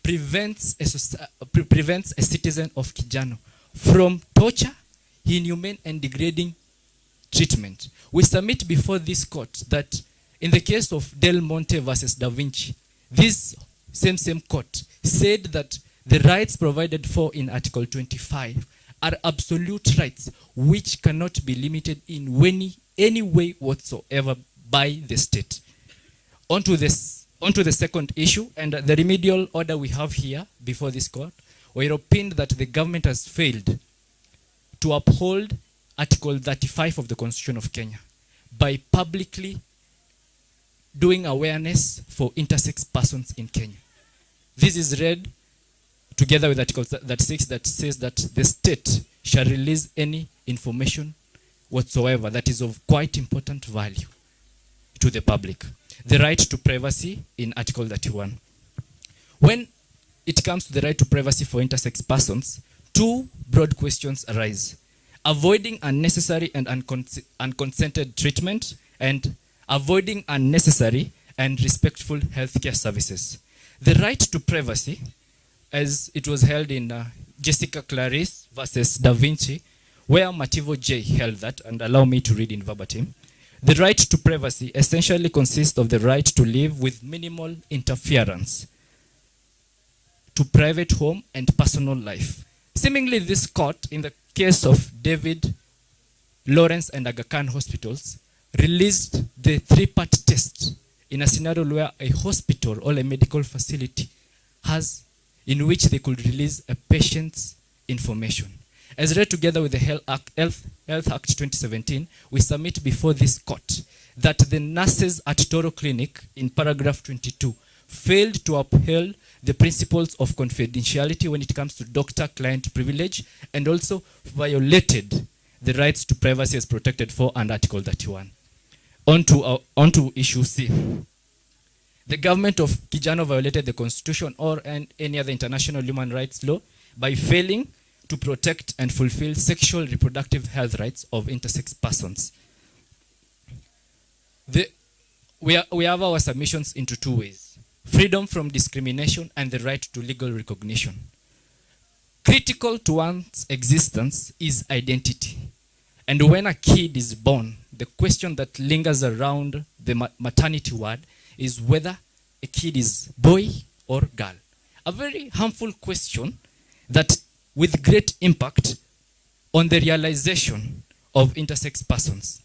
prevents a citizen of Kijano from torture, inhumane and degrading treatment. We submit before this court that in the case of Del Monte versus Da Vinci, this same court said that the rights provided for in Article 25 are absolute rights which cannot be limited in any way whatsoever by the state. On to On to the second issue, and the remedial order we have here before this court, we opined that the government has failed to uphold Article 35 of the Constitution of Kenya by publicly doing awareness for intersex persons in Kenya. This is read together with Article 36 that says that the state shall release any information whatsoever that is of quite important value to the public. The right to privacy in Article 31. When it comes to the right to privacy for intersex persons, two broad questions arise: avoiding unnecessary and unconsented treatment, and avoiding unnecessary and respectful healthcare services. The right to privacy, as it was held in Jessica Clarice versus Da Vinci, where Mativo J held that, and allow me to read in verbatim. The right to privacy essentially consists of the right to live with minimal interference to private home and personal life. Seemingly, this court, in the case of David, Lawrence, and Aga Khan hospitals, released the three-part test in a scenario where a hospital or a medical facility has, in which they could release a patient's information. As read together with the Health Act 2017, we submit before this court that the nurses at Toro Clinic, in paragraph 22, failed to uphold the principles of confidentiality when it comes to doctor-client privilege, and also violated the rights to privacy as protected for under Article 31. On to issue C. The government of Kijano violated the Constitution or any other international human rights law by failing to protect and fulfill sexual reproductive health rights of intersex persons. We have our submissions into two ways: freedom from discrimination and the right to legal recognition. Critical to one's existence is identity. And when a kid is born, the question that lingers around the maternity ward is whether a kid is boy or girl. A very harmful question that with great impact on the realization of intersex persons.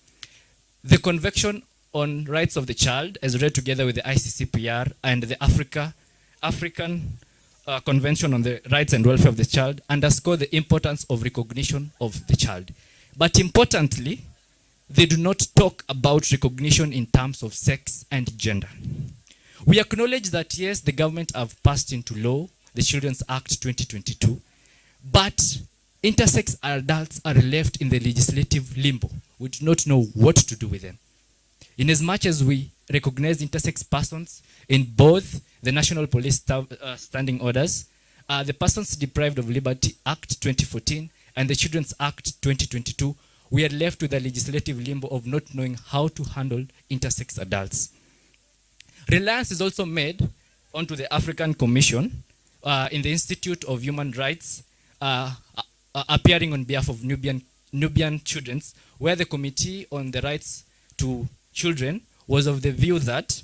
The Convention on Rights of the Child, as read together with the ICCPR and the African Convention on the Rights and Welfare of the Child, underscore the importance of recognition of the child. But importantly, they do not talk about recognition in terms of sex and gender. We acknowledge that, yes, the government have passed into law the Children's Act 2022, but intersex adults are left in the legislative limbo. We do not know what to do with them. Inasmuch as we recognize intersex persons in both the National Police Standing Orders, the Persons Deprived of Liberty Act 2014, and the Children's Act 2022, we are left with a legislative limbo of not knowing how to handle intersex adults. Reliance is also made onto the African Commission in the Institute of Human Rights, appearing on behalf of Nubian children, where the Committee on the Rights to Children was of the view that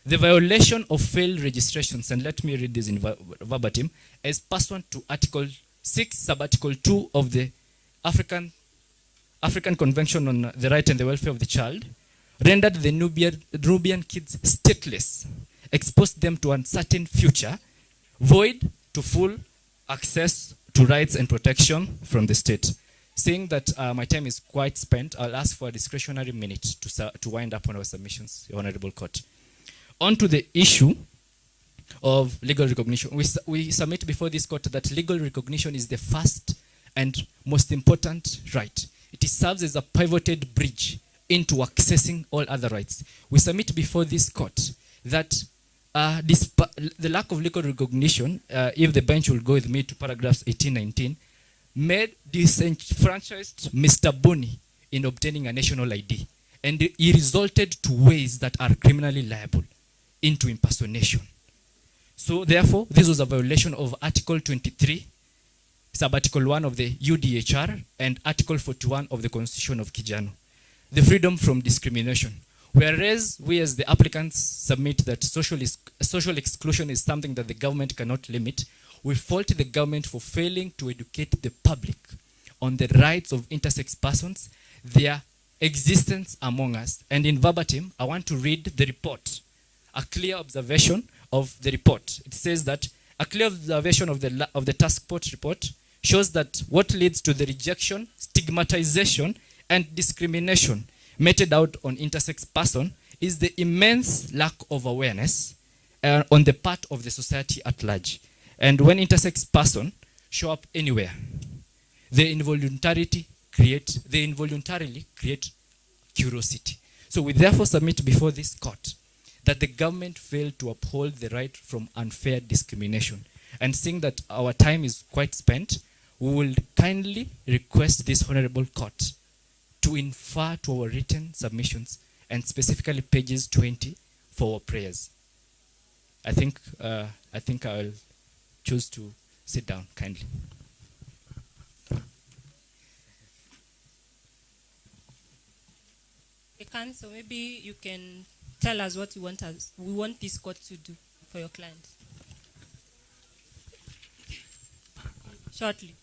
the violation of failed registrations, and let me read this in verbatim, as pursuant to Article 6, Sub-Article 2 of the African Convention on the Right and the Welfare of the Child, rendered the Nubian kids stateless, exposed them to uncertain future, void to full access to rights and protection from the state. Seeing that my time is quite spent, I'll ask for a discretionary minute to wind up on our submissions, Your Honorable Court. On to the issue of legal recognition. We submit before this court that legal recognition is the first and most important right. It serves as a pivoted bridge into accessing all other rights. We submit before this court that the lack of legal recognition, if the bench will go with me to paragraphs 18-19, made disenfranchised Mr. Boni in obtaining a national ID. And it resulted to ways that are criminally liable into impersonation. So therefore, this was a violation of Article 23, Sub-Article 1 of the UDHR, and Article 41 of the Constitution of Kijano. The freedom from discrimination. Whereas we as the applicants submit that social exclusion is something that the government cannot limit, we fault the government for failing to educate the public on the rights of intersex persons, their existence among us. And in verbatim, I want to read the report a clear observation of the report. It says that a clear observation of the task force report shows that what leads to the rejection, stigmatization, and discrimination meted out on intersex person is the immense lack of awareness on the part of the society at large. And when intersex person show up anywhere, they involuntarily create curiosity. So we therefore submit before this court that the government failed to uphold the right from unfair discrimination. And seeing that our time is quite spent, we will kindly request this honorable court to infer to our written submissions and specifically pages 20 for our prayers. I think I'll choose to sit down kindly. So maybe you can tell us what you want we want this court to do for your client. Shortly.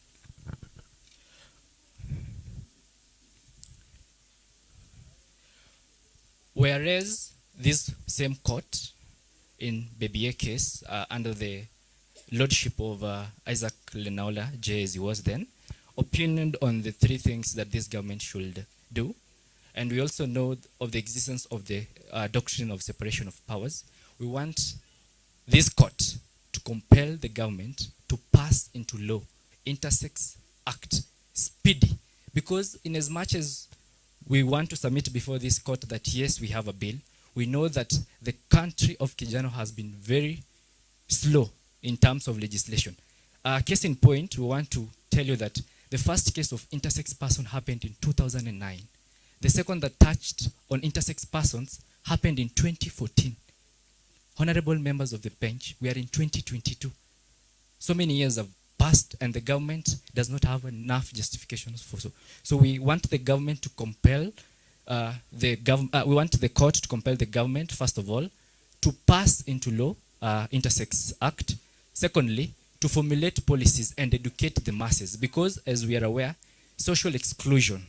Whereas this same court in BBA case under the lordship of Isaac Lenaola J as he was then, opinioned on the three things that this government should do. And we also know of the existence of the doctrine of separation of powers. We want this court to compel the government to pass into law Intersex Act speedy, because in as much as we want to submit before this court that yes, we have a bill, we know that the country of Kijano has been very slow in terms of legislation. Case in point, we want to tell you that the first case of intersex person happened in 2009. The second that touched on intersex persons happened in 2014. Honorable members of the bench, we are in 2022. So many years have passed and the government does not have enough justifications for so. So we want the government to compel we want the court to compel the government, first of all, to pass into law Intersex Act. Secondly, to formulate policies and educate the masses, because as we are aware, social exclusion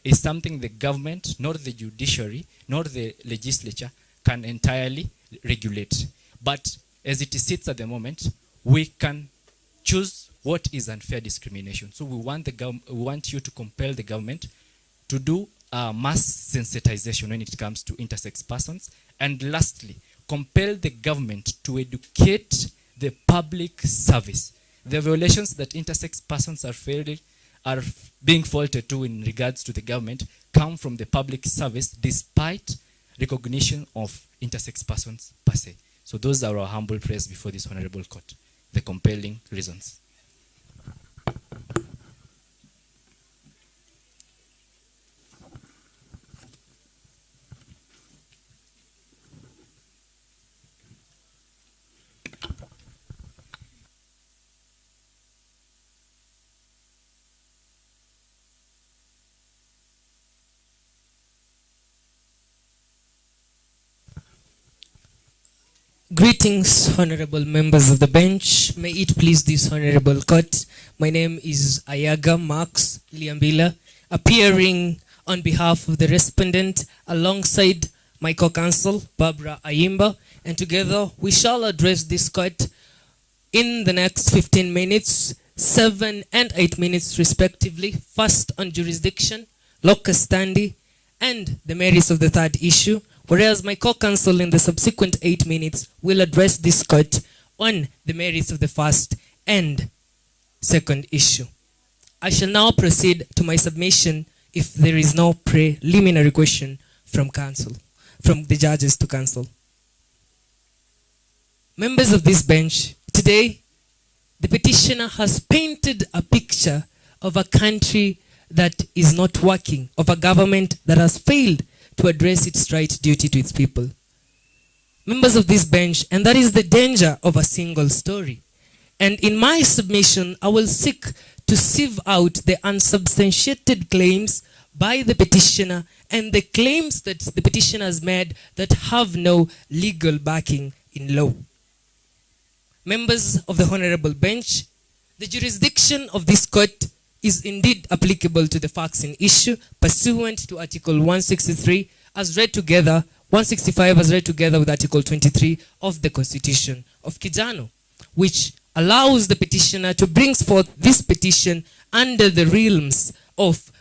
is something the government, nor the judiciary, nor the legislature can entirely regulate. But as it sits at the moment, we can choose what is unfair discrimination. So we want you to compel the government to do mass sensitization when it comes to intersex persons. And lastly, compel the government to educate the public service. The violations that intersex persons are being faulted to in regards to the government come from the public service despite recognition of intersex persons per se. So those are our humble prayers before this honorable court, the compelling reasons. Greetings, honorable members of the bench. May it please this honorable court. My name is Ayaga Max Liambila, appearing on behalf of the respondent alongside my co-counsel, Barbara Ayimba, and together we shall address this court in the next 15 minutes, 7 and 8 minutes respectively, first on jurisdiction, locus standi, and the merits of the third issue, whereas my co-counsel in the subsequent 8 minutes will address this court on the merits of the first and second issue. I shall now proceed to my submission if there is no preliminary question from the judges to counsel. Members of this bench, today the petitioner has painted a picture of a country that is not working, of a government that has failed to address its right duty to its people. Members of this bench, and that is the danger of a single story. And in my submission, I will seek to sieve out the unsubstantiated claims by the petitioner and the claims that the petitioner has made that have no legal backing in law. Members of the honorable bench, the jurisdiction of this court is indeed applicable to the facts in issue pursuant to Article 163 as read together 165 as read together with Article 23 of the Constitution of Kijano, which allows the petitioner to bring forth this petition under the realms of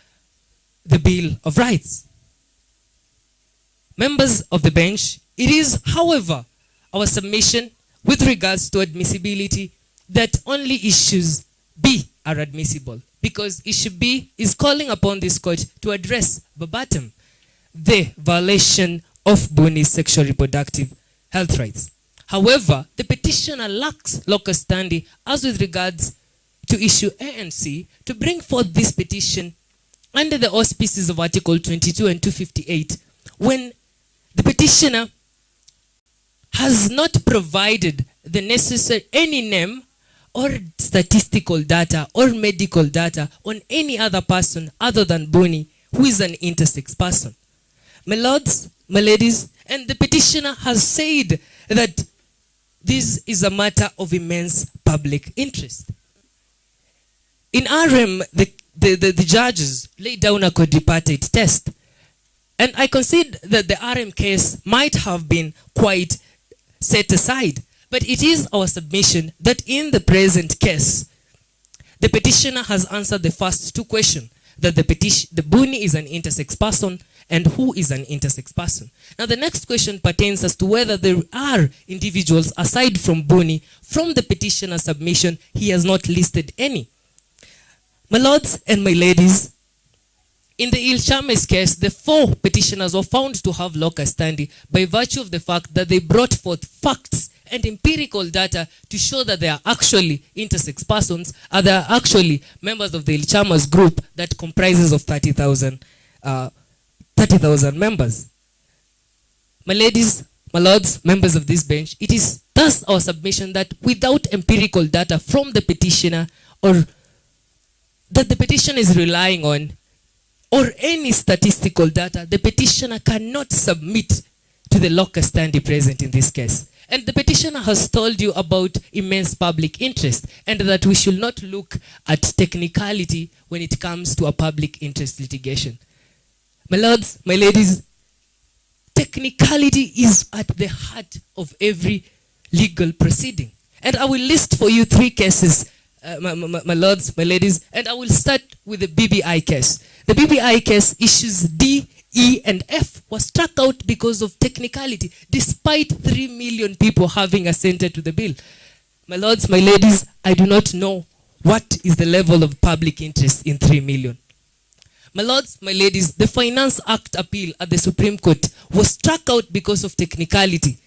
the Bill of Rights. Members of the bench, it is, however, our submission with regards to admissibility that only issues B are admissible, because issue B is calling upon this court to address verbatim the violation of Buni's sexual reproductive health rights. However, the petitioner lacks locus standi as with regards to issue A and C to bring forth this petition under the auspices of Article 22 and 258, when the petitioner has not provided the necessary any name or statistical data or medical data on any other person other than Buni, who is an intersex person. My lords, my ladies, and the petitioner has said that this is a matter of immense public interest. In RM, the judges laid down a quadripartite test, and I concede that the RM case might have been quite set aside, but it is our submission that in the present case, the petitioner has answered the first two questions, that the Buni is an intersex person and who is an intersex person. Now the next question pertains as to whether there are individuals aside from Buni. From the petitioner's submission, he has not listed any. My lords and my ladies, in the Ilchames case, the four petitioners were found to have locus standi by virtue of the fact that they brought forth facts and empirical data to show that they are actually intersex persons, and they are actually members of the Ilchamas group that comprises of 30,000 members. My ladies, my lords, members of this bench, it is thus our submission that without empirical data from the petitioner, or that the petitioner is relying on, or any statistical data, the petitioner cannot submit to the locus standi present in this case. And the petitioner has told you about immense public interest, and that we should not look at technicality when it comes to a public interest litigation. My lords, my ladies, technicality is at the heart of every legal proceeding. And I will list for you three cases, my lords, my ladies, and I will start with the BBI case. The BBI case, issues D, E, and F was struck out because of technicality, despite 3 million people having assented to the bill. My lords, my ladies, I do not know what is the level of public interest in 3 million. My lords, my ladies, the Finance Act appeal at the Supreme Court was struck out because of technicality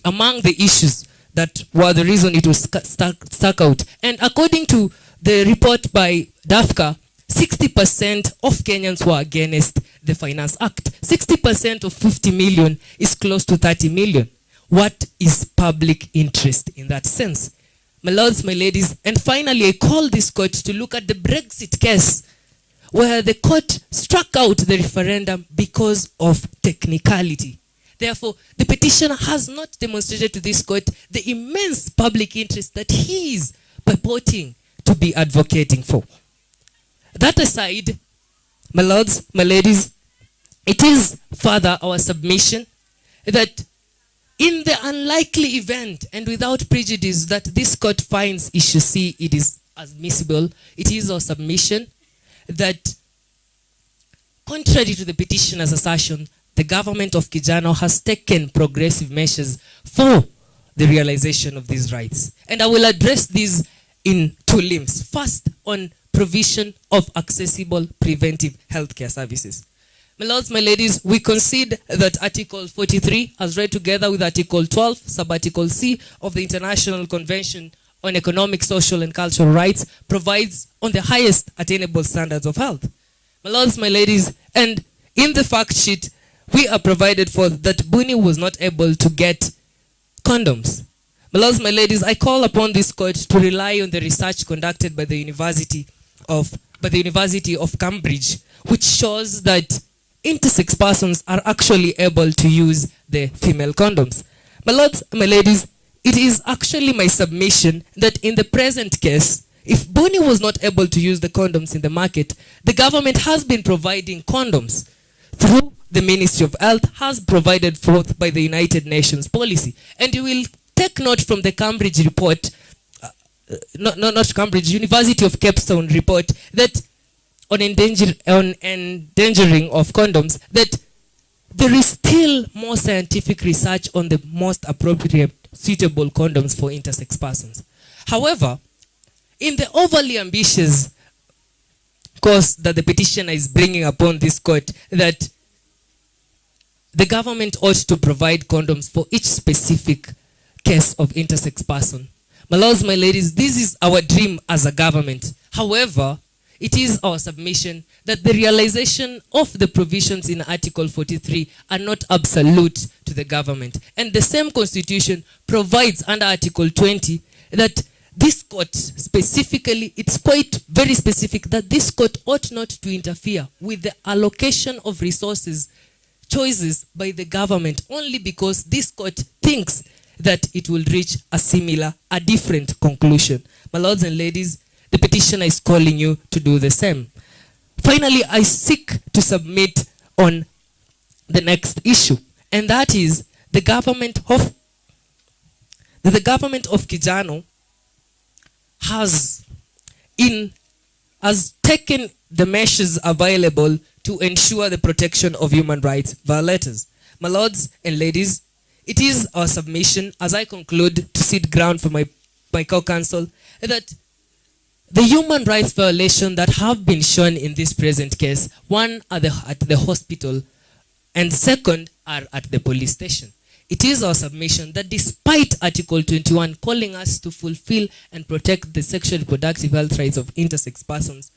among the issues that were the reason it was stuck out. And according to the report by DAFCA, 60% of Kenyans were against the Finance Act. 60% of 50 million is close to 30 million. What is public interest in that sense? My lords, my ladies, and finally I call this court to look at the Brexit case, where the court struck out the referendum because of technicality. Therefore, the petitioner has not demonstrated to this court the immense public interest that he is purporting to be advocating for. That aside, my lords, my ladies, it is further our submission that in the unlikely event and without prejudice that this court finds issue C, it is admissible, it is our submission that contrary to the petitioner's assertion, the government of Kijano has taken progressive measures for the realization of these rights. And I will address these in two limbs. First, on provision of accessible preventive healthcare services. My lords, my ladies, we concede that Article 43, as read together with Article 12, sub-Article C of the International Convention on Economic, Social and Cultural Rights, provides on the highest attainable standards of health. My lords, my ladies, and in the fact sheet, we are provided for that Buni was not able to get condoms. My lords, my ladies, I call upon this court to rely on the research conducted by the University of Cambridge, which shows that intersex persons are actually able to use the female condoms. My lords, my ladies, it is actually my submission that in the present case, if Buni was not able to use the condoms in the market, the government has been providing condoms through the Ministry of Health has provided forth by the United Nations policy. And you will take note from the Cambridge report, not Cambridge, University of Cape Town report, that on endangering of condoms, that there is still more scientific research on the most appropriate, suitable condoms for intersex persons. However, in the overly ambitious course that the petitioner is bringing upon this court, that the government ought to provide condoms for each specific case of intersex person. My lords, my ladies, this is our dream as a government. However, it is our submission that the realization of the provisions in Article 43 are not absolute to the government. And the same constitution provides under Article 20 that this court specifically, it's quite very specific, that this court ought not to interfere with the allocation of resources choices by the government, only because this court thinks that it will reach a different conclusion. My lords and ladies, the petitioner is calling you to do the same. Finally, I seek to submit on the next issue, and that is the government of Kijano has taken the measures available to ensure the protection of human rights violators. My lords and ladies, it is our submission, as I conclude, to cede ground for my co-counsel, that the human rights violations that have been shown in this present case, one are at the hospital, and second are at the police station. It is our submission that despite Article 21 calling us to fulfill and protect the sexual reproductive health rights of intersex persons,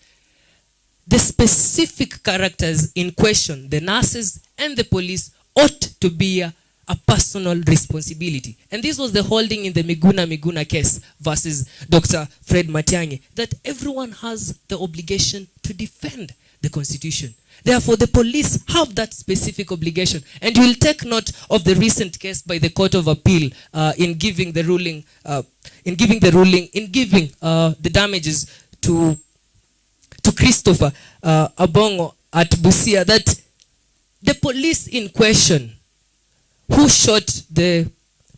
the specific characters in question, the nurses and the police, ought to bear a personal responsibility. And this was the holding in the Miguna case versus Dr. Fred Matiang'i, that everyone has the obligation to defend the Constitution. Therefore, the police have that specific obligation. And you will take note of the recent case by the Court of Appeal in giving the damages to Christopher Abongo at Busia, that the police in question who shot the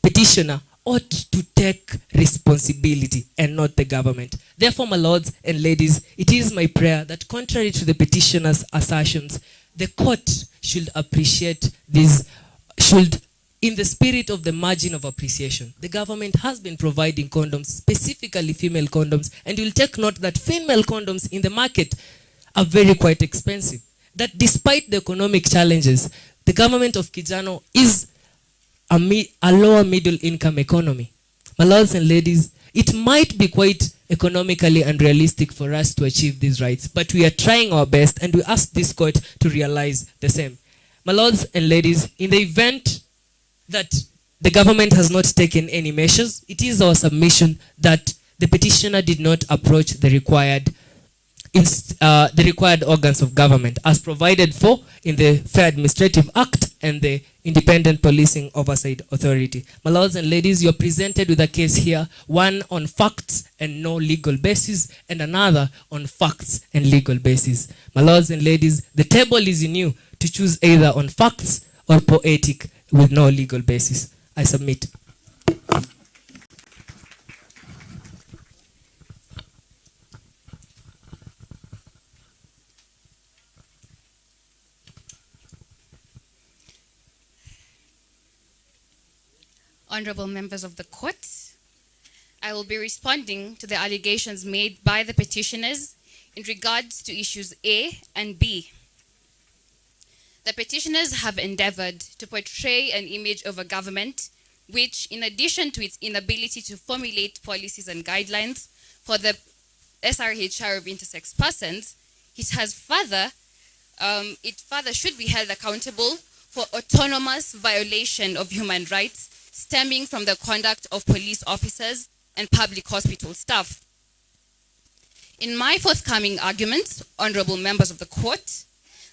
petitioner ought to take responsibility and not the government. Therefore, my lords and ladies, it is my prayer that contrary to the petitioner's assertions, the court should appreciate this, in the spirit of the margin of appreciation. The government has been providing condoms, specifically female condoms, and you'll take note that female condoms in the market are very quite expensive. That despite the economic challenges, the government of Kijano is a lower middle income economy. My lords and ladies, it might be quite economically unrealistic for us to achieve these rights, but we are trying our best, and we ask this court to realize the same. My lords and ladies, in the event that the government has not taken any measures, it is our submission that the petitioner did not approach the required organs of government as provided for in the Fair Administrative Act and the Independent Policing Oversight Authority. My lords and ladies, you are presented with a case here, one on facts and no legal basis, and another on facts and legal basis. My lords and ladies, the table is in you to choose either on facts or poetic with no legal basis. I submit. Honorable members of the court, I will be responding to the allegations made by the petitioners in regards to issues A and B. The petitioners have endeavored to portray an image of a government which, in addition to its inability to formulate policies and guidelines for the SRHR of intersex persons, it further should be held accountable for autonomous violation of human rights stemming from the conduct of police officers and public hospital staff. In my forthcoming arguments, honorable members of the court,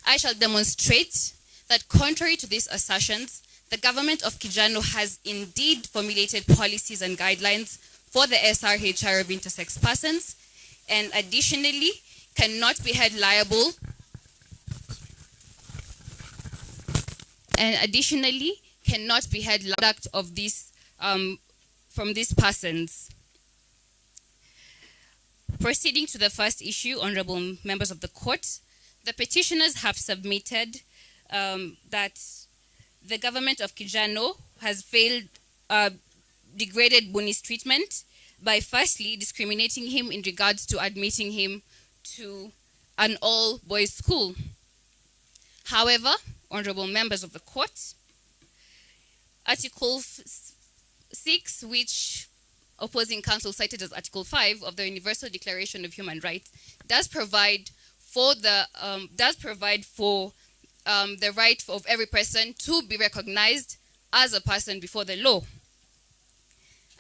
I shall demonstrate that contrary to these assertions, the government of Kijano has indeed formulated policies and guidelines for the SRHR of intersex persons, and additionally cannot be held liable and additionally cannot be held product of this from these persons. Proceeding to the first issue, honorable members of the court, the petitioners have submitted that the government of Kijano has failed, degraded Buni's treatment by firstly discriminating him in regards to admitting him to an all-boys school. However, honorable members of the court, Article 6, which opposing counsel cited as Article 5 of the Universal Declaration of Human Rights, does provide for the right of every person to be recognized as a person before the law.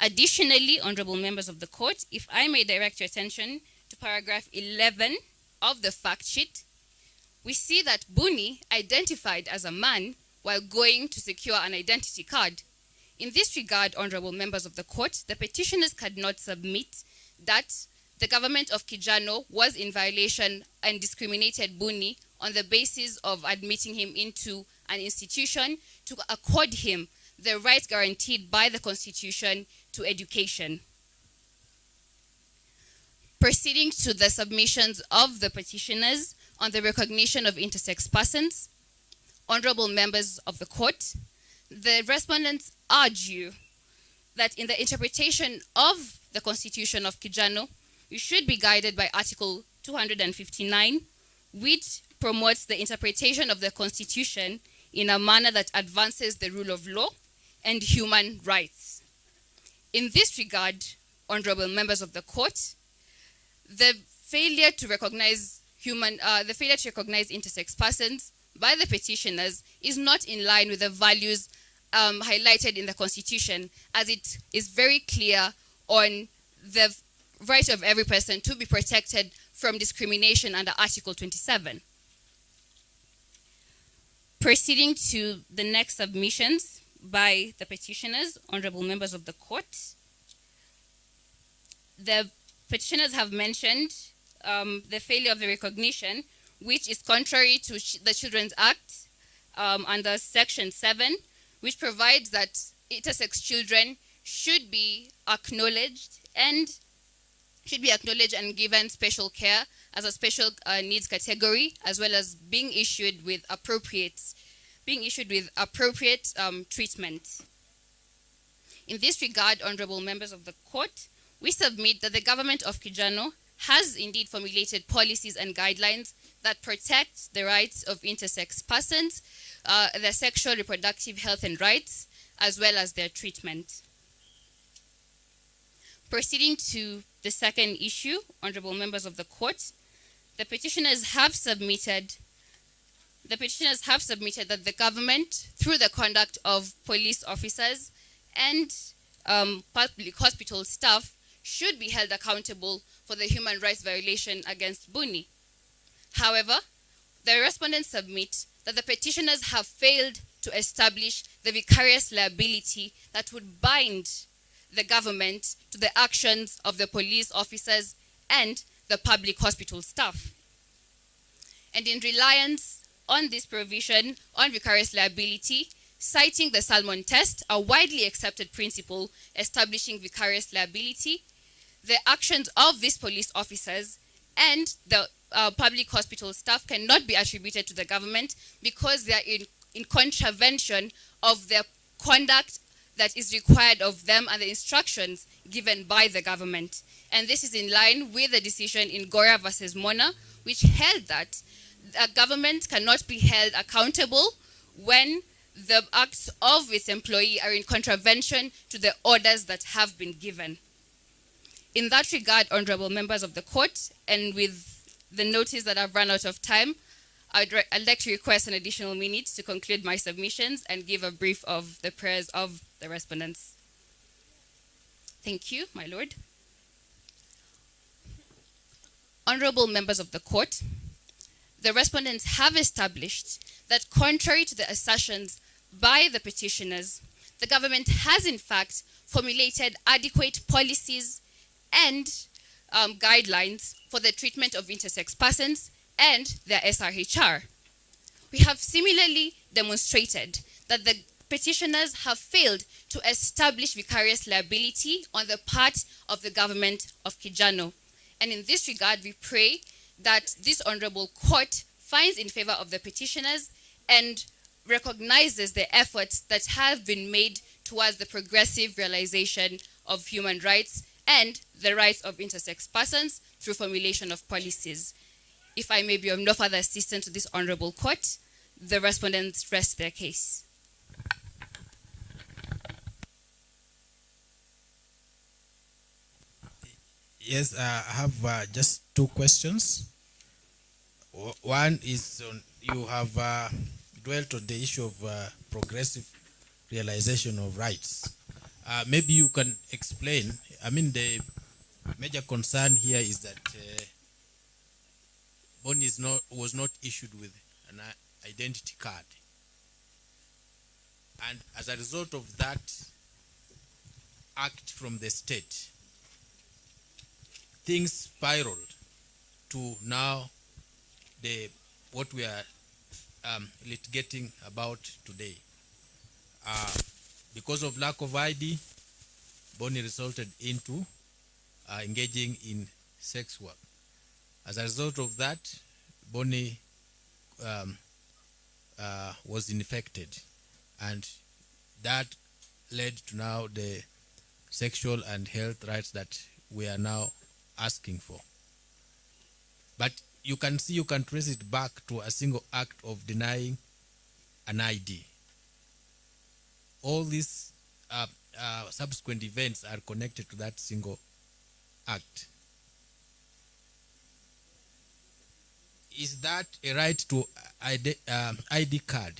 Additionally, honorable members of the court, if I may direct your attention to paragraph 11 of the fact sheet, we see that Buni identified as a man while going to secure an identity card. In this regard, honorable members of the court, the petitioners could not submit that the government of Kijano was in violation and discriminated Buni on the basis of admitting him into an institution to accord him the right guaranteed by the Constitution to education. Proceeding to the submissions of the petitioners on the recognition of intersex persons, honorable members of the court, the respondents urge you that in the interpretation of the Constitution of Kijano, you should be guided by Article 259, which promotes the interpretation of the Constitution in a manner that advances the rule of law and human rights. In this regard, honorable members of the court, the failure to recognize intersex persons by the petitioners is not in line with the values highlighted in the Constitution, as it is very clear on the right of every person to be protected from discrimination under Article 27. Proceeding to the next submissions by the petitioners, honorable members of the court, the petitioners have mentioned the failure of the recognition, which is contrary to the Children's Act under Section 7, which provides that intersex children should be acknowledged and given special care as a special needs category, as well as being issued with appropriate treatment. In this regard, honorable members of the court, we submit that the government of Kijano has indeed formulated policies and guidelines that protect the rights of intersex persons, their sexual reproductive health and rights, as well as their treatment. Proceeding to the second issue, honorable members of the court, the petitioners have submitted that the government, through the conduct of police officers and public hospital staff, should be held accountable for the human rights violation against Buni. However, the respondents submit that the petitioners have failed to establish the vicarious liability that would bind the government to the actions of the police officers and the public hospital staff. And in reliance on this provision on vicarious liability, citing the Salmon test, a widely accepted principle establishing vicarious liability, the actions of these police officers and the public hospital staff cannot be attributed to the government because they are in contravention of the conduct that is required of them and the instructions given by the government. And this is in line with the decision in Gora versus Mona, which held that a government cannot be held accountable when the acts of its employee are in contravention to the orders that have been given. In that regard, honorable members of the court, and with the notice that I've run out of time, I'd like to request an additional minute to conclude my submissions and give a brief of the prayers of the respondents. Thank you, my lord. Honorable members of the court, the respondents have established that contrary to the assertions by the petitioners, the government has in fact formulated adequate policies and guidelines for the treatment of intersex persons and their SRHR. we have similarly demonstrated that the petitioners have failed to establish vicarious liability on the part of the government of Kijano. And in this regard, we pray that this honorable court finds in favor of the petitioners and recognizes the efforts that have been made towards the progressive realization of human rights and the rights of intersex persons through formulation of policies. If I may be of no further assistance to this honorable court, the respondents rest their case. Yes, I have just two questions. One is you have dwelt on the issue of progressive realization of rights. Maybe you can explain. I mean, the major concern here is that Boni was not issued with an identity card. And as a result of that act from the state, things spiraled to now what we are litigating about today. Because of lack of ID, Boni resulted into engaging in sex work. As a result of that, Boni was infected, and that led to now the sexual and health rights that we are now asking for. But you can see, you can trace it back to a single act of denying an ID. All these subsequent events are connected to that single act. Is that a right to ID card,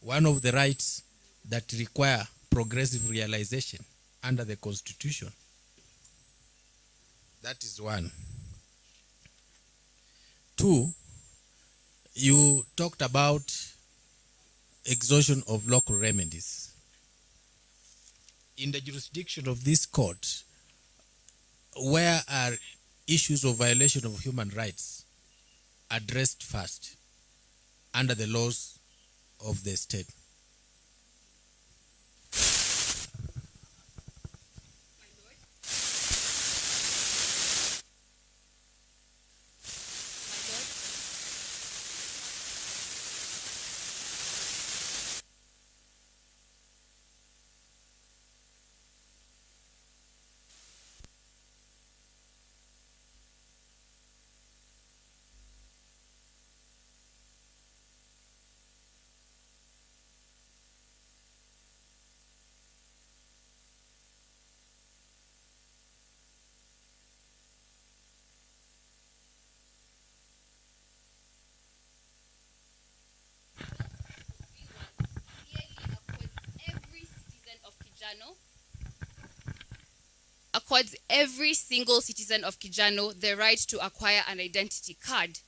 one of the rights that require progressive realization under the Constitution? That is one. Two, you talked about exhaustion of local remedies. In the jurisdiction of this court, where are issues of violation of human rights addressed first under the laws of the state? Accords every single citizen of Kijano the right to acquire an identity card.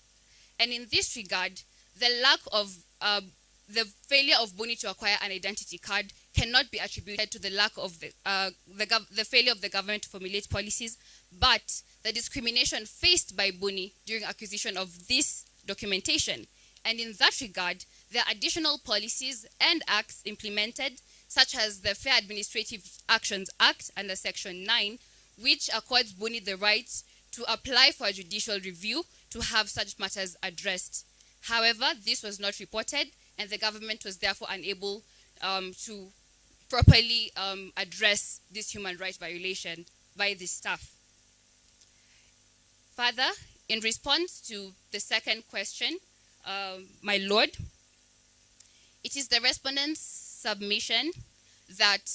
And in this regard, the failure of Boni to acquire an identity card cannot be attributed to the lack of the failure of the government to formulate policies, but the discrimination faced by Boni during acquisition of this documentation. And in that regard, there are additional policies and acts implemented, such as the Fair Administrative Actions Act under Section 9, which accords Boni the right to apply for a judicial review to have such matters addressed. However, this was not reported, and the government was therefore unable to properly address this human rights violation by the staff. Further, in response to the second question, my lord, it is the respondent's submission that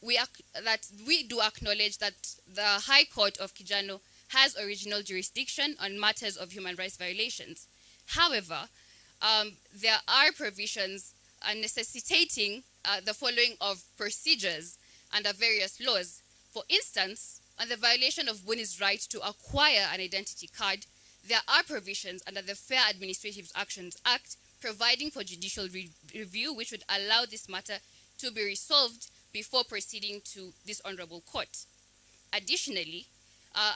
we do acknowledge that the High Court of Kijano has original jurisdiction on matters of human rights violations. However, there are provisions necessitating the following of procedures under various laws. For instance, on the violation of Boni's right to acquire an identity card, there are provisions under the Fair Administrative Actions Act providing for judicial review, which would allow this matter to be resolved before proceeding to this honorable court. Additionally,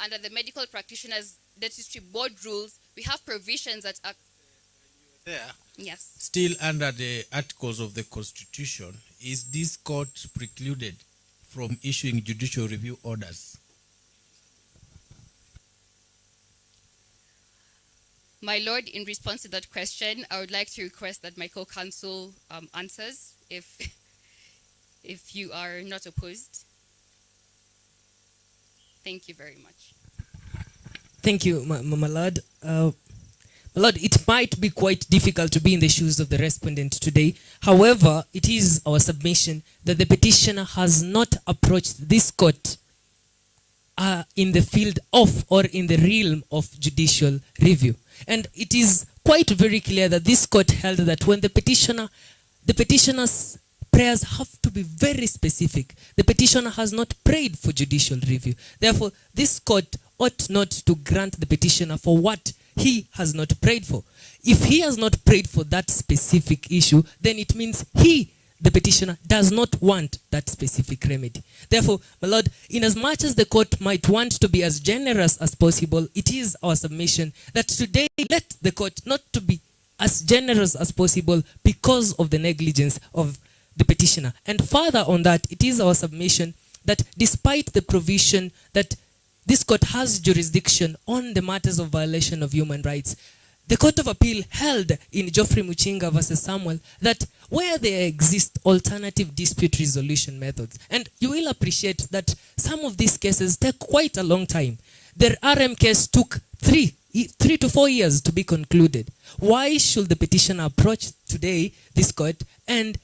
under the Medical Practitioners Dentistry Board rules, we have provisions that are... There, Yes. Still under the articles of the Constitution, is this court precluded from issuing judicial review orders? My Lord, in response to that question, I would like to request that my co-counsel answers if you are not opposed. Thank you very much. Thank you, my Lord. My Lord, it might be quite difficult to be in the shoes of the respondent today. However, it is our submission that the petitioner has not approached this court in the field of or in the realm of judicial review. And it is quite very clear that this court held that when the petitioner's prayers have to be very specific. The petitioner has not prayed for judicial review. Therefore, this court ought not to grant the petitioner for what he has not prayed for. If he has not prayed for that specific issue, then it means the petitioner, does not want that specific remedy. Therefore, my Lord, in as much as the court might want to be as generous as possible, it is our submission that today let the court not to be as generous as possible because of the negligence of the petitioner. And further on that, it is our submission that despite the provision that this court has jurisdiction on the matters of violation of human rights, the Court of Appeal held in Geoffrey Muchinga versus Samuel that where there exist alternative dispute resolution methods, and you will appreciate that some of these cases take quite a long time. The RM case took 3 to 4 years to be concluded. Why should the petitioner approach today this court and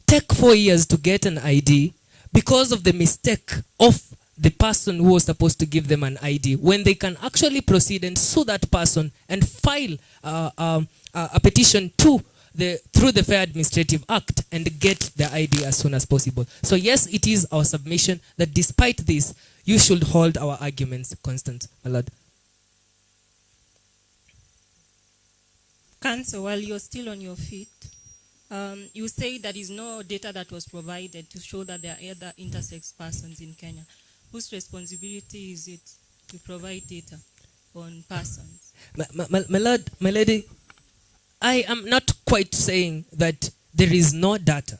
take 4 years to get an ID because of the mistake of the person who was supposed to give them an ID, when they can actually proceed and sue that person and file a petition through the Fair Administrative Act and get the ID as soon as possible. So yes, it is our submission that despite this, you should hold our arguments constant, my Lord. Counsel, while you're still on your feet, you say there is no data that was provided to show that there are other intersex persons in Kenya. Whose responsibility is it to provide data on persons? My Lord, my lady, I am not quite saying that there is no data.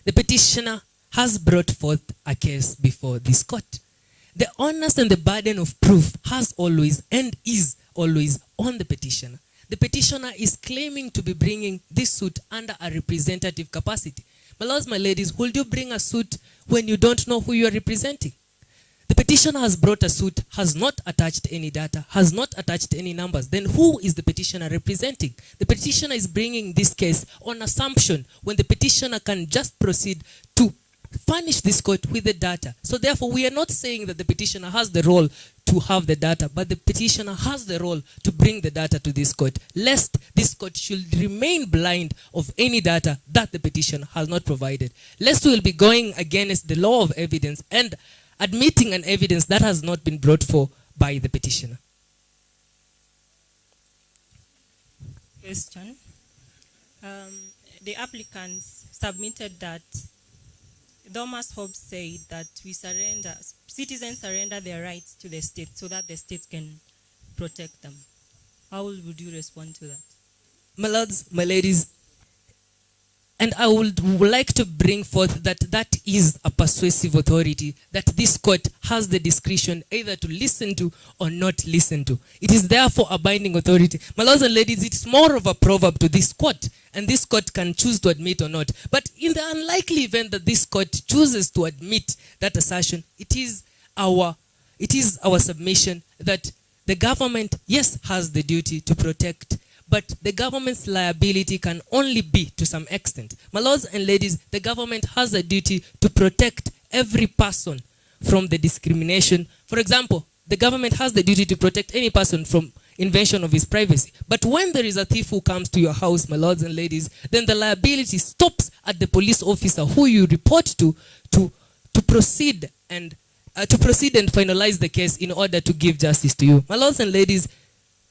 The petitioner has brought forth a case before this court. The onus and the burden of proof has always and is always on the petitioner. The petitioner is claiming to be bringing this suit under a representative capacity. My lords, my ladies, would you bring a suit when you don't know who you are representing? The petitioner has brought a suit, has not attached any data, has not attached any numbers. Then who is the petitioner representing? The petitioner is bringing this case on assumption when the petitioner can just proceed to furnish this court with the data. So therefore, we are not saying that the petitioner has the role to have the data, but the petitioner has the role to bring the data to this court, lest this court should remain blind of any data that the petitioner has not provided. Lest we will be going against the law of evidence and admitting an evidence that has not been brought for by the petitioner. Question. The applicants submitted that Thomas Hobbes said that citizens surrender their rights to the state so that the state can protect them. How would you respond to that? My lords, my ladies, and I would like to bring forth that is a persuasive authority that this court has the discretion either to listen to or not listen to. It is therefore a binding authority. My lords and ladies, it's more of a proverb to this court, and this court can choose to admit or not. But in the unlikely event that this court chooses to admit that assertion, it is our submission that the government, yes, has the duty to protect, but the government's liability can only be to some extent. My lords and ladies, the government has a duty to protect every person from the discrimination. For example, the government has the duty to protect any person from invasion of his privacy. But when there is a thief who comes to your house, my lords and ladies, then the liability stops at the police officer who you report to proceed and finalize the case in order to give justice to you. My lords and ladies,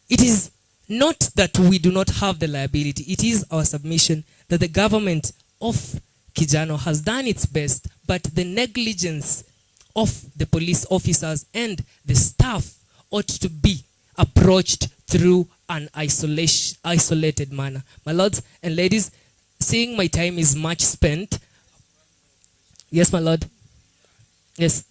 it is not that we do not have the liability. It is our submission that the government of Kijano has done its best, but the negligence of the police officers and the staff ought to be approached through an isolated manner. My lords and ladies, seeing my time is much spent. Yes, my lord. Yes.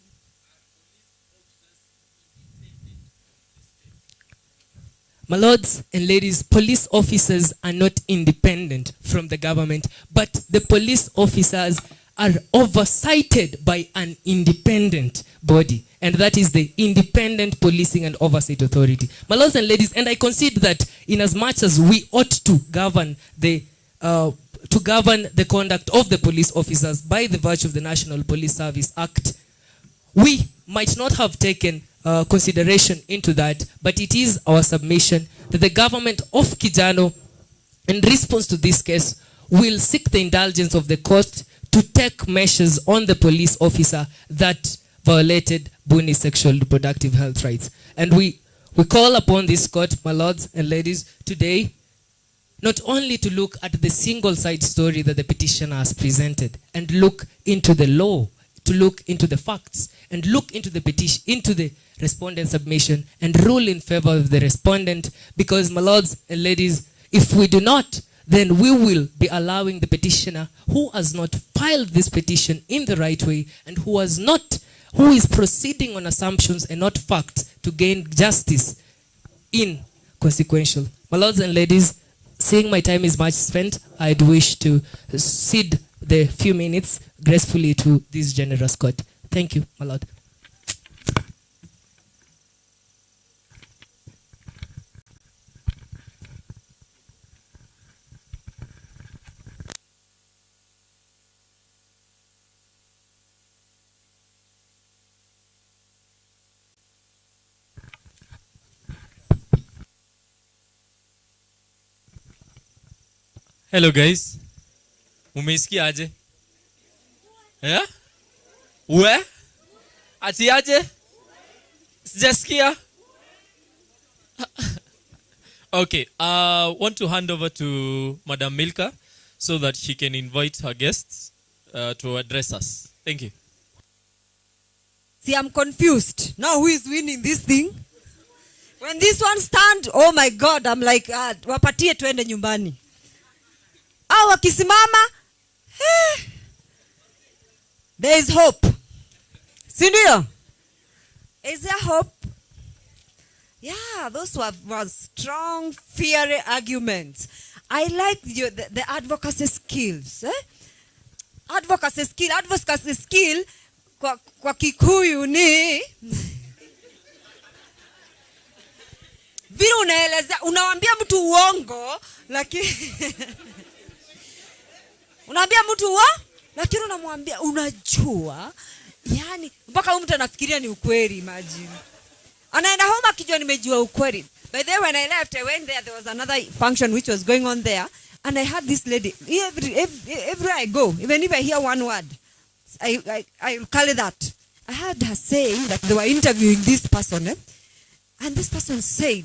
My lords and ladies, police officers are not independent from the government, but the police officers are oversighted by an independent body, and that is the Independent Policing and Oversight Authority. My lords and ladies, and I concede that in as much as we ought to govern the conduct of the police officers by the virtue of the National Police Service Act, we might not have taken consideration into that, but it is our submission that the government of Kijano, in response to this case, will seek the indulgence of the court to take measures on the police officer that violated Buni's sexual reproductive health rights. And we call upon this court, my lords and ladies, today, not only to look at the single side story that the petitioner has presented and look into the law, to look into the facts and look into the petition, into the respondent submission and rule in favor of the respondent, because my lords and ladies, if we do not, then we will be allowing the petitioner who has not filed this petition in the right way and who is proceeding on assumptions and not facts to gain justice inconsequential. My lords and ladies, seeing my time is much spent, I'd wish to cede the few minutes gracefully to this generous court. Thank you, my lord. Hello guys. Mumeisikia aje? Yeah? We? Ati aje? Sijasikia? Okay, want to hand over to Madam Milka so that she can invite her guests to address us. Thank you. See, I'm confused. Now who is winning this thing? When this one stand, oh my God, I'm like, wapatie tuende nyumbani. Au wakisimama, there is hope. Sindio? Is there hope? Yeah, those were strong, fiery arguments. I like the advocacy skills. Advocacy skill kwa Kikuyu ni vile unaeleza, unawambia mtu uongo, lakini unaambia mtu lakini unamwambia unajua, yani mpaka mtu anafikiria ni ukweli. Imagine anaenda home akijua nimejua ukweli. By the way, when I left, I went there was another function which was going on there, and I had this lady everywhere I go, even if I hear one word, I call it that. I heard her saying that they were interviewing this person, and this person said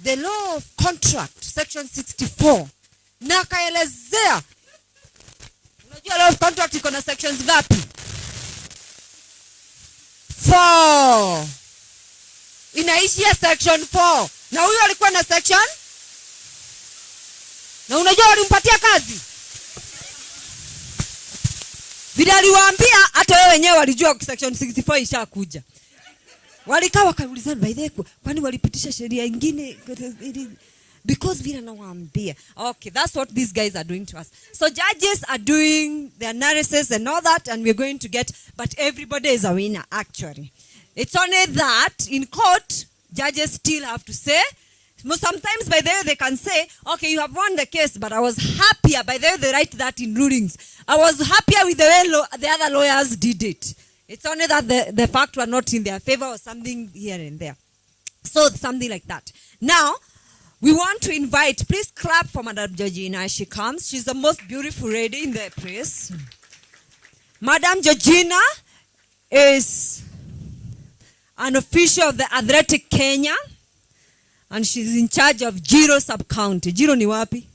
the law of contract section 64 na kaelezea. Unajua law of contract iko na sections gapi? 4. Inaishia section 4. Na huyo alikuwa na section? Na unajua walimpatia kazi? Bila aliwaambia, hata wewe wenyewe walijua section 64 ishakuja. Walikaa wakaulizana, by the way, kwani walipitisha sheria nyingine? Because vile nawaambia. Okay, that's what these guys are doing to us. So judges are doing the analysis and all that, and we're going to get, but everybody is a winner actually. It's only that in court, judges still have to say, sometimes by the way they can say, okay, you have won the case, but I was happier, by the way they write that in rulings, I was happier with the way the other lawyers did it. It's only that the fact were not in their favor or something here and there. So something like that. Now, we want to invite, please clap for Madam Georgina as she comes. She's the most beautiful lady in the place. Madam Georgina is an official of the Athletic Kenya, and she's in charge of Jiro sub-county. Jiro ni wapi?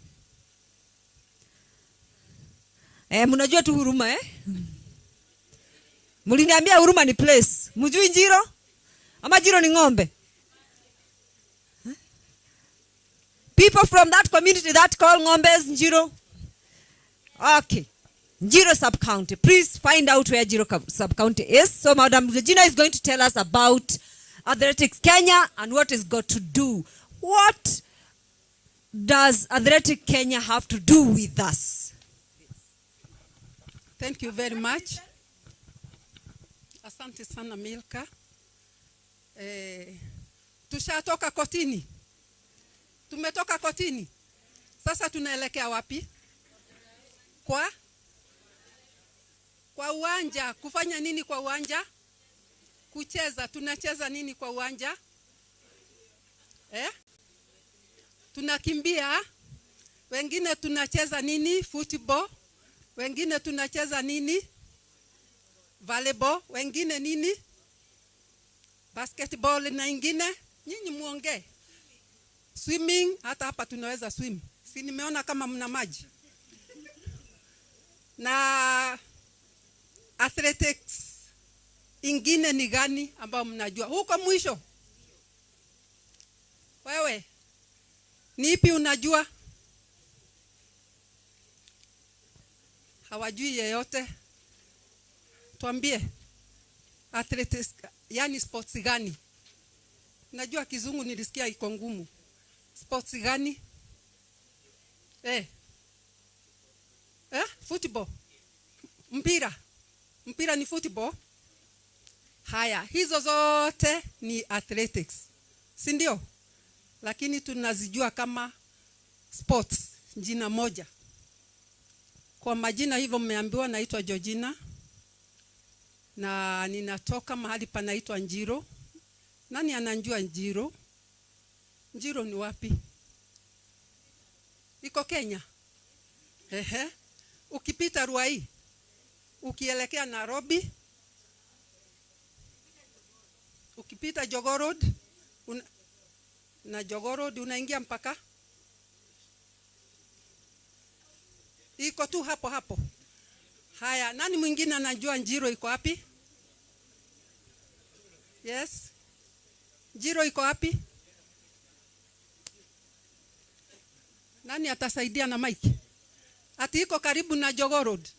Mnajua tu Huruma Muliniambia Huruma ni place. Mjui Jiro? Ama Jiro ni ng'ombe? People from that community that call Ngombes Njiro. Okay. Njiro sub-county. Please find out where Njiro sub-county is. So Madam Regina is going to tell us about Athletics Kenya and what it's got to do. What does Athletic Kenya have to do with us? Thank you very much. Asante sana Milka. Tushatoka kotini. Tumetoka kotini. Sasa tunaelekea wapi? Kwa uwanja. Kufanya nini kwa uwanja? Kucheza. Tunacheza nini kwa uwanja? Tunakimbia. Wengine tunacheza nini? Football. Wengine tunacheza nini? Volleyball. Wengine nini? Basketball na ingine. Nyinyi muongee. Swimming. Hata hapa tunaweza swim. Si nimeona kama mna maji. Na athletics ingine ni gani ambao mnajua? Huko mwisho. Wewe. Ni ipi unajua? Hawajui yeyote. Tuambie. Athletics, yani sports gani? Najua kizungu nilisikia iko ngumu. Sports gani? Football. Mpira ni football. Haya, hizo zote ni athletics. Si ndio? Lakini tunazijua kama sports, jina moja. Kwa majina hivyo mmeambiwa naitwa Georgina. Na ninatoka mahali panaitwa Njiro. Nani anajua Njiro? Njiro ni wapi? Iko Kenya. Ukipita Ruai, ukielekea Nairobi, ukipita Jogoo Road, na Jogoo Road unaingia mpaka iko tu hapo. Haya, nani mwingine anajua Njiro iko wapi? Yes. Njiro iko wapi? Nani atasaidia na mic? Ati iko karibu na Jogoo Road.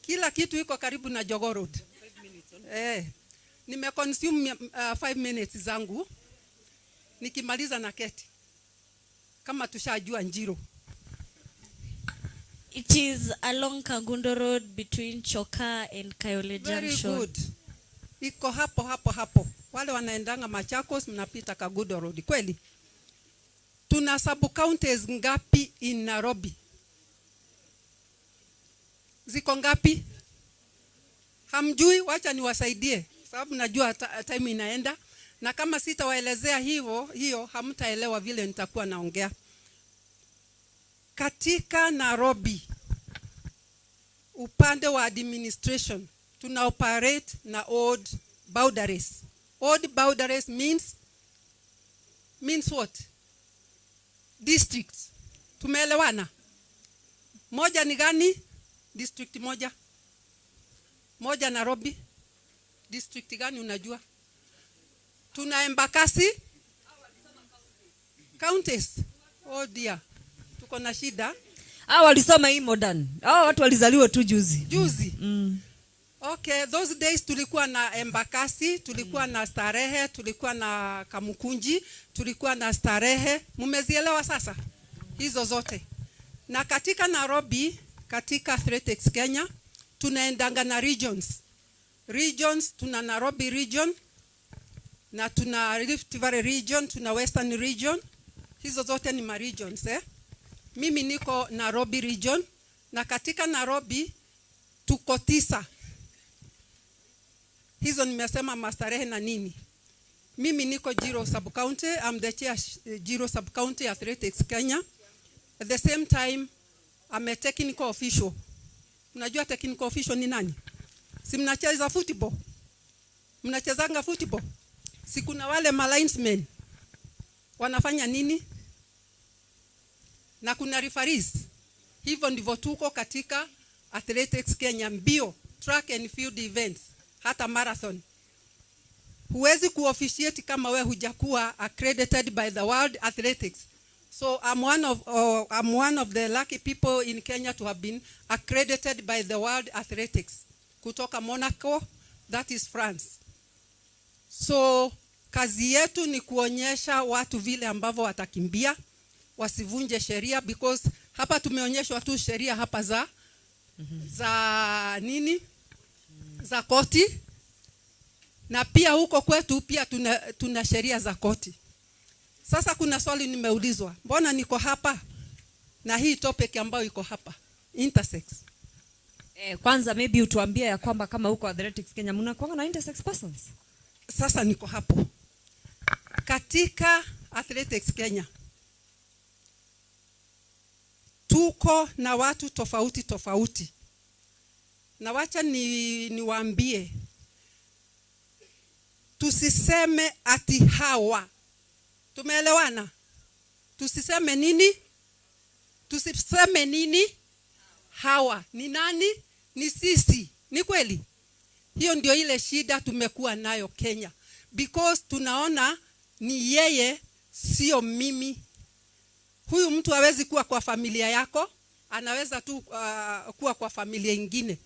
Kila kitu iko karibu na Jogoo Road. Nimeconsume 5 minutes zangu. Nikimaliza na keti. Kama tushajua Njiro. It is along Kangundo Road between Choka and Kayole Junction. Very good. Iko hapo. Wale wanaendanga Machakos mnapita Kangundo Road. Kweli? Tuna sub-counties ngapi in Nairobi? Ziko ngapi? Hamjui? Wacha niwasaidie. Sababu najua time inaenda. Na kama sitawaelezea hiyo hamtaelewa vile nitakuwa naongea. Katika Nairobi, upande wa administration, tuna operate na old boundaries. Old boundaries means what? Districts. Tumeelewana? Moja ni gani? District moja. Moja Nairobi. District gani unajua? Tuna Embakasi. Counties. Oh dear. Tuko na shida. Walisoma hii modern. Watu walizaliwa tu juzi. Okay, those days tulikuwa na Embakasi, tulikuwa na Starehe, tulikuwa na Kamukunji, tulikuwa na Starehe. Mumezielewa sasa? Hizo zote. Na katika Nairobi, katika Athletics Kenya, tunaendanga na regions. Regions, tuna Nairobi region, na tuna Rift Valley region, tuna Western region. Hizo zote ni ma-regions. Mimi niko Nairobi region, na katika Nairobi tuko 9. Hizo nimesema Mastarehe na nini. Mimi niko Njiro sub-county. I'm the chair Njiro sub-county Athletics Kenya. At the same time, I'm a technical official. Unajua technical official ni nani? Si mnacheza football? Mnachezanga football? Si kuna wale linesmen wanafanya nini? Na kuna referees. Hivyo ndivyo tuko katika Athletics Kenya, mbio, track and field events, hata marathon. Huwezi kuofficiate kama we hujakuwa accredited by the World Athletics. So I'm one of the lucky people in Kenya to have been accredited by the World Athletics kutoka Monaco, that is France. So kazi yetu ni kuonyesha watu vile ambavyo watakimbia, wasivunje sheria, because hapa tumeonyeshwa tu sheria hapa za za koti, na pia huko kwetu pia tuna sheria za koti. Sasa kuna swali nimeulizwa, mbona niko hapa na hii topic ambayo iko hapa intersex? Kwanza maybe utuambie ya kwamba kama huko athletics Kenya mnakuwa na intersex persons. Sasa niko hapo katika athletics Kenya, tuko na watu tofauti tofauti, na wacha niwaambie, tusiseme ati hawa. Tumeelewana? Tusiseme nini? Tusiseme nini? Hawa. Ni nani? Ni sisi. Ni kweli? Hiyo ndio ile shida tumekuwa nayo Kenya. Because tunaona ni yeye, sio mimi. Huyu mtu hawezi kuwa kwa familia yako, anaweza tu kuwa kwa familia ingine.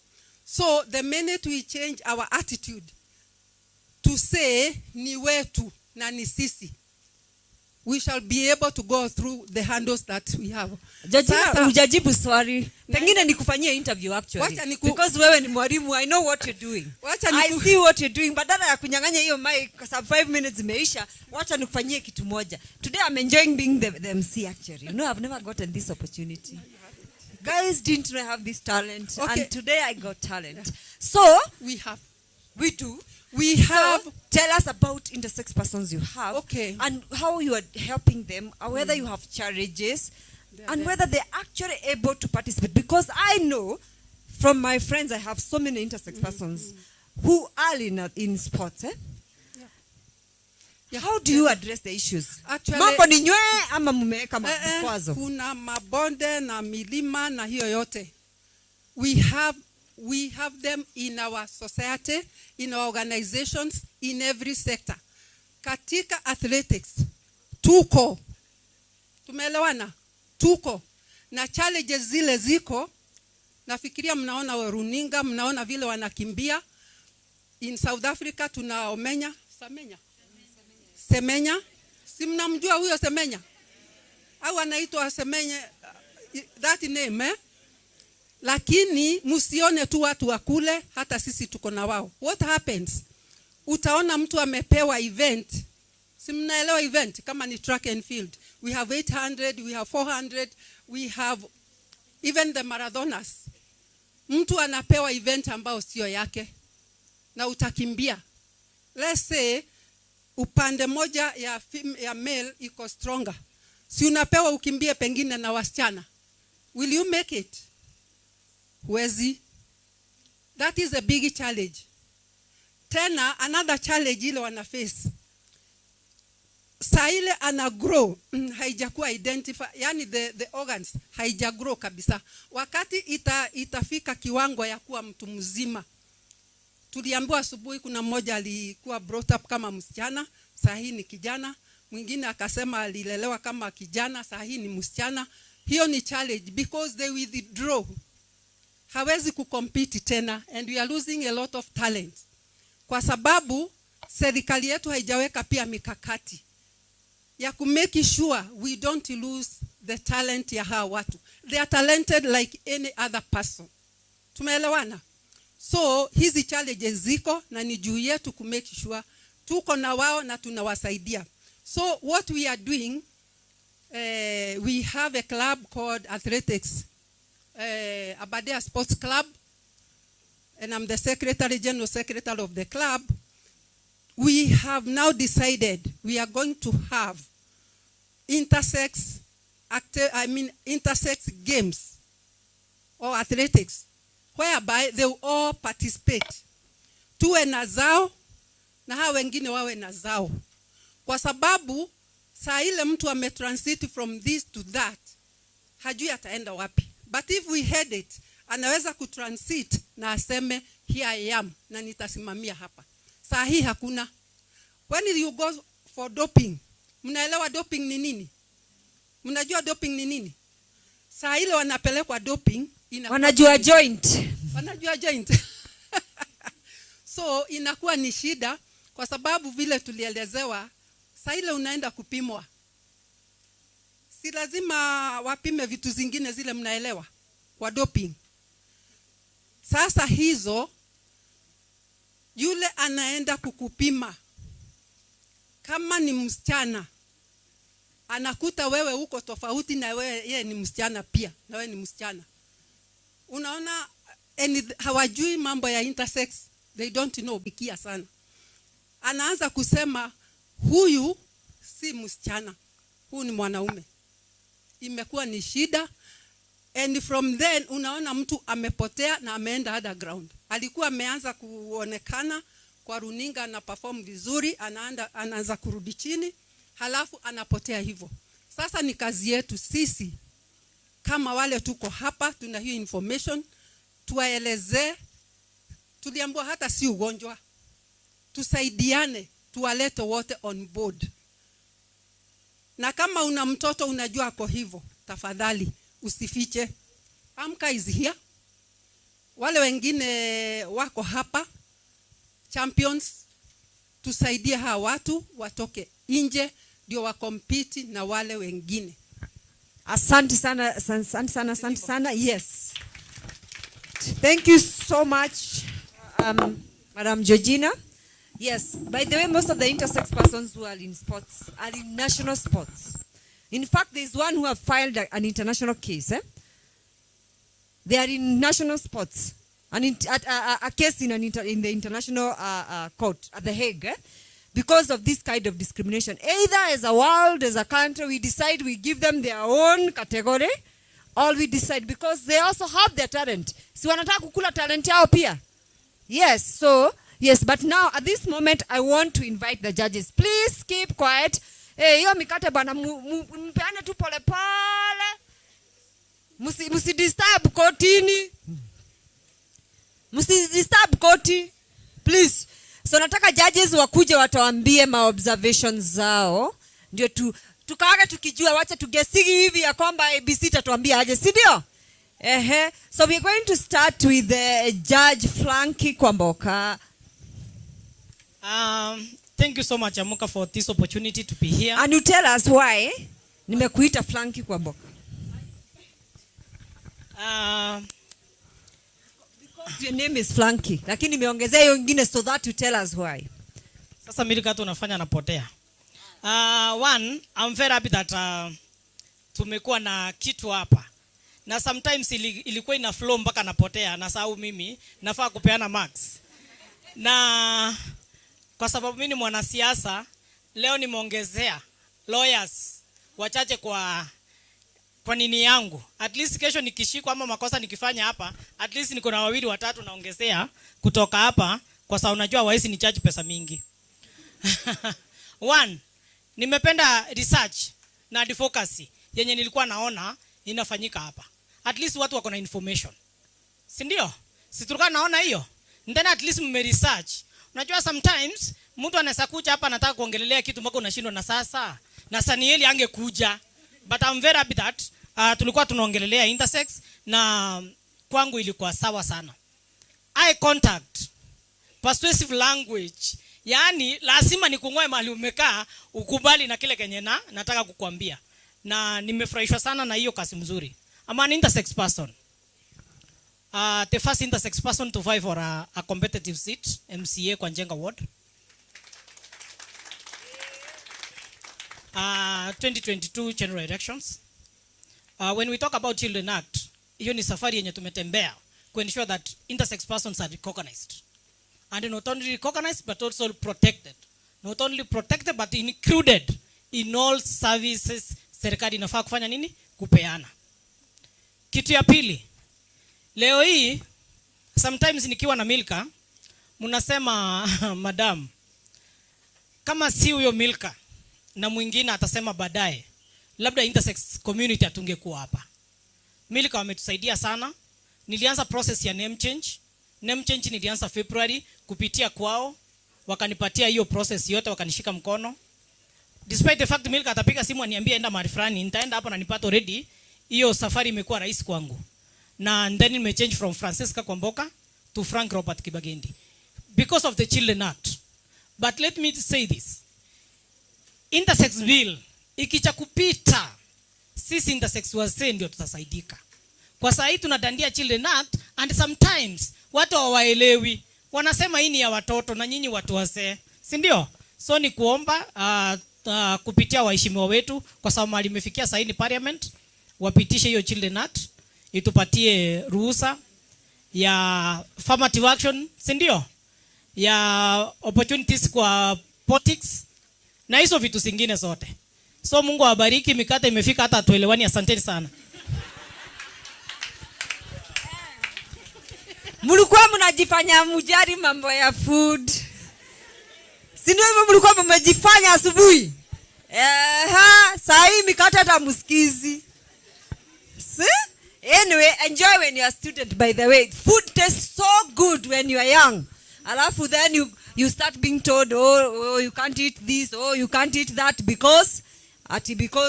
So the minute we change our attitude to say ni wetu na ni sisi, we shall be able to go through the handles that we have. Jajina, ujajibu swali. Pengine nikufanyie interview actually. Because wewe ni mwalimu, I know what you're doing. I see what you're doing. Badala ya kunyang'anya hiyo mic kwa sababu 5 minutes imeisha, wacha nikufanyie kitu moja. Today I'm enjoying being the MC actually. You know, I've never gotten this opportunity. Guys didn't know I have this talent, and today I got talent. So we do. We have. So, tell us about intersex persons you have, and how you are helping them, or whether you have challenges, and whether they're actually able to participate. Because I know from my friends, I have so many intersex persons who are in sports. How do you address the issues? Mambo ni nywe ama mumeweka makwazo? Kuna mabonde na milima na hiyo yote. We have them in our society, in our organizations, in every sector. Katika athletics, tuko. Tumeelewana? Tuko. Na challenges zile ziko, nafikiria mnaona waruninga, mnaona vile wanakimbia. In South Africa tuna Semenya. Si mnamjua huyo Semenya? Au anaitwa Semenya, that name, eh? Lakini msione tu watu wa kule, hata sisi tuko na wao. What happens? Utaona mtu amepewa event. Si mnaelewa event kama ni track and field. We have 800, we have 400, we have even the marathoners. Mtu anapewa event ambao sio yake na utakimbia. Let's say upande moja ya male iko stronger. Si unapewa ukimbie pengine na wasichana. Will you make it? Huwezi. That is a big challenge. Tena another challenge ile wana face. Saa ile ana grow, haijakuwa identify, yani the organs haijagrow kabisa. Wakati itafika kiwango ya kuwa mtu mzima. Tuliambiwa asubuhi kuna mmoja alikuwa brought up kama msichana, saa hii ni kijana. Mwingine akasema alilelewa kama kijana, saa hii ni msichana. Hiyo ni challenge because they withdraw. Hawezi kucompete tena, and we are losing a lot of talent. Kwa sababu serikali yetu haijaweka pia mikakati ya kumake sure we don't lose the talent ya hawa watu. They are talented like any other person. Tumeelewana? So hizi challenges ziko na ni juu yetu kumake sure tuko na wao na tunawasaidia. So what we are doing, we have a club called Athletics Aberdeen Sports Club, and I'm the general secretary of the club. We have now decided we are going to have intersex games or athletics, whereby they will all participate. Tuwe na zao na hawa wengine wawe na zao. Kwa sababu saa ile mtu ametransit from this to that, hajui ataenda wapi. But if we head it, anaweza kutransit na aseme here I am na nitasimamia hapa. Saa hii hakuna. When you go for doping, mnaelewa doping ni nini? Mnajua doping ni nini? Saa ile wanapelekwa doping wanajua joint. Wanajua joint. So inakuwa ni shida kwa sababu vile tulielezewa, saa ile unaenda kupimwa, si lazima wapime vitu zingine zile, mnaelewa, kwa doping. Sasa hizo yule anaenda kukupima, kama ni msichana anakuta wewe uko tofauti na wewe, yeye ni msichana pia na wewe ni msichana. Unaona, hawajui mambo ya intersex, they don't know bikia sana. Anaanza kusema huyu si msichana, huyu ni mwanaume. Imekuwa ni shida, and from then unaona mtu amepotea na ameenda underground. Alikuwa ameanza kuonekana kwa runinga na perform vizuri, anaanza kurudi chini, halafu anapotea hivyo. Sasa ni kazi yetu sisi kama wale tuko hapa, tuna hiyo information, tuwaeleze. Tuliambiwa hata si ugonjwa, tusaidiane, tuwalete wote on board. Na kama una mtoto unajua ako hivyo, tafadhali usifiche. Amka is here. Wale wengine wako hapa, champions, tusaidie hawa watu watoke nje ndio wakompiti na wale wengine. Asante sana, asante sana. Yes. Thank you so much, Madam Georgina. Yes, by the way, most of the intersex persons who are in sports are in national sports. In fact, there is one who have filed an international case. They are in national sports. A case in the international court at The Hague. Because of this kind of discrimination. Either as a world, as a country, we decide we give them their own category, or we decide because they also have their talent. Si wanataka kukula talent yao pia. Yes, so, yes, but now at this moment, I want to invite the judges. Please keep quiet. Hiyo mikate bana mpeane tu pole pole. Musi disturb kotini. Musi disturb koti. Please. So nataka judges wakuje watawaambie ma-observations zao. Ndio tukawake tukijua, wacha tugesigi hivi ya kwamba ABC tatuambia aje, si ndio? So we're going to start with Judge Frankie Kwamboka. Thank you so much, Amuka, for this opportunity to be here. And you tell us why nimekuita Frankie Kwamboka. Your name is Frankie, lakini nimeongezea hiyo nyingine so that you tell us why. Sasa milika tunafanya napotea. One, I'm very happy that tumekuwa na kitu hapa. Na sometimes ilikuwa ina flow mpaka napotea, na sababu mimi nafaa kupeana marks. Na kwa sababu mimi ni mwanasiasa, leo nimeongezea lawyers wachache kwa nini yangu. At least kesho nikishikwa ama makosa nikifanya hapa, at least niko na wawili watatu naongezea kutoka hapa, kwa sababu unajua waisi ni charge pesa mingi. One, nimependa research na advocacy yenye nilikuwa naona inafanyika hapa. At least watu wako na information. Si ndio? Si tulikuwa naona hiyo. Then at least mme research. Unajua sometimes mtu anaweza kuja hapa anataka kuongelelea kitu mpaka unashindwa na sasa. Na Sanieli angekuja. But I'm very happy that tulikuwa tunaongelelea intersex na kwangu ilikuwa sawa sana. Eye contact, persuasive language, yani lazima nikungoe mahali umekaa ukubali na kile kenye nataka kukuambia. Na nimefurahishwa sana na hiyo kazi mzuri. I'm an intersex person. The first intersex person to vie for a competitive seat, MCA kwa Njenga Ward. 2022 general elections. When we talk about Children Act, hiyo ni safari yenye tumetembea to ensure that intersex persons are recognized. And not only recognized but also protected. Not only protected but included in all services serikali inafaa kufanya nini? Kupeana. Kitu ya pili. Leo hii sometimes nikiwa na Milka mnasema madam, kama si huyo Milka na mwingine atasema baadaye, labda intersex community atungekuwa hapa. Milka wametusaidia sana. Nilianza process ya name change. Name change nilianza February kupitia kwao. Wakanipatia hiyo process yote, wakanishika mkono. despite the fact Milka atapiga simu aniambia enda mahali fulani, nitaenda hapo na nipate already hiyo safari imekuwa rahisi kwangu. Na then nimechange from Francisca Kwamboka to Frank Robert Kibagendi because of the Children Act. But let me say this. Intersex bill ikicha kupita, sisi intersex wazee ndio tutasaidika. Kwa saa hii tunadandia Children Act and sometimes watu hawaelewi. Wanasema hii ni ya watoto na nyinyi watu wazee. Si ndio? So ni kuomba kupitia waheshimiwa wetu kwa sababu mali imefikia saa hii ni parliament wapitishe hiyo Children Act itupatie ruhusa ya affirmative action, si ndio? Ya opportunities kwa politics na hizo vitu zingine zote. So Mungu awabariki, mikate imefika hata tuelewani. Asanteni sana. Mlikuwa mnajifanya mujari mambo ya food. Si ndio hivyo mlikuwa mmejifanya asubuhi? Saa hii mikate hata msikizi. See? Anyway, enjoy when you are a student, by the way. Food tastes so good when you are young. Alafu then you start being told, oh, you can't eat this, oh, you can't eat that because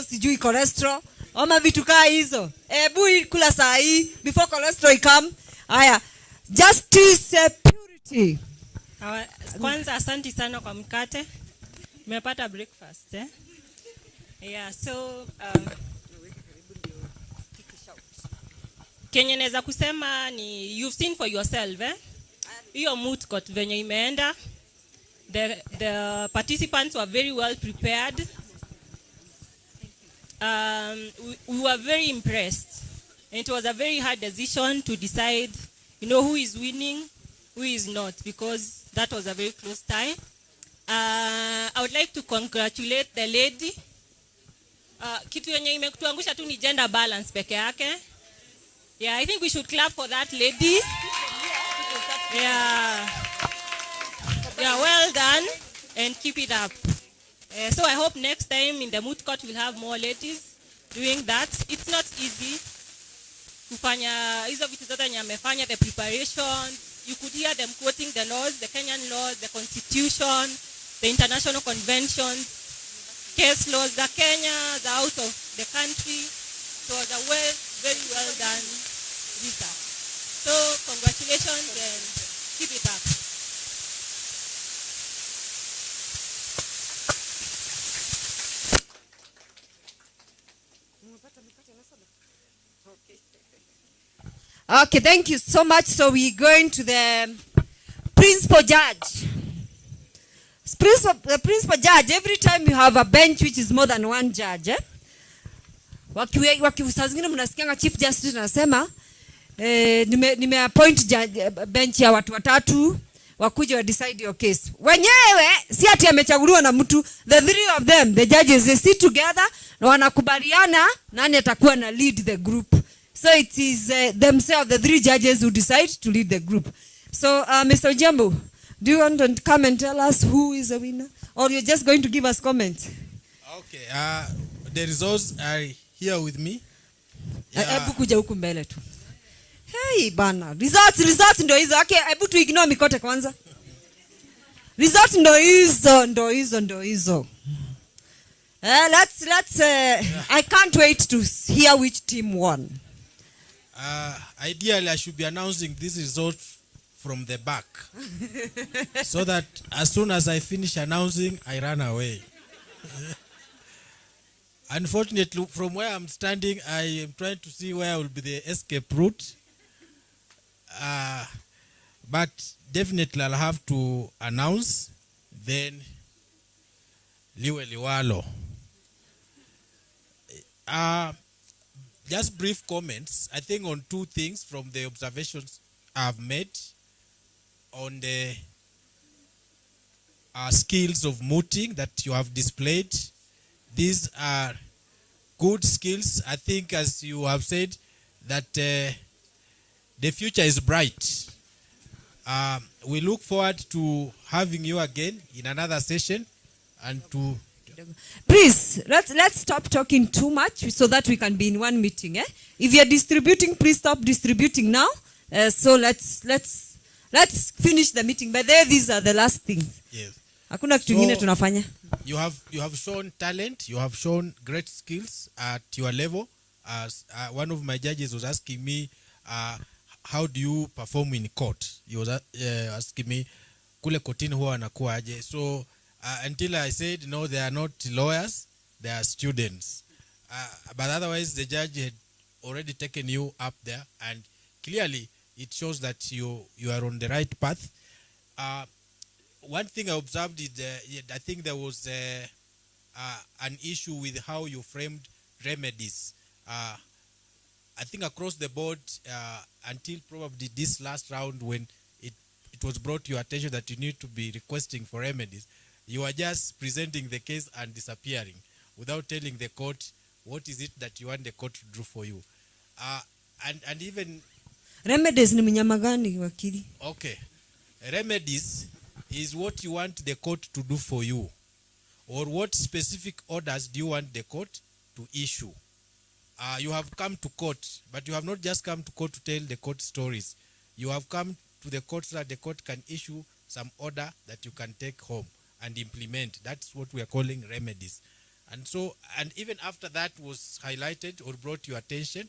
sijui cholesterol. Oma vitu kaa hizo. Ebu kula saa hii before cholesterol come. Aya. Justice, purity. Kwanza asante sana kwa mkate. Nimepata breakfast, eh? Yeah, so Kenya naweza kusema ni you've seen for yourself, eh? Hiyo Moot court venye imeenda. The participants were very well prepared. We were very impressed. And it was a very hard decision to decide, who is winning, who is not, because that was a very close tie. I would like to congratulate the lady. Kitu yenye imetuangusha tu ni gender balance peke yake. Yeah, I think we should clap for that lady. Yeah, well done and keep it up. So I hope next time in the Moot court we'll have more ladies doing that. It's not easy kufanya hizo vitu zote yenye amefanya, the preparation. You could hear them quoting the laws, the Kenyan laws, the constitution, the international conventions, case laws, the Kenya, the out of the country. So the very well done research. So congratulations and keep it up. Okay, thank you so much. So we're going to the principal judge. The principal judge, every time you have a bench which is more than one judge, saa zingine mnasikianga chief justice anasema nime appoint bench ya watu watatu wakuje wa decide your case. Wenyewe si ati amechaguliwa na mtu. The three of them, the judges, they sit together na wanakubaliana nani atakuwa na lead the group. So it is themselves, the three judges, who decide to lead the group. So Mr. Jambo, do you want to come and tell us who is the winner, or you're just going to give us comments? Okay, the results are here with me. Hebu kuja huku mbele tu. Hey bana, results ndo hizo. Okay, hebu tu ignore mikote kwanza. Results ndo hizo. Let's I can't wait to hear which team won. Ideally, I should be announcing this result from the back, so that as soon as I finish announcing, I run away. Unfortunately, from where I'm standing, I am trying to see where will be the escape route. But definitely, I'll have to announce. Then, liwe liwalo. Just brief comments, I think, on two things from the observations I've made on the skills of mooting that you have displayed. These are good skills. I think, as you have said, that the future is bright. We look forward to having you again in another session and to... Please, let's stop talking too much so that we can be in one meeting. If you're distributing, please stop distributing now. So let's finish the meeting. But these are the last things. Yes. Hakuna kitu kingine tunafanya. You have shown talent, you have shown great skills at your level. As one of my judges was asking me, how do you perform in court? He was asking me, kule kotini huwa anakuwa aje? So until I said, no, they are not lawyers, they are students. But otherwise, the judge had already taken you up there, and clearly it shows that you are on the right path. One thing I observed is I think there was an issue with how you framed remedies. I think across the board, until probably this last round when it was brought to your attention that you need to be requesting for remedies, you are just presenting the case and disappearing without telling the court what is it that you want the court to do for you. And even... Remedies ni mnyama gani wakili? Okay. Remedies is what you want the court to do for you, or what specific orders do you want the court to issue. You have come to court, but you have not just come to court to tell the court stories. You have come to the court so that the court can issue some order that you can take home and implement. That's what we are calling remedies. And so, and even after that was highlighted or brought to your attention,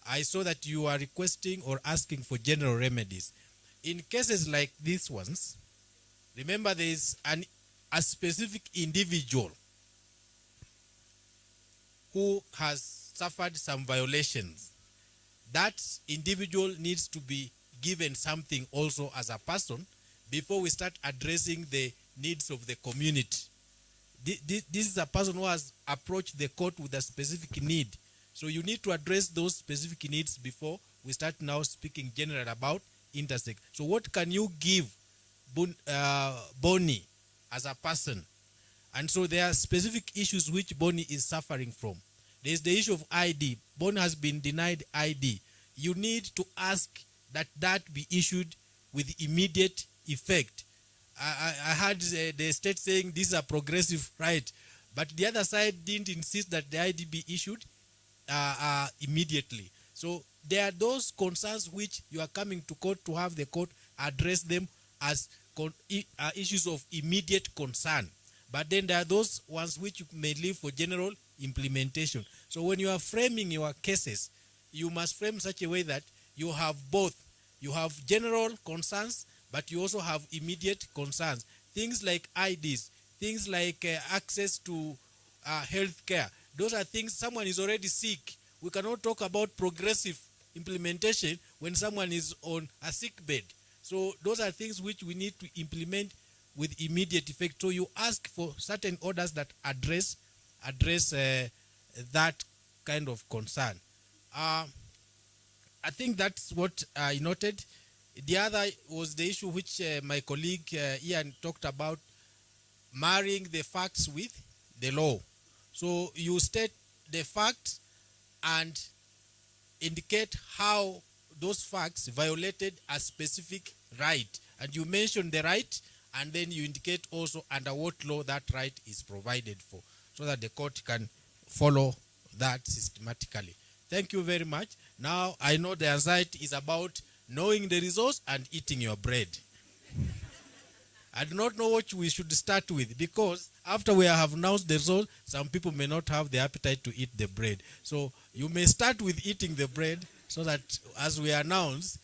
I saw that you are requesting or asking for general remedies. In cases like these ones, remember there is a specific individual who has suffered some violations. That individual needs to be given something also as a person before we start addressing the needs of the community. This is a person who has approached the court with a specific need. So you need to address those specific needs before we start now speaking general about intersex. So what can you give Bonnie as a person? And so there are specific issues which Bonnie is suffering from. There is the issue of ID. Bonnie has been denied ID. You need to ask that be issued with immediate effect. I heard the state saying this is a progressive right, but the other side didn't insist that the ID be issued immediately. So there are those concerns which you are coming to court to have the court address them as issues of immediate concern. But then there are those ones which you may leave for general implementation. So when you are framing your cases, you must frame such a way that you have both. You have general concerns, but you also have immediate concerns. Things like IDs, things like access to health care. Those are things someone is already sick. We cannot talk about progressive implementation when someone is on a sick bed. So those are things which we need to implement with immediate effect. So you ask for certain orders that address that kind of concern. I think that's what I noted. The other was the issue which my colleague Ian talked about, marrying the facts with the law. So you state the facts and indicate how those facts violated a specific right. And you mention the right, and then you indicate also under what law that right is provided for, so that the court can follow that systematically. Thank you very much. Now I know the anxiety is about knowing the results and eating your bread. I do not know what we should start with, because after we have announced the results, some people may not have the appetite to eat the bread. So you may start with eating the bread, so that as we announce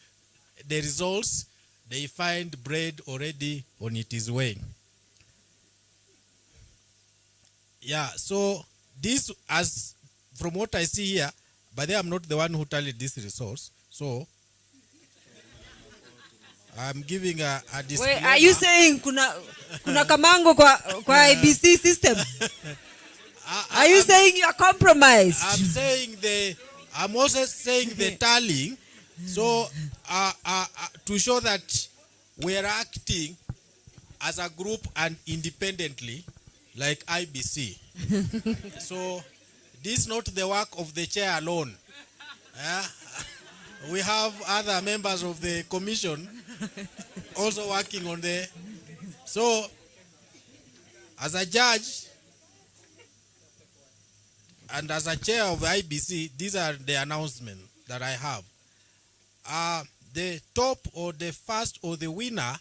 the results, they find bread already on its way. Yeah, so this, as from what I see here, but then I'm not the one who tallied this resource, so I'm giving a disclaimer. Wait, are you saying kuna kamango kwa IBC system? Are you saying you are compromised? I'm also saying the tallying, so to show that we are acting as a group and independently, like IBC. So this is not the work of the chair alone. We have other members of the commission also working on the... So, as a judge and as a chair of the IBC, these are the announcements that I have. The top or the first or the winner,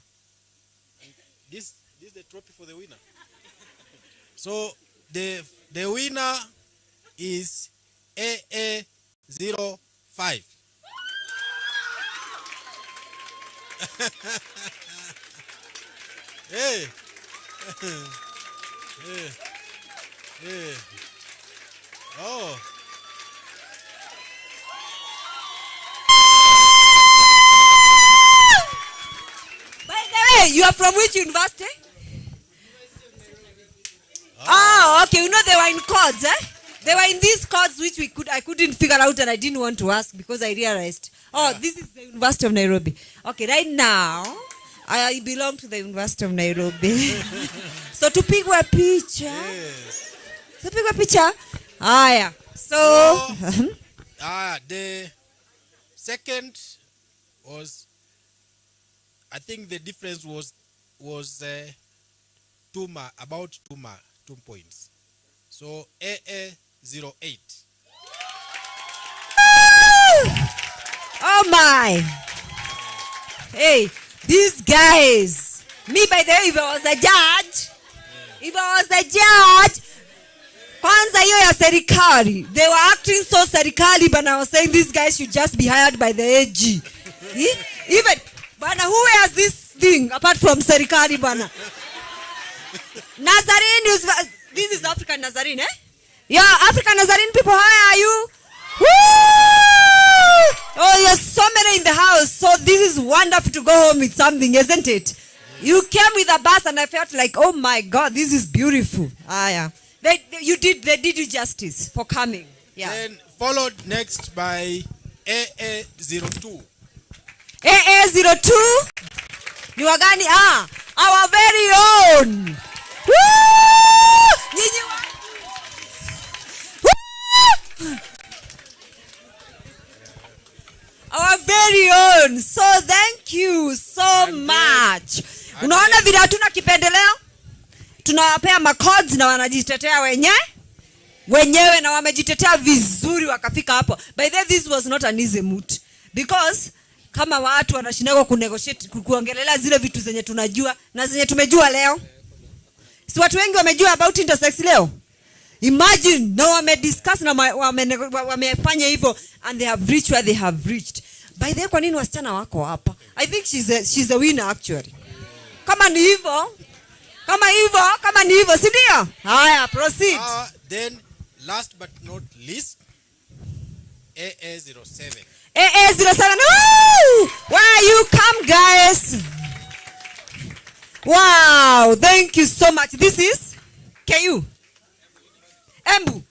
this This is the trophy for the winner. So the winner is AA05. Hey. Hey. Hey. Oh. By the way, you are from which university? Oh, okay. You know they were in codes, eh? They were in these codes which I couldn't figure out and I didn't want to ask because I realized. Oh, this is the University of Nairobi. Okay, right now I belong to the University of Nairobi. So tupigwe picha. Yes. Tupigwe picha. Aya. So the second was, I think the difference was 2 points. So AA08. Oh my. Hey, these guys. Me, by the way, if I was a judge, kwanza hiyo ya serikali, they were acting so serikali, but I was saying these guys should just be hired by the AG. Even, bana, who wears this thing apart from serikali, bana? Nazarene, this is African Nazarene, eh? Yeah, African Nazarene people, how are you? Woo! Oh, there's so many in the house. So this is wonderful to go home with something, isn't it? You came with a bus and I felt like, oh my God, this is beautiful. Yeah. They did you justice for coming. Yeah. Then followed next by AA02. AA02? Ni wagani? Our very own. Woo! Our very own. So thank you so much. Unaona vile hatuna kipendeleo? Tunawapea macodes na wanajitetea wenyewe na wamejitetea vizuri wakafika hapo. By the way, this was not an easy moot. Because kama watu wanashindwa kunegotiate kuongelea zile vitu zenye tunajua na zenye tumejua leo. Si watu wengi wamejua about intersex leo? Imagine, no wamediscuss na wamefanya hivyo and they have reached where they have reached. By the way, kwa nini wasichana wako hapa? I think she's a winner actually. Kama ni hivyo, si ndio? Haya, proceed. Then last but not least, AA07. AA07. Woo! Where you come, guys? Wow, thank you so much. This is KU. Embu.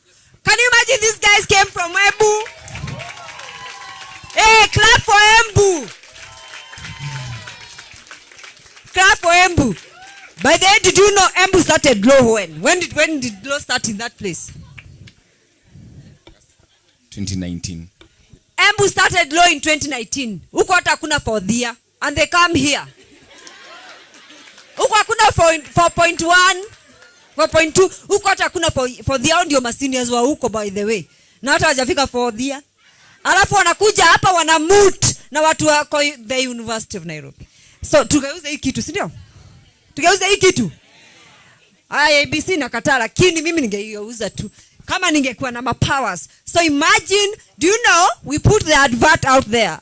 Can you imagine these guys came from Embu? Hey, clap for Embu. Clap for Embu. By the way, did you know Embu started law when? When did law start in that place? 2019. Embu started law in 2019. Huko hata hakuna fourth year. And they come here. Huko hakuna 4.1, 4.2. Huko hata hakuna fourth year, ndio maseniors wa huko by the way. Na hata hajafika fourth year. Alafu wanakuja hapa wana Moot na watu wa the University of Nairobi. So tugeuze hii kitu, si ndio? Tugeuze hii kitu. ABC nakataa, lakini mimi ningeuza tu kama ningekuwa na powers. So imagine, do you know, we put the advert out there.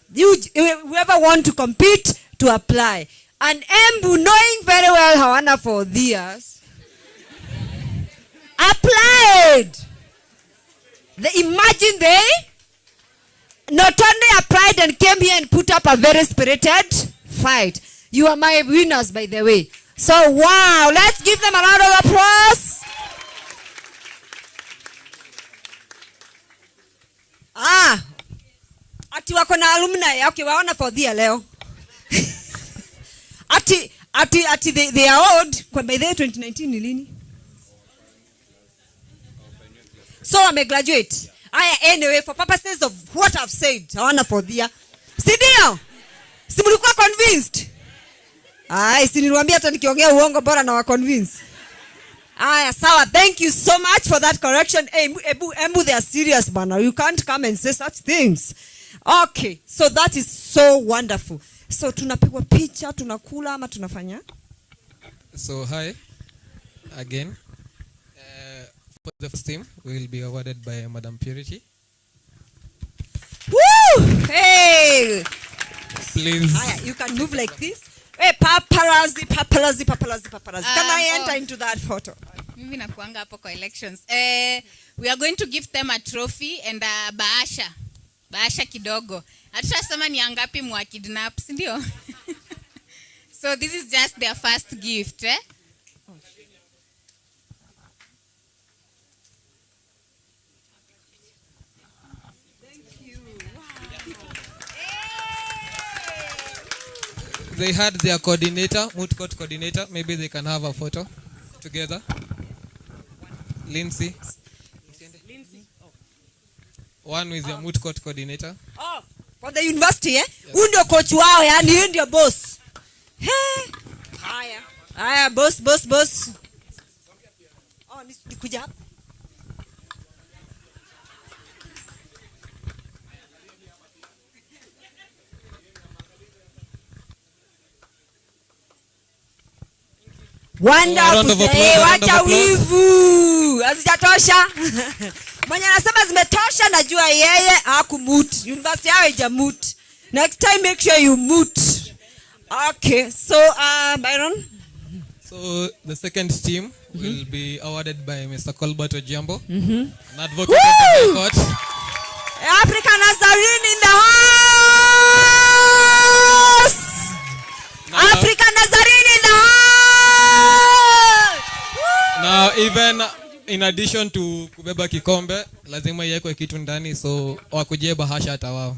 Whoever want to compete to apply. And Embu, knowing very well hawana for years, applied. Imagine they not only applied and came here and put up a very spirited fight. You are my winners, by the way. So, wow, let's give them a round of applause. Ati wako na alumni. Okay, waona for the leo. Ati they are old. Kwa by the 2019 ni lini? So wame graduate. Anyway, for purposes of what I've said, hawana for the. Sidio? Si mlikuwa convinced? Si niliwaambia hata nikiongea uongo bora na wa convince. Sawa, thank you so much for that correction. Embu, they are serious, bana. You can't come and say such things. Okay, so that is so wonderful. So tunapigwa picha, tunakula ama tunafanya? So hi again. For the first team, we will be awarded by Madam Purity. Woo! Hey! Please. You can move like this. Hey, paparazzi, paparazzi, paparazzi, paparazzi. Can I enter into that photo? Mimi nakuanga hapo kwa elections. We are going to give them a trophy and a bahasha. Bahasha kidogo. Hatutasema ni angapi mwa kidnap, si ndio? So this is just their first gift, eh? They had their coordinator, Moot court coordinator. Maybe they can have a photo together. Lindsay. One with your Moot court coordinator. Oh, for the university, eh? Huyu ndio coach wao, yani huyu ndio boss. Hey. Haya, boss. Oh, nikuja hapa. Wonderful. Hey, wacha wivu. Hazijatosha. Mwenye anasema zimetosha najua yeye hakumut. University yao haijamut. Next time make sure you mut. Okay. So Byron. So the second team will be awarded by Mr. Colbert Ojiambo, an advocate Woo! of the High Court. African Nazarene in the house. African Nazarene in the house. Now even in addition to kubeba kikombe, lazima iwekwe kitu ndani, so wakujie bahasha hata wao.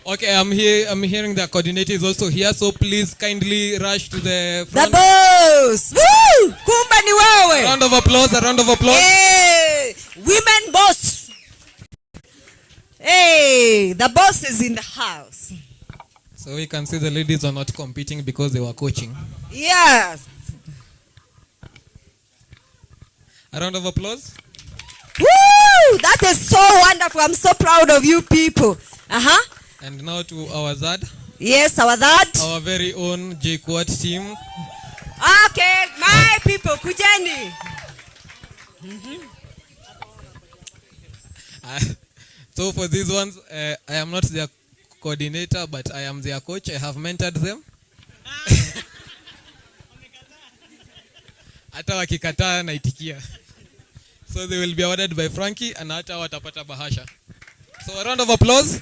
Okay, I'm hearing the coordinator is also here, so please kindly rush to the front. The boss. Woo! Kumbe ni wewe. A round of applause. Hey, women boss. Hey, the boss is in the house. So we can see the ladies are not competing because they were coaching. Yes. A round of applause. Woo! That is so wonderful. I'm so proud of you people. And now to our ZAD. Yes, our ZAD. Our very own J-Quad team. Okay, my people, kujeni. So for these ones, I am not their coordinator, but I am their coach. I have mentored them. Hata wakikataa naitikia. So they will be awarded by Frankie and hata watapata bahasha. So a round of applause.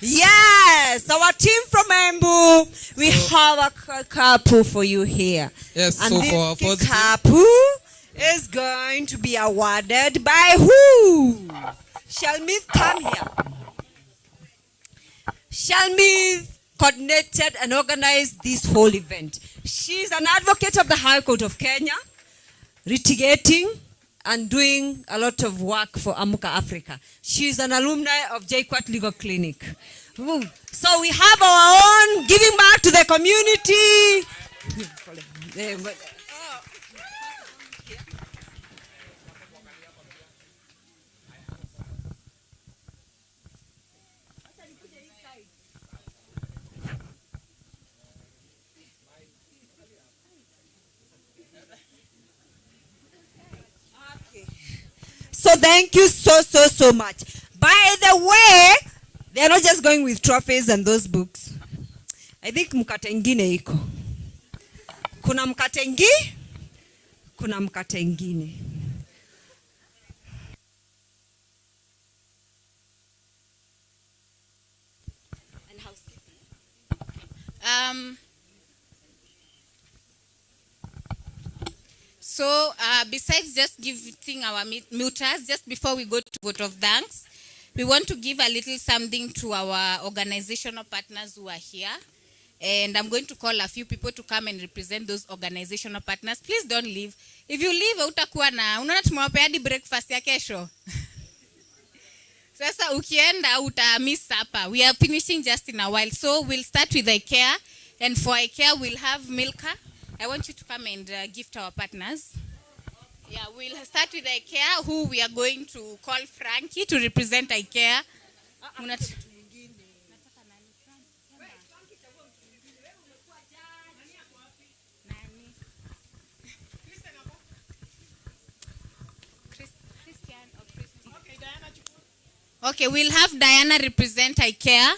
Yes, our team from Embu, we have a couple for you here. Yes, and so this for our first couple is going to be awarded by who? Shalmith, come here. Shalmith coordinated and organized this whole event. She's an advocate of the High Court of Kenya, litigating and doing a lot of work for Amuka Africa. She's an alumni of JQuat Legal Clinic. So we have our own giving back to the community. So thank you so much. By the way, they are not just going with trophies and those books. I think mkate ingine iko. Kuna mkate ingine. So besides just giving our Mooters, just before we go to vote of thanks, we want to give a little something to our organizational partners who are here. And I'm going to call a few people to come and represent those organizational partners. Please don't leave. If you leave, utakuwa na unaona tumewapea hadi breakfast ya kesho. Sasa ukienda utamiss supper. We are finishing just in a while. So we'll start with IKEA, and for IKEA we'll have Milka. I want you to come and gift our partners. Yeah, we'll start with IKEA, who we are going to call Frankie to represent IKEA. Okay, we'll have Diana represent IKEA.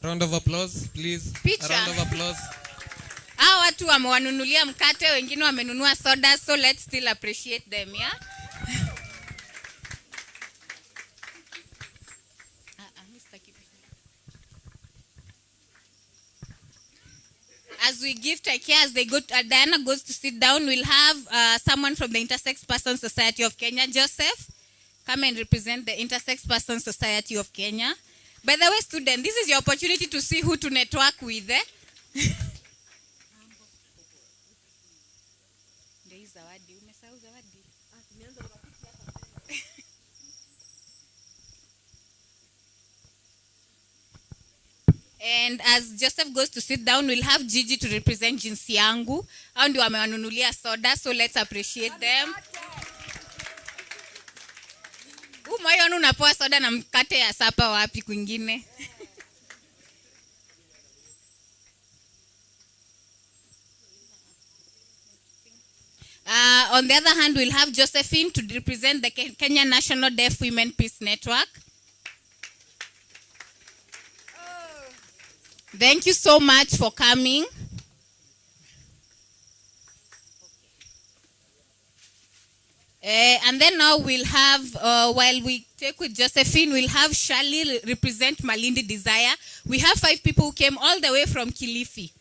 Round of applause, please. Picture. A round of applause. Hawa watu wamewanunulia mkate, wengine wamenunua soda, so let's still appreciate them, yeah? As we gift IKEA, as they go, Diana goes to sit down, we'll have someone from the Intersex Person Society of Kenya, Joseph, come and represent the Intersex Person Society of Kenya. By the way, student, this is your opportunity to see who to network with. And as Joseph goes to sit down, we'll have Gigi to represent Jinsi Yangu. Hao ndio wamewanunulia soda, so let's appreciate them. Moyo unapoa soda na mkate ya sapa wapi kwingine? On the other hand, we'll have Josephine to represent the Kenya National Deaf Women Peace Network. Thank you so much for coming. And then now we'll have, while we take with Josephine, we'll have Shali represent Malindi Desire. We have 5 people who came all the way from Kilifi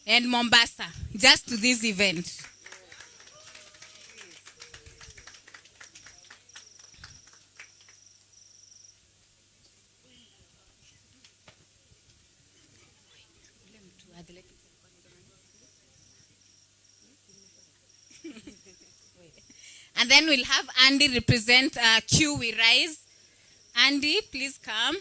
and Mombasa just to this event. And then we'll have Andy represent Q We Rise. Andy, please come.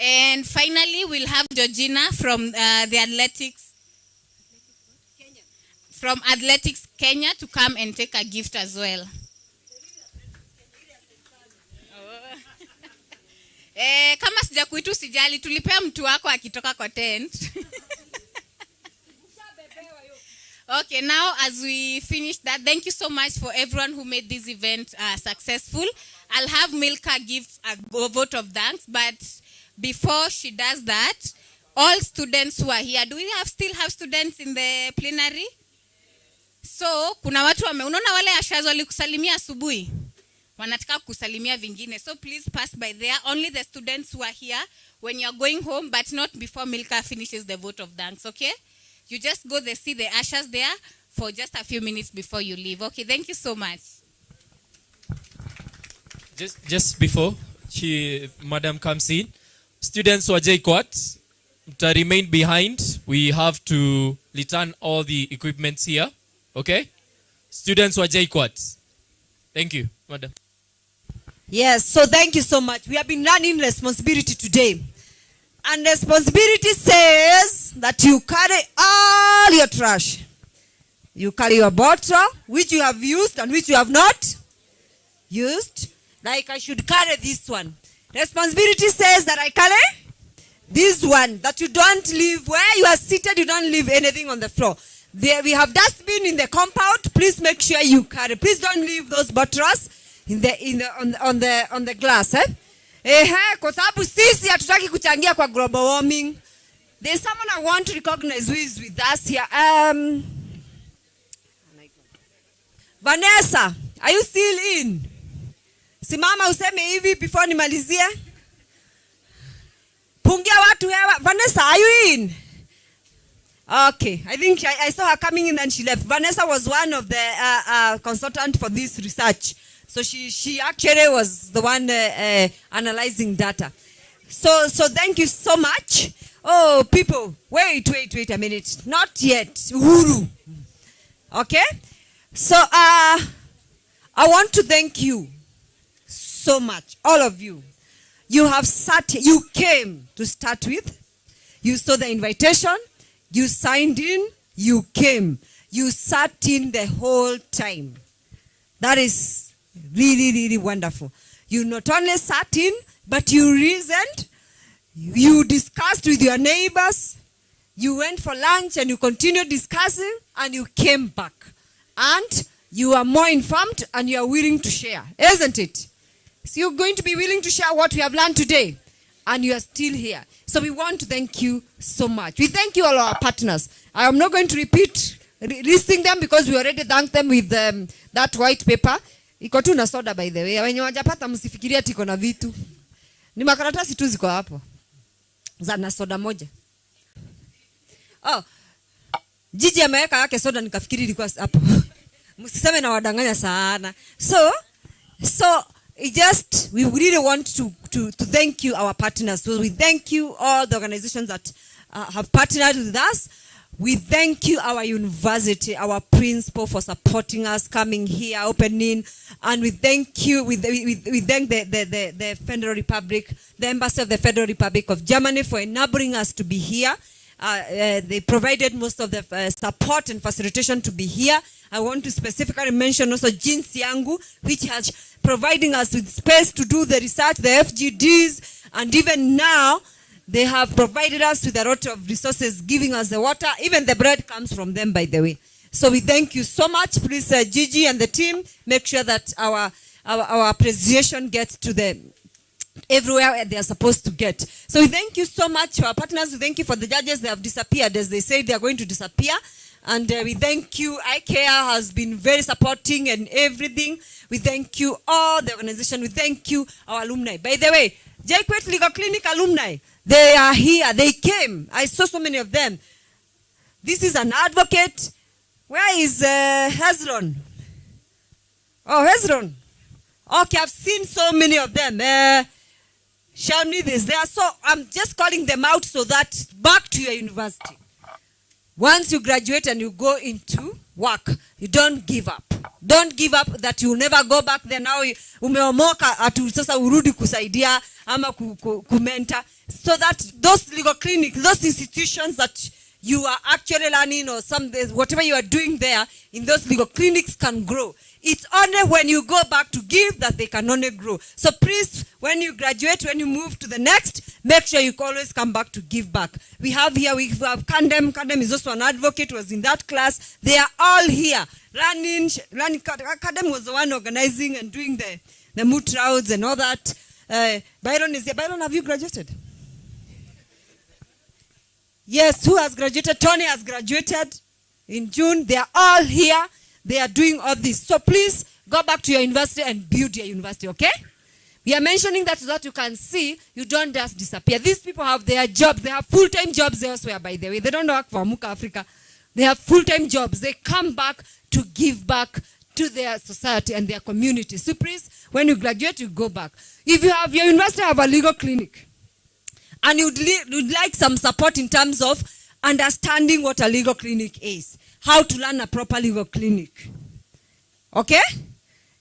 And finally, we'll have Georgina from the Athletics, from Athletics Kenya to come and take a gift as well. Kama sijakuitu sijali, tulipea mtu wako akitoka kwa tent. Okay, now as we finish that, thank you so much for everyone who made this event successful. I'll have Milka give a vote of thanks, but before she does that, all students who are here, do we still have students in the plenary? So, kuna watu unaona wale ashaz walikusalimia asubuhi? Wanataka kusalimia vingine. So please pass by there. Only the students who are here when you are going home, but not before Milka finishes the vote of thanks, okay? You just go there, see the ushers there for just a few minutes before you leave. Okay, thank you so much. Just before Madam comes in, students wa JKUAT to remain behind. We have to return all the equipments here. Okay? Students wa JKUAT. Thank you, Madam. Yes, so thank you so much. We have been learning responsibility today. And responsibility says that you carry all your trash. You carry your bottle, which you have used and which you have not used. Like I should carry this one. Responsibility says that I carry this one. That you don't leave where you are seated, you don't leave anything on the floor. There we have dustbin in the compound. Please make sure you carry. Please don't leave those bottles on the glass. Kwa sababu sisi hatutaki kuchangia kwa global warming. There's someone I want to recognize who is with us here. Vanessa, are you still in? Simama useme hivi before nimalizie. Pungia watu hewa. Vanessa, are you in? Okay, I think I saw her coming in and she left. Vanessa was one of the consultant for this research. So she actually was the one analyzing data. So thank you so much. Oh, people, wait a minute. Not yet. Uhuru. Okay? So I want to thank you so much, all of you. You have you came to start with. You saw the invitation. You signed in, you came. You sat in the whole time. That is really, really wonderful. You not only sat in, but you reasoned, you discussed with your neighbors, you went for lunch and you continued discussing, and you came back. And you are more informed and you are willing to share, isn't it? So you're going to be willing to share what we have learned today, and you are still here. So we want to thank you so much. We thank you all our partners. I am not going to repeat listing them because we already thanked them with that white paper. Iko tu na soda by the way. Wenye wajapata msifikiria tiko na vitu. Ni makaratasi tu ziko hapo. Za na soda moja. Oh. Gigi ameweka yake soda nikafikiri ilikuwa hapo. Msiseme na wadanganya sana. So we really want to thank you, our partners. So we thank you, all the organizations that have partnered with us. We thank you, our university, our principal, for supporting us, coming here, opening. And we thank you, we thank the Federal Republic, the Embassy of the Federal Republic of Germany for enabling us to be here. They provided most of the support and facilitation to be here. I want to specifically mention also Jinsi Yangu, which has providing us with space to do the research, the FGDs, and even now they have provided us with a lot of resources, giving us the water. Even the bread comes from them, by the way. So we thank you so much. Please, Gigi and the team, make sure that our appreciation gets to the everywhere they are supposed to get. So we thank you so much to our partners. We thank you for the judges. They have disappeared, as they say they are going to disappear. And we thank you. IKEA has been very supporting and everything. We thank you, all the organization. We thank you, our alumni. By the way, JQuet Legal Clinic alumni, they are here. They came. I saw so many of them. This is an advocate. Where is Hezron? Oh, Hezron. Okay, I've seen so many of them. Shamni is there. So I'm just calling them out so that back to your university. Once you graduate and you go into work, you don't give up. Don't give up that you will never go back there. Now umeomoka atu sasa urudi kusaidia ama kumenta. So that those legal clinics, those institutions that you are actually learning or whatever you are doing there in those legal clinics can grow. It's only when you go back to give that they can only grow. So please, when you graduate, when you move to the next, make sure you always come back to give back. We have Kandem. Kandem is also an advocate, was in that class. They are all here. Kandem was the one organizing and doing the Moot routes and all that. Byron is here. Byron, have you graduated? Yes, who has graduated? Tony has graduated in June. They are all here. They are doing all this. So please go back to your university and build your university, okay? We are mentioning that so that you can see, you don't just disappear. These people have their jobs. They have full-time jobs elsewhere, by the way. They don't work for Amuka Africa. They have full-time jobs. They come back to give back to their society and their community. So please, when you graduate, you go back. If you have your university have a legal clinic, and you'd like some support in terms of understanding what a legal clinic is, how to learn a proper legal clinic. Okay?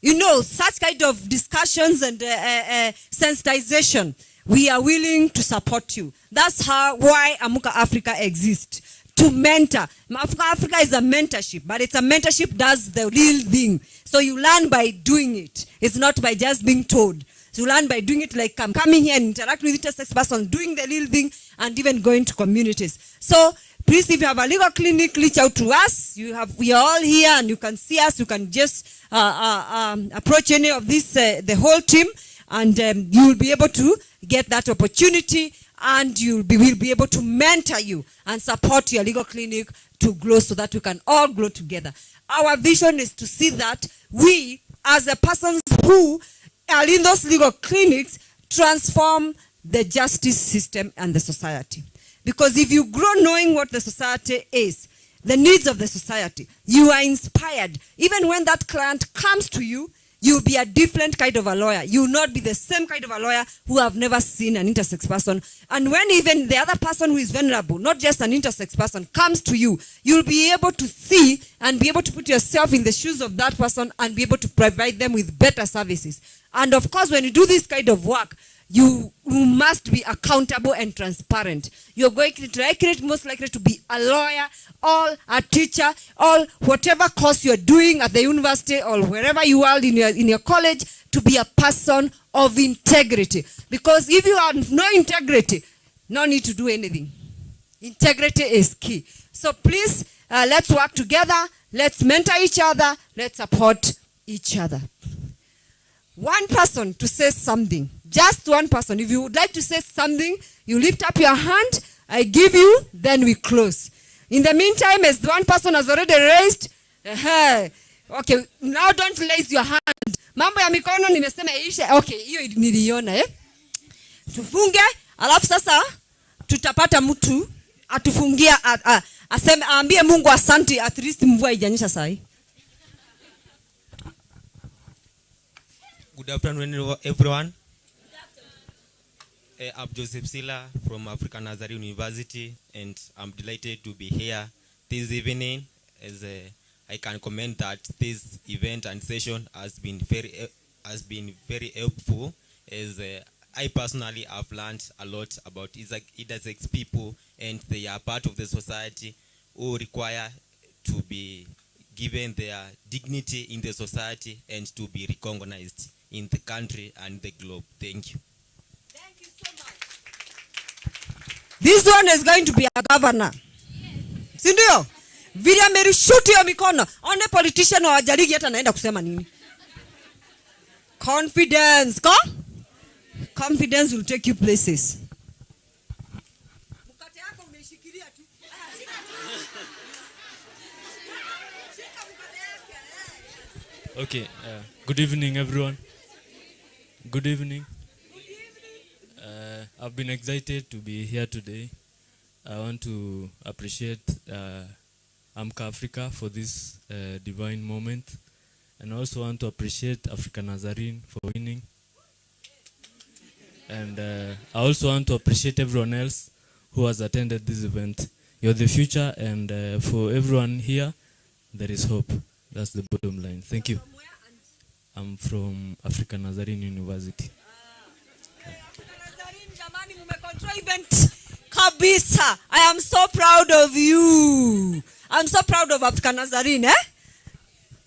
You know, such kind of discussions and sensitization, we are willing to support you. That's why Amuka Africa exists. To mentor. Amuka Africa is a mentorship, but it's a mentorship does the real thing. So you learn by doing it. It's not by just being told. So you learn by doing it, like coming here and interact with intersex persons, doing the real thing, and even going to communities. So please, if you have a legal clinic, reach out to us. We are all here, and you can see us. You can just approach any of this, the whole team, and you will be able to get that opportunity, and we'll be able to mentor you and support your legal clinic to grow so that we can all grow together. Our vision is to see that we, as a persons who are in those legal clinics transform the justice system and the society. Because if you grow knowing what the society is, the needs of the society, you are inspired. Even when that client comes to you, you'll be a different kind of a lawyer. You will not be the same kind of a lawyer who have never seen an intersex person. And when even the other person who is vulnerable, not just an intersex person, comes to you, you'll be able to see and be able to put yourself in the shoes of that person and be able to provide them with better services. And of course, when you do this kind of work, you must be accountable and transparent. You're going to most likely to be a lawyer or a teacher or whatever course you're doing at the university or wherever you are in your college, to be a person of integrity. Because if you have no integrity, no need to do anything. Integrity is key. So please, let's work together. Let's mentor each other. Let's support each other. One person to say something. Just one person. If you would like to say something, you lift up your hand. I give you, then we close. In the meantime, as one person has already raised, okay, now don't raise your hand. Mambo ya mikono nimesema ishe. Okay, hiyo niliona Tufunge, alafu sasa tutapata mtu atufungia aseme aambie Mungu asante, at least mvua haijanyesha sahi. Good afternoon, everyone. I'm Joseph Sila from African Nazarene University, and I'm delighted to be here this evening. As I can comment that this event and session has been very helpful. As I personally have learned a lot about intersex people, and they are part of the society who require to be given their dignity in the society and to be recognized in the country and the globe. Thank you. Thank you so much. This one is going to be a governor. Sindio? Vile amerishuti ya mikono. One politician wa jarigi hata naenda kusema nini. Confidence. Confidence will take you places. Mkate yako umeshikilia tu. Okay, good evening everyone. Good evening. I've been excited to be here today. I want to appreciate AMCA Africa for this divine moment, and I also want to appreciate African Nazarene for winning. And I also want to appreciate everyone else who has attended this event. You're the future, and for everyone here, there is hope. That's the bottom line. Thank you. I'm from African Nazarene University. Kabisa. I am so proud of you. I'm so proud of African Nazarene.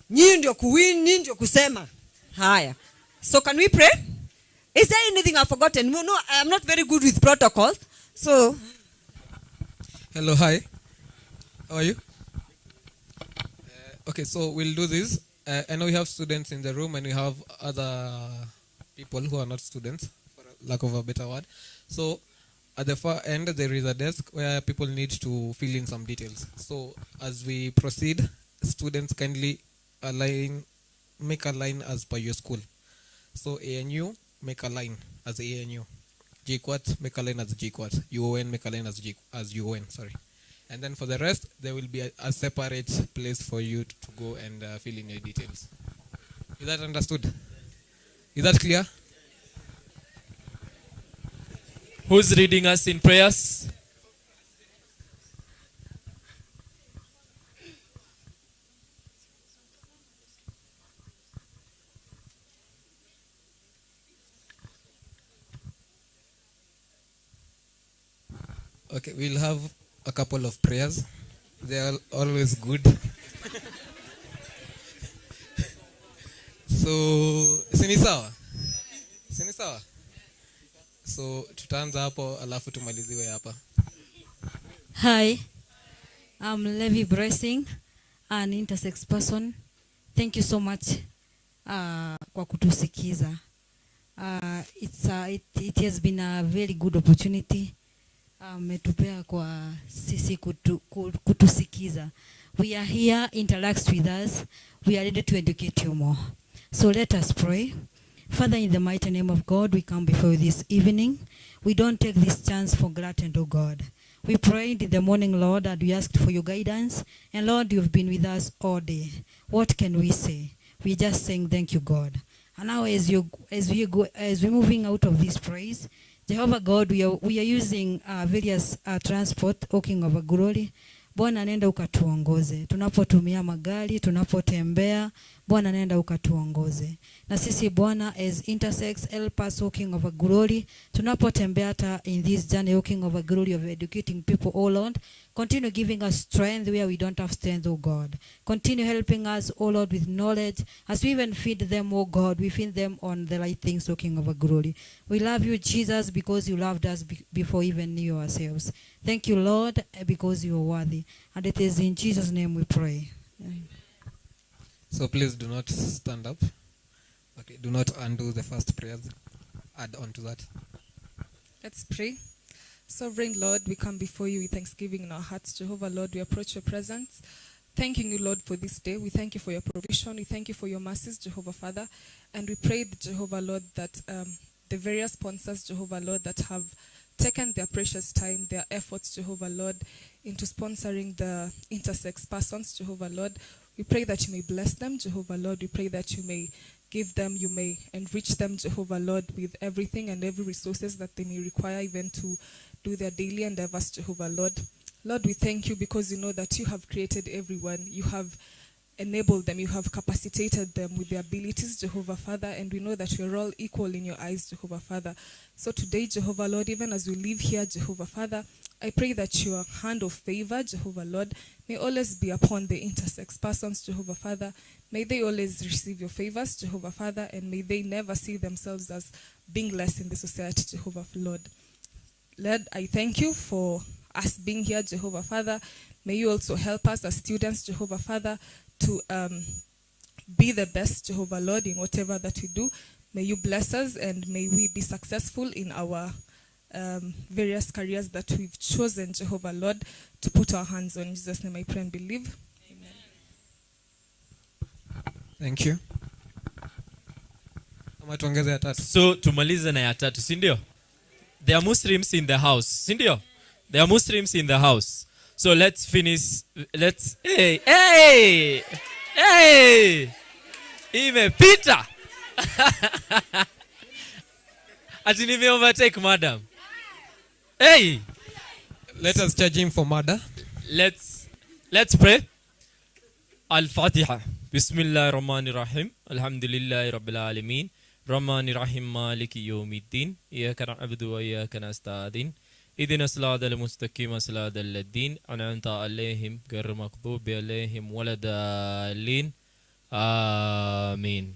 Nyinyi ndio kuwin, nyinyi ndio kusema. Haya. So can we pray? Is there anything I've forgotten? No, I am not very good with protocol. So. Hello, hi. How are you? Okay, so we'll do this. I know we have students in the room and we have other people who are not students, for lack of a better word. So at the far end, there is a desk where people need to fill in some details. So as we proceed, students kindly make a line as per your school. So ANU, make a line as ANU. JQuat, make a line as JQuat. UON, make a line as UON, sorry. And then for the rest, there will be a separate place for you to go and fill in your details. Is that understood? Is that clear? Who's reading us in prayers? Okay, we'll have a couple of prayers. They are always good. So, sinisawa? Sinisawa? So, tutaanza hapo alafu tumaliziwe hapa. Hi, I'm Levi Blessing, an intersex person. Thank you so much kwa kutusikiza. It has been a very good opportunity. Metupea kwa sisi kutusikiza. We are here, interact with us. We are ready to educate you more. So let us pray. Father, in the mighty name of God, we come before you this evening. We don't take this chance for granted, oh God. We prayed in the morning, Lord, and we asked for your guidance. And Lord, you've been with us all day. What can we say? We're just saying thank you, God. And now as we're moving out of this praise, Jehovah God, we are using various transport, O King of glory. Bwana nenda ukatuongoze. Tunapotumia magari, tunapotembea, Bwana nenda ukatuongoze. Na sisi Bwana as intersex, help us, O King of glory. Tunapotembea hata in this journey, O King of glory, of educating people, O Lord. Continue giving us strength where we don't have strength, O God. Continue helping us, O Lord, with knowledge. As we even feed them, O God, we feed them on the right things, O King of glory. We love you, Jesus, because you loved us before even knew ourselves. Thank you, Lord, because you are worthy. And it is in Jesus' name we pray. So please do not stand up. Okay, do not undo the first prayers. Add on to that. Let's pray. Sovereign Lord, we come before you with thanksgiving in our hearts. Jehovah, Lord, we approach your presence. Thanking you, Lord, for this day. We thank you for your provision. We thank you for your mercies, Jehovah, Father. And we pray, Jehovah, Lord, that the various sponsors, Jehovah, Lord, that have taken their precious time, their efforts, Jehovah, Lord, into sponsoring the intersex persons, Jehovah, Lord. We pray that you may bless them, Jehovah, Lord. We pray that you may give them, you may enrich them, Jehovah, Lord, with everything and every resources that they may require even to do their daily endeavors, Jehovah, Lord. Lord, we thank you because you know that you have created everyone. You have enabled them. You have capacitated them with their abilities, Jehovah, Father. And we know that we are all equal in your eyes, Jehovah, Father. So today, Jehovah, Lord, even as we live here, Jehovah, Father, I pray that your hand of favor, Jehovah, Lord, may always be upon the intersex persons, Jehovah, Father. May they always receive your favors, Jehovah, Father, and may they never see themselves as being less in the society, Jehovah, Lord. Lord, I thank you for us being here, Jehovah, Father. May you also help us as students, Jehovah, Father, to be the best, Jehovah, Lord, in whatever that we do. May you bless us and may we be successful in our various careers that we've chosen, Jehovah, Lord, to put our hands on. In Jesus' name I pray and believe. Amen. Thank you. So tumalize na ya tatu, si ndio? There are Muslims in the house, si ndio? There are Muslims in the house. So let's finish. Hey! Imepita. Ati nime overtake, madam. Hey! Let us charge him for murder. Let's pray. Al-Fatiha. Bismillahir Rahmanir Rahim. Alhamdulillahi Rabbil Alamin. Rahmanir Rahim Maliki Yawmiddin. Iyyaka na'budu wa iyyaka nasta'in. إذن الصراط المستقيم صراط الذين أنعمت عليهم غير المغضوب عليهم ولا الضالين. Amen.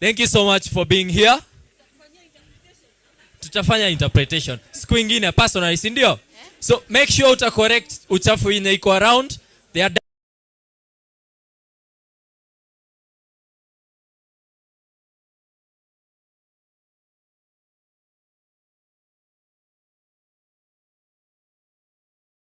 Thank you so much for being here. Tutafanya interpretation siku ingine personally, si ndio? So make sure uta correct uchafu yenye iko around. They are